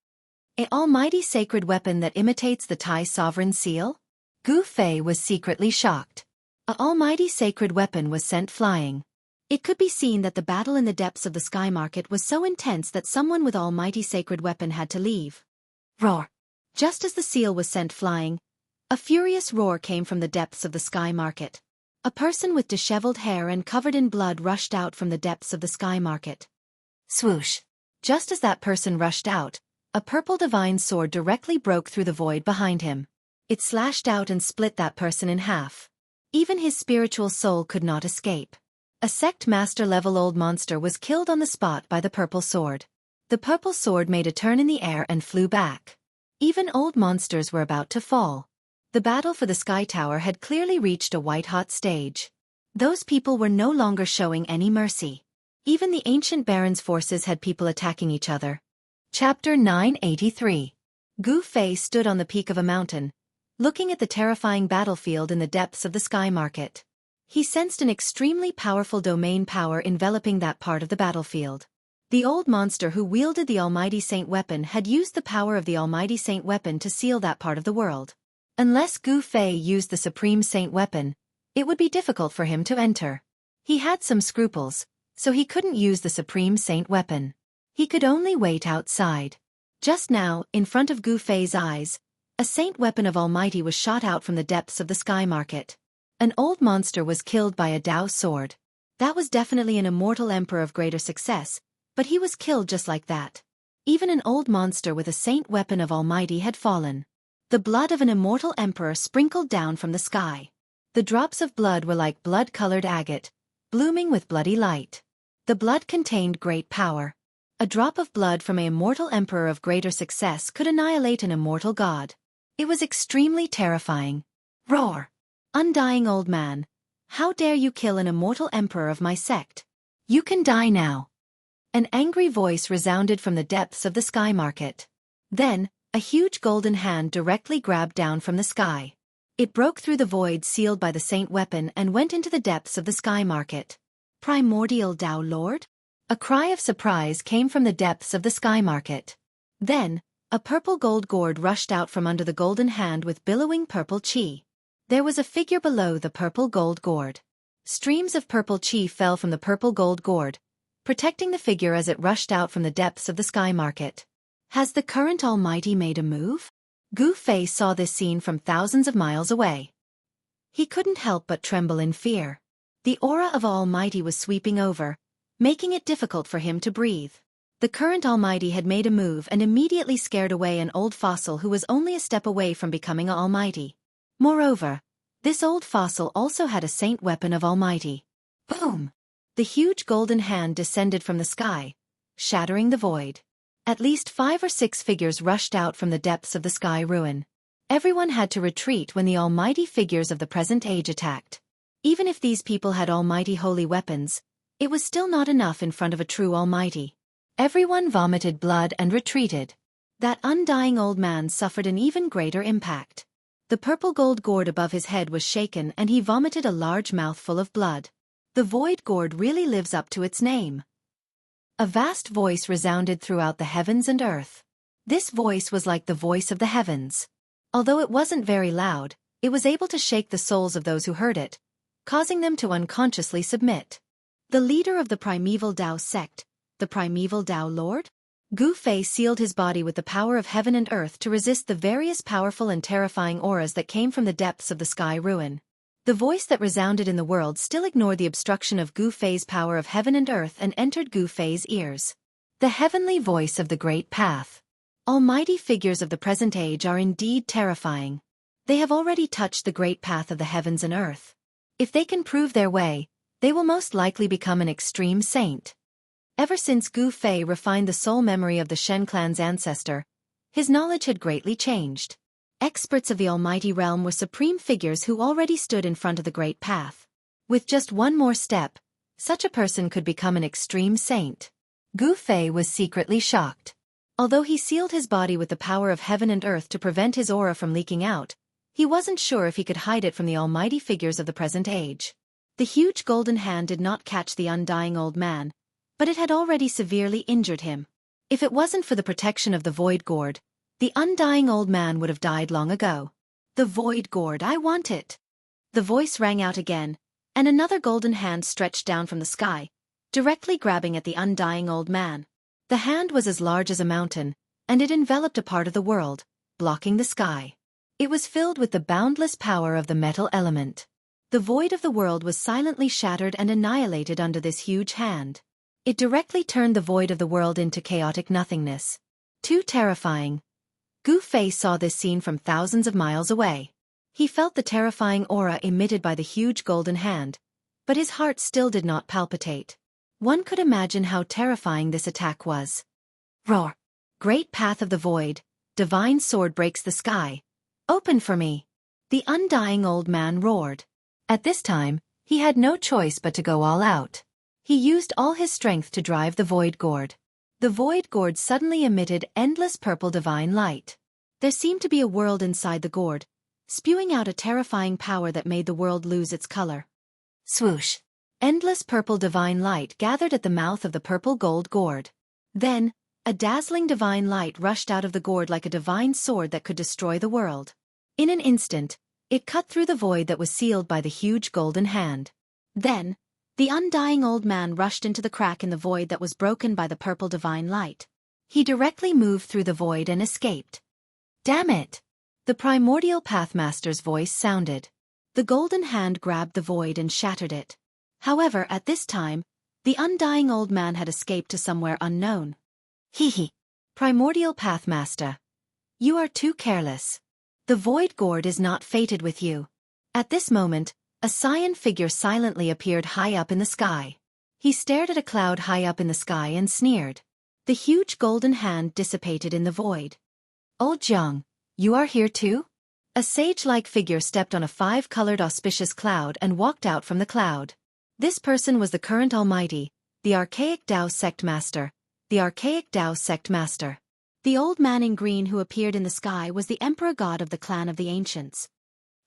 An almighty sacred weapon that imitates the Tai Sovereign seal? Gu Fei was secretly shocked. An almighty sacred weapon was sent flying. It could be seen that the battle in the depths of the sky market was so intense that someone with almighty sacred weapon had to leave. Roar! Just as the seal was sent flying, a furious roar came from the depths of the sky market. A person with disheveled hair and covered in blood rushed out from the depths of the sky market. Swoosh! Just as that person rushed out, a purple divine sword directly broke through the void behind him. It slashed out and split that person in half. Even his spiritual soul could not escape. A sect master-level old monster was killed on the spot by the purple sword. The purple sword made a turn in the air and flew back. Even old monsters were about to fall. The battle for the Sky Tower had clearly reached a white-hot stage. Those people were no longer showing any mercy. Even the ancient Baron's forces had people attacking each other. Chapter 983. Gu Fei stood on the peak of a mountain, looking at the terrifying battlefield in the depths of the sky market. He sensed an extremely powerful domain power enveloping that part of the battlefield. The old monster who wielded the Almighty Saint weapon had used the power of the Almighty Saint weapon to seal that part of the world. Unless Gu Fei used the Supreme Saint weapon, it would be difficult for him to enter. He had some scruples, so he couldn't use the Supreme Saint weapon. He could only wait outside. Just now, in front of Gu Fei's eyes, A saint weapon of Almighty was shot out from the depths of the sky market. An old monster was killed by a Dao sword. That was definitely an immortal emperor of greater success, but he was killed just like that. Even an old monster with a saint weapon of Almighty had fallen. The blood of an immortal emperor sprinkled down from the sky. The drops of blood were like blood-colored agate, blooming with bloody light. The blood contained great power. A drop of blood from an immortal emperor of greater success could annihilate an immortal god. It was extremely terrifying. Roar! Undying old man, how dare you kill an immortal emperor of my sect? You can die now. An angry voice resounded from the depths of the sky market. Then, a huge golden hand directly grabbed down from the sky. It broke through the void sealed by the saint weapon and went into the depths of the sky market. Primordial Tao Lord? A cry of surprise came from the depths of the sky market. Then, a purple gold gourd rushed out from under the golden hand with billowing purple chi. There was a figure below the purple gold gourd. Streams of purple chi fell from the purple gold gourd, protecting the figure as it rushed out from the depths of the sky market. Has the current Almighty made a move? Gu Fei saw this scene from thousands of miles away. He couldn't help but tremble in fear. The aura of Almighty was sweeping over, making it difficult for him to breathe. The current Almighty had made a move and immediately scared away an old fossil who was only a step away from becoming Almighty. Moreover, this old fossil also had a saint weapon of Almighty. Boom! The huge golden hand descended from the sky, shattering the void. At least 5 or 6 figures rushed out from the depths of the sky ruin. Everyone had to retreat when the almighty figures of the present age attacked. Even if these people had almighty holy weapons, it was still not enough in front of a true almighty. Everyone vomited blood and retreated. That undying old man suffered an even greater impact. The purple gold gourd above his head was shaken and he vomited a large mouthful of blood. The void gourd really lives up to its name. A vast voice resounded throughout the heavens and earth. This voice was like the voice of the heavens. Although it wasn't very loud, it was able to shake the souls of those who heard it, causing them to unconsciously submit. The leader of the primeval Tao sect, the primeval Tao Lord? Gu Fei sealed his body with the power of heaven and earth to resist the various powerful and terrifying auras that came from the depths of the sky ruin. The voice that resounded in the world still ignored the obstruction of Gu Fei's power of heaven and earth and entered Gu Fei's ears. The heavenly voice of the great path. Almighty figures of the present age are indeed terrifying. They have already touched the great path of the heavens and earth. If they can prove their way, they will most likely become an extreme saint. Ever since Gu Fei refined the soul memory of the Shen clan's ancestor, his knowledge had greatly changed. Experts of the almighty realm were supreme figures who already stood in front of the great path. With just one more step, such a person could become an extreme saint. Gu Fei was secretly shocked. Although he sealed his body with the power of heaven and earth to prevent his aura from leaking out, he wasn't sure if he could hide it from the almighty figures of the present age. The huge golden hand did not catch the undying old man, but it had already severely injured him. If it wasn't for the protection of the void gourd, the undying old man would have died long ago. The void gourd, I want it! The voice rang out again, and another golden hand stretched down from the sky, directly grabbing at the undying old man. The hand was as large as a mountain, and it enveloped a part of the world, blocking the sky. It was filled with the boundless power of the metal element. The void of the world was silently shattered and annihilated under this huge hand. It directly turned the void of the world into chaotic nothingness. Too terrifying. Gu Fei saw this scene from thousands of miles away. He felt the terrifying aura emitted by the huge golden hand, but his heart still did not palpitate. One could imagine how terrifying this attack was. Roar! Great path of the void, divine sword breaks the sky. Open for me! The undying old man roared. At this time, he had no choice but to go all out. He used all his strength to drive the void gourd. The void gourd suddenly emitted endless purple divine light. There seemed to be a world inside the gourd, spewing out a terrifying power that made the world lose its color. Swoosh! Endless purple divine light gathered at the mouth of the purple gold gourd. Then, a dazzling divine light rushed out of the gourd like a divine sword that could destroy the world. In an instant, it cut through the void that was sealed by the huge golden hand. Then, the undying old man rushed into the crack in the void that was broken by the purple divine light. He directly moved through the void and escaped. Damn it! The primordial Pathmaster's voice sounded. The golden hand grabbed the void and shattered it. However, at this time, the undying old man had escaped to somewhere unknown. Hee. Primordial Pathmaster. You are too careless. The void gourd is not fated with you. At this moment, a cyan figure silently appeared high up in the sky. He stared at a cloud high up in the sky and sneered. The huge golden hand dissipated in the void. Old Jiang, you are here too? A sage-like figure stepped on a 5-colored auspicious cloud and walked out from the cloud. This person was the current Almighty, the Archaic Tao Sect Master. The Archaic Tao Sect Master. The old man in green who appeared in the sky was the Emperor God of the Clan of the Ancients.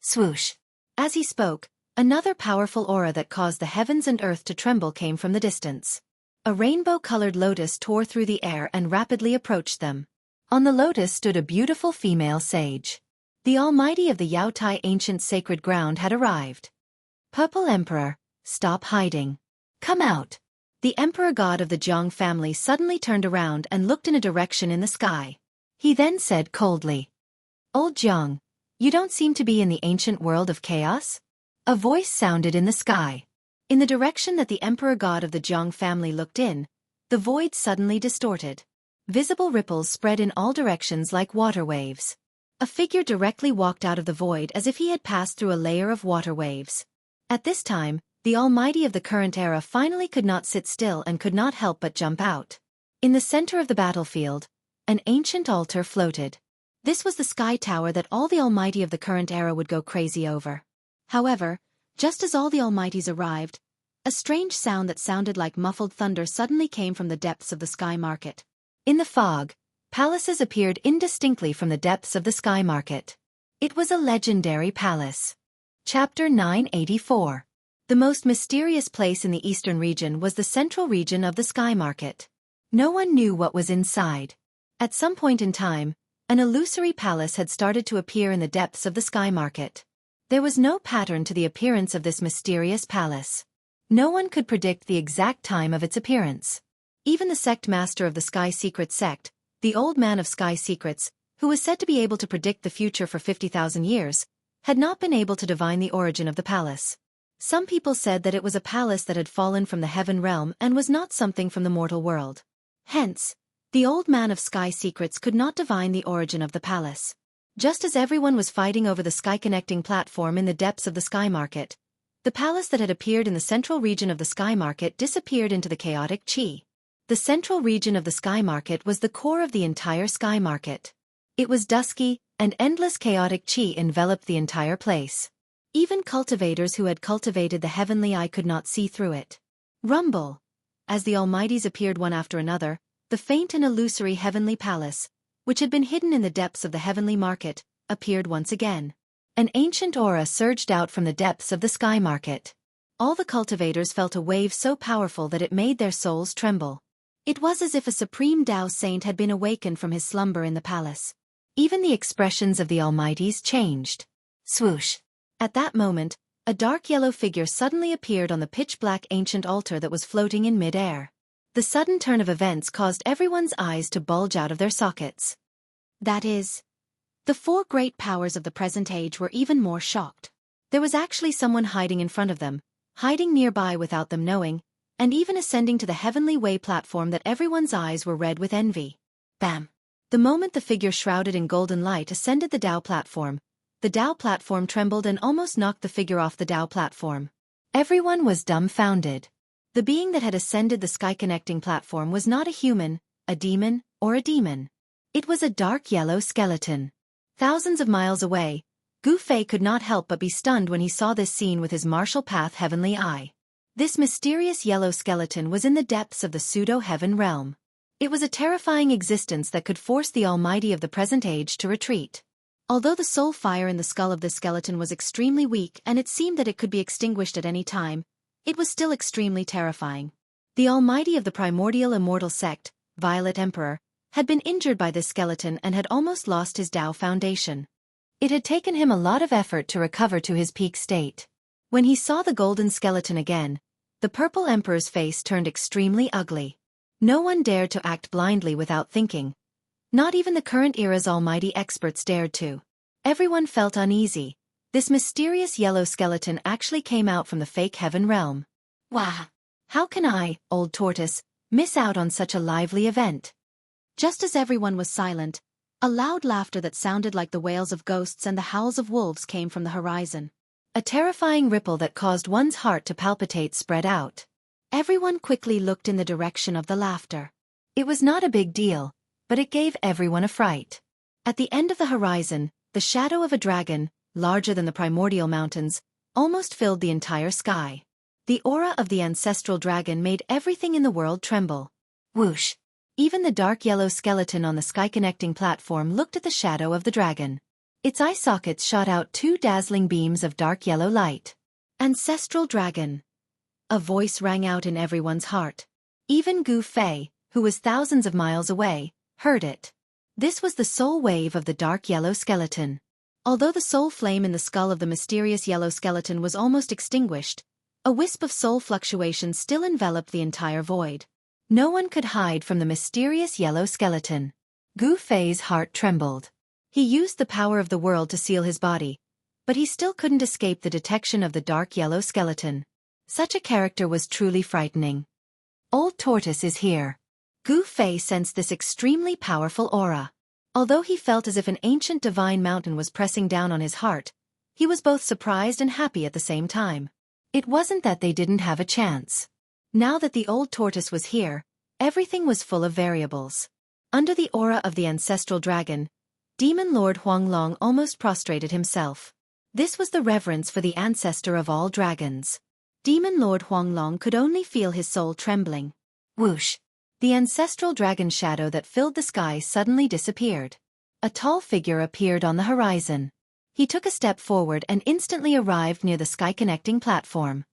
Swoosh. As he spoke, another powerful aura that caused the heavens and earth to tremble came from the distance. A rainbow-colored lotus tore through the air and rapidly approached them. On the lotus stood a beautiful female sage. The Almighty of the Yaotai ancient sacred ground had arrived. Purple Emperor, stop hiding. Come out. The Emperor God of the Jiang family suddenly turned around and looked in a direction in the sky. He then said coldly, Old Jiang, you don't seem to be in the ancient world of chaos? A voice sounded in the sky. In the direction that the Emperor God of the Jiang family looked in, the void suddenly distorted. Visible ripples spread in all directions like water waves. A figure directly walked out of the void as if he had passed through a layer of water waves. At this time, the Almighty of the current era finally could not sit still and could not help but jump out. In the center of the battlefield, an ancient altar floated. This was the sky tower that all the Almighty of the current era would go crazy over. However, just as all the Almighties arrived, a strange sound that sounded like muffled thunder suddenly came from the depths of the sky market. In the fog, palaces appeared indistinctly from the depths of the sky market. It was a legendary palace. Chapter 984. The most mysterious place in the eastern region was the central region of the sky market. No one knew what was inside. At some point in time, an illusory palace had started to appear in the depths of the sky market. There was no pattern to the appearance of this mysterious palace. No one could predict the exact time of its appearance. Even the sect master of the Sky Secret sect, the old man of Sky Secrets, who was said to be able to predict the future for 50,000 years, had not been able to divine the origin of the palace. Some people said that it was a palace that had fallen from the heaven realm and was not something from the mortal world. Hence, the old man of Sky Secrets could not divine the origin of the palace. Just as everyone was fighting over the sky-connecting platform in the depths of the sky market, the palace that had appeared in the central region of the sky market disappeared into the chaotic chi. The central region of the sky market was the core of the entire sky market. It was dusky, and endless chaotic chi enveloped the entire place. Even cultivators who had cultivated the heavenly eye could not see through it. Rumble. As the Almighties appeared one after another, the faint and illusory heavenly palace, which had been hidden in the depths of the heavenly market, appeared once again. An ancient aura surged out from the depths of the sky market. All the cultivators felt a wave so powerful that it made their souls tremble. It was as if a supreme Tao saint had been awakened from his slumber in the palace. Even the expressions of the Almighties changed. Swoosh. At that moment, a dark yellow figure suddenly appeared on the pitch-black ancient altar that was floating in mid-air. The sudden turn of events caused everyone's eyes to bulge out of their sockets. That is, the 4 great powers of the present age were even more shocked. There was actually someone hiding in front of them, hiding nearby without them knowing, and even ascending to the heavenly way platform that everyone's eyes were red with envy. Bam! The moment the figure shrouded in golden light ascended the Tao platform, the Tao platform trembled and almost knocked the figure off the Tao platform. Everyone was dumbfounded. The being that had ascended the sky-connecting platform was not a human, a demon, or a demon. It was a dark yellow skeleton. Thousands of miles away, Gu Fei could not help but be stunned when he saw this scene with his martial path heavenly eye. This mysterious yellow skeleton was in the depths of the pseudo-heaven realm. It was a terrifying existence that could force the Almighty of the present age to retreat. Although the soul fire in the skull of this skeleton was extremely weak and it seemed that it could be extinguished at any time, it was still extremely terrifying. The Almighty of the primordial immortal sect, Violet Emperor, had been injured by this skeleton and had almost lost his Tao foundation. It had taken him a lot of effort to recover to his peak state. When he saw the golden skeleton again, the purple emperor's face turned extremely ugly. No one dared to act blindly without thinking. Not even the current era's almighty experts dared to. Everyone felt uneasy. This mysterious yellow skeleton actually came out from the fake heaven realm. Wah! How can I, old tortoise, miss out on such a lively event? Just as everyone was silent, a loud laughter that sounded like the wails of ghosts and the howls of wolves came from the horizon. A terrifying ripple that caused one's heart to palpitate spread out. Everyone quickly looked in the direction of the laughter. It was not a big deal, but it gave everyone a fright. At the end of the horizon, the shadow of a dragon, larger than the primordial mountains, almost filled the entire sky. The aura of the ancestral dragon made everything in the world tremble. Whoosh! Even the dark yellow skeleton on the sky-connecting platform looked at the shadow of the dragon. Its eye sockets shot out two dazzling beams of dark yellow light. Ancestral dragon! A voice rang out in everyone's heart. Even Gu Fei, who was thousands of miles away, heard it. This was the soul wave of the dark yellow skeleton. Although the soul flame in the skull of the mysterious yellow skeleton was almost extinguished, a wisp of soul fluctuation still enveloped the entire void. No one could hide from the mysterious yellow skeleton. Gu Fei's heart trembled. He used the power of the world to seal his body, but he still couldn't escape the detection of the dark yellow skeleton. Such a character was truly frightening. Old Tortoise is here. Gu Fei sensed this extremely powerful aura. Although he felt as if an ancient divine mountain was pressing down on his heart, he was both surprised and happy at the same time. It wasn't that they didn't have a chance. Now that the old tortoise was here, everything was full of variables. Under the aura of the ancestral dragon, Demon Lord Huanglong almost prostrated himself. This was the reverence for the ancestor of all dragons. Demon Lord Huanglong could only feel his soul trembling. Whoosh! The ancestral dragon shadow that filled the sky suddenly disappeared. A tall figure appeared on the horizon. He took a step forward and instantly arrived near the sky-connecting platform.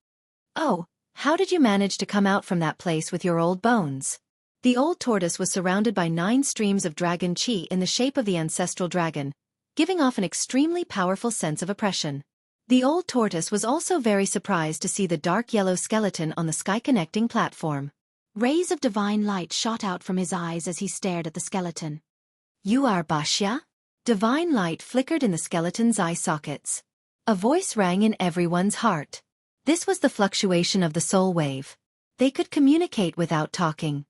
Oh, how did you manage to come out from that place with your old bones? The old tortoise was surrounded by 9 streams of dragon chi in the shape of the ancestral dragon, giving off an extremely powerful sense of oppression. The old tortoise was also very surprised to see the dark yellow skeleton on the sky-connecting platform. Rays of divine light shot out from his eyes as he stared at the skeleton. You are Wuxia? Divine light flickered in the skeleton's eye sockets. A voice rang in everyone's heart. This was the fluctuation of the soul wave. They could communicate without talking.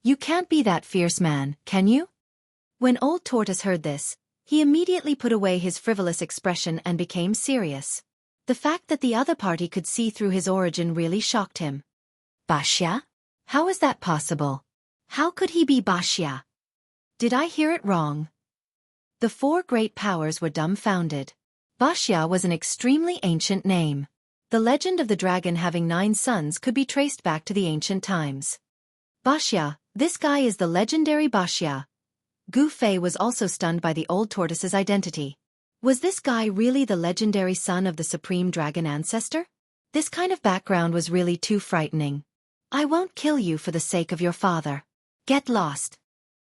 You can't be that fierce man, can you? When Old Tortoise heard this, he immediately put away his frivolous expression and became serious. The fact that the other party could see through his origin really shocked him. Wuxia? How is that possible? How could he be Wuxia? Did I hear it wrong? The 4 great powers were dumbfounded. Wuxia was an extremely ancient name. The legend of the dragon having 9 sons could be traced back to the ancient times. Wuxia, this guy is the legendary Wuxia. Gu Fei was also stunned by the old tortoise's identity. Was this guy really the legendary son of the supreme dragon ancestor? This kind of background was really too frightening. I won't kill you for the sake of your father. Get lost.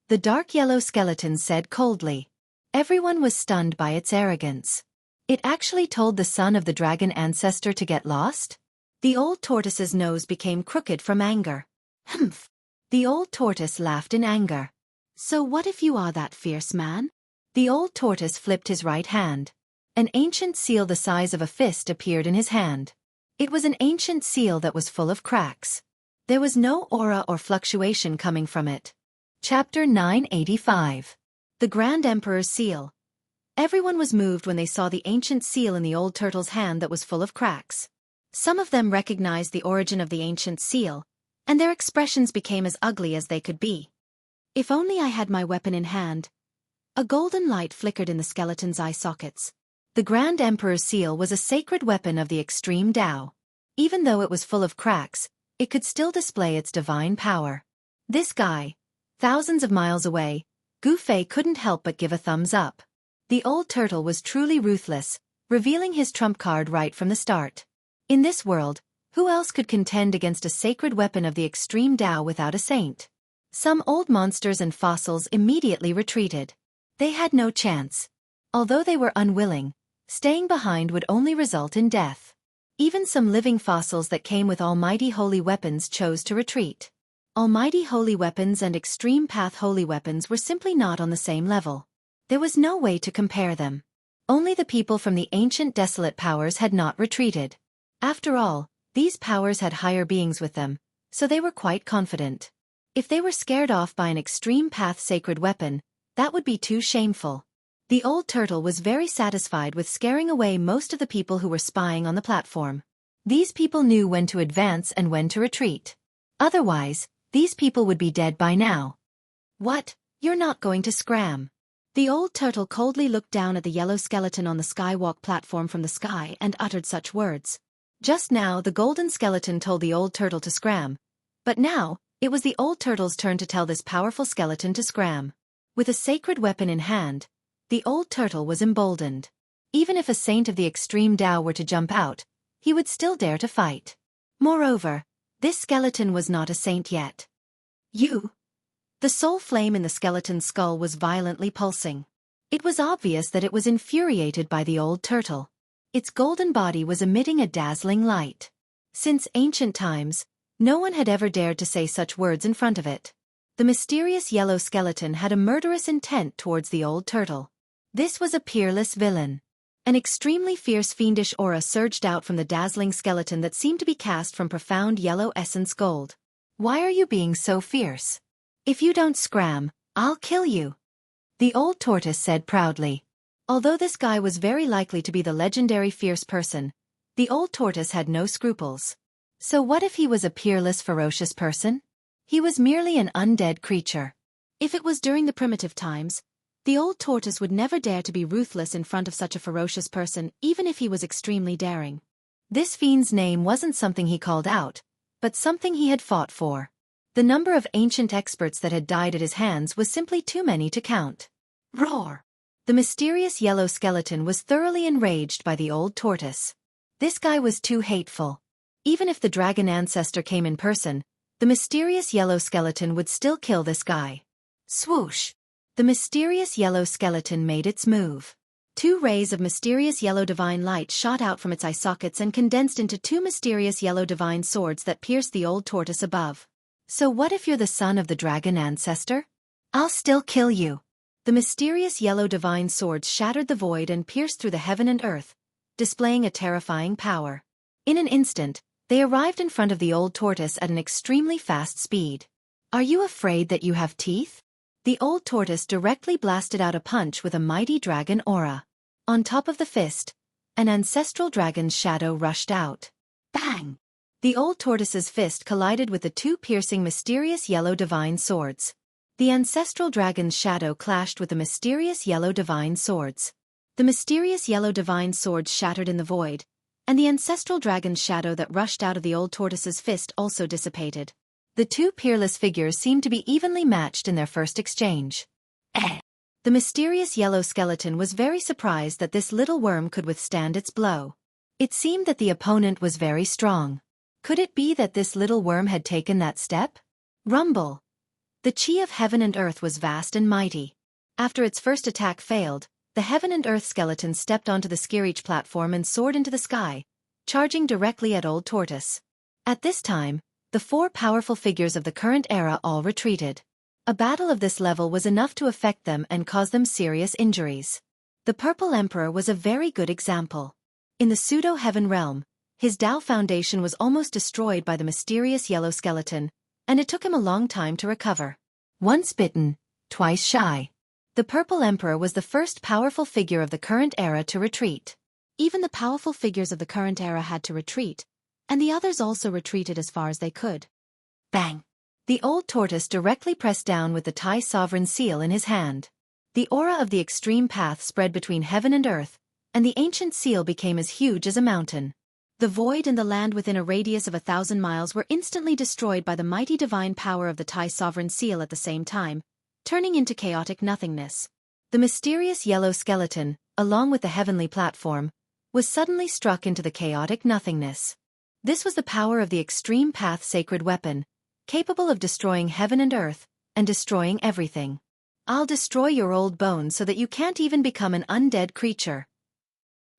The dark yellow skeleton said coldly. Everyone was stunned by its arrogance. It actually told the son of the dragon ancestor to get lost? The old tortoise's nose became crooked from anger. Humph! The old tortoise laughed in anger. So what if you are that fierce man? The old tortoise flipped his right hand. An ancient seal the size of a fist appeared in his hand. It was an ancient seal that was full of cracks. There was no aura or fluctuation coming from it. Chapter 985. The Grand Emperor's Seal. Everyone was moved when they saw the ancient seal in the old turtle's hand that was full of cracks. Some of them recognized the origin of the ancient seal, and their expressions became as ugly as they could be. If only I had my weapon in hand. A golden light flickered in the skeleton's eye sockets. The Grand Emperor's seal was a sacred weapon of the extreme Tao. Even though it was full of cracks, it could still display its divine power. This guy, thousands of miles away, Gu Fei couldn't help but give a thumbs up. The old turtle was truly ruthless, revealing his trump card right from the start. In this world, who else could contend against a sacred weapon of the extreme Tao without a saint? Some old monsters and fossils immediately retreated. They had no chance. Although they were unwilling, staying behind would only result in death. Even some living fossils that came with almighty holy weapons chose to retreat. Almighty holy weapons and extreme path holy weapons were simply not on the same level. There was no way to compare them. Only the people from the ancient desolate powers had not retreated. After all, these powers had higher beings with them, so they were quite confident. If they were scared off by an extreme path sacred weapon, that would be too shameful. The old turtle was very satisfied with scaring away most of the people who were spying on the platform. These people knew when to advance and when to retreat. Otherwise, these people would be dead by now. What? You're not going to scram? The old turtle coldly looked down at the yellow skeleton on the skywalk platform from the sky and uttered such words. Just now the golden skeleton told the old turtle to scram, but now, it was the old turtle's turn to tell this powerful skeleton to scram. With a sacred weapon in hand, the old turtle was emboldened. Even if a saint of the extreme Tao were to jump out, he would still dare to fight. Moreover, this skeleton was not a saint yet. You! The soul flame in the skeleton's skull was violently pulsing. It was obvious that it was infuriated by the old turtle. Its golden body was emitting a dazzling light. Since ancient times, no one had ever dared to say such words in front of it. The mysterious yellow skeleton had a murderous intent towards the old turtle. This was a peerless villain. An extremely fierce fiendish aura surged out from the dazzling skeleton that seemed to be cast from profound yellow essence gold. Why are you being so fierce? If you don't scram, I'll kill you. The old tortoise said proudly. Although this guy was very likely to be the legendary fierce person, the old tortoise had no scruples. So what if he was a peerless ferocious person? He was merely an undead creature. If it was during the primitive times, the old tortoise would never dare to be ruthless in front of such a ferocious person even if he was extremely daring. This fiend's name wasn't something he called out, but something he had fought for. The number of ancient experts that had died at his hands was simply too many to count. Roar! The mysterious yellow skeleton was thoroughly enraged by the old tortoise. This guy was too hateful. Even if the dragon ancestor came in person, the mysterious yellow skeleton would still kill this guy. Swoosh! The mysterious yellow skeleton made its move. 2 rays of mysterious yellow divine light shot out from its eye sockets and condensed into 2 mysterious yellow divine swords that pierced the old tortoise above. So what if you're the son of the dragon ancestor? I'll still kill you. The mysterious yellow divine swords shattered the void and pierced through the heaven and earth, displaying a terrifying power. In an instant, they arrived in front of the old tortoise at an extremely fast speed. Are you afraid that you have teeth? The old tortoise directly blasted out a punch with a mighty dragon aura. On top of the fist, an ancestral dragon's shadow rushed out. Bang! The old tortoise's fist collided with the 2 piercing mysterious yellow divine swords. The ancestral dragon's shadow clashed with the mysterious yellow divine swords. The mysterious yellow divine swords shattered in the void, and the ancestral dragon's shadow that rushed out of the old tortoise's fist also dissipated. The 2 peerless figures seemed to be evenly matched in their first exchange. The mysterious yellow skeleton was very surprised that this little worm could withstand its blow. It seemed that the opponent was very strong. Could it be that this little worm had taken that step? Rumble! The chi of heaven and earth was vast and mighty. After its first attack failed, the heaven and earth skeleton stepped onto the Skirich platform and soared into the sky, charging directly at old tortoise. At this time, the 4 powerful figures of the current era all retreated. A battle of this level was enough to affect them and cause them serious injuries. The Purple Emperor was a very good example. In the pseudo-heaven realm, his Tao foundation was almost destroyed by the mysterious yellow skeleton, and it took him a long time to recover. Once bitten, twice shy. The Purple Emperor was the first powerful figure of the current era to retreat. Even the powerful figures of the current era had to retreat, and the others also retreated as far as they could. Bang! The old tortoise directly pressed down with the Tai Sovereign Seal in his hand. The aura of the extreme path spread between heaven and earth, and the ancient seal became as huge as a mountain. The void and the land within a radius of 1,000 miles were instantly destroyed by the mighty divine power of the Tai Sovereign Seal at the same time, turning into chaotic nothingness. The mysterious yellow skeleton, along with the heavenly platform, was suddenly struck into the chaotic nothingness. This was the power of the extreme path sacred weapon, capable of destroying heaven and earth, and destroying everything. I'll destroy your old bones so that you can't even become an undead creature.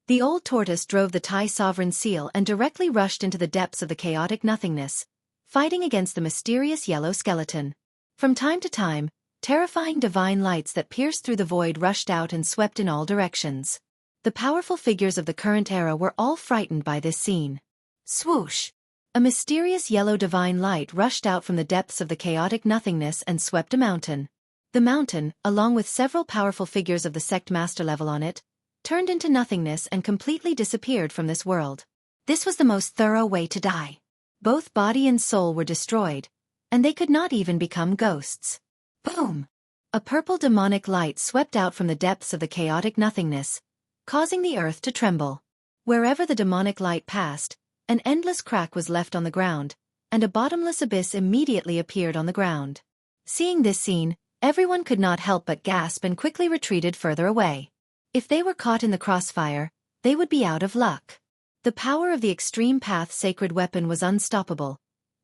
The old tortoise drove the Tai Sovereign Seal and directly rushed into the depths of the chaotic nothingness, fighting against the mysterious yellow skeleton. From time to time, terrifying divine lights that pierced through the void rushed out and swept in all directions. The powerful figures of the current era were all frightened by this scene. Swoosh! A mysterious yellow divine light rushed out from the depths of the chaotic nothingness and swept a mountain. The mountain, along with several powerful figures of the sect master level on it, turned into nothingness and completely disappeared from this world. This was the most thorough way to die. Both body and soul were destroyed, and they could not even become ghosts. Boom! A purple demonic light swept out from the depths of the chaotic nothingness, causing the earth to tremble. Wherever the demonic light passed, an endless crack was left on the ground, and a bottomless abyss immediately appeared on the ground. Seeing this scene, everyone could not help but gasp and quickly retreated further away. If they were caught in the crossfire, they would be out of luck. The power of the Extreme Path sacred weapon was unstoppable.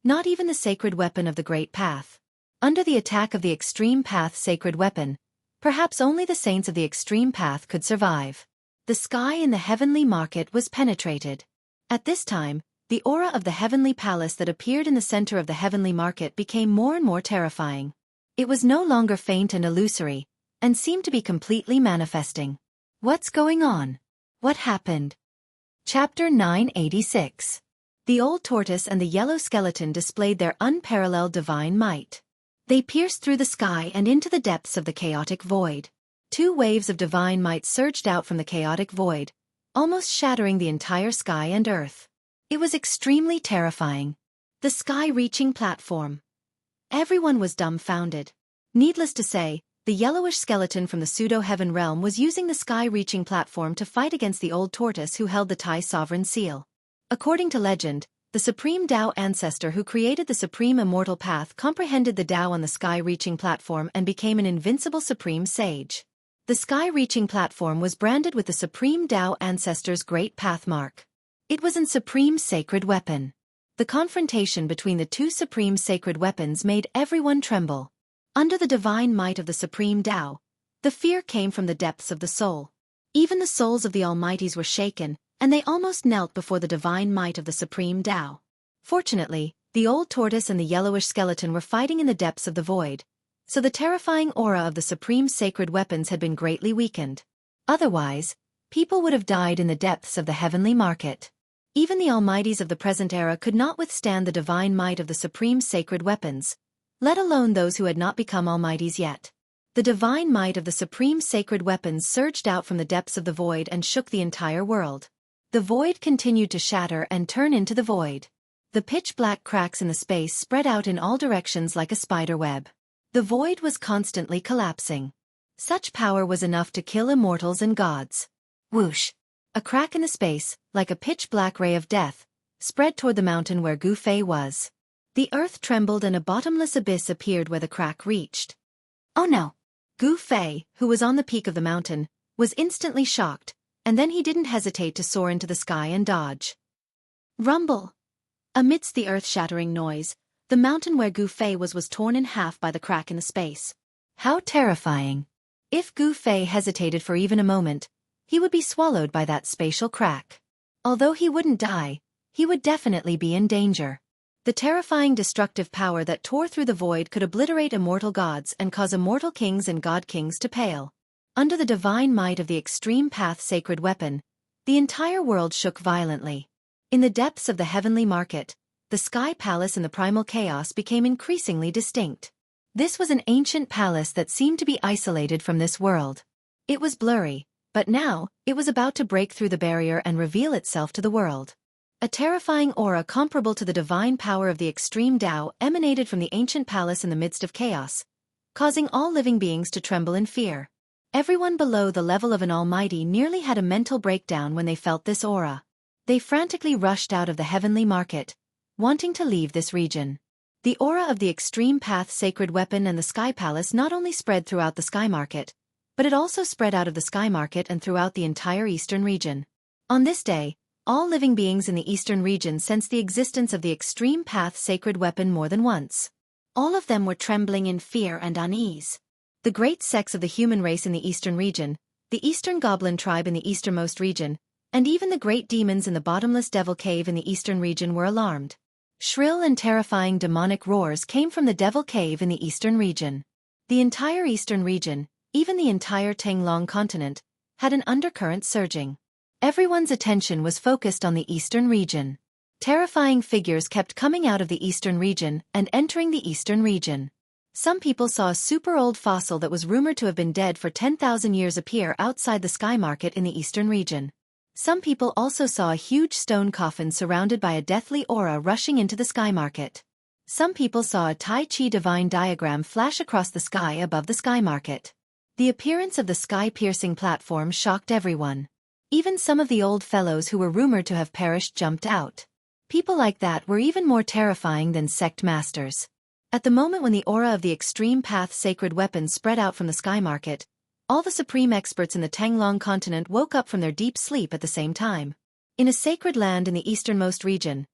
Not even the sacred weapon of the Great Path. Under the attack of the Extreme Path sacred weapon, perhaps only the saints of the Extreme Path could survive. The sky in the heavenly market was penetrated. At this time, the aura of the heavenly palace that appeared in the center of the heavenly market became more and more terrifying. It was no longer faint and illusory, and seemed to be completely manifesting. What's going on? What happened? Chapter 986. The old tortoise and the yellow skeleton displayed their unparalleled divine might. They pierced through the sky and into the depths of the chaotic void. Two waves of divine might surged out from the chaotic void, almost shattering the entire sky and earth. It was extremely terrifying. The sky-reaching platform. Everyone was dumbfounded. Needless to say, the yellowish skeleton from the pseudo-heaven realm was using the sky-reaching platform to fight against the old tortoise who held the Tai sovereign seal. According to legend, the Supreme Tao ancestor who created the Supreme Immortal Path comprehended the Tao on the sky-reaching platform and became an invincible Supreme Sage. The sky-reaching platform was branded with the Supreme Tao ancestor's Great Path mark. It was an supreme sacred weapon. The confrontation between the two supreme sacred weapons made everyone tremble. Under the divine might of the Supreme Tao, the fear came from the depths of the soul. Even the souls of the Almighties were shaken, and they almost knelt before the divine might of the Supreme Tao. Fortunately, the old tortoise and the yellowish skeleton were fighting in the depths of the void, so the terrifying aura of the supreme sacred weapons had been greatly weakened. Otherwise, people would have died in the depths of the heavenly market. Even the Almighties of the present era could not withstand the divine might of the supreme sacred weapons, let alone those who had not become Almighties yet. The divine might of the supreme sacred weapons surged out from the depths of the void and shook the entire world. The void continued to shatter and turn into the void. The pitch-black cracks in the space spread out in all directions like a spider web. The void was constantly collapsing. Such power was enough to kill immortals and gods. Whoosh! A crack in the space, like a pitch-black ray of death, spread toward the mountain where Gu Fei was. The earth trembled and a bottomless abyss appeared where the crack reached. Oh no! Gu Fei, who was on the peak of the mountain, was instantly shocked, and then he didn't hesitate to soar into the sky and dodge. Rumble! Amidst the earth-shattering noise, the mountain where Gu Fei was torn in half by the crack in the space. How terrifying! If Gu Fei hesitated for even a moment, he would be swallowed by that spatial crack. Although he wouldn't die, he would definitely be in danger. The terrifying destructive power that tore through the void could obliterate immortal gods and cause immortal kings and god kings to pale. Under the divine might of the Extreme Path sacred weapon, the entire world shook violently. In the depths of the heavenly market, the sky palace and the primal chaos became increasingly distinct. This was an ancient palace that seemed to be isolated from this world. It was blurry, but now, it was about to break through the barrier and reveal itself to the world. A terrifying aura comparable to the divine power of the extreme Tao emanated from the ancient palace in the midst of chaos, causing all living beings to tremble in fear. Everyone below the level of an almighty nearly had a mental breakdown when they felt this aura. They frantically rushed out of the heavenly market, wanting to leave this region. The aura of the Extreme Path sacred weapon and the Sky Palace not only spread throughout the Sky Market, but it also spread out of the Sky Market and throughout the entire eastern region. On this day, all living beings in the eastern region sensed the existence of the Extreme Path sacred weapon more than once. All of them were trembling in fear and unease. The great sects of the human race in the eastern region, the eastern goblin tribe in the easternmost region, and even the great demons in the bottomless devil cave in the eastern region were alarmed. Shrill and terrifying demonic roars came from the devil cave in the eastern region. The entire eastern region, even the entire Tenglong continent, had an undercurrent surging. Everyone's attention was focused on the eastern region. Terrifying figures kept coming out of the eastern region and entering the eastern region. Some people saw a super-old fossil that was rumored to have been dead for 10,000 years appear outside the sky market in the eastern region. Some people also saw a huge stone coffin surrounded by a deathly aura rushing into the sky market. Some people saw a Tai Chi divine diagram flash across the sky above the sky market. The appearance of the sky-piercing platform shocked everyone. Even some of the old fellows who were rumored to have perished jumped out. People like that were even more terrifying than sect masters. At the moment when the aura of the extreme path sacred weapons spread out from the sky market, all the supreme experts in the Tanglong continent woke up from their deep sleep at the same time. In a sacred land in the easternmost region,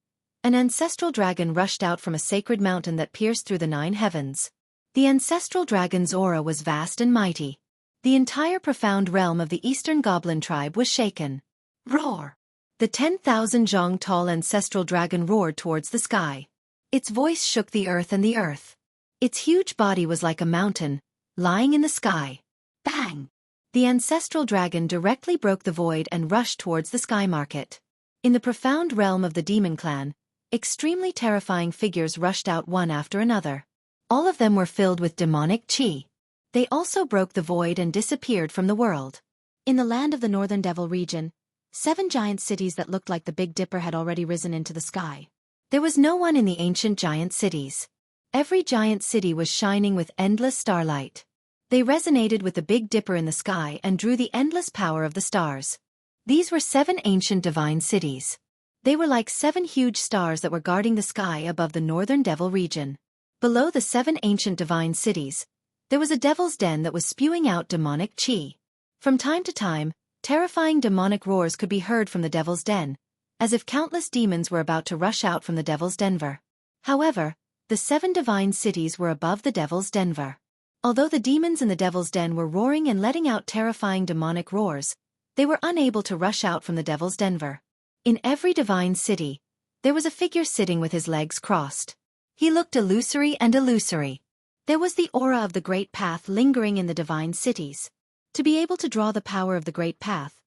an ancestral dragon rushed out from a sacred mountain that pierced through the 9 heavens. The ancestral dragon's aura was vast and mighty. The entire profound realm of the eastern goblin tribe was shaken. Roar! The 10,000 zhong tall ancestral dragon roared towards the sky. Its voice shook the earth and the earth. Its huge body was like a mountain, lying in the sky. Bang! The ancestral dragon directly broke the void and rushed towards the sky market. In the profound realm of the demon clan, extremely terrifying figures rushed out one after another. All of them were filled with demonic chi. They also broke the void and disappeared from the world. In the land of the Northern Devil region, 7 giant cities that looked like the Big Dipper had already risen into the sky. There was no one in the ancient giant cities. Every giant city was shining with endless starlight. They resonated with the Big Dipper in the sky and drew the endless power of the stars. These were 7 ancient divine cities. They were like 7 huge stars that were guarding the sky above the Northern Devil region. Below the 7 ancient divine cities, there was a devil's den that was spewing out demonic chi. From time to time, terrifying demonic roars could be heard from the devil's den, as if countless demons were about to rush out from the devil's denver. However, the 7 divine cities were above the devil's denver. Although the demons in the devil's den were roaring and letting out terrifying demonic roars, they were unable to rush out from the devil's denver. In every divine city, there was a figure sitting with his legs crossed. He looked illusory and illusory. There was the aura of the Great Path lingering in the divine cities. To be able to draw the power of the Great Path,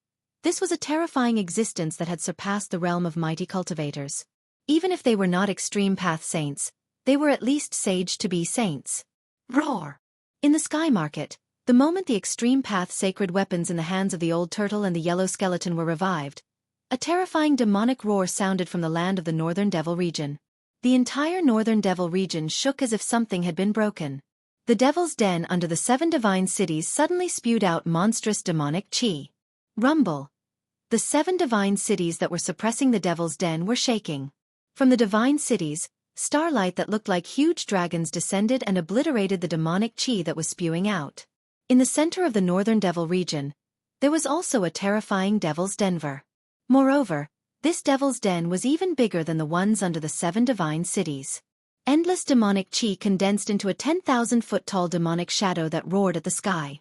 this was a terrifying existence that had surpassed the realm of mighty cultivators. Even if they were not extreme path saints, they were at least saged to be saints. Roar! In the sky market, the moment the extreme path sacred weapons in the hands of the old turtle and the yellow skeleton were revived, a terrifying demonic roar sounded from the land of the Northern Devil region. The entire Northern Devil region shook as if something had been broken. The Devil's Den under the 7 divine cities suddenly spewed out monstrous demonic chi. Rumble! The 7 divine cities that were suppressing the Devil's Den were shaking. From the divine cities, starlight that looked like huge dragons descended and obliterated the demonic chi that was spewing out. In the center of the Northern Devil region, there was also a terrifying Devil's Denver. Moreover, this Devil's Den was even bigger than the ones under the 7 divine cities. Endless demonic chi condensed into a 10,000-foot-tall demonic shadow that roared at the sky.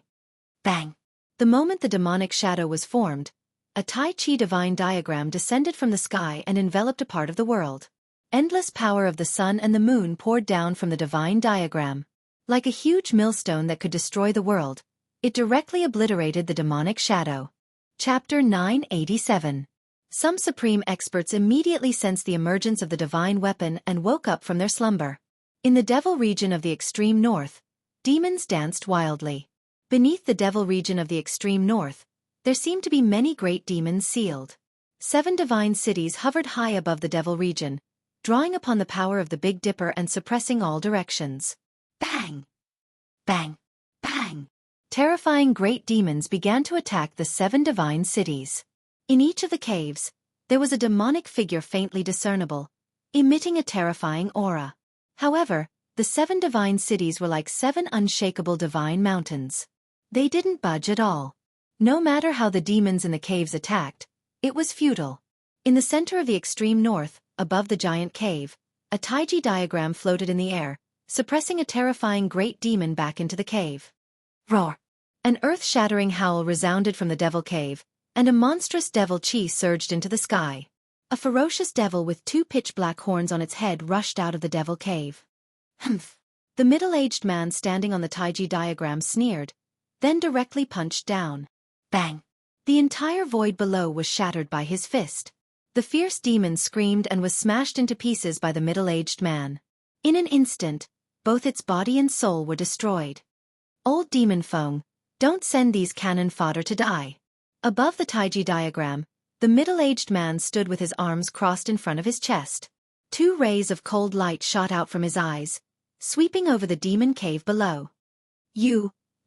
Bang! The moment the demonic shadow was formed, a Tai Chi divine diagram descended from the sky and enveloped a part of the world. Endless power of the sun and the moon poured down from the divine diagram. Like a huge millstone that could destroy the world, it directly obliterated the demonic shadow. Chapter 987. Some supreme experts immediately sensed the emergence of the divine weapon and woke up from their slumber. In the devil region of the extreme north, demons danced wildly. Beneath the devil region of the extreme north, there seemed to be many great demons sealed. 7 divine cities hovered high above the devil region, drawing upon the power of the Big Dipper and suppressing all directions. Bang! Bang! Bang! Terrifying great demons began to attack the 7 divine cities. In each of the caves, there was a demonic figure faintly discernible, emitting a terrifying aura. However, the 7 divine cities were like 7 unshakable divine mountains. They didn't budge at all. No matter how the demons in the caves attacked, it was futile. In the center of the extreme north, above the giant cave, a Taiji diagram floated in the air, suppressing a terrifying great demon back into the cave. Roar! An earth-shattering howl resounded from the devil cave, and a monstrous devil chi surged into the sky. A ferocious devil with 2 pitch-black horns on its head rushed out of the devil cave. Humph! The middle-aged man standing on the Taiji diagram sneered, then directly punched down. Bang! The entire void below was shattered by his fist. The fierce demon screamed and was smashed into pieces by the middle-aged man. In an instant, both its body and soul were destroyed. Old demon Feng, don't send these cannon fodder to die. Above the Taiji diagram, the middle-aged man stood with his arms crossed in front of his chest. 2 rays of cold light shot out from his eyes, sweeping over the demon cave below.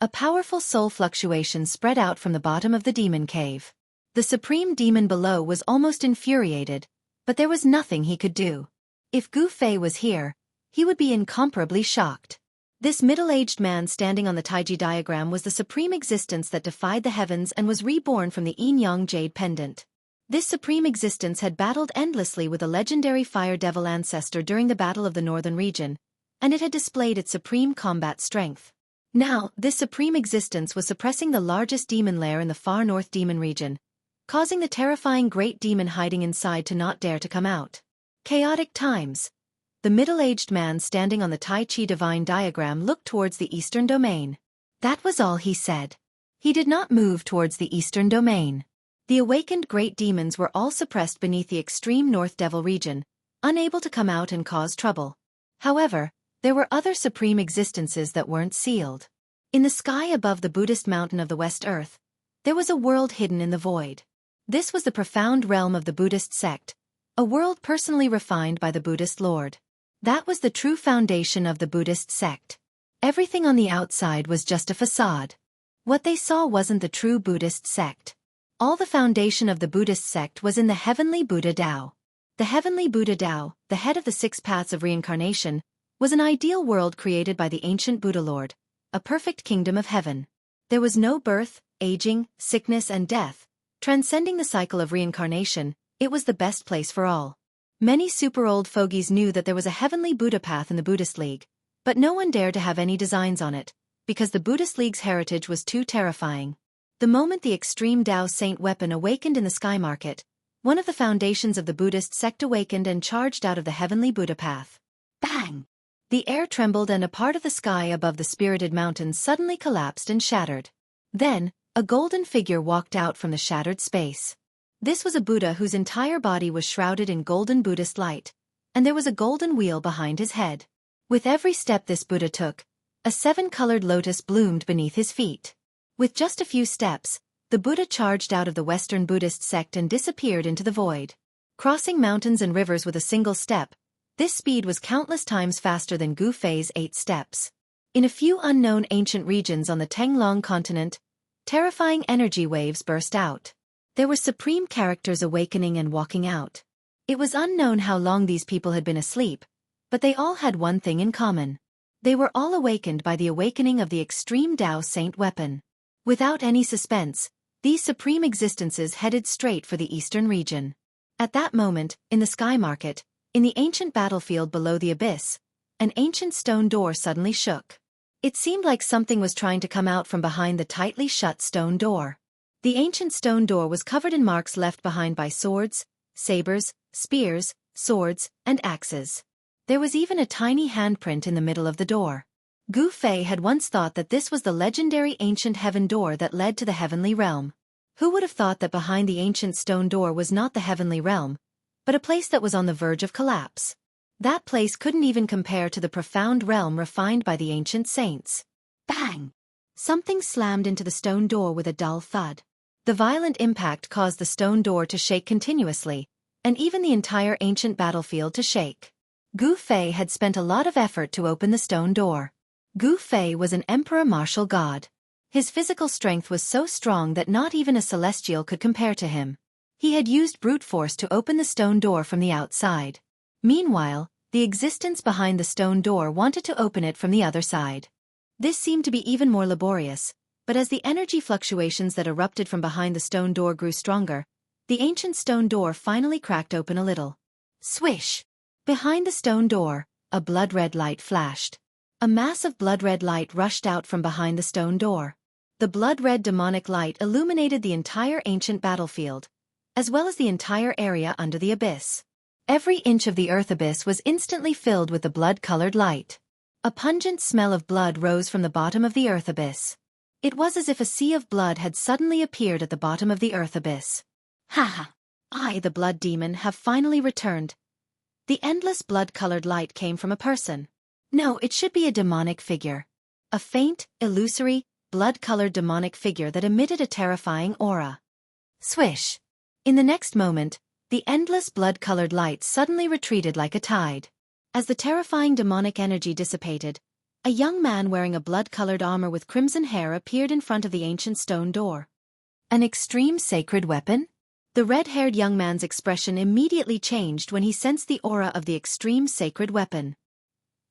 A powerful soul fluctuation spread out from the bottom of the demon cave. The supreme demon below was almost infuriated, but there was nothing he could do. If Gu Fei was here, he would be incomparably shocked. This middle-aged man standing on the Taiji diagram was the supreme existence that defied the heavens and was reborn from the yin-yang jade pendant. This supreme existence had battled endlessly with a legendary fire devil ancestor during the Battle of the Northern Region, and it had displayed its supreme combat strength. Now, this supreme existence was suppressing the largest demon lair in the far north demon region, causing the terrifying great demon hiding inside to not dare to come out. Chaotic times. The middle-aged man standing on the Tai Chi divine diagram looked towards the eastern domain. That was all he said. He did not move towards the eastern domain. The awakened great demons were all suppressed beneath the extreme North Devil region, unable to come out and cause trouble. However, there were other supreme existences that weren't sealed. In the sky above the Buddhist mountain of the West Earth, there was a world hidden in the void. This was the profound realm of the Buddhist sect, a world personally refined by the Buddhist Lord. That was the true foundation of the Buddhist sect. Everything on the outside was just a facade. What they saw wasn't the true Buddhist sect. All the foundation of the Buddhist sect was in the heavenly Buddha Tao. The heavenly Buddha Tao, the head of the 6 paths of reincarnation, was an ideal world created by the ancient Buddha Lord, a perfect kingdom of heaven. There was no birth, aging, sickness and death. Transcending the cycle of reincarnation, it was the best place for all. Many super-old fogies knew that there was a heavenly Buddha path in the Buddhist League, but no one dared to have any designs on it, because the Buddhist League's heritage was too terrifying. The moment the extreme Tao Saint weapon awakened in the sky market, one of the foundations of the Buddhist sect awakened and charged out of the heavenly Buddha path. Bang! The air trembled and a part of the sky above the spirited mountains suddenly collapsed and shattered. Then, a golden figure walked out from the shattered space. This was a Buddha whose entire body was shrouded in golden Buddhist light, and there was a golden wheel behind his head. With every step this Buddha took, a 7-colored lotus bloomed beneath his feet. With just a few steps, the Buddha charged out of the Western Buddhist sect and disappeared into the void. Crossing mountains and rivers with a single step, this speed was countless times faster than Gu Fei's 8 steps. In a few unknown ancient regions on the Tenglong continent, terrifying energy waves burst out. There were supreme characters awakening and walking out. It was unknown how long these people had been asleep, but they all had one thing in common. They were all awakened by the awakening of the extreme Tao Saint weapon. Without any suspense, these supreme existences headed straight for the eastern region. At that moment, in the sky market, in the ancient battlefield below the abyss, an ancient stone door suddenly shook. It seemed like something was trying to come out from behind the tightly shut stone door. The ancient stone door was covered in marks left behind by swords, sabers, spears, swords, and axes. There was even a tiny handprint in the middle of the door. Gu Fei had once thought that this was the legendary ancient heaven door that led to the heavenly realm. Who would have thought that behind the ancient stone door was not the heavenly realm, but a place that was on the verge of collapse? That place couldn't even compare to the profound realm refined by the ancient saints. Bang! Something slammed into the stone door with a dull thud. The violent impact caused the stone door to shake continuously, and even the entire ancient battlefield to shake. Gu Fei had spent a lot of effort to open the stone door. Gu Fei was an emperor martial god. His physical strength was so strong that not even a celestial could compare to him. He had used brute force to open the stone door from the outside. Meanwhile, the existence behind the stone door wanted to open it from the other side. This seemed to be even more laborious, but as the energy fluctuations that erupted from behind the stone door grew stronger, the ancient stone door finally cracked open a little. Swish! Behind the stone door, a blood-red light flashed. A mass of blood-red light rushed out from behind the stone door. The blood-red demonic light illuminated the entire ancient battlefield, as well as the entire area under the abyss. Every inch of the earth abyss was instantly filled with the blood-colored light. A pungent smell of blood rose from the bottom of the earth abyss. It was as if a sea of blood had suddenly appeared at the bottom of the earth abyss. Ha ha! I, the blood demon, have finally returned. The endless blood-colored light came from a person. No, it should be a demonic figure. A faint, illusory, blood-colored demonic figure that emitted a terrifying aura. Swish! In the next moment, the endless blood-colored light suddenly retreated like a tide. As the terrifying demonic energy dissipated, a young man wearing a blood-colored armor with crimson hair appeared in front of the ancient stone door. An extreme sacred weapon? The red-haired young man's expression immediately changed when he sensed the aura of the extreme sacred weapon.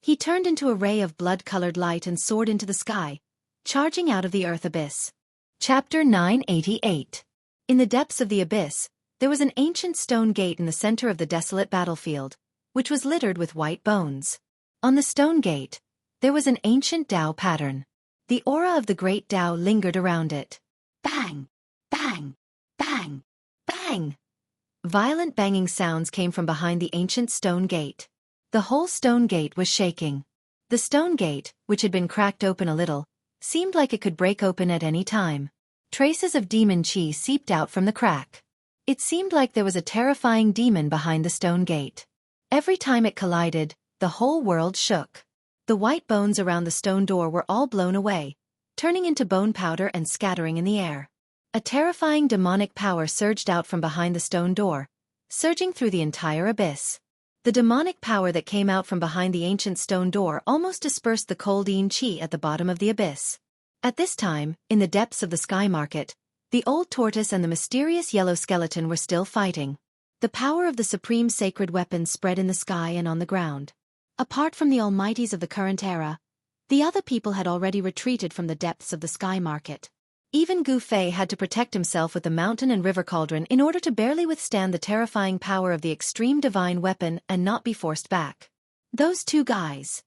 He turned into a ray of blood-colored light and soared into the sky, charging out of the earth abyss. Chapter 988. In the depths of the abyss, there was an ancient stone gate in the center of the desolate battlefield, which was littered with white bones. On the stone gate, there was an ancient Tao pattern. The aura of the great Tao lingered around it. Bang! Bang! Bang! Bang! Violent banging sounds came from behind the ancient stone gate. The whole stone gate was shaking. The stone gate, which had been cracked open a little, seemed like it could break open at any time. Traces of demon chi seeped out from the crack. It seemed like there was a terrifying demon behind the stone gate. Every time it collided, the whole world shook. The white bones around the stone door were all blown away, turning into bone powder and scattering in the air. A terrifying demonic power surged out from behind the stone door, surging through the entire abyss. The demonic power that came out from behind the ancient stone door almost dispersed the cold yin chi at the bottom of the abyss. At this time, in the depths of the sky market, the old tortoise and the mysterious yellow skeleton were still fighting. The power of the supreme sacred weapon spread in the sky and on the ground. Apart from the almighties of the current era, the other people had already retreated from the depths of the sky market. Even Gu Fei had to protect himself with the mountain and river cauldron in order to barely withstand the terrifying power of the extreme divine weapon and not be forced back. Those two guys.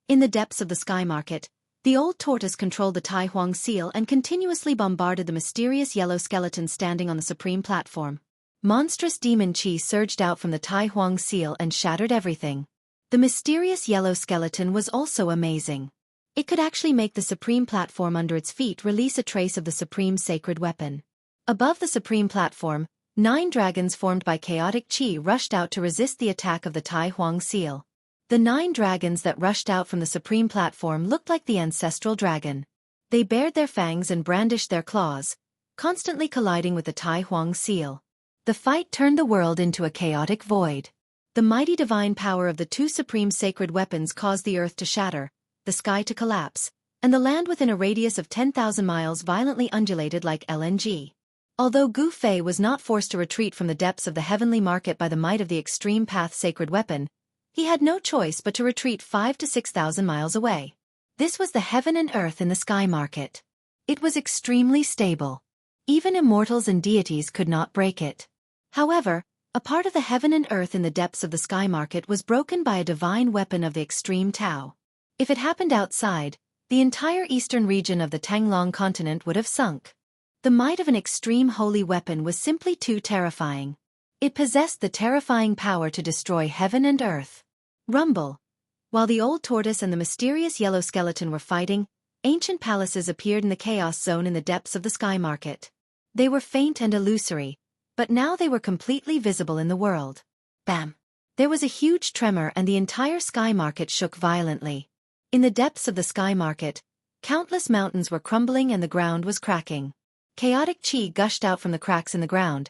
In the depths of the sky market, the old tortoise controlled the Tai Huang seal and continuously bombarded the mysterious yellow skeleton standing on the supreme platform. Monstrous demon chi surged out from the Tai Huang seal and shattered everything. The mysterious yellow skeleton was also amazing. It could actually make the supreme platform under its feet release a trace of the supreme sacred weapon. Above the supreme platform, 9 dragons formed by chaotic chi rushed out to resist the attack of the Tai Huang seal. The 9 dragons that rushed out from the supreme platform looked like the ancestral dragon. They bared their fangs and brandished their claws, constantly colliding with the Tai Huang seal. The fight turned the world into a chaotic void. The mighty divine power of the 2 supreme sacred weapons caused the earth to shatter, the sky to collapse, and the land within a radius of 10,000 miles violently undulated like LNG. Although Gu Fei was not forced to retreat from the depths of the heavenly market by the might of the extreme path sacred weapon, he had no choice but to retreat 5,000 to 6,000 miles away. This was the heaven and earth in the sky market. It was extremely stable. Even immortals and deities could not break it. However, a part of the heaven and earth in the depths of the sky market was broken by a divine weapon of the extreme Tao. If it happened outside, the entire eastern region of the Tanglong continent would have sunk. The might of an extreme holy weapon was simply too terrifying. It possessed the terrifying power to destroy heaven and earth. Rumble. While the old tortoise and the mysterious yellow skeleton were fighting, ancient palaces appeared in the chaos zone in the depths of the sky market. They were faint and illusory, but now they were completely visible in the world. Bam! There was a huge tremor and the entire sky market shook violently. In the depths of the sky market, countless mountains were crumbling and the ground was cracking. Chaotic chi gushed out from the cracks in the ground,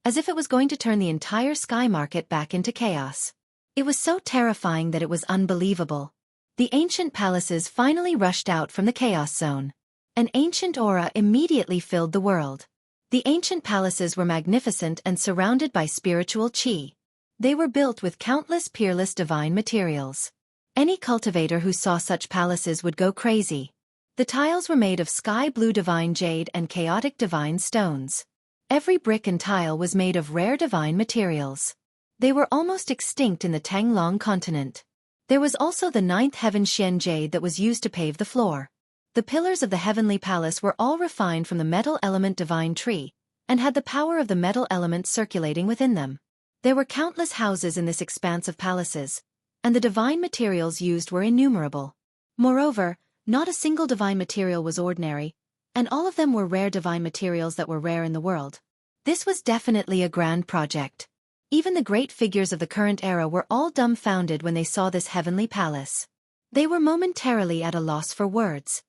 as if it was going to turn the entire sky market back into chaos. It was so terrifying that it was unbelievable. The ancient palaces finally rushed out from the chaos zone. An ancient aura immediately filled the world. The ancient palaces were magnificent and surrounded by spiritual chi. They were built with countless peerless divine materials. Any cultivator who saw such palaces would go crazy. The tiles were made of sky blue divine jade and chaotic divine stones. Every brick and tile was made of rare divine materials. They were almost extinct in the Tanglong continent. There was also the 9th heaven Xian jade that was used to pave the floor. The pillars of the heavenly palace were all refined from the metal element divine tree, and had the power of the metal element circulating within them. There were countless houses in this expanse of palaces, and the divine materials used were innumerable. Moreover, not a single divine material was ordinary, And all of them were rare divine materials that were rare in the world. This was definitely a grand project. Even the great figures of the current era were all dumbfounded when they saw this heavenly palace. They were momentarily at a loss for words.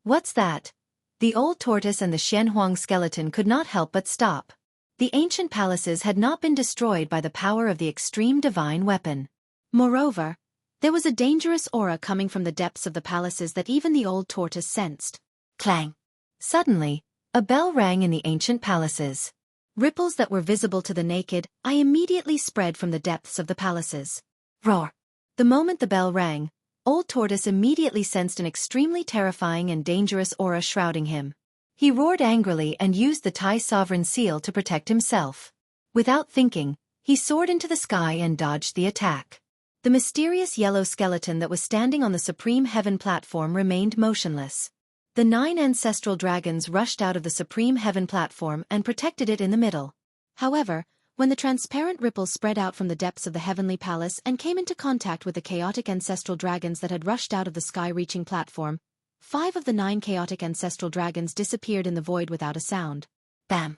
What's that? The old tortoise and the Xianhuang skeleton could not help but stop. The ancient palaces had not been destroyed by the power of the extreme divine weapon. Moreover, there was a dangerous aura coming from the depths of the palaces that even the old tortoise sensed. Clang! Suddenly, a bell rang in the ancient palaces. Ripples that were visible to the naked eye immediately spread from the depths of the palaces. Roar! The moment the bell rang, Old Tortoise immediately sensed an extremely terrifying and dangerous aura shrouding him. He roared angrily and used the Tai Sovereign Seal to protect himself. Without thinking, he soared into the sky and dodged the attack. The mysterious yellow skeleton that was standing on the Supreme Heaven platform remained motionless. The 9 ancestral dragons rushed out of the Supreme Heaven platform and protected it in the middle. However, when the transparent ripples spread out from the depths of the heavenly palace and came into contact with the chaotic ancestral dragons that had rushed out of the sky-reaching platform, 5 of the 9 chaotic ancestral dragons disappeared in the void without a sound. Bam!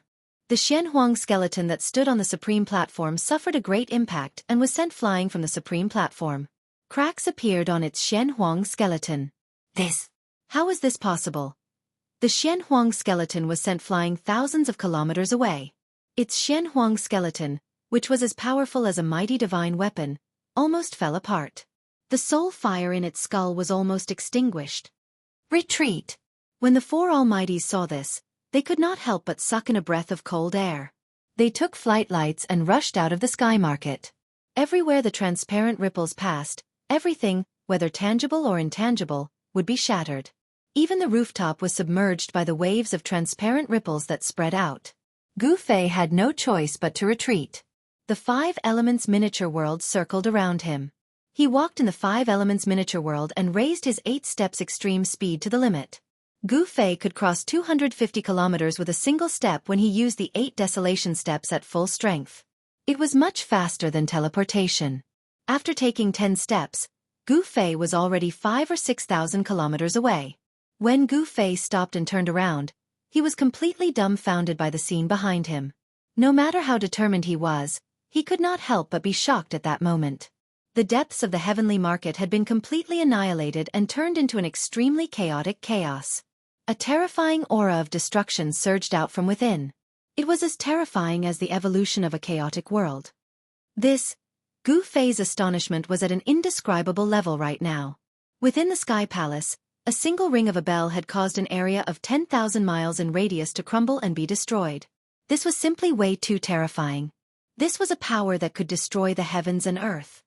The Xianhuang skeleton that stood on the supreme platform suffered a great impact and was sent flying from the supreme platform. Cracks appeared on its Xianhuang skeleton. How is this possible? The Xianhuang skeleton was sent flying thousands of kilometers away. Its Xianhuang skeleton, which was as powerful as a mighty divine weapon, almost fell apart. The soul fire in its skull was almost extinguished. Retreat! When the 4 Almighties saw this, they could not help but suck in a breath of cold air. They took flight lights and rushed out of the sky market. Everywhere the transparent ripples passed, everything, whether tangible or intangible, would be shattered. Even the rooftop was submerged by the waves of transparent ripples that spread out. Gu Fei had no choice but to retreat. The 5 Elements miniature world circled around him. He walked in the 5 Elements miniature world and raised his 8 steps extreme speed to the limit. Gu Fei could cross 250 kilometers with a single step when he used the 8 desolation steps at full strength. It was much faster than teleportation. After taking 10 steps, Gu Fei was already 5 or 6,000 kilometers away. When Gu Fei stopped and turned around, he was completely dumbfounded by the scene behind him. No matter how determined he was, he could not help but be shocked at that moment. The depths of the heavenly market had been completely annihilated and turned into an extremely chaotic chaos. A terrifying aura of destruction surged out from within. It was as terrifying as the evolution of a chaotic world. Gu Fei's astonishment was at an indescribable level right now. Within the Sky Palace, a single ring of a bell had caused an area of 10,000 miles in radius to crumble and be destroyed. This was simply way too terrifying. This was a power that could destroy the heavens and earth.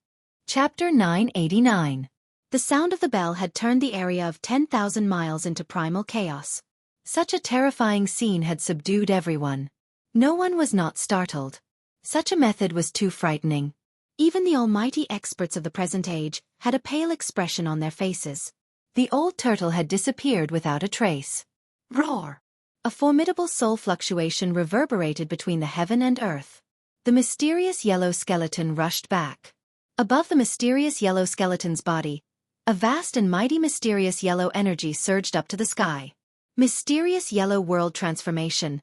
Chapter 989. The sound of the bell had turned the area of 10,000 miles into primal chaos. Such a terrifying scene had subdued everyone. No one was not startled. Such a method was too frightening. Even the almighty experts of the present age had a pale expression on their faces. The old turtle had disappeared without a trace. Roar! A formidable soul fluctuation reverberated between the heaven and earth. The mysterious yellow skeleton rushed back. Above the mysterious yellow skeleton's body, a vast and mighty mysterious yellow energy surged up to the sky. Mysterious yellow world transformation.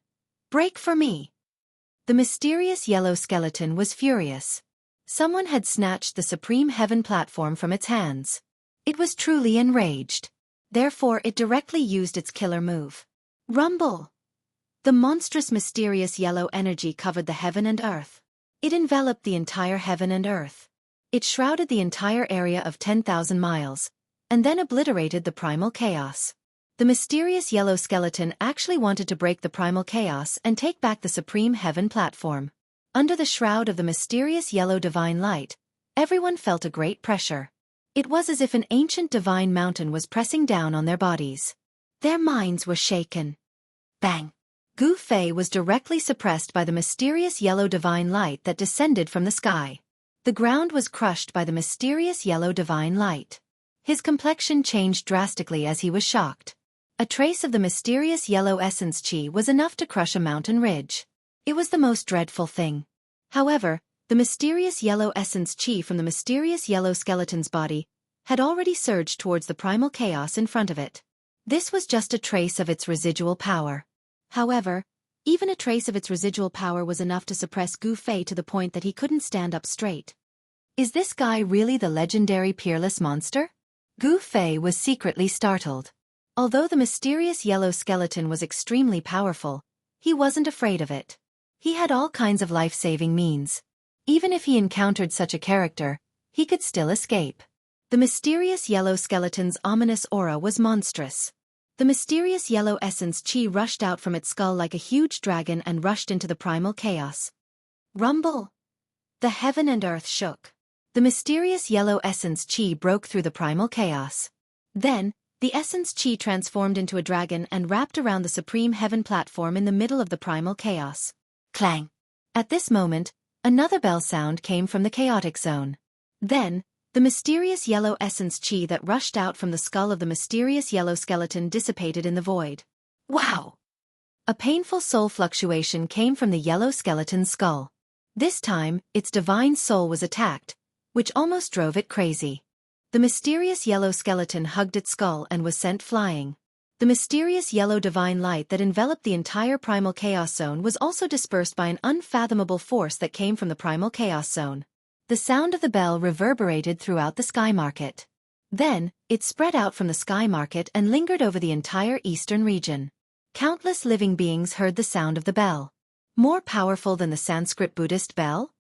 Break for me! The mysterious yellow skeleton was furious. Someone had snatched the Supreme Heaven platform from its hands. It was truly enraged. Therefore it directly used its killer move. Rumble! The monstrous mysterious yellow energy covered the heaven and earth. It enveloped the entire heaven and earth. It shrouded the entire area of 10,000 miles, and then obliterated the primal chaos. The mysterious yellow skeleton actually wanted to break the primal chaos and take back the Supreme Heaven platform. Under the shroud of the mysterious yellow divine light, everyone felt a great pressure. It was as if an ancient divine mountain was pressing down on their bodies. Their minds were shaken. Bang! Gu Fei was directly suppressed by the mysterious yellow divine light that descended from the sky. The ground was crushed by the mysterious yellow divine light. His complexion changed drastically as he was shocked. A trace of the mysterious yellow essence chi was enough to crush a mountain ridge. It was the most dreadful thing. However, the mysterious yellow essence chi from the mysterious yellow skeleton's body had already surged towards the primal chaos in front of it. This was just a trace of its residual power. However, even a trace of its residual power was enough to suppress Gu Fei to the point that he couldn't stand up straight. Is this guy really the legendary peerless monster? Gu Fei was secretly startled. Although the mysterious yellow skeleton was extremely powerful, he wasn't afraid of it. He had all kinds of life-saving means. Even if he encountered such a character, he could still escape. The mysterious yellow skeleton's ominous aura was monstrous. The mysterious yellow essence chi rushed out from its skull like a huge dragon and rushed into the primal chaos. Rumble! The heaven and earth shook. The mysterious yellow essence chi broke through the primal chaos. Then, the essence chi transformed into a dragon and wrapped around the supreme heaven platform in the middle of the primal chaos. Clang! At this moment, another bell sound came from the chaotic zone. Then, the mysterious yellow essence chi that rushed out from the skull of the mysterious yellow skeleton dissipated in the void. Wow! A painful soul fluctuation came from the yellow skeleton's skull. This time, its divine soul was attacked, which almost drove it crazy. The mysterious yellow skeleton hugged its skull and was sent flying. The mysterious yellow divine light that enveloped the entire primal chaos zone was also dispersed by an unfathomable force that came from the primal chaos zone. The sound of the bell reverberated throughout the sky market. Then, it spread out from the sky market and lingered over the entire eastern region. Countless living beings heard the sound of the bell. More powerful than the Sanskrit Buddhist bell?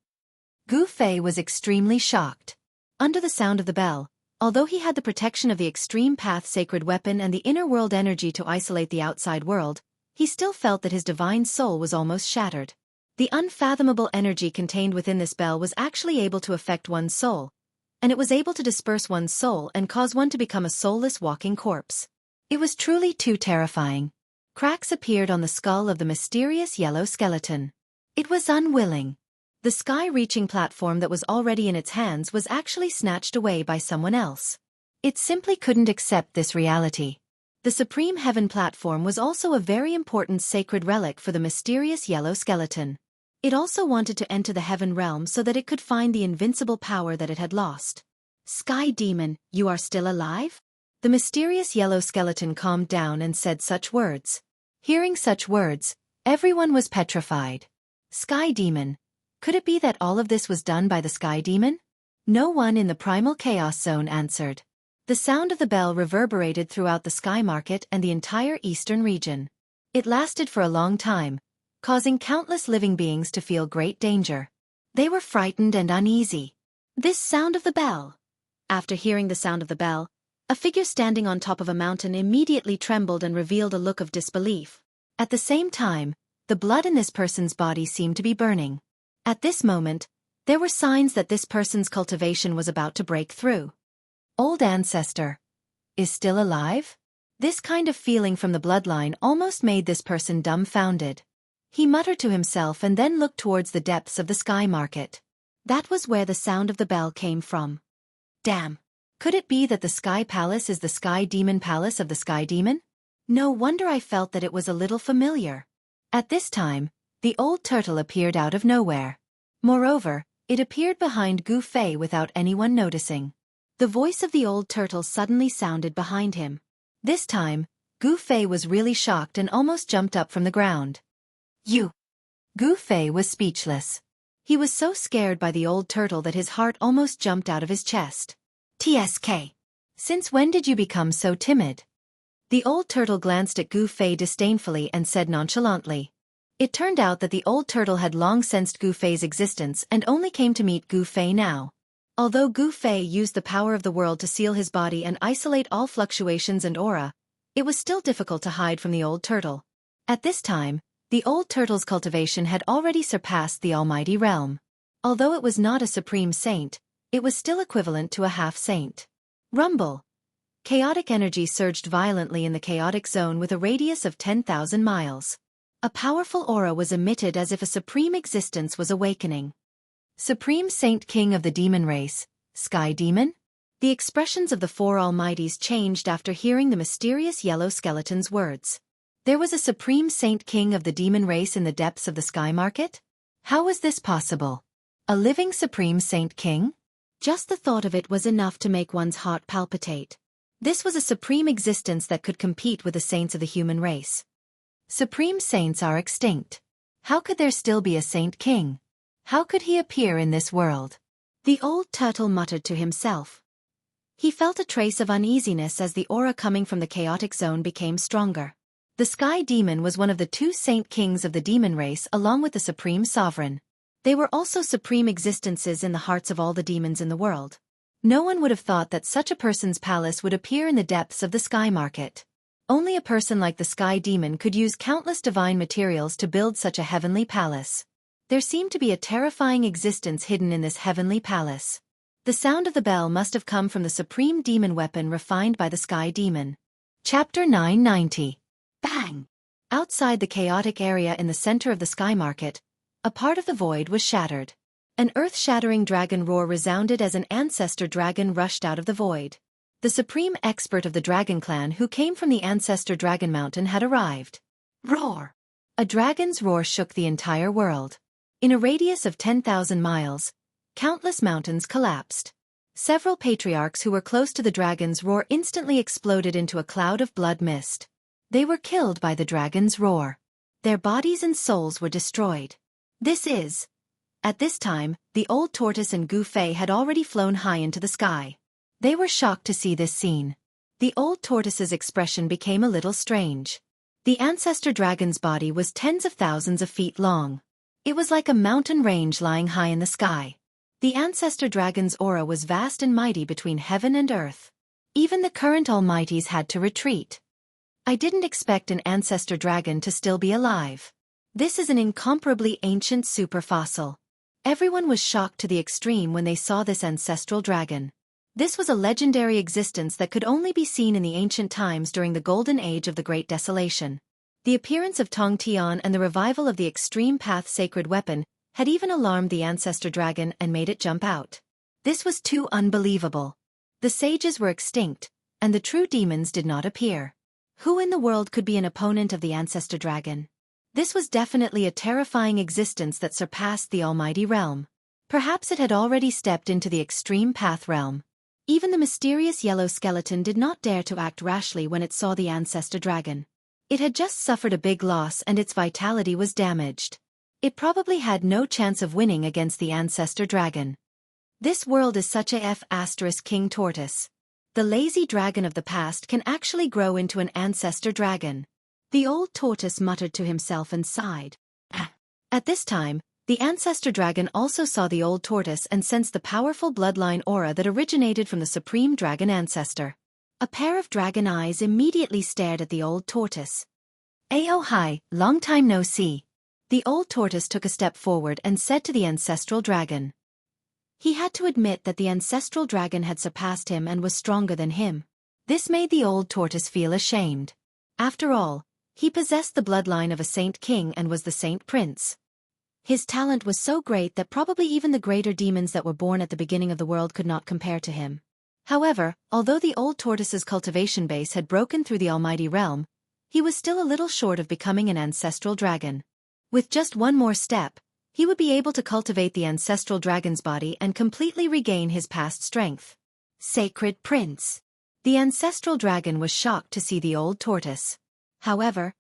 Gu Fei was extremely shocked. Under the sound of the bell, although he had the protection of the extreme path sacred weapon and the inner world energy to isolate the outside world, he still felt that his divine soul was almost shattered. The unfathomable energy contained within this bell was actually able to affect one's soul, and it was able to disperse one's soul and cause one to become a soulless walking corpse. It was truly too terrifying. Cracks appeared on the skull of the mysterious yellow skeleton. It was unwilling. The sky-reaching platform that was already in its hands was actually snatched away by someone else. It simply couldn't accept this reality. The Supreme Heaven platform was also a very important sacred relic for the mysterious yellow skeleton. It also wanted to enter the heaven realm so that it could find the invincible power that it had lost. Sky Demon, you are still alive? The mysterious yellow skeleton calmed down and said such words. Hearing such words, everyone was petrified. Sky Demon. Could it be that all of this was done by the Sky Demon? No one in the primal chaos zone answered. The sound of the bell reverberated throughout the sky market and the entire eastern region. It lasted for a long time, causing countless living beings to feel great danger. They were frightened and uneasy. This sound of the bell. After hearing the sound of the bell, a figure standing on top of a mountain immediately trembled and revealed a look of disbelief. At the same time, the blood in this person's body seemed to be burning. At this moment, there were signs that this person's cultivation was about to break through. Old ancestor. Is still alive? This kind of feeling from the bloodline almost made this person dumbfounded. He muttered to himself and then looked towards the depths of the sky market. That was where the sound of the bell came from. Damn! Could it be that the Sky Palace is the Sky Demon Palace of the Sky Demon? No wonder I felt that it was a little familiar. At this time, the old turtle appeared out of nowhere. Moreover, it appeared behind Gu Fei without anyone noticing. The voice of the old turtle suddenly sounded behind him. This time, Gu Fei was really shocked and almost jumped up from the ground. You! Gu Fei was speechless. He was so scared by the old turtle that his heart almost jumped out of his chest. TSK. Since when did you become so timid? The old turtle glanced at Gu Fei disdainfully and said nonchalantly. It turned out that the old turtle had long sensed Gu Fei's existence and only came to meet Gu Fei now. Although Gu Fei used the power of the world to seal his body and isolate all fluctuations and aura, it was still difficult to hide from the old turtle. At this time, the old turtle's cultivation had already surpassed the almighty realm. Although it was not a supreme saint, it was still equivalent to a half-saint. Rumble! Chaotic energy surged violently in the chaotic zone with a radius of 10,000 miles. A powerful aura was emitted as if a supreme existence was awakening. Supreme Saint King of the Demon Race, Sky Demon? The expressions of the four Almighties changed after hearing the mysterious yellow skeleton's words. There was a Supreme Saint King of the Demon Race in the depths of the sky market? How was this possible? A living Supreme Saint King? Just the thought of it was enough to make one's heart palpitate. This was a supreme existence that could compete with the saints of the human race. Supreme saints are extinct. How could there still be a saint king? How could he appear in this world? The old turtle muttered to himself. He felt a trace of uneasiness as the aura coming from the chaotic zone became stronger. The sky demon was one of the two saint kings of the demon race along with the supreme sovereign. They were also supreme existences in the hearts of all the demons in the world. No one would have thought that such a person's palace would appear in the depths of the sky market. Only a person like the sky demon could use countless divine materials to build such a heavenly palace. There seemed to be a terrifying existence hidden in this heavenly palace. The sound of the bell must have come from the supreme demon weapon refined by the sky demon. Chapter 990. Bang! Outside the chaotic area in the center of the sky market, a part of the void was shattered. An earth-shattering dragon roar resounded as an ancestor dragon rushed out of the void. The supreme expert of the dragon clan who came from the ancestor dragon mountain had arrived. Roar! A dragon's roar shook the entire world. In a radius of 10,000 miles, countless mountains collapsed. Several patriarchs who were close to the dragon's roar instantly exploded into a cloud of blood mist. They were killed by the dragon's roar. Their bodies and souls were destroyed. At this time, the old tortoise and Gu Fei had already flown high into the sky. They were shocked to see this scene. The old tortoise's expression became a little strange. The ancestor dragon's body was tens of thousands of feet long. It was like a mountain range lying high in the sky. The ancestor dragon's aura was vast and mighty between heaven and earth. Even the current almighties had to retreat. I didn't expect an ancestor dragon to still be alive. This is an incomparably ancient superfossil. Everyone was shocked to the extreme when they saw this ancestral dragon. This was a legendary existence that could only be seen in the ancient times during the golden age of the Great Desolation. The appearance of Tong Tian and the revival of the Extreme Path sacred weapon had even alarmed the ancestor dragon and made it jump out. This was too unbelievable. The sages were extinct, and the true demons did not appear. Who in the world could be an opponent of the ancestor dragon? This was definitely a terrifying existence that surpassed the almighty realm. Perhaps it had already stepped into the extreme path realm. Even the mysterious yellow skeleton did not dare to act rashly when it saw the ancestor dragon. It had just suffered a big loss and its vitality was damaged. It probably had no chance of winning against the ancestor dragon. This world is such a King tortoise. The lazy dragon of the past can actually grow into an ancestor dragon. The old tortoise muttered to himself and sighed. At this time, the ancestor dragon also saw the old tortoise and sensed the powerful bloodline aura that originated from the supreme dragon ancestor. A pair of dragon eyes immediately stared at the old tortoise. "Ayo hi, long time no see." The old tortoise took a step forward and said to the ancestral dragon. He had to admit that the ancestral dragon had surpassed him and was stronger than him. This made the old tortoise feel ashamed. After all, he possessed the bloodline of a saint king and was the saint prince. His talent was so great that probably even the greater demons that were born at the beginning of the world could not compare to him. However, although the old tortoise's cultivation base had broken through the almighty realm, he was still a little short of becoming an ancestral dragon. With just one more step, he would be able to cultivate the ancestral dragon's body and completely regain his past strength. Sacred Prince. The ancestral dragon was shocked to see the old tortoise. However,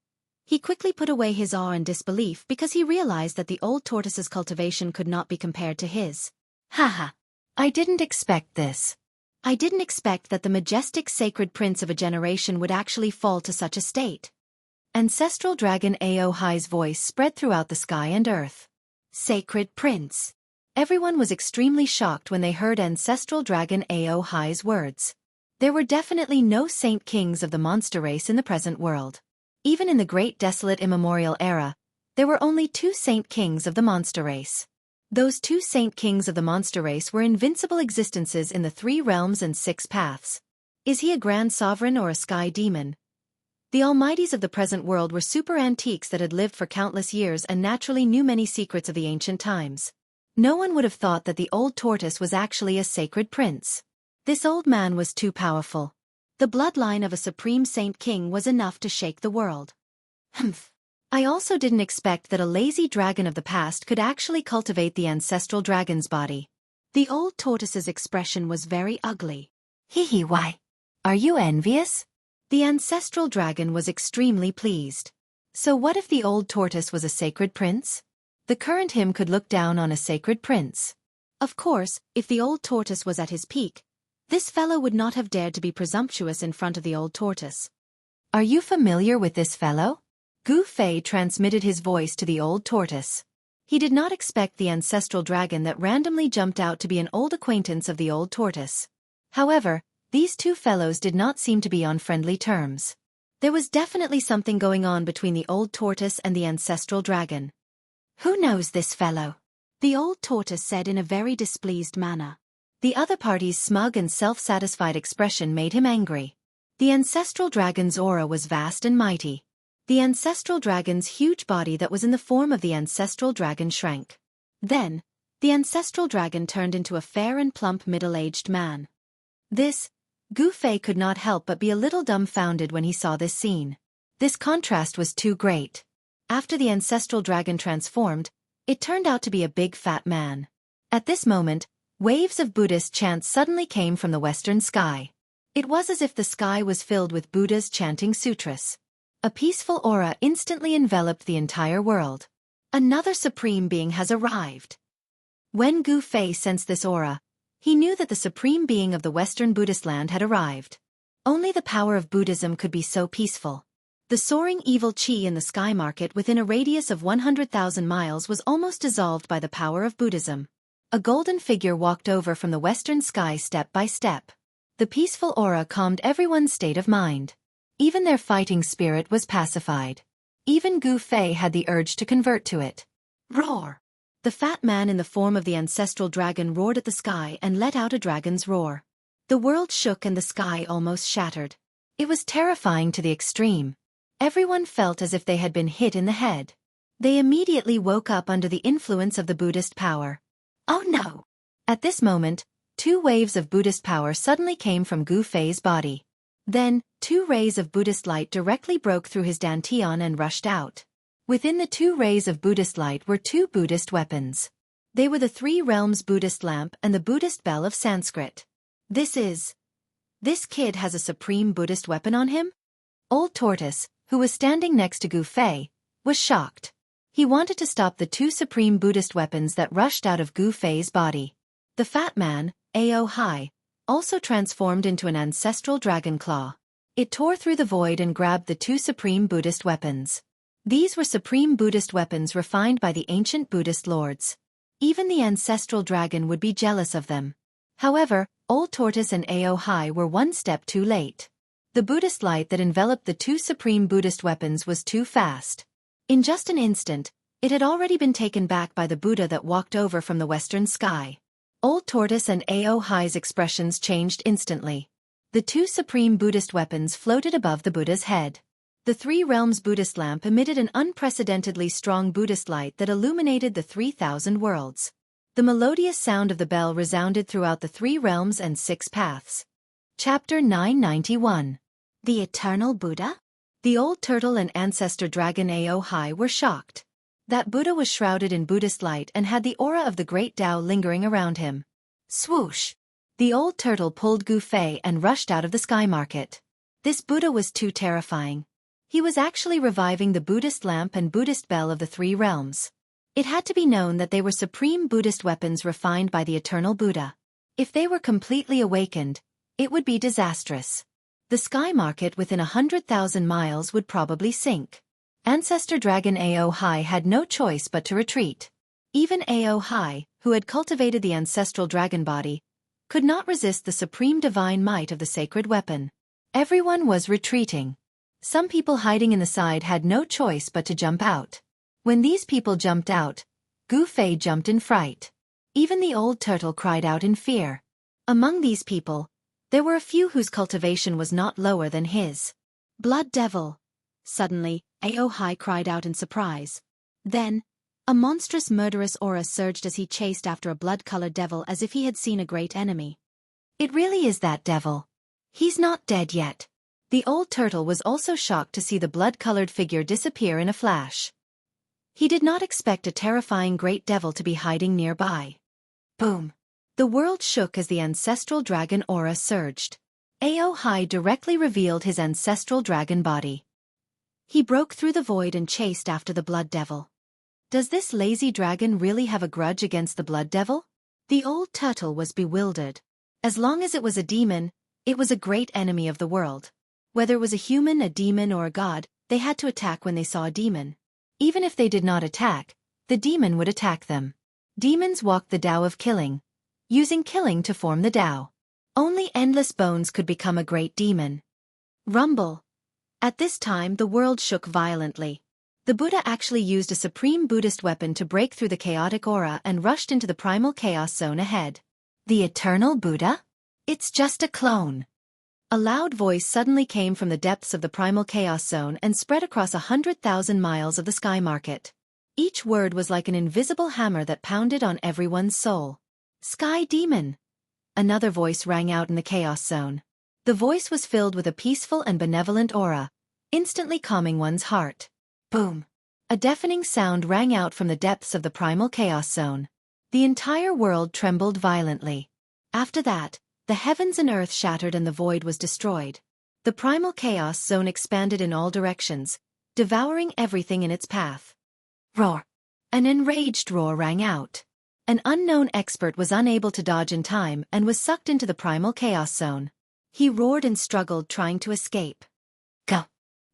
he quickly put away his awe and disbelief because he realized that the old tortoise's cultivation could not be compared to his. Haha. I didn't expect this. I didn't expect that the majestic sacred prince of a generation would actually fall to such a state. Ancestral dragon Ao Hai's voice spread throughout the sky and earth. Sacred Prince. Everyone was extremely shocked when they heard ancestral dragon Ao Hai's words. There were definitely no saint kings of the monster race in the present world. Even in the great desolate immemorial era, there were only two saint kings of the monster race. Those two saint kings of the monster race were invincible existences in the 3 realms and 6 paths. Is he a grand sovereign or a sky demon? The almighties of the present world were super antiques that had lived for countless years and naturally knew many secrets of the ancient times. No one would have thought that the old tortoise was actually a sacred prince. This old man was too powerful. The bloodline of a supreme saint king was enough to shake the world. Humph. I also didn't expect that a lazy dragon of the past could actually cultivate the ancestral dragon's body. The old tortoise's expression was very ugly. Hee hee, why? Are you envious? The ancestral dragon was extremely pleased. So what if the old tortoise was a sacred prince? The current him could look down on a sacred prince. Of course, if the old tortoise was at his peak, this fellow would not have dared to be presumptuous in front of the old tortoise. Are you familiar with this fellow? Gu Fei transmitted his voice to the old tortoise. He did not expect the ancestral dragon that randomly jumped out to be an old acquaintance of the old tortoise. However, these two fellows did not seem to be on friendly terms. There was definitely something going on between the old tortoise and the ancestral dragon. Who knows this fellow? The old tortoise said in a very displeased manner. The other party's smug and self-satisfied expression made him angry. The ancestral dragon's aura was vast and mighty. The ancestral dragon's huge body that was in the form of the ancestral dragon shrank. Then, the ancestral dragon turned into a fair and plump middle-aged man. Gu Fei could not help but be a little dumbfounded when he saw this scene. This contrast was too great. After the ancestral dragon transformed, it turned out to be a big fat man. At this moment, waves of Buddhist chants suddenly came from the western sky. It was as if the sky was filled with Buddhas chanting sutras. A peaceful aura instantly enveloped the entire world. Another supreme being has arrived. When Gu Fei sensed this aura, he knew that the supreme being of the Western Buddhist land had arrived. Only the power of Buddhism could be so peaceful. The soaring evil qi in the sky market within a radius of 100,000 miles was almost dissolved by the power of Buddhism. A golden figure walked over from the western sky step by step. The peaceful aura calmed everyone's state of mind. Even their fighting spirit was pacified. Even Gu Fei had the urge to convert to it. Roar! The fat man in the form of the ancestral dragon roared at the sky and let out a dragon's roar. The world shook and the sky almost shattered. It was terrifying to the extreme. Everyone felt as if they had been hit in the head. They immediately woke up under the influence of the Buddhist power. Oh no! At this moment, two waves of Buddhist power suddenly came from Gu Fei's body. Then, two rays of Buddhist light directly broke through his dantian and rushed out. Within the two rays of Buddhist light were two Buddhist weapons. They were the three realms Buddhist lamp and the Buddhist bell of Sanskrit. This kid has a supreme Buddhist weapon on him? Old Tortoise, who was standing next to Gu Fei, was shocked. He wanted to stop the two supreme Buddhist weapons that rushed out of Gu Fei's body. The fat man, Ao Hai, also transformed into an ancestral dragon claw. It tore through the void and grabbed the two supreme Buddhist weapons. These were supreme Buddhist weapons refined by the ancient Buddhist lords. Even the ancestral dragon would be jealous of them. However, Old Tortoise and Ao Hai were one step too late. The Buddhist light that enveloped the two supreme Buddhist weapons was too fast. In just an instant, it had already been taken back by the Buddha that walked over from the western sky. Old Tortoise and Ao Hai's expressions changed instantly. The two supreme Buddhist weapons floated above the Buddha's head. The three realms Buddhist lamp emitted an unprecedentedly strong Buddhist light that illuminated the 3,000 worlds. The melodious sound of the bell resounded throughout the three realms and 6 paths. Chapter 991. The Eternal Buddha? The old turtle and ancestor dragon Ao Hai were shocked. That Buddha was shrouded in Buddhist light and had the aura of the great Tao lingering around him. Swoosh! The old turtle pulled Gu Fei and rushed out of the sky market. This Buddha was too terrifying. He was actually reviving the Buddhist lamp and Buddhist bell of the three realms. It had to be known that they were supreme Buddhist weapons refined by the eternal Buddha. If they were completely awakened, it would be disastrous. The sky market within 100,000 miles would probably sink. Ancestor dragon Ao Hai had no choice but to retreat. Even Ao Hai, who had cultivated the ancestral dragon body, could not resist the supreme divine might of the sacred weapon. Everyone was retreating. Some people hiding in the side had no choice but to jump out. When these people jumped out, Gu Fei jumped in fright. Even the old turtle cried out in fear. Among these people, there were a few whose cultivation was not lower than his. Blood devil! Suddenly, Ao Hai cried out in surprise. Then, a monstrous murderous aura surged as he chased after a blood-colored devil as if he had seen a great enemy. It really is that devil. He's not dead yet. The old turtle was also shocked to see the blood-colored figure disappear in a flash. He did not expect a terrifying great devil to be hiding nearby. Boom! The world shook as the ancestral dragon aura surged. Ao Hai directly revealed his ancestral dragon body. He broke through the void and chased after the Blood Devil. Does this lazy dragon really have a grudge against the Blood Devil? The old turtle was bewildered. As long as it was a demon, it was a great enemy of the world. Whether it was a human, a demon, or a god, they had to attack when they saw a demon. Even if they did not attack, the demon would attack them. Demons walked the Tao of killing, using killing to form the Tao. Only endless bones could become a great demon. Rumble. At this time the world shook violently. The Buddha actually used a supreme Buddhist weapon to break through the chaotic aura and rushed into the primal chaos zone ahead. The eternal Buddha? It's just a clone. A loud voice suddenly came from the depths of the primal chaos zone and spread across 100,000 miles of the sky market. Each word was like an invisible hammer that pounded on everyone's soul. Sky Demon! Another voice rang out in the chaos zone. The voice was filled with a peaceful and benevolent aura, instantly calming one's heart. Boom! A deafening sound rang out from the depths of the primal chaos zone. The entire world trembled violently. After that, the heavens and earth shattered and the void was destroyed. The primal chaos zone expanded in all directions, devouring everything in its path. Roar! An enraged roar rang out. An unknown expert was unable to dodge in time and was sucked into the primal chaos zone. He roared and struggled, trying to escape. Go!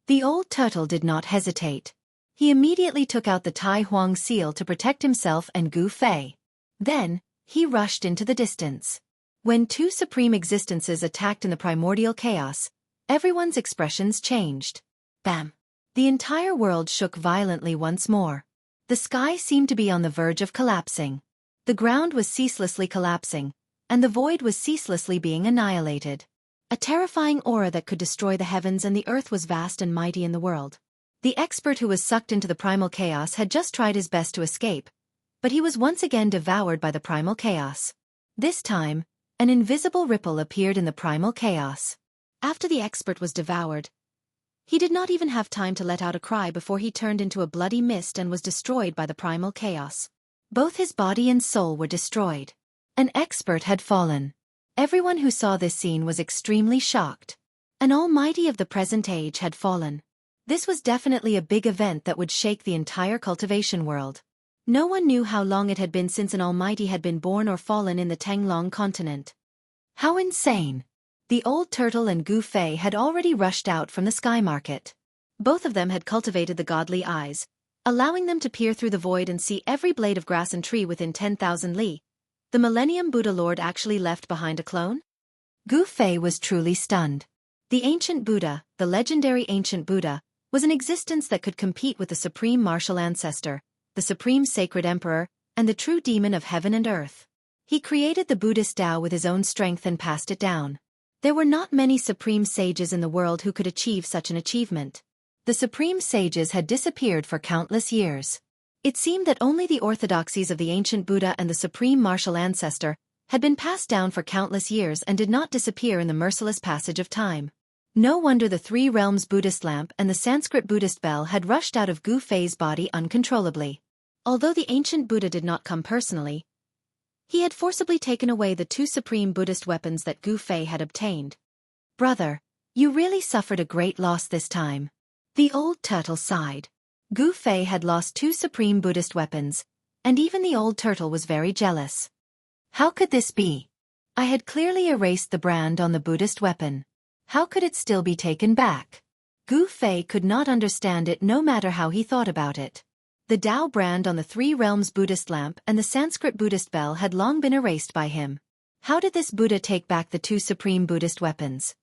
The old turtle did not hesitate. He immediately took out the Tai Huang seal to protect himself and Gu Fei. Then, he rushed into the distance. When two supreme existences attacked in the primordial chaos, everyone's expressions changed. Bam! The entire world shook violently once more. The sky seemed to be on the verge of collapsing. The ground was ceaselessly collapsing, and the void was ceaselessly being annihilated. A terrifying aura that could destroy the heavens and the earth was vast and mighty in the world. The expert who was sucked into the primal chaos had just tried his best to escape, but he was once again devoured by the primal chaos. This time, an invisible ripple appeared in the primal chaos. After the expert was devoured, he did not even have time to let out a cry before he turned into a bloody mist and was destroyed by the primal chaos. Both his body and soul were destroyed. An expert had fallen. Everyone who saw this scene was extremely shocked. An almighty of the present age had fallen. This was definitely a big event that would shake the entire cultivation world. No one knew how long it had been since an almighty had been born or fallen in the Tanglong continent. How insane! The old turtle and Gu Fei had already rushed out from the sky market. Both of them had cultivated the godly eyes, allowing them to peer through the void and see every blade of grass and tree within 10,000 li. The Millennium Buddha Lord actually left behind a clone? Gu Fei was truly stunned. The ancient Buddha, the legendary ancient Buddha, was an existence that could compete with the supreme martial ancestor, the supreme sacred emperor, and the true demon of heaven and earth. He created the Buddhist Tao with his own strength and passed it down. There were not many supreme sages in the world who could achieve such an achievement. The supreme sages had disappeared for countless years. It seemed that only the orthodoxies of the ancient Buddha and the supreme martial ancestor had been passed down for countless years and did not disappear in the merciless passage of time. No wonder the Three Realms Buddhist lamp and the Sanskrit Buddhist bell had rushed out of Gu Fei's body uncontrollably. Although the ancient Buddha did not come personally, he had forcibly taken away the two supreme Buddhist weapons that Gu Fei had obtained. Brother, you really suffered a great loss this time. The old turtle sighed. Gu Fei had lost two supreme Buddhist weapons, and even the old turtle was very jealous. How could this be? I had clearly erased the brand on the Buddhist weapon. How could it still be taken back? Gu Fei could not understand it no matter how he thought about it. The Tao brand on the Three Realms Buddhist lamp and the Sanskrit Buddhist bell had long been erased by him. How did this Buddha take back the two supreme Buddhist weapons?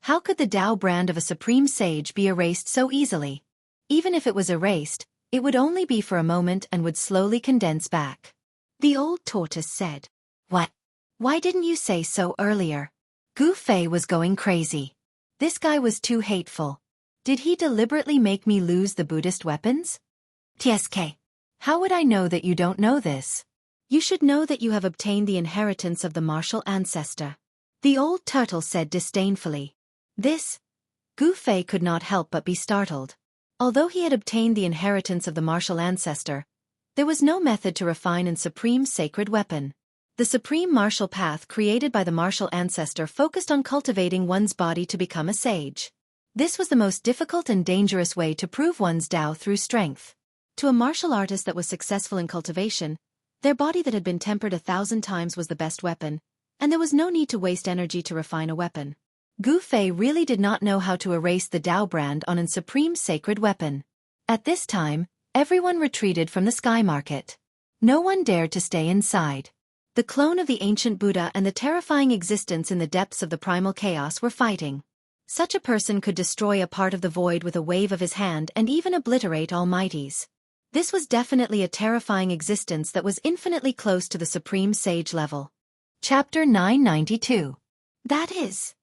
How could the Tao brand of a supreme sage be erased so easily? Even if it was erased, it would only be for a moment and would slowly condense back. The old tortoise said, "What? Why didn't you say so earlier?" Gu Fei was going crazy. This guy was too hateful. Did he deliberately make me lose the Buddhist weapons? TSK. How would I know that you don't know this? You should know that you have obtained the inheritance of the martial ancestor. The old turtle said disdainfully. This? Gu Fei could not help but be startled. Although he had obtained the inheritance of the martial ancestor, there was no method to refine an supreme sacred weapon. The The supreme martial path created by the martial ancestor focused on cultivating one's body to become a sage. This was the most difficult and dangerous way to prove one's Tao through strength. To a martial artist that was successful in cultivation, their body that had been tempered 1,000 times was the best weapon, and there was no need to waste energy to refine a weapon. Gu Fei really did not know how to erase the Tao brand on a supreme sacred weapon. At this time, everyone retreated from the sky market. No one dared to stay inside. The clone of the ancient Buddha and the terrifying existence in the depths of the primal chaos were fighting. Such a person could destroy a part of the void with a wave of his hand and even obliterate almighties. This was definitely a terrifying existence that was infinitely close to the supreme sage level. Chapter 992. That is.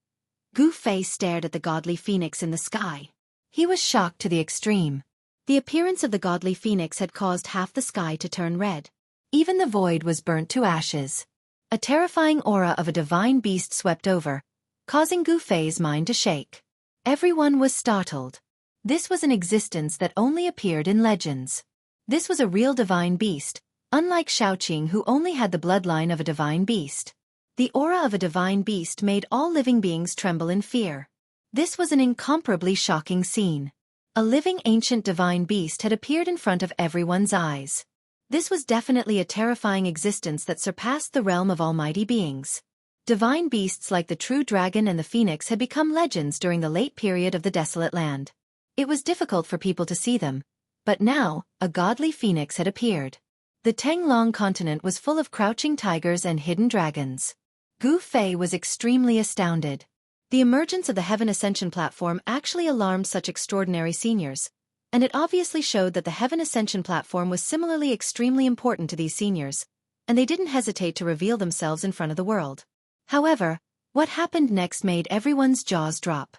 Gu Fei stared at the godly phoenix in the sky. He was shocked to the extreme. The appearance of the godly phoenix had caused half the sky to turn red. Even the void was burnt to ashes. A terrifying aura of a divine beast swept over, causing Gu Fei's mind to shake. Everyone was startled. This was an existence that only appeared in legends. This was a real divine beast, unlike Xiaofan who only had the bloodline of a divine beast. The aura of a divine beast made all living beings tremble in fear. This was an incomparably shocking scene. A living ancient divine beast had appeared in front of everyone's eyes. This was definitely a terrifying existence that surpassed the realm of almighty beings. Divine beasts like the true dragon and the phoenix had become legends during the late period of the desolate land. It was difficult for people to see them, but now, a godly phoenix had appeared. The Tenglong continent was full of crouching tigers and hidden dragons. Gu Fei was extremely astounded. The emergence of the Heaven Ascension platform actually alarmed such extraordinary seniors, and it obviously showed that the Heaven Ascension platform was similarly extremely important to these seniors, and they didn't hesitate to reveal themselves in front of the world. However, what happened next made everyone's jaws drop.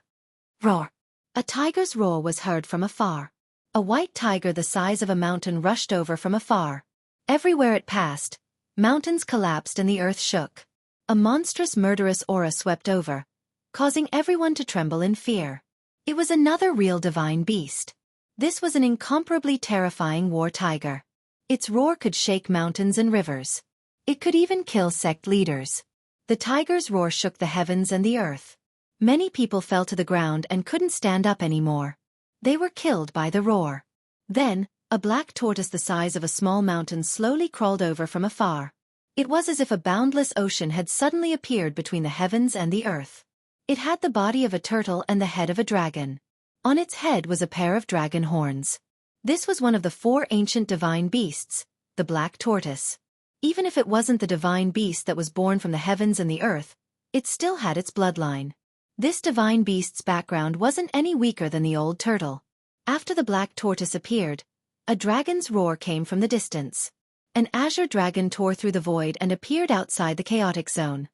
Roar! A tiger's roar was heard from afar. A white tiger the size of a mountain rushed over from afar. Everywhere it passed, mountains collapsed and the earth shook. A monstrous murderous aura swept over, causing everyone to tremble in fear. It was another real divine beast. This was an incomparably terrifying war tiger. Its roar could shake mountains and rivers. It could even kill sect leaders. The tiger's roar shook the heavens and the earth. Many people fell to the ground and couldn't stand up anymore. They were killed by the roar. Then, a black tortoise the size of a small mountain slowly crawled over from afar. It was as if a boundless ocean had suddenly appeared between the heavens and the earth. It had the body of a turtle and the head of a dragon. On its head was a pair of dragon horns. This was one of the 4 ancient divine beasts, the black tortoise. Even if it wasn't the divine beast that was born from the heavens and the earth, it still had its bloodline. This divine beast's background wasn't any weaker than the old turtle. After the black tortoise appeared, a dragon's roar came from the distance. An azure dragon tore through the void and appeared outside the chaotic zone.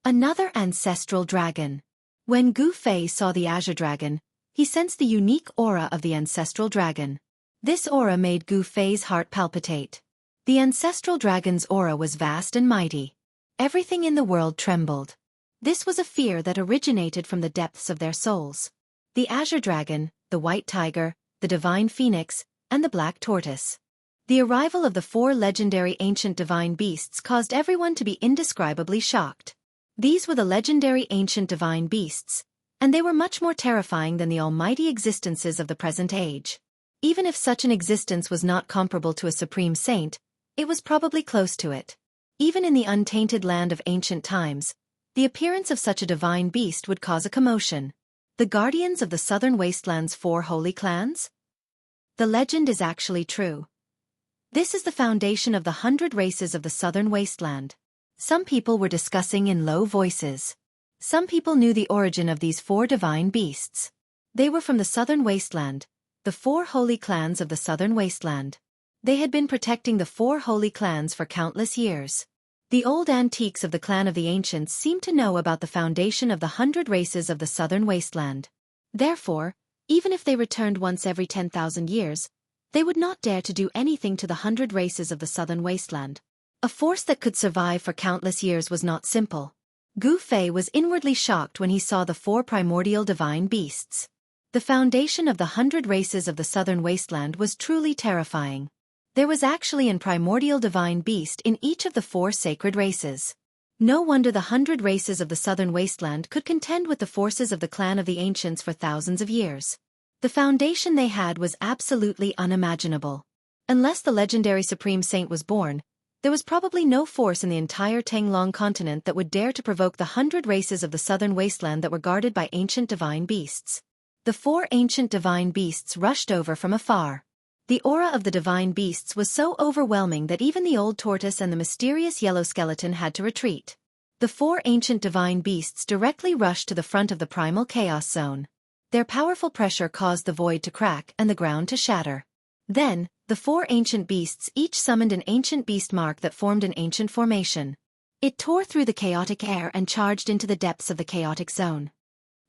Another ancestral dragon. When Gu Fei saw the azure dragon, he sensed the unique aura of the ancestral dragon. This aura made Gu Fei's heart palpitate. The ancestral dragon's aura was vast and mighty. Everything in the world trembled. This was a fear that originated from the depths of their souls. The azure dragon, the white tiger, the divine phoenix, and the black tortoise. The arrival of the 4 legendary ancient divine beasts caused everyone to be indescribably shocked. These were the legendary ancient divine beasts, and they were much more terrifying than the almighty existences of the present age. Even if such an existence was not comparable to a supreme saint, it was probably close to it. Even in the untainted land of ancient times, the appearance of such a divine beast would cause a commotion. The guardians of the southern wasteland's 4 holy clans? The legend is actually true. This is the foundation of the 100 races of the southern wasteland. Some people were discussing in low voices. Some people knew the origin of these 4 divine beasts. They were from the southern wasteland, the 4 holy clans of the southern wasteland. They had been protecting the 4 holy clans for countless years. The old antiques of the clan of the ancients seemed to know about the foundation of the 100 races of the southern wasteland. Therefore, even if they returned once every 10,000 years, they would not dare to do anything to the 100 races of the southern wasteland. A force that could survive for countless years was not simple. Gu Fei was inwardly shocked when he saw the 4 primordial divine beasts. The foundation of the 100 races of the southern wasteland was truly terrifying. There was actually an primordial divine beast in each of the 4 sacred races. No wonder the 100 races of the southern wasteland could contend with the forces of the clan of the ancients for thousands of years. The foundation they had was absolutely unimaginable. Unless the legendary Supreme Saint was born, there was probably no force in the entire Tanglong continent that would dare to provoke the 100 races of the southern wasteland that were guarded by ancient divine beasts. The 4 ancient divine beasts rushed over from afar. The aura of the divine beasts was so overwhelming that even the old tortoise and the mysterious yellow skeleton had to retreat. The 4 ancient divine beasts directly rushed to the front of the primal chaos zone. Their powerful pressure caused the void to crack and the ground to shatter. Then, the 4 ancient beasts each summoned an ancient beast mark that formed an ancient formation. It tore through the chaotic air and charged into the depths of the chaotic zone.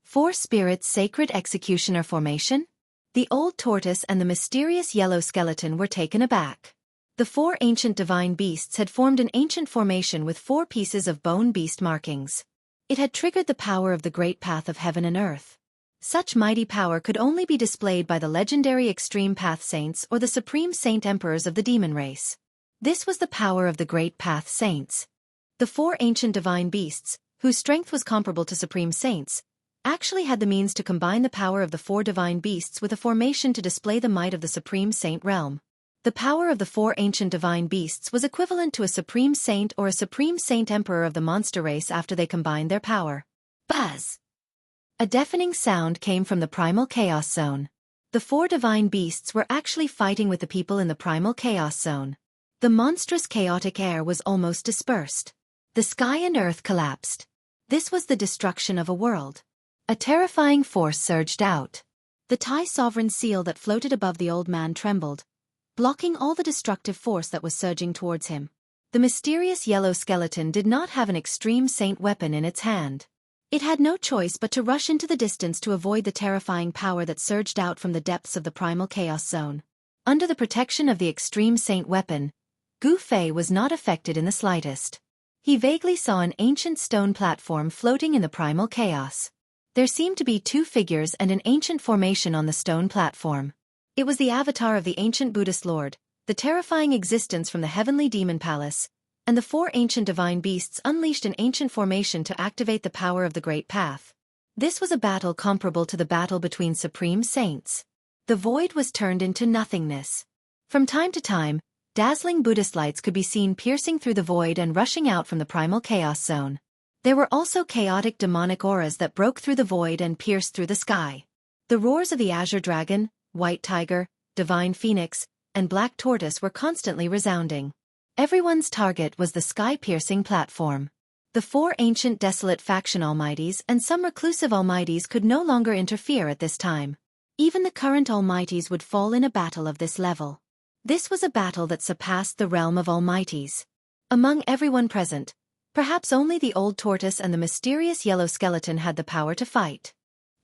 4 spirits sacred executioner formation? The old tortoise and the mysterious yellow skeleton were taken aback. The 4 ancient divine beasts had formed an ancient formation with 4 pieces of bone beast markings. It had triggered the power of the great path of heaven and earth. Such mighty power could only be displayed by the legendary Extreme Path Saints or the Supreme Saint Emperors of the demon race. This was the power of the Great Path Saints. The 4 ancient divine beasts, whose strength was comparable to Supreme Saints, actually had the means to combine the power of the 4 divine beasts with a formation to display the might of the Supreme Saint realm. The power of the 4 ancient divine beasts was equivalent to a Supreme Saint or a Supreme Saint Emperor of the monster race after they combined their power. Buzz! A deafening sound came from the primal chaos zone. The 4 divine beasts were actually fighting with the people in the primal chaos zone. The monstrous chaotic air was almost dispersed. The sky and earth collapsed. This was the destruction of a world. A terrifying force surged out. The Thai sovereign seal that floated above the old man trembled, blocking all the destructive force that was surging towards him. The mysterious yellow skeleton did not have an extreme saint weapon in its hand. It had no choice but to rush into the distance to avoid the terrifying power that surged out from the depths of the primal chaos zone. Under the protection of the extreme saint weapon, Gu Fei was not affected in the slightest. He vaguely saw an ancient stone platform floating in the primal chaos. There seemed to be 2 figures and an ancient formation on the stone platform. It was the avatar of the ancient Buddhist lord, the terrifying existence from the heavenly demon palace, and the 4 ancient divine beasts unleashed an ancient formation to activate the power of the Great Path. This was a battle comparable to the battle between supreme saints. The void was turned into nothingness. From time to time, dazzling Buddhist lights could be seen piercing through the void and rushing out from the primal chaos zone. There were also chaotic demonic auras that broke through the void and pierced through the sky. The roars of the azure dragon, white tiger, divine phoenix, and black tortoise were constantly resounding. Everyone's target was the sky-piercing platform. The 4 ancient desolate faction almighties and some reclusive almighties could no longer interfere at this time. Even the current almighties would fall in a battle of this level. This was a battle that surpassed the realm of almighties. Among everyone present, perhaps only the old tortoise and the mysterious yellow skeleton had the power to fight.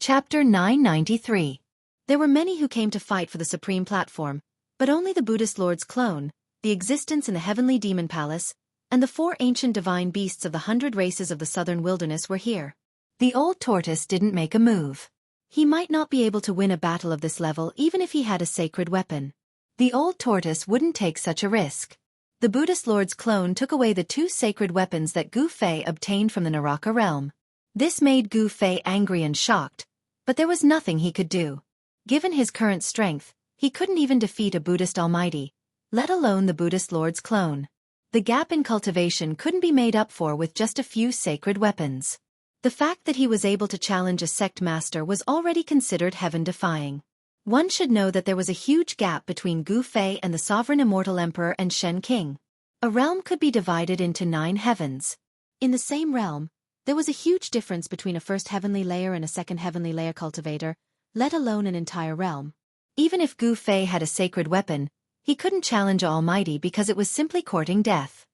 Chapter 993. There were many who came to fight for the supreme platform, but only the Buddhist lord's clone, the existence in the heavenly demon palace, and the 4 ancient divine beasts of the 100 races of the southern wilderness were here. The old tortoise didn't make a move. He might not be able to win a battle of this level even if he had a sacred weapon. The old tortoise wouldn't take such a risk. The Buddhist lord's clone took away the 2 sacred weapons that Gu Fei obtained from the Naraka realm. This made Gu Fei angry and shocked, but there was nothing he could do. Given his current strength, he couldn't even defeat a Buddhist almighty, let alone the Buddhist lord's clone. The gap in cultivation couldn't be made up for with just a few sacred weapons. The fact that he was able to challenge a sect master was already considered heaven-defying. One should know that there was a huge gap between Gu Fei and the sovereign immortal emperor and Shen King. A realm could be divided into 9 heavens. In the same realm, there was a huge difference between a first heavenly layer and a second heavenly layer cultivator, let alone an entire realm. Even if Gu Fei had a sacred weapon, he couldn't challenge Almighty because it was simply courting death.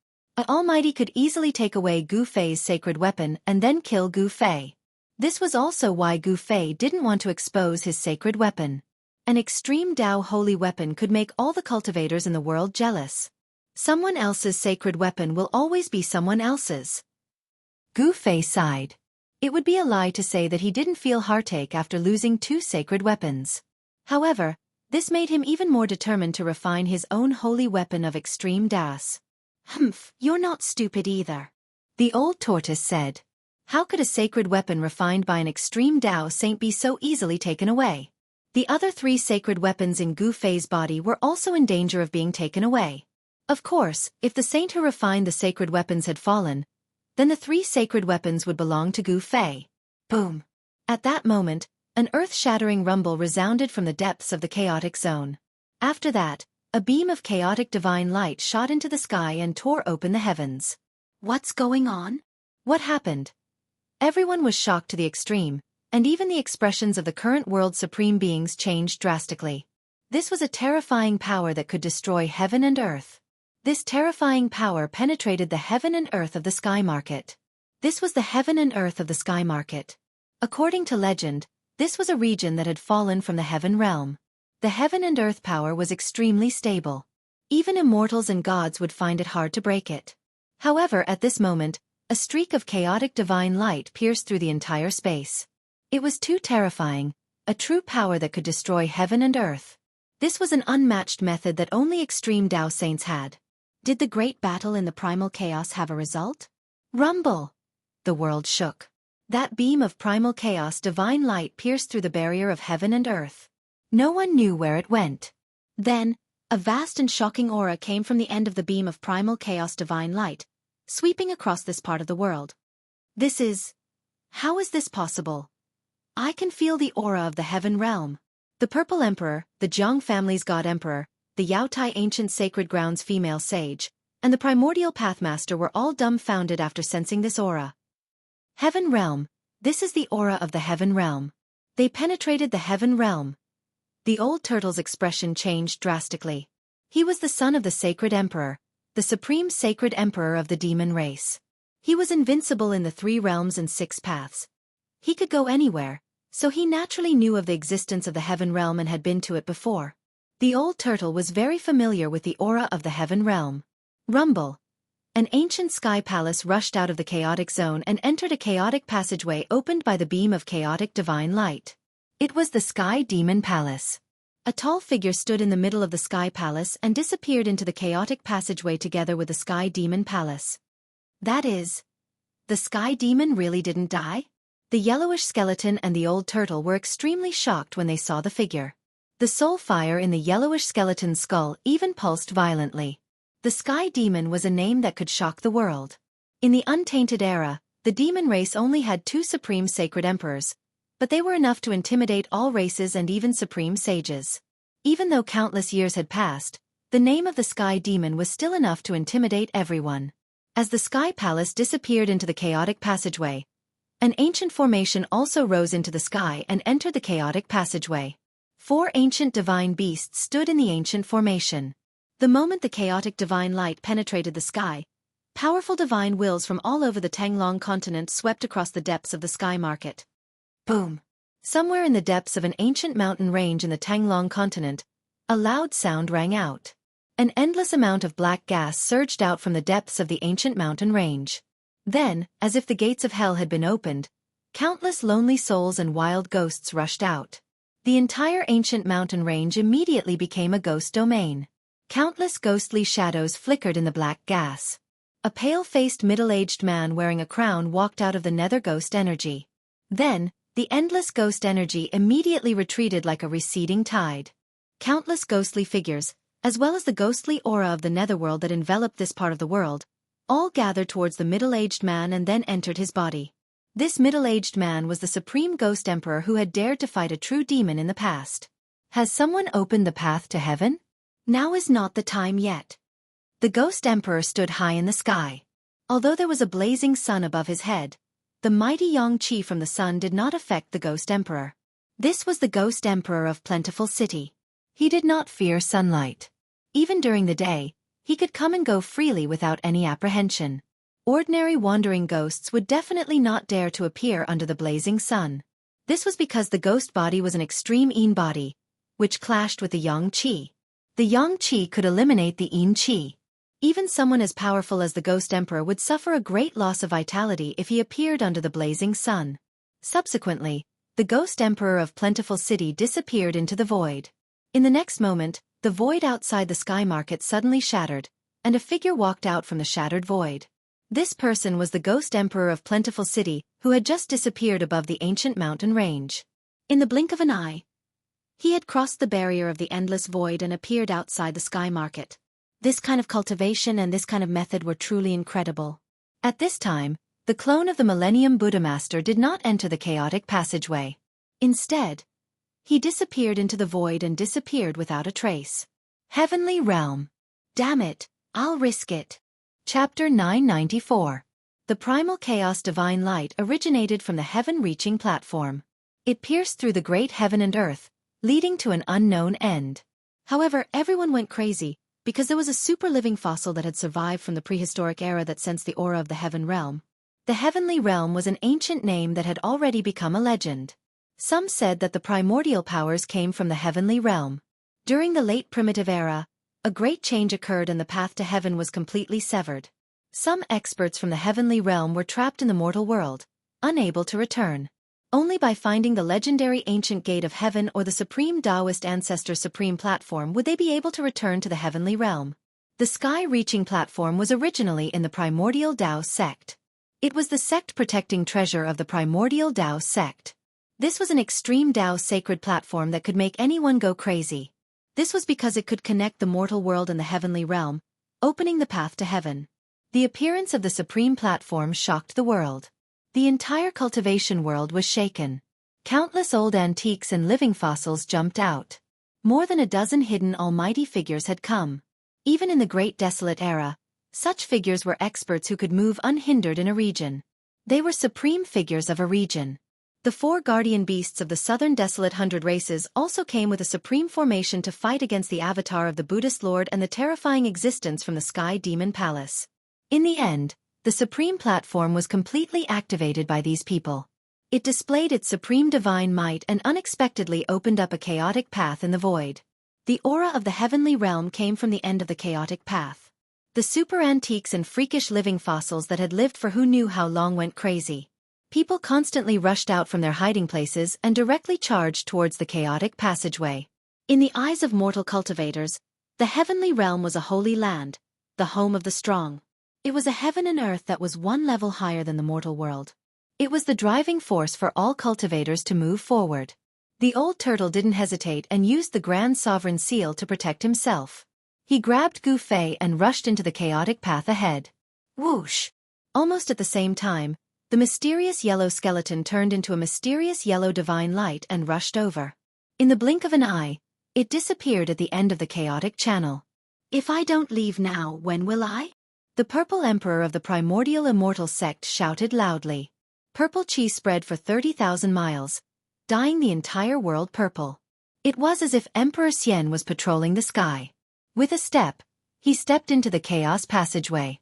Almighty could easily take away Gu Fei's sacred weapon and then kill Gu Fei. This was also why Gu Fei didn't want to expose his sacred weapon. An extreme Dao holy weapon could make all the cultivators in the world jealous. Someone else's sacred weapon will always be someone else's. Gu Fei sighed. It would be a lie to say that he didn't feel heartache after losing 2 sacred weapons. However, This made him even more determined to refine his own holy weapon of extreme das. Humph, you're not stupid either. The old tortoise said. How could a sacred weapon refined by an extreme Tao saint be so easily taken away? The other 3 sacred weapons in Gu Fei's body were also in danger of being taken away. Of course, if the saint who refined the sacred weapons had fallen, then the 3 sacred weapons would belong to Gu Fei. Boom! At that moment, an earth-shattering rumble resounded from the depths of the chaotic zone. After that, a beam of chaotic divine light shot into the sky and tore open the heavens. What's going on? What happened? Everyone was shocked to the extreme, and even the expressions of the current world's supreme beings changed drastically. This was a terrifying power that could destroy heaven and earth. This terrifying power penetrated the heaven and earth of the sky market. This was the heaven and earth of the sky market. According to legend, this was a region that had fallen from the heaven realm. The heaven and earth power was extremely stable. Even immortals and gods would find it hard to break it. However, at this moment, a streak of chaotic divine light pierced through the entire space. It was too terrifying, a true power that could destroy heaven and earth. This was an unmatched method that only extreme Tao saints had. Did the great battle in the primal chaos have a result? Rumble! The world shook. That beam of primal chaos divine light pierced through the barrier of heaven and earth. No one knew where it went. Then, a vast and shocking aura came from the end of the beam of primal chaos divine light, sweeping across this part of the world. How is this possible? I can feel the aura of the heaven realm. The Purple Emperor, the Jiang family's God Emperor, the Yaotai Ancient Sacred Grounds female sage, and the Primordial Pathmaster were all dumbfounded after sensing this aura. Heaven realm, this is the aura of the heaven realm. They penetrated the heaven realm. The old turtle's expression changed drastically. He was the son of the Sacred Emperor, the supreme Sacred Emperor of the demon race. He was invincible in the 3 realms and 6 paths. He could go anywhere, so he naturally knew of the existence of the heaven realm and had been to it before. The old turtle was very familiar with the aura of the heaven realm. Rumble! An ancient sky palace rushed out of the chaotic zone and entered a chaotic passageway opened by the beam of chaotic divine light. It was the Sky Demon Palace. A tall figure stood in the middle of the Sky Palace and disappeared into the chaotic passageway together with the Sky Demon Palace. That is, the Sky Demon really didn't die? The yellowish skeleton and the old turtle were extremely shocked when they saw the figure. The soul fire in the yellowish skeleton's skull even pulsed violently. The Sky Demon was a name that could shock the world. In the untainted era, the demon race only had 2 supreme sacred emperors, but they were enough to intimidate all races and even supreme sages. Even though countless years had passed, the name of the Sky Demon was still enough to intimidate everyone. As the Sky Palace disappeared into the chaotic passageway, an ancient formation also rose into the sky and entered the chaotic passageway. 4 ancient divine beasts stood in the ancient formation. The moment the chaotic divine light penetrated the sky, powerful divine wills from all over the Tanglong continent swept across the depths of the sky market. Boom! Somewhere in the depths of an ancient mountain range in the Tanglong continent, a loud sound rang out. An endless amount of black gas surged out from the depths of the ancient mountain range. Then, as if the gates of hell had been opened, countless lonely souls and wild ghosts rushed out. The entire ancient mountain range immediately became a ghost domain. Countless ghostly shadows flickered in the black gas. A pale-faced middle-aged man wearing a crown walked out of the nether ghost energy. Then, the endless ghost energy immediately retreated like a receding tide. Countless ghostly figures, as well as the ghostly aura of the netherworld that enveloped this part of the world, all gathered towards the middle-aged man and then entered his body. This middle-aged man was the supreme ghost emperor who had dared to fight a true demon in the past. Has someone opened the path to heaven? Now is not the time yet. The ghost emperor stood high in the sky. Although there was a blazing sun above his head, the mighty yang qi from the sun did not affect the ghost emperor. This was the ghost emperor of Plentiful City. He did not fear sunlight. Even during the day, he could come and go freely without any apprehension. Ordinary wandering ghosts would definitely not dare to appear under the blazing sun. This was because the ghost body was an extreme yin body, which clashed with the yang qi. The yang qi could eliminate the yin qi. Even someone as powerful as the ghost emperor would suffer a great loss of vitality if he appeared under the blazing sun. Subsequently, the ghost emperor of Plentiful City disappeared into the void. In the next moment, the void outside the sky market suddenly shattered, and a figure walked out from the shattered void. This person was the ghost emperor of Plentiful City, who had just disappeared above the ancient mountain range. In the blink of an eye, he had crossed the barrier of the endless void and appeared outside the sky market. This kind of cultivation and this kind of method were truly incredible. At this time, the clone of the Millennium Buddha Master did not enter the chaotic passageway. Instead, he disappeared into the void and disappeared without a trace. Heavenly Realm. Damn it, I'll risk it. Chapter 994. The primal chaos divine light originated from the heaven-reaching platform. It pierced through the great heaven and earth, leading to an unknown end. However, everyone went crazy, because there was a super-living fossil that had survived from the prehistoric era that sensed the aura of the heaven realm. The heavenly realm was an ancient name that had already become a legend. Some said that the primordial powers came from the heavenly realm. During the late primitive era, a great change occurred and the path to heaven was completely severed. Some experts from the heavenly realm were trapped in the mortal world, unable to return. Only by finding the legendary ancient gate of heaven or the supreme Taoist ancestor supreme platform would they be able to return to the heavenly realm. The sky-reaching platform was originally in the primordial Tao sect. It was the sect-protecting treasure of the primordial Tao sect. This was an extreme Tao sacred platform that could make anyone go crazy. This was because it could connect the mortal world and the heavenly realm, opening the path to heaven. The appearance of the supreme platform shocked the world. The entire cultivation world was shaken. Countless old antiques and living fossils jumped out. More than a dozen hidden almighty figures had come. Even in the Great Desolate Era, such figures were experts who could move unhindered in a region. They were supreme figures of a region. The 4 guardian beasts of the Southern Desolate 100 races also came with a supreme formation to fight against the avatar of the Buddhist Lord and the terrifying existence from the Sky Demon Palace. In the end, the supreme platform was completely activated by these people. It displayed its supreme divine might and unexpectedly opened up a chaotic path in the void. The aura of the heavenly realm came from the end of the chaotic path. The super antiques and freakish living fossils that had lived for who knew how long went crazy. People constantly rushed out from their hiding places and directly charged towards the chaotic passageway. In the eyes of mortal cultivators, the heavenly realm was a holy land, the home of the strong. It was a heaven and earth that was one level higher than the mortal world. It was the driving force for all cultivators to move forward. The old turtle didn't hesitate and used the Grand Sovereign Seal to protect himself. He grabbed Gu Fei and rushed into the chaotic path ahead. Whoosh! Almost at the same time, the mysterious yellow skeleton turned into a mysterious yellow divine light and rushed over. In the blink of an eye, it disappeared at the end of the chaotic channel. If I don't leave now, when will I? The purple emperor of the primordial immortal sect shouted loudly. Purple chi spread for 30,000 miles, dyeing the entire world purple. It was as if Emperor Xian was patrolling the sky. With a step, he stepped into the chaos passageway.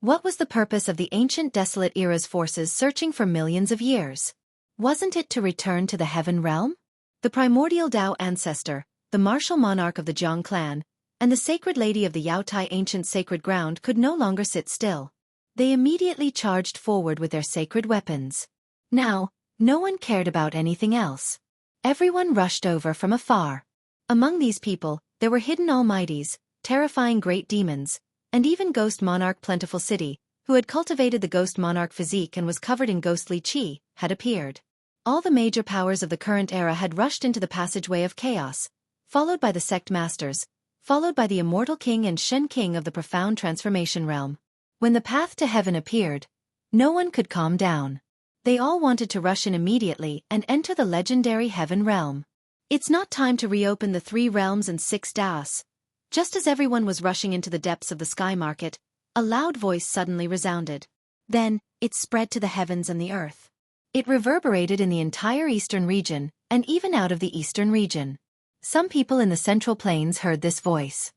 What was the purpose of the ancient desolate era's forces searching for millions of years? Wasn't it to return to the heaven realm? The primordial Tao ancestor, the martial monarch of the Jiang clan, and the sacred lady of the Yaotai ancient sacred ground could no longer sit still. They immediately charged forward with their sacred weapons. Now, no one cared about anything else. Everyone rushed over from afar. Among these people, there were hidden almighties, terrifying great demons, and even Ghost Monarch Plentiful City, who had cultivated the Ghost Monarch physique and was covered in ghostly chi, had appeared. All the major powers of the current era had rushed into the passageway of chaos, followed by the sect masters, followed by the immortal king and Shen king of the profound transformation realm. When the path to heaven appeared, no one could calm down. They all wanted to rush in immediately and enter the legendary heaven realm. It's not time to reopen the 3 realms and 6 Daos. Just as everyone was rushing into the depths of the sky market, a loud voice suddenly resounded. Then, it spread to the heavens and the earth. It reverberated in the entire eastern region, and even out of the eastern region. Some people in the Central Plains heard this voice.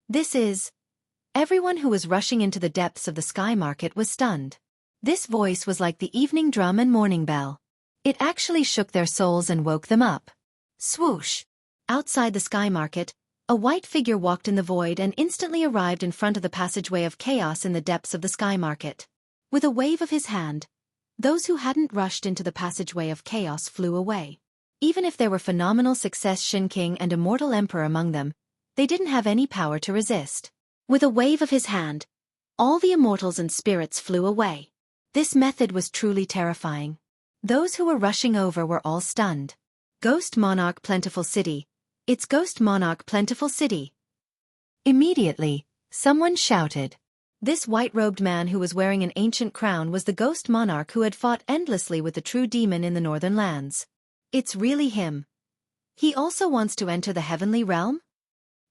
This is... Everyone who was rushing into the depths of the sky market was stunned. This voice was like the evening drum and morning bell. It actually shook their souls and woke them up. Swoosh! Outside the sky market, a white figure walked in the void and instantly arrived in front of the passageway of chaos in the depths of the sky market. With a wave of his hand, those who hadn't rushed into the passageway of chaos flew away. Even if there were phenomenal success Shin King and immortal emperor among them, they didn't have any power to resist. With a wave of his hand, all the immortals and spirits flew away. This method was truly terrifying. Those who were rushing over were all stunned. Ghost Monarch Plentiful City. It's Ghost Monarch Plentiful City. Immediately, someone shouted. This white-robed man who was wearing an ancient crown was the Ghost Monarch who had fought endlessly with the true demon in the northern lands. It's really him. He also wants to enter the heavenly realm?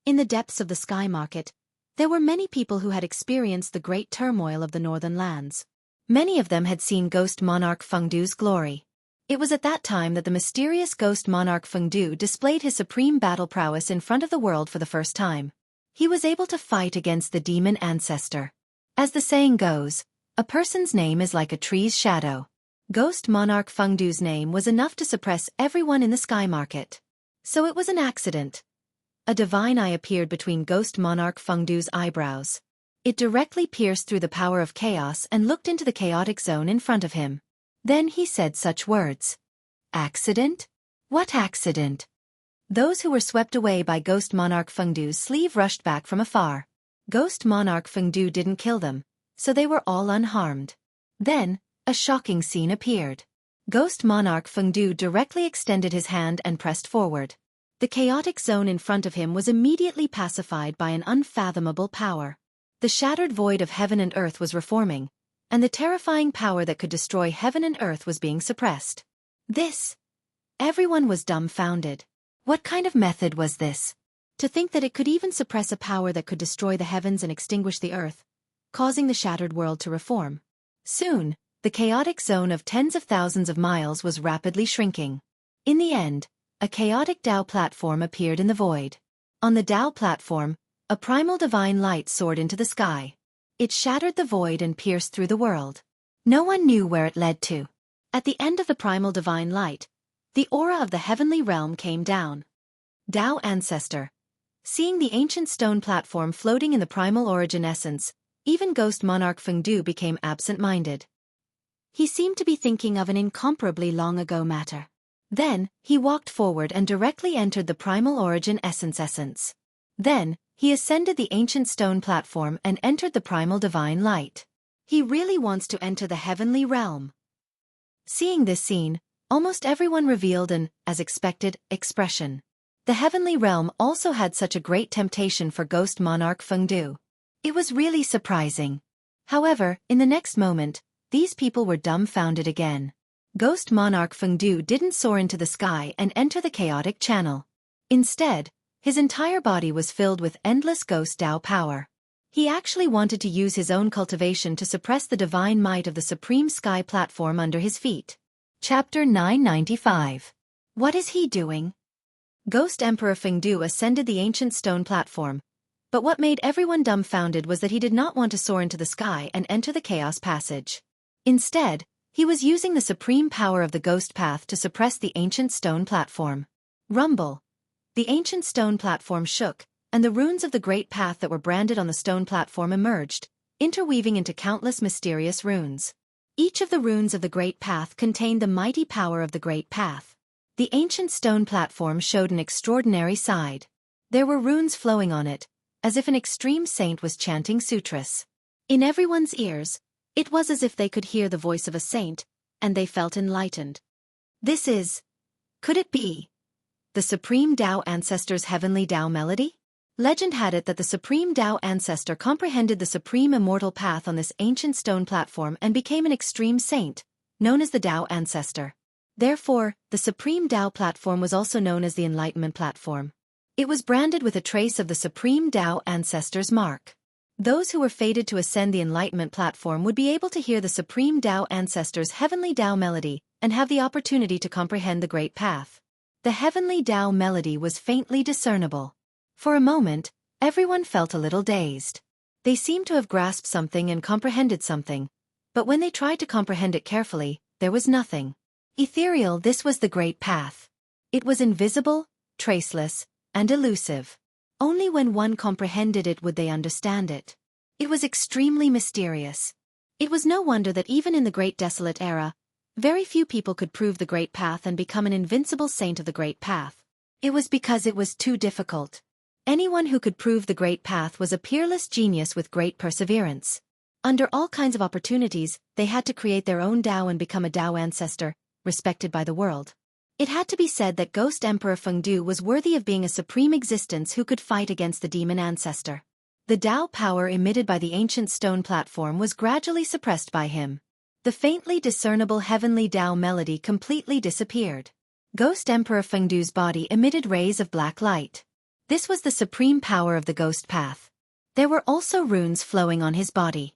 In the depths of the sky market, there were many people who had experienced the great turmoil of the northern lands. Many of them had seen Ghost Monarch Fengdu's glory. It was at that time that the mysterious Ghost Monarch Fengdu displayed his supreme battle prowess in front of the world for the first time. He was able to fight against the demon ancestor. As the saying goes, a person's name is like a tree's shadow. Ghost Monarch Fengdu's name was enough to suppress everyone in the sky market. So it was an accident. A divine eye appeared between Ghost Monarch Fengdu's eyebrows. It directly pierced through the power of chaos and looked into the chaotic zone in front of him. Then he said such words. Accident? What accident? Those who were swept away by Ghost Monarch Fengdu's sleeve rushed back from afar. Ghost Monarch Fengdu didn't kill them, so they were all unharmed. Then, a shocking scene appeared. Ghost Monarch Fengdu directly extended his hand and pressed forward. The chaotic zone in front of him was immediately pacified by an unfathomable power. The shattered void of heaven and earth was reforming, and the terrifying power that could destroy heaven and earth was being suppressed. Everyone was dumbfounded. What kind of method was this? To think that it could even suppress a power that could destroy the heavens and extinguish the earth, causing the shattered world to reform. Soon, the chaotic zone of tens of thousands of miles was rapidly shrinking. In the end, a chaotic Tao platform appeared in the void. On the Tao platform, a primal divine light soared into the sky. It shattered the void and pierced through the world. No one knew where it led to. At the end of the primal divine light, the aura of the heavenly realm came down. Tao Ancestor. Seeing the ancient stone platform floating in the primal origin essence, even Ghost Monarch Fengdu became absent-minded. He seemed to be thinking of an incomparably long-ago matter. Then, he walked forward and directly entered the primal origin essence. Then, he ascended the ancient stone platform and entered the primal divine light. He really wants to enter the heavenly realm. Seeing this scene, almost everyone revealed an, as expected, expression. The heavenly realm also had such a great temptation for Ghost Monarch Fengdu. It was really surprising. However, in the next moment, these people were dumbfounded again. Ghost Monarch Fengdu didn't soar into the sky and enter the chaotic channel. Instead, his entire body was filled with endless ghost Tao power. He actually wanted to use his own cultivation to suppress the divine might of the supreme sky platform under his feet. Chapter 995. What is he doing? Ghost Emperor Fengdu ascended the ancient stone platform, but what made everyone dumbfounded was that he did not want to soar into the sky and enter the chaos passage. Instead, he was using the supreme power of the ghost path to suppress the ancient stone platform. Rumble. The ancient stone platform shook, and the runes of the great path that were branded on the stone platform emerged, interweaving into countless mysterious runes. Each of the runes of the great path contained the mighty power of the great path. The ancient stone platform showed an extraordinary side. There were runes flowing on it, as if an extreme saint was chanting sutras. In everyone's ears, it was as if they could hear the voice of a saint, and they felt enlightened. Could it be the Supreme Tao Ancestor's heavenly Tao melody? Legend had it that the Supreme Tao Ancestor comprehended the supreme immortal path on this ancient stone platform and became an extreme saint, known as the Tao Ancestor. Therefore, the Supreme Tao platform was also known as the Enlightenment platform. It was branded with a trace of the Supreme Tao Ancestor's mark. Those who were fated to ascend the Enlightenment platform would be able to hear the Supreme Tao Ancestor's heavenly Tao melody and have the opportunity to comprehend the great path. The heavenly Tao melody was faintly discernible. For a moment, everyone felt a little dazed. They seemed to have grasped something and comprehended something, but when they tried to comprehend it carefully, there was nothing. Ethereal, this was the great path. It was invisible, traceless, and elusive. Only when one comprehended it would they understand it. It was extremely mysterious. It was no wonder that even in the Great Desolate Era, Very few people could prove the Great Path and become an invincible saint of the Great Path. It was because it was too difficult. Anyone who could prove the Great Path was a peerless genius with great perseverance. Under all kinds of opportunities, they had to create their own Tao and become a Tao ancestor, respected by the world. It had to be said that Ghost Emperor Fengdu was worthy of being a supreme existence who could fight against the demon ancestor. The Tao power emitted by the ancient stone platform was gradually suppressed by him. The faintly discernible heavenly Tao melody completely disappeared. Ghost Emperor Fengdu's body emitted rays of black light. This was the supreme power of the Ghost Path. There were also runes flowing on his body.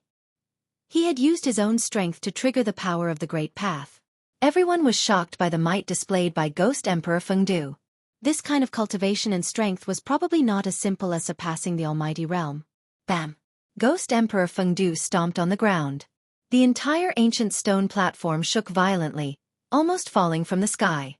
He had used his own strength to trigger the power of the Great Path. Everyone was shocked by the might displayed by Ghost Emperor Fengdu. This kind of cultivation and strength was probably not as simple as surpassing the almighty realm. Bam! Ghost Emperor Fengdu stomped on the ground. The entire ancient stone platform shook violently, almost falling from the sky.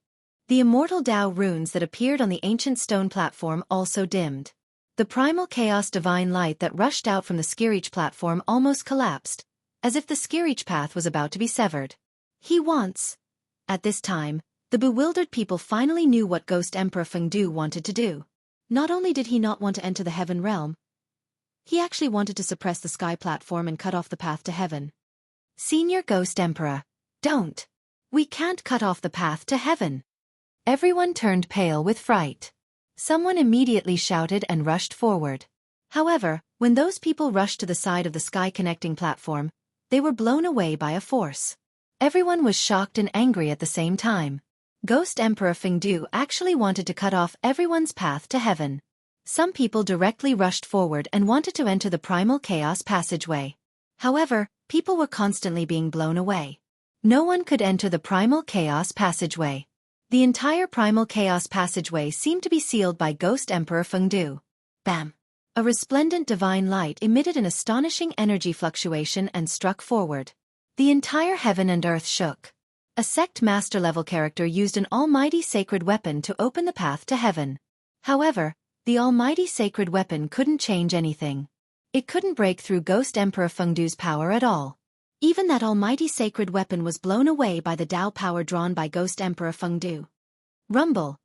The immortal Tao runes that appeared on the ancient stone platform also dimmed. The primal chaos divine light that rushed out from the Skirich platform almost collapsed, as if the Skirich path was about to be severed. At this time, the bewildered people finally knew what Ghost Emperor Fengdu wanted to do. Not only did he not want to enter the heaven realm, he actually wanted to suppress the sky platform and cut off the path to heaven. Senior Ghost Emperor, don't! We can't cut off the path to heaven! Everyone turned pale with fright. Someone immediately shouted and rushed forward. However, when those people rushed to the side of the sky connecting platform, they were blown away by a force. Everyone was shocked and angry at the same time. Ghost Emperor Fengdu actually wanted to cut off everyone's path to heaven. Some people directly rushed forward and wanted to enter the primal chaos passageway. However, people were constantly being blown away. No one could enter the primal chaos passageway. The entire primal chaos passageway seemed to be sealed by Ghost Emperor Fengdu. Bam! A resplendent divine light emitted an astonishing energy fluctuation and struck forward. The entire heaven and earth shook. A sect master-level character used an almighty sacred weapon to open the path to heaven. However, the almighty sacred weapon couldn't change anything. It couldn't break through Ghost Emperor Fengdu's power at all. Even that almighty sacred weapon was blown away by the Tao power drawn by Ghost Emperor Fengdu. Rumble!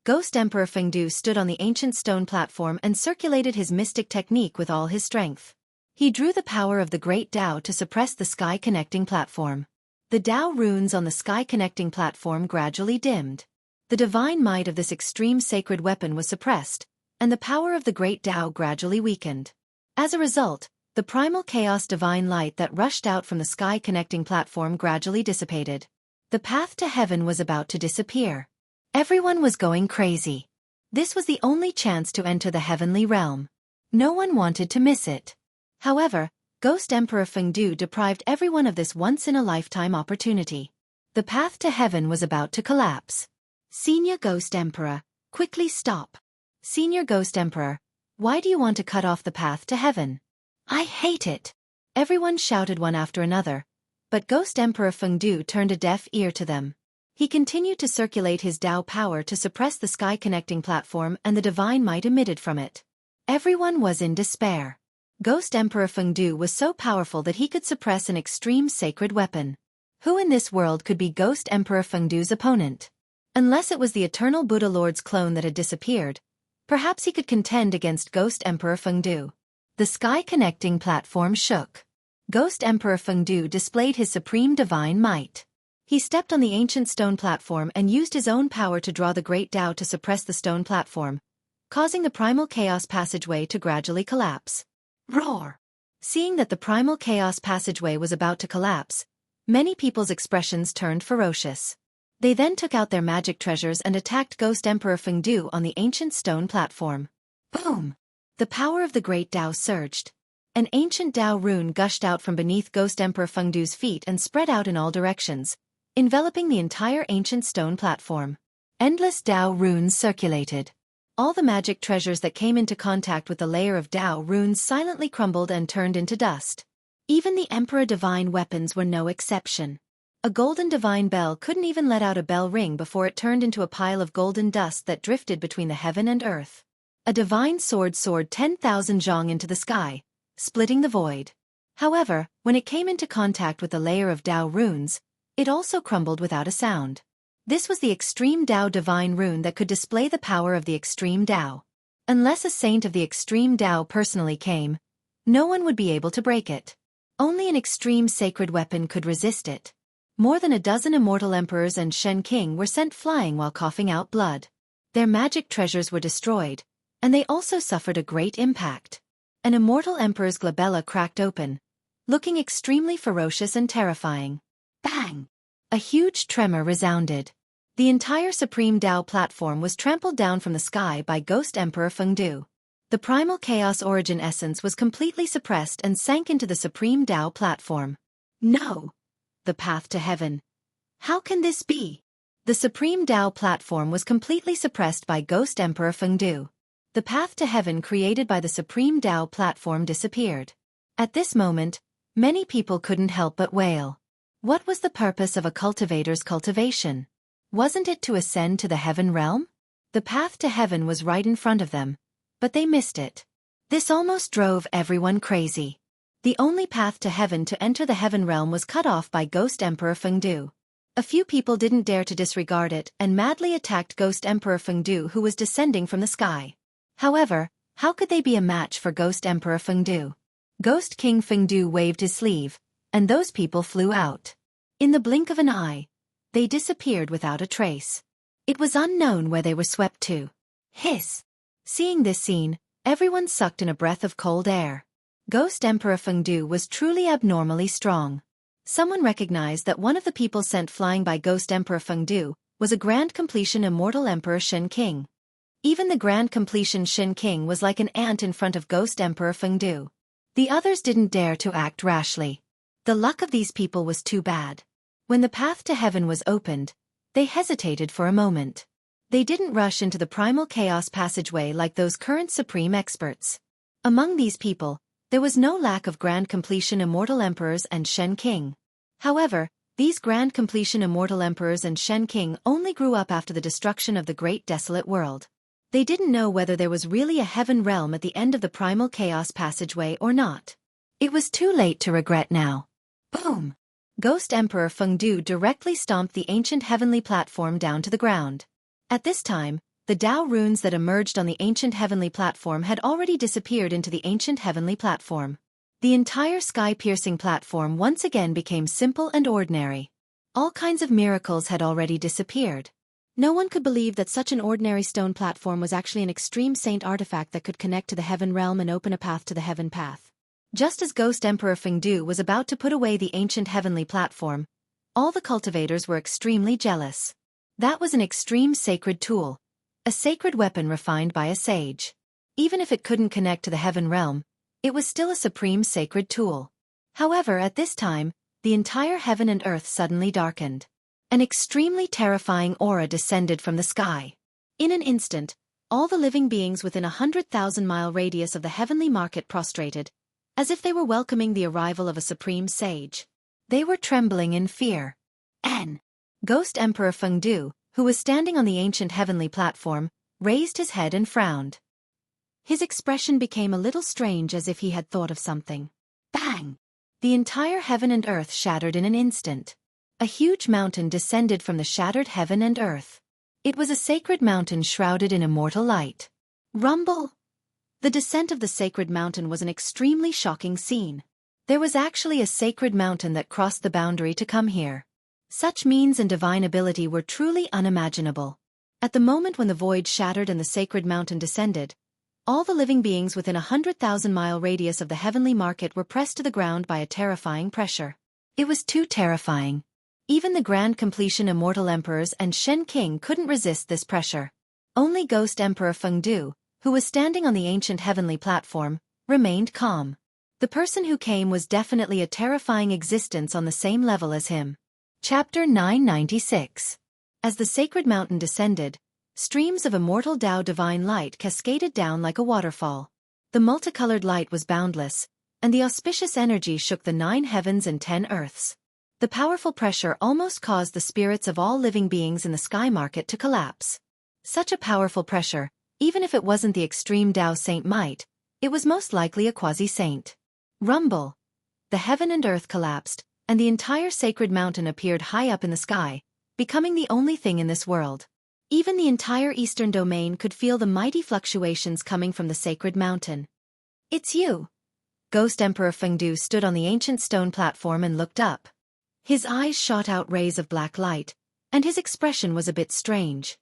Ghost Emperor Fengdu stood on the ancient stone platform and circulated his mystic technique with all his strength. He drew the power of the great Tao to suppress the sky connecting platform. The Tao runes on the sky connecting platform gradually dimmed. The divine might of this extreme sacred weapon was suppressed, and the power of the great Tao gradually weakened. As a result, the primal chaos divine light that rushed out from the sky connecting platform gradually dissipated. The path to heaven was about to disappear. Everyone was going crazy. This was the only chance to enter the heavenly realm. No one wanted to miss it. However, Ghost Emperor Fengdu deprived everyone of this once-in-a-lifetime opportunity. The path to heaven was about to collapse. Senior Ghost Emperor, quickly stop. Senior Ghost Emperor, why do you want to cut off the path to heaven? I hate it! Everyone shouted one after another, but Ghost Emperor Fengdu turned a deaf ear to them. He continued to circulate his Tao power to suppress the sky connecting platform and the divine might emitted from it. Everyone was in despair. Ghost Emperor Fengdu was so powerful that he could suppress an extreme sacred weapon. Who in this world could be Ghost Emperor Fengdu's opponent? Unless it was the eternal Buddha Lord's clone that had disappeared, perhaps he could contend against Ghost Emperor Fengdu. The sky connecting platform shook. Ghost Emperor Fengdu displayed his supreme divine might. He stepped on the ancient stone platform and used his own power to draw the great Tao to suppress the stone platform, causing the primal chaos passageway to gradually collapse. Roar! Seeing that the primal chaos passageway was about to collapse, many people's expressions turned ferocious. They then took out their magic treasures and attacked Ghost Emperor Fengdu on the ancient stone platform. Boom! The power of the great Tao surged. An ancient Tao rune gushed out from beneath Ghost Emperor Fengdu's feet and spread out in all directions, enveloping the entire ancient stone platform. Endless Tao runes circulated. All the magic treasures that came into contact with the layer of Tao runes silently crumbled and turned into dust. Even the Emperor divine weapons were no exception. A golden divine bell couldn't even let out a bell ring before it turned into a pile of golden dust that drifted between the heaven and earth. A divine sword soared 10,000 zhong into the sky, splitting the void. However, when it came into contact with the layer of Tao runes, It also crumbled without a sound. This was the Extreme Tao Divine Rune that could display the power of the Extreme Tao. Unless a saint of the Extreme Tao personally came, no one would be able to break it. Only an extreme sacred weapon could resist it. More than a dozen immortal emperors and Shen King were sent flying while coughing out blood. Their magic treasures were destroyed, and they also suffered a great impact. An immortal emperor's glabella cracked open, looking extremely ferocious and terrifying. Bang! A huge tremor resounded. The entire Supreme Tao platform was trampled down from the sky by Ghost Emperor Fengdu. The primal chaos origin essence was completely suppressed and sank into the Supreme Tao platform. No! The path to heaven. How can this be? The Supreme Tao platform was completely suppressed by Ghost Emperor Fengdu. The path to heaven created by the Supreme Tao platform disappeared. At this moment, many people couldn't help but wail. What was the purpose of a cultivator's cultivation? Wasn't it to ascend to the heaven realm? The path to heaven was right in front of them, but they missed it. This almost drove everyone crazy. The only path to heaven to enter the heaven realm was cut off by Ghost Emperor Fengdu. A few people didn't dare to disregard it and madly attacked Ghost Emperor Fengdu, who was descending from the sky. However, how could they be a match for Ghost Emperor Fengdu? Ghost King Fengdu waved his sleeve, and those people flew out. In the blink of an eye, they disappeared without a trace. It was unknown where they were swept to. Hiss! Seeing this scene, everyone sucked in a breath of cold air. Ghost Emperor Fengdu was truly abnormally strong. Someone recognized that one of the people sent flying by Ghost Emperor Fengdu was a Grand Completion Immortal Emperor Shen King. Even the Grand Completion Shen King was like an ant in front of Ghost Emperor Fengdu. The others didn't dare to act rashly. The luck of these people was too bad. When the path to heaven was opened, they hesitated for a moment. They didn't rush into the primal chaos passageway like those current supreme experts. Among these people, there was no lack of Grand Completion Immortal Emperors and Shen King. However, these Grand Completion Immortal Emperors and Shen King only grew up after the destruction of the Great Desolate World. They didn't know whether there was really a heaven realm at the end of the primal chaos passageway or not. It was too late to regret now. Boom! Ghost Emperor Fengdu directly stomped the ancient heavenly platform down to the ground. At this time, the Tao runes that emerged on the ancient heavenly platform had already disappeared into the ancient heavenly platform. The entire sky-piercing platform once again became simple and ordinary. All kinds of miracles had already disappeared. No one could believe that such an ordinary stone platform was actually an extreme saint artifact that could connect to the heaven realm and open a path to the heaven path. Just as Ghost Emperor Fengdu was about to put away the ancient heavenly platform, all the cultivators were extremely jealous. That was an extreme sacred tool, a sacred weapon refined by a sage. Even if it couldn't connect to the heaven realm, it was still a supreme sacred tool. However, at this time, the entire heaven and earth suddenly darkened. An extremely terrifying aura descended from the sky. In an instant, all the living beings within 100,000-mile radius of the heavenly market prostrated, as if they were welcoming the arrival of a supreme sage. They were trembling in fear. Ghost Emperor Fengdu, who was standing on the ancient heavenly platform, raised his head and frowned. His expression became a little strange, as if he had thought of something. Bang! The entire heaven and earth shattered in an instant. A huge mountain descended from the shattered heaven and earth. It was a sacred mountain shrouded in immortal light. Rumble! The descent of the sacred mountain was an extremely shocking scene. There was actually a sacred mountain that crossed the boundary to come here. Such means and divine ability were truly unimaginable. At the moment when the void shattered and the sacred mountain descended, all the living beings within 100,000-mile radius of the heavenly market were pressed to the ground by a terrifying pressure. It was too terrifying. Even the Grand Completion Immortal Emperors and Shen King couldn't resist this pressure. Only Ghost Emperor Fengdu, who was standing on the ancient heavenly platform, remained calm. The person who came was definitely a terrifying existence on the same level as him. Chapter 996. As the sacred mountain descended, streams of immortal Tao divine light cascaded down like a waterfall. The multicolored light was boundless, and the auspicious energy shook the 9 heavens and 10 earths. The powerful pressure almost caused the spirits of all living beings in the sky market to collapse. Such a powerful pressure, even if it wasn't the extreme Tao saint might, it was most likely a quasi-saint. Rumble! The heaven and earth collapsed, and the entire sacred mountain appeared high up in the sky, becoming the only thing in this world. Even the entire eastern domain could feel the mighty fluctuations coming from the sacred mountain. "It's you." Ghost Emperor Fengdu stood on the ancient stone platform and looked up. His eyes shot out rays of black light, and his expression was a bit strange.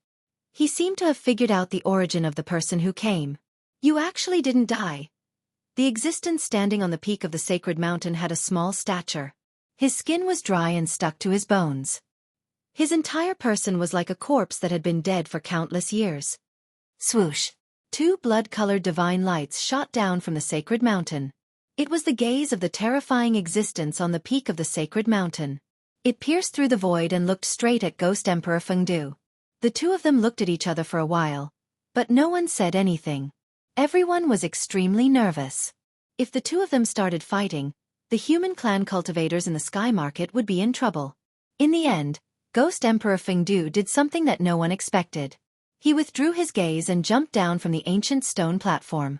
He seemed to have figured out the origin of the person who came. "You actually didn't die." The existence standing on the peak of the sacred mountain had a small stature. His skin was dry and stuck to his bones. His entire person was like a corpse that had been dead for countless years. Swoosh! 2 blood-colored divine lights shot down from the sacred mountain. It was the gaze of the terrifying existence on the peak of the sacred mountain. It pierced through the void and looked straight at Ghost Emperor Fengdu. The two of them looked at each other for a while, but no one said anything. Everyone was extremely nervous. If the two of them started fighting, the human clan cultivators in the sky market would be in trouble. In the end, Ghost Emperor Fengdu did something that no one expected. He withdrew his gaze and jumped down from the ancient stone platform.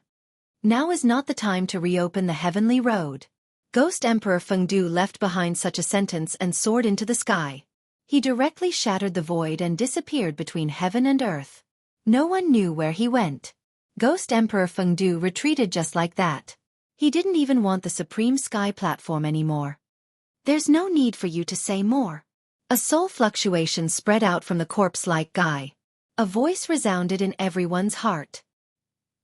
Now is not the time to reopen the heavenly road. Ghost Emperor Fengdu left behind such a sentence and soared into the sky. He directly shattered the void and disappeared between heaven and earth. No one knew where he went. Ghost Emperor Fengdu retreated just like that. He didn't even want the supreme sky platform anymore. "There's no need for you to say more." A soul fluctuation spread out from the corpse-like guy. A voice resounded in everyone's heart.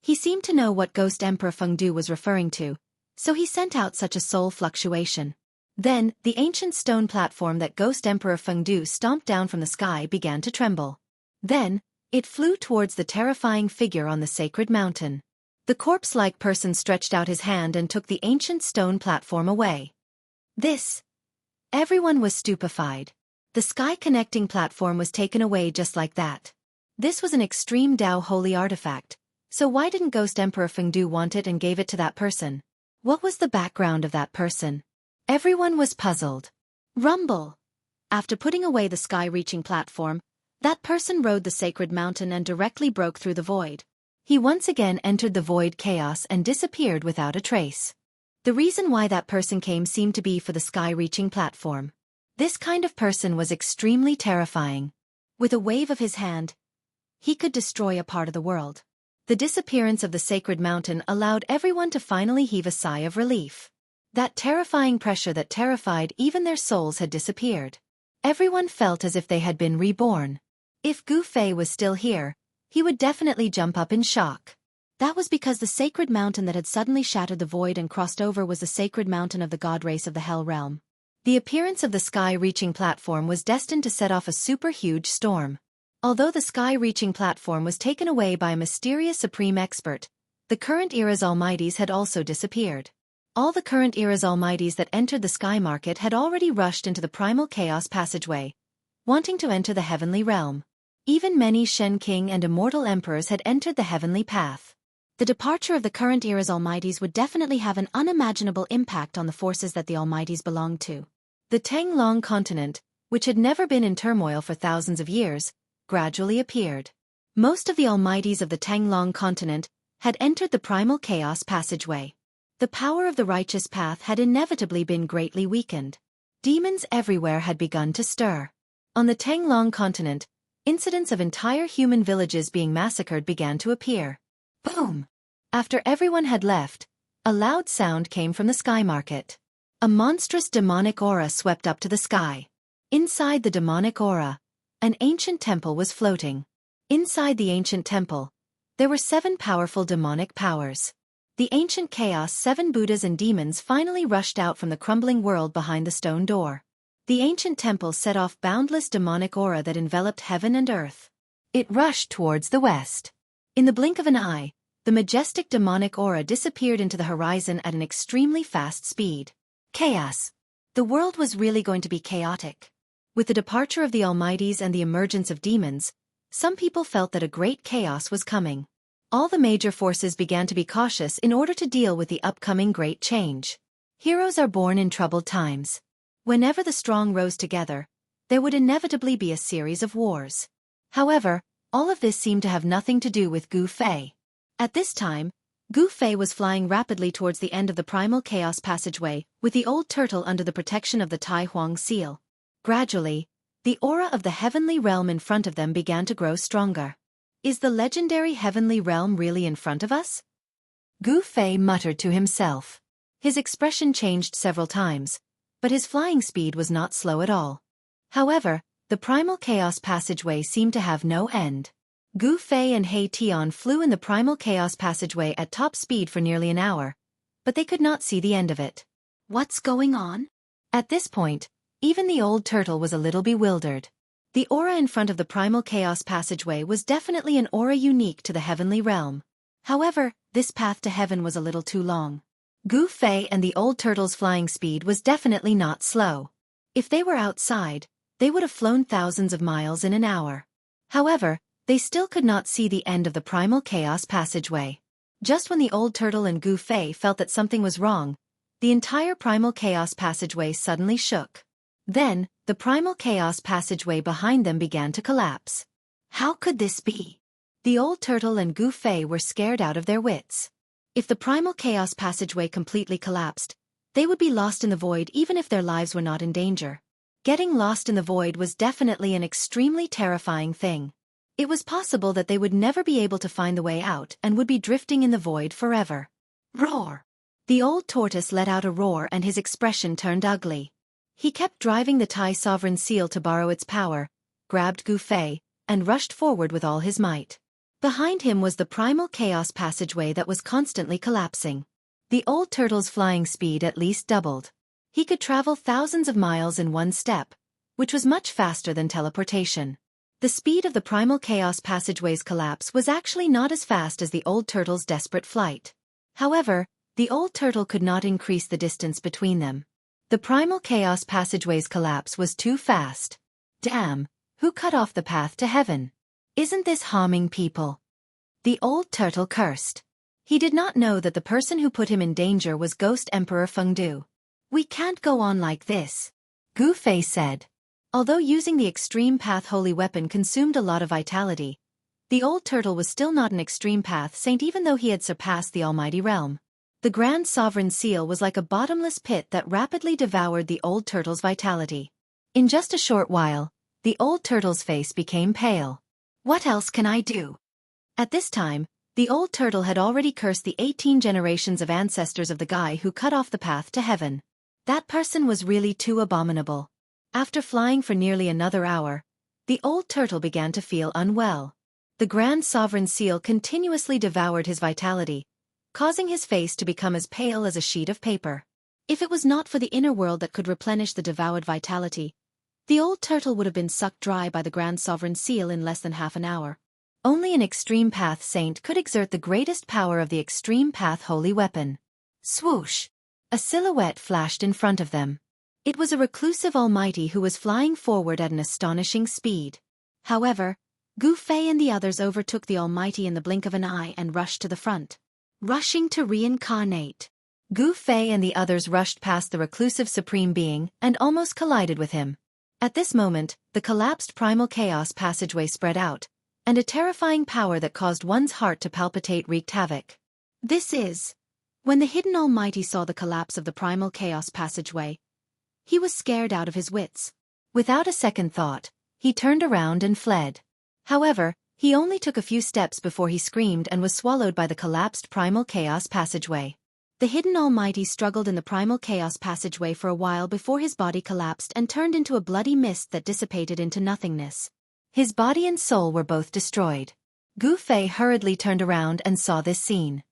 He seemed to know what Ghost Emperor Fengdu was referring to, so he sent out such a soul fluctuation. Then, the ancient stone platform that Ghost Emperor Fengdu stomped down from the sky began to tremble. Then, it flew towards the terrifying figure on the sacred mountain. The corpse-like person stretched out his hand and took the ancient stone platform away. Everyone was stupefied. The sky-connecting platform was taken away just like that. This was an extreme Dao holy artifact, so why didn't Ghost Emperor Fengdu want it and gave it to that person? What was the background of that person? Everyone was puzzled. Rumble! After putting away the sky-reaching platform, that person rode the sacred mountain and directly broke through the void. He once again entered the void chaos and disappeared without a trace. The reason why that person came seemed to be for the sky-reaching platform. This kind of person was extremely terrifying. With a wave of his hand, he could destroy a part of the world. The disappearance of the sacred mountain allowed everyone to finally heave a sigh of relief. That terrifying pressure that terrified even their souls had disappeared. Everyone felt as if they had been reborn. If Gu Fei was still here, he would definitely jump up in shock. That was because the sacred mountain that had suddenly shattered the void and crossed over was the sacred mountain of the god race of the Hell Realm. The appearance of the sky-reaching platform was destined to set off a super-huge storm. Although the sky-reaching platform was taken away by a mysterious supreme expert, the current era's almighties had also disappeared. All the current era's almighties that entered the sky market had already rushed into the primal chaos passageway, wanting to enter the heavenly realm. Even many Shen King and immortal emperors had entered the heavenly path. The departure of the current era's almighties would definitely have an unimaginable impact on the forces that the almighties belonged to. The Tanglong continent, which had never been in turmoil for thousands of years, gradually appeared. Most of the almighties of the Tanglong continent had entered the primal chaos passageway. The power of the righteous path had inevitably been greatly weakened. Demons everywhere had begun to stir. On the Tanglong continent, incidents of entire human villages being massacred began to appear. Boom! After everyone had left, a loud sound came from the sky market. A monstrous demonic aura swept up to the sky. Inside the demonic aura, an ancient temple was floating. Inside the ancient temple, there were 7 powerful demonic powers. The ancient chaos 7 Buddhas and demons finally rushed out from the crumbling world behind the stone door. The ancient temple set off boundless demonic aura that enveloped heaven and earth. It rushed towards the west. In the blink of an eye, the majestic demonic aura disappeared into the horizon at an extremely fast speed. Chaos. The world was really going to be chaotic. With the departure of the almighties and the emergence of demons, some people felt that a great chaos was coming. All the major forces began to be cautious in order to deal with the upcoming great change. Heroes are born in troubled times. Whenever the strong rose together, there would inevitably be a series of wars. However, all of this seemed to have nothing to do with Gu Fei. At this time, Gu Fei was flying rapidly towards the end of the primal chaos passageway, with the old turtle under the protection of the Tai Huang seal. Gradually, the aura of the heavenly realm in front of them began to grow stronger. Is the legendary heavenly realm really in front of us? Gu Fei muttered to himself. His expression changed several times, but his flying speed was not slow at all. However, the primal chaos passageway seemed to have no end. Gu Fei and He Tian flew in the primal chaos passageway at top speed for nearly an hour, but they could not see the end of it. What's going on? At this point, even the old turtle was a little bewildered. The aura in front of the primal chaos passageway was definitely an aura unique to the heavenly realm. However, this path to heaven was a little too long. Gu Fei and the old turtle's flying speed was definitely not slow. If they were outside, they would have flown thousands of miles in an hour. However, they still could not see the end of the primal chaos passageway. Just when the old turtle and Gu Fei felt that something was wrong, the entire primal chaos passageway suddenly shook. Then, the primal chaos passageway behind them began to collapse. How could this be? The old turtle and Gu Fei were scared out of their wits. If the primal chaos passageway completely collapsed, they would be lost in the void even if their lives were not in danger. Getting lost in the void was definitely an extremely terrifying thing. It was possible that they would never be able to find the way out and would be drifting in the void forever. Roar! The old tortoise let out a roar and his expression turned ugly. He kept driving the Tai sovereign seal to borrow its power, grabbed Gu Fei, and rushed forward with all his might. Behind him was the primal chaos passageway that was constantly collapsing. The old turtle's flying speed at least doubled. He could travel thousands of miles in one step, which was much faster than teleportation. The speed of the primal chaos passageway's collapse was actually not as fast as the old turtle's desperate flight. However, the old turtle could not increase the distance between them. The primal chaos passageway's collapse was too fast. Damn, who cut off the path to heaven? Isn't this harming people? The old turtle cursed. He did not know that the person who put him in danger was Ghost Emperor Fengdu. We can't go on like this, Gu Fei said. Although using the extreme path holy weapon consumed a lot of vitality, the old turtle was still not an extreme path saint even though he had surpassed the almighty realm. The grand sovereign seal was like a bottomless pit that rapidly devoured the old turtle's vitality. In just a short while, the old turtle's face became pale. What else can I do? At this time, the old turtle had already cursed the 18 generations of ancestors of the guy who cut off the path to heaven. That person was really too abominable. After flying for nearly another hour, the old turtle began to feel unwell. The grand sovereign seal continuously devoured his vitality, causing his face to become as pale as a sheet of paper. If it was not for the inner world that could replenish the devoured vitality, the old turtle would have been sucked dry by the grand sovereign seal in less than half an hour. Only an extreme path saint could exert the greatest power of the extreme path holy weapon. Swoosh! A silhouette flashed in front of them. It was a reclusive almighty who was flying forward at an astonishing speed. However, Gu Fei and the others overtook the almighty in the blink of an eye and rushed to the front. Rushing to reincarnate. Gu Fei and the others rushed past the reclusive supreme being and almost collided with him. At this moment, the collapsed primal chaos passageway spread out, and a terrifying power that caused one's heart to palpitate wreaked havoc. This is... When the hidden almighty saw the collapse of the primal chaos passageway, he was scared out of his wits. Without a second thought, he turned around and fled. However, he only took a few steps before he screamed and was swallowed by the collapsed primal chaos passageway. The hidden almighty struggled in the primal chaos passageway for a while before his body collapsed and turned into a bloody mist that dissipated into nothingness. His body and soul were both destroyed. Gu Fei hurriedly turned around and saw this scene.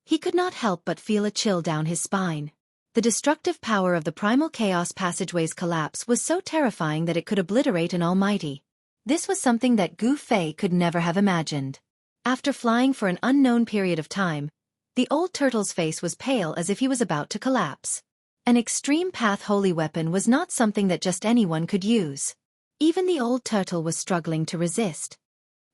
He could not help but feel a chill down his spine. The destructive power of the primal chaos passageway's collapse was so terrifying that it could obliterate an almighty. This was something that Gu Fei could never have imagined. After flying for an unknown period of time, the old turtle's face was pale as if he was about to collapse. An extreme path holy weapon was not something that just anyone could use. Even the old turtle was struggling to resist.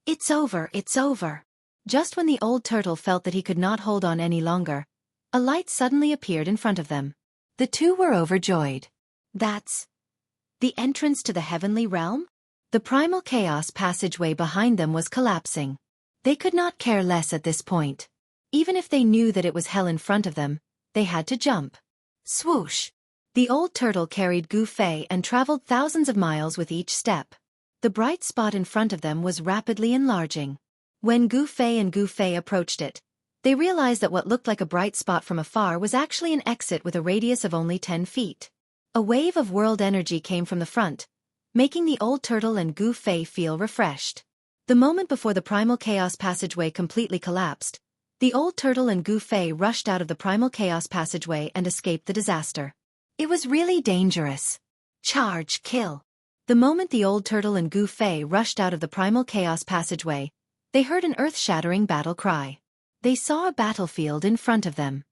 It's over, it's over. Just when the old turtle felt that he could not hold on any longer, a light suddenly appeared in front of them. The two were overjoyed. That's the entrance to the heavenly realm? The primal chaos passageway behind them was collapsing. They could not care less at this point. Even if they knew that it was hell in front of them, they had to jump. Swoosh! The old turtle carried Gu Fei and traveled thousands of miles with each step. The bright spot in front of them was rapidly enlarging. When Gu Fei approached it, they realized that what looked like a bright spot from afar was actually an exit with a radius of only 10 feet. A wave of world energy came from the front, making the old turtle and Gu Fei feel refreshed. The moment before the primal chaos passageway completely collapsed, the old turtle and Gu Fei rushed out of the primal chaos passageway and escaped the disaster. It was really dangerous. Charge, kill. The moment the old turtle and Gu Fei rushed out of the primal chaos passageway, they heard an earth-shattering battle cry. They saw a battlefield in front of them.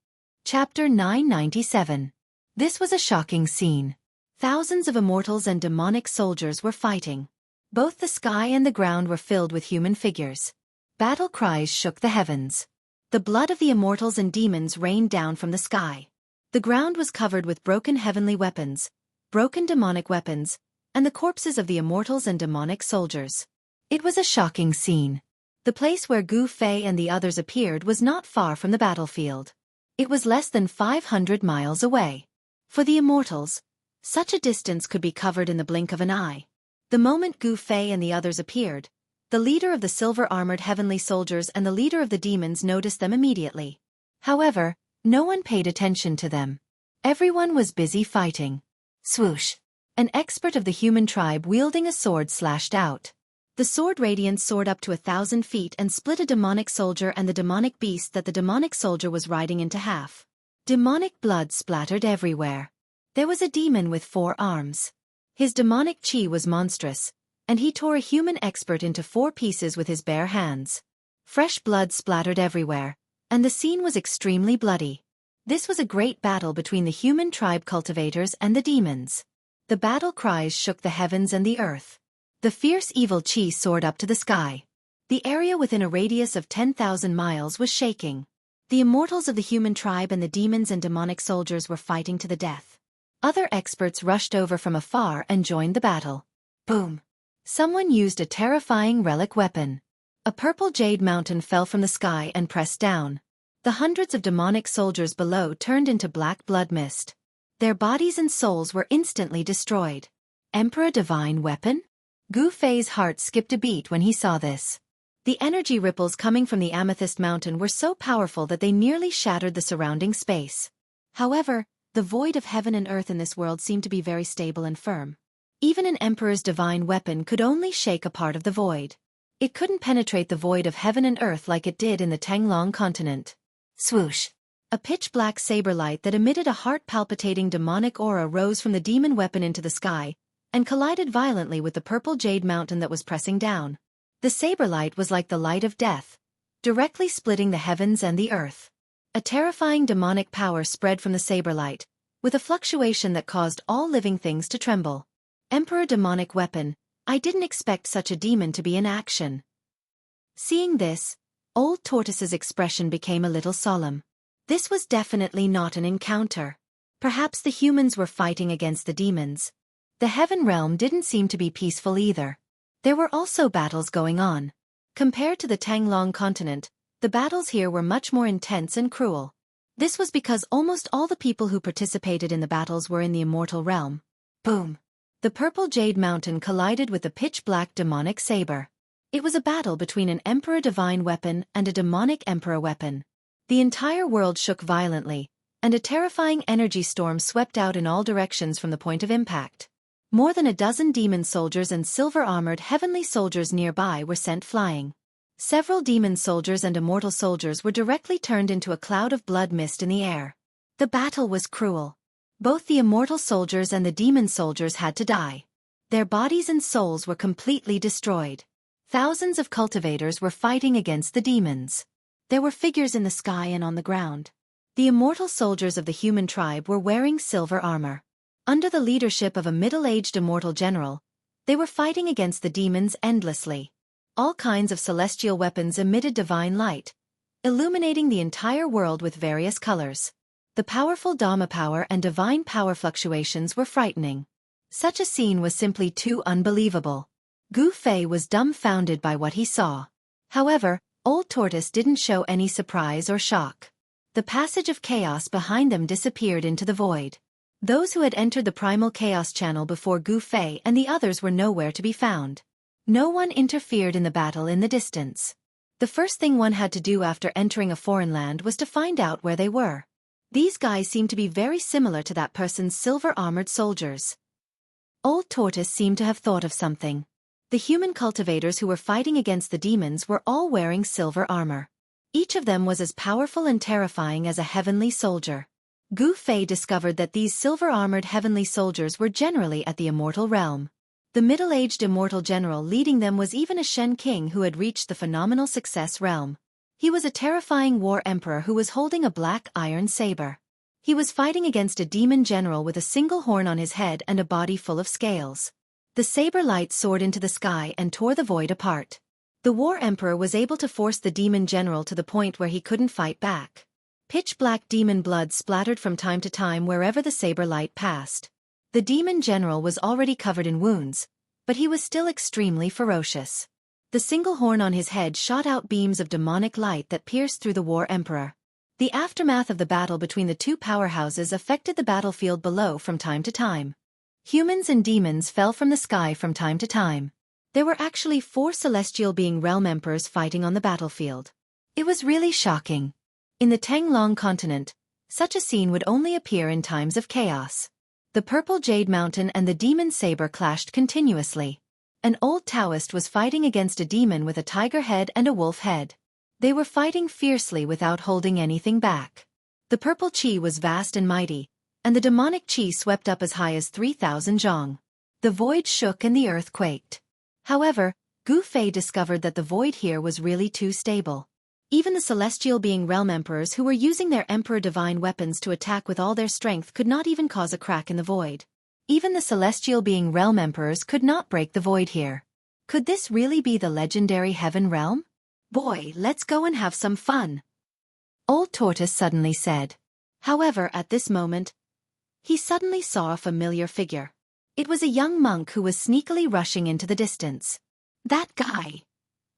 Chapter 997. This was a shocking scene. Thousands of immortals and demonic soldiers were fighting. Both the sky and the ground were filled with human figures. Battle cries shook the heavens. The blood of the immortals and demons rained down from the sky. The ground was covered with broken heavenly weapons, broken demonic weapons, and the corpses of the immortals and demonic soldiers. It was a shocking scene. The place where Gu Fei and the others appeared was not far from the battlefield. It was less than 500 miles away. For the immortals, such a distance could be covered in the blink of an eye. The moment Gu Fei and the others appeared, the leader of the silver-armored heavenly soldiers and the leader of the demons noticed them immediately. However, no one paid attention to them. Everyone was busy fighting. Swoosh! An expert of the human tribe wielding a sword slashed out. The sword radiance soared up to 1,000 feet and split a demonic soldier and the demonic beast that the demonic soldier was riding into half. Demonic blood splattered everywhere. There was a demon with 4 arms. His demonic chi was monstrous, and he tore a human expert into 4 pieces with his bare hands. Fresh blood splattered everywhere, and the scene was extremely bloody. This was a great battle between the human tribe cultivators and the demons. The battle cries shook the heavens and the earth. The fierce evil chi soared up to the sky. The area within a radius of 10,000 miles was shaking. The immortals of the human tribe and the demons and demonic soldiers were fighting to the death. Other experts rushed over from afar and joined the battle. Boom! Someone used a terrifying relic weapon. A purple jade mountain fell from the sky and pressed down. The hundreds of demonic soldiers below turned into black blood mist. Their bodies and souls were instantly destroyed. Emperor Divine Weapon? Gu Fei's heart skipped a beat when he saw this. The energy ripples coming from the amethyst mountain were so powerful that they nearly shattered the surrounding space. However, the void of heaven and earth in this world seemed to be very stable and firm. Even an emperor's divine weapon could only shake a part of the void. It couldn't penetrate the void of heaven and earth like it did in the Tanglong continent. Swoosh! A pitch-black saber light that emitted a heart-palpitating demonic aura rose from the demon weapon into the sky, and collided violently with the purple jade mountain that was pressing down. The saber light was like the light of death, directly splitting the heavens and the earth. A terrifying demonic power spread from the saber light, with a fluctuation that caused all living things to tremble. Emperor Demonic Weapon, I didn't expect such a demon to be in action. Seeing this, Old Tortoise's expression became a little solemn. This was definitely not an encounter. Perhaps the humans were fighting against the demons. The heaven realm didn't seem to be peaceful either. There were also battles going on. Compared to the Tanglong continent, the battles here were much more intense and cruel. This was because almost all the people who participated in the battles were in the immortal realm. Boom! The purple jade mountain collided with the pitch-black demonic saber. It was a battle between an emperor divine weapon and a demonic emperor weapon. The entire world shook violently, and a terrifying energy storm swept out in all directions from the point of impact. More than a dozen demon soldiers and silver-armored heavenly soldiers nearby were sent flying. Several demon soldiers and immortal soldiers were directly turned into a cloud of blood mist in the air. The battle was cruel. Both the immortal soldiers and the demon soldiers had to die. Their bodies and souls were completely destroyed. Thousands of cultivators were fighting against the demons. There were figures in the sky and on the ground. The immortal soldiers of the human tribe were wearing silver armor. Under the leadership of a middle-aged immortal general, they were fighting against the demons endlessly. All kinds of celestial weapons emitted divine light, illuminating the entire world with various colors. The powerful Dhamma power and divine power fluctuations were frightening. Such a scene was simply too unbelievable. Gu Fei was dumbfounded by what he saw. However, Old Tortoise didn't show any surprise or shock. The passage of chaos behind them disappeared into the void. Those who had entered the primal chaos channel before Gu Fei and the others were nowhere to be found. No one interfered in the battle in the distance. The first thing one had to do after entering a foreign land was to find out where they were. These guys seemed to be very similar to that person's silver-armored soldiers. Old Tortoise seemed to have thought of something. The human cultivators who were fighting against the demons were all wearing silver armor. Each of them was as powerful and terrifying as a heavenly soldier. Gu Fei discovered that these silver-armored heavenly soldiers were generally at the immortal realm. The middle-aged immortal general leading them was even a Shen king who had reached the phenomenal success realm. He was a terrifying war emperor who was holding a black iron saber. He was fighting against a demon general with a single horn on his head and a body full of scales. The saber light soared into the sky and tore the void apart. The war emperor was able to force the demon general to the point where he couldn't fight back. Pitch-black demon blood splattered from time to time wherever the saber light passed. The demon general was already covered in wounds, but he was still extremely ferocious. The single horn on his head shot out beams of demonic light that pierced through the war emperor. The aftermath of the battle between the two powerhouses affected the battlefield below from time to time. Humans and demons fell from the sky from time to time. There were actually 4 celestial being realm emperors fighting on the battlefield. It was really shocking. In the Tanglong continent, such a scene would only appear in times of chaos. The purple jade mountain and the demon saber clashed continuously. An old Taoist was fighting against a demon with a tiger head and a wolf head. They were fighting fiercely without holding anything back. The purple qi was vast and mighty, and the demonic qi swept up as high as 3,000 zhong. The void shook and the earth quaked. However, Gu Fei discovered that the void here was really too stable. Even the celestial being realm emperors who were using their emperor divine weapons to attack with all their strength could not even cause a crack in the void. Even the celestial being realm emperors could not break the void here. Could this really be the legendary heaven realm? Boy, let's go and have some fun, Old Tortoise suddenly said. However, at this moment, he suddenly saw a familiar figure. It was a young monk who was sneakily rushing into the distance. That guy!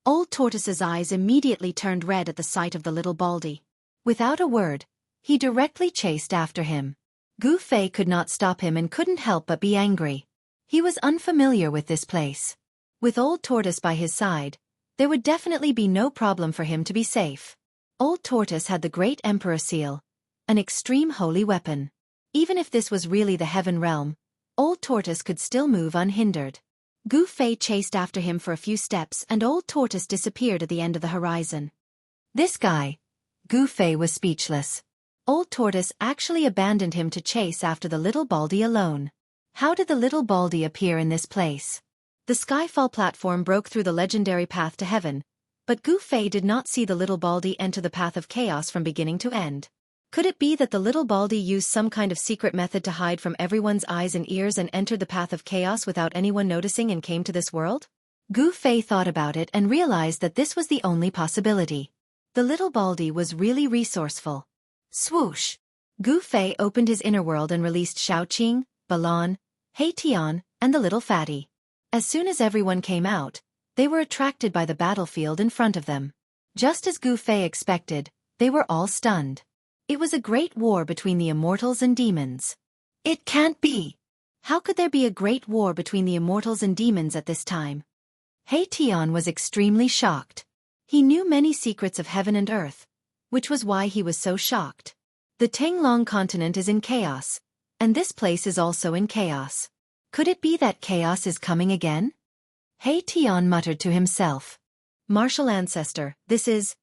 Old Tortoise's eyes immediately turned red at the sight of the little baldy. Without a word, he directly chased after him. Gu Fei could not stop him and couldn't help but be angry. He was unfamiliar with this place. With Old Tortoise by his side, there would definitely be no problem for him to be safe. Old Tortoise had the Great Emperor Seal, an extreme holy weapon. Even if this was really the heaven realm, Old Tortoise could still move unhindered. Gu Fei chased after him for a few steps and Old Tortoise disappeared at the end of the horizon. This guy. Gu Fei was speechless. Old Tortoise actually abandoned him to chase after the little baldy alone. How did the little baldy appear in this place? The Skyfall platform broke through the legendary path to heaven, but Gu Fei did not see the little baldy enter the path of chaos from beginning to end. Could it be that the little baldy used some kind of secret method to hide from everyone's eyes and ears and entered the path of chaos without anyone noticing and came to this world? Gu Fei thought about it and realized that this was the only possibility. The little baldy was really resourceful. Swoosh! Gu Fei opened his inner world and released Xiaoqing, Balon, Hei Tian, and the little fatty. As soon as everyone came out, they were attracted by the battlefield in front of them. Just as Gu Fei expected, they were all stunned. It was a great war between the immortals and demons. It can't be! How could there be a great war between the immortals and demons at this time? Hei Tian was extremely shocked. He knew many secrets of heaven and earth, which was why he was so shocked. The Tanglong continent is in chaos, and this place is also in chaos. Could it be that chaos is coming again? Hei Tian muttered to himself. Martial ancestor, this is...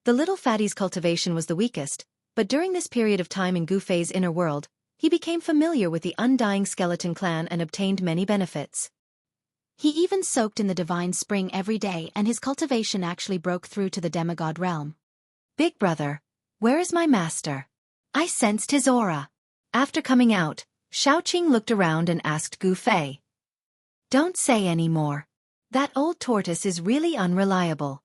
The little fatty's cultivation was the weakest, but during this period of time in Gu Fei's inner world, he became familiar with the Undying Skeleton clan and obtained many benefits. He even soaked in the divine spring every day and his cultivation actually broke through to the demigod realm. Big brother, where is my master? I sensed his aura. After coming out, Xiaoqing looked around and asked Gu Fei. Don't say any more. That old tortoise is really unreliable.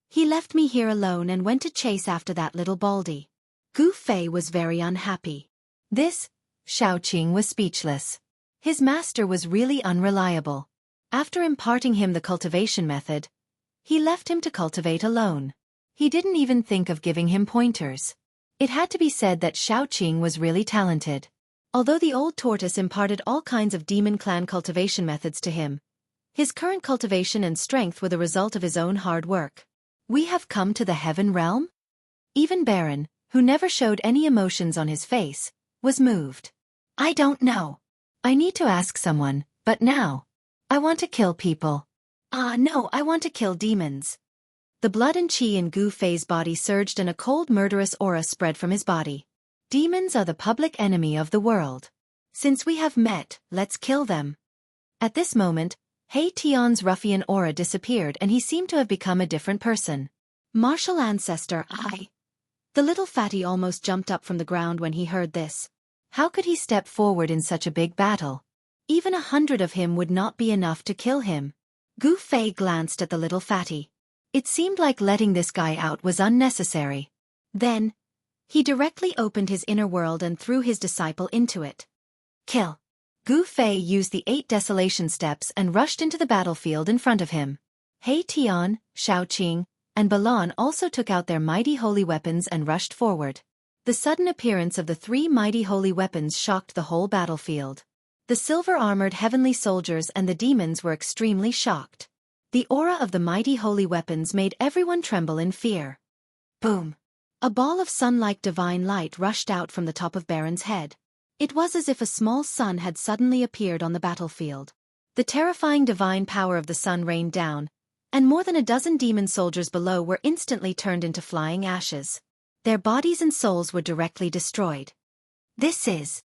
He left me here alone and went to chase after that little baldy. Gu Fei was very unhappy. Xiaoqing was speechless. His master was really unreliable. After imparting him the cultivation method, he left him to cultivate alone. He didn't even think of giving him pointers. It had to be said that Xiaoqing was really talented. Although the old tortoise imparted all kinds of demon clan cultivation methods to him, his current cultivation and strength were the result of his own hard work. We have come to the heaven realm? Even Baron, who never showed any emotions on his face, was moved. I don't know. I need to ask someone, but now. I want to kill people. No, I want to kill demons. The blood and chi in Gu Fei's body surged and a cold murderous aura spread from his body. Demons are the public enemy of the world. Since we have met, let's kill them. At this moment, He Tian's ruffian aura disappeared and he seemed to have become a different person. Martial ancestor, I. The little fatty almost jumped up from the ground when he heard this. How could he step forward in such a big battle? Even 100 of him would not be enough to kill him. Gu Fei glanced at the little fatty. It seemed like letting this guy out was unnecessary. Then, he directly opened his inner world and threw his disciple into it. Kill. Gu Fei used the 8 desolation steps and rushed into the battlefield in front of him. He Tian, Xiaoqing, and Balan also took out their mighty holy weapons and rushed forward. The sudden appearance of the 3 mighty holy weapons shocked the whole battlefield. The silver-armored heavenly soldiers and the demons were extremely shocked. The aura of the mighty holy weapons made everyone tremble in fear. Boom! A ball of sun-like divine light rushed out from the top of Baron's head. It was as if a small sun had suddenly appeared on the battlefield. The terrifying divine power of the sun rained down, and more than a dozen demon soldiers below were instantly turned into flying ashes. Their bodies and souls were directly destroyed. This is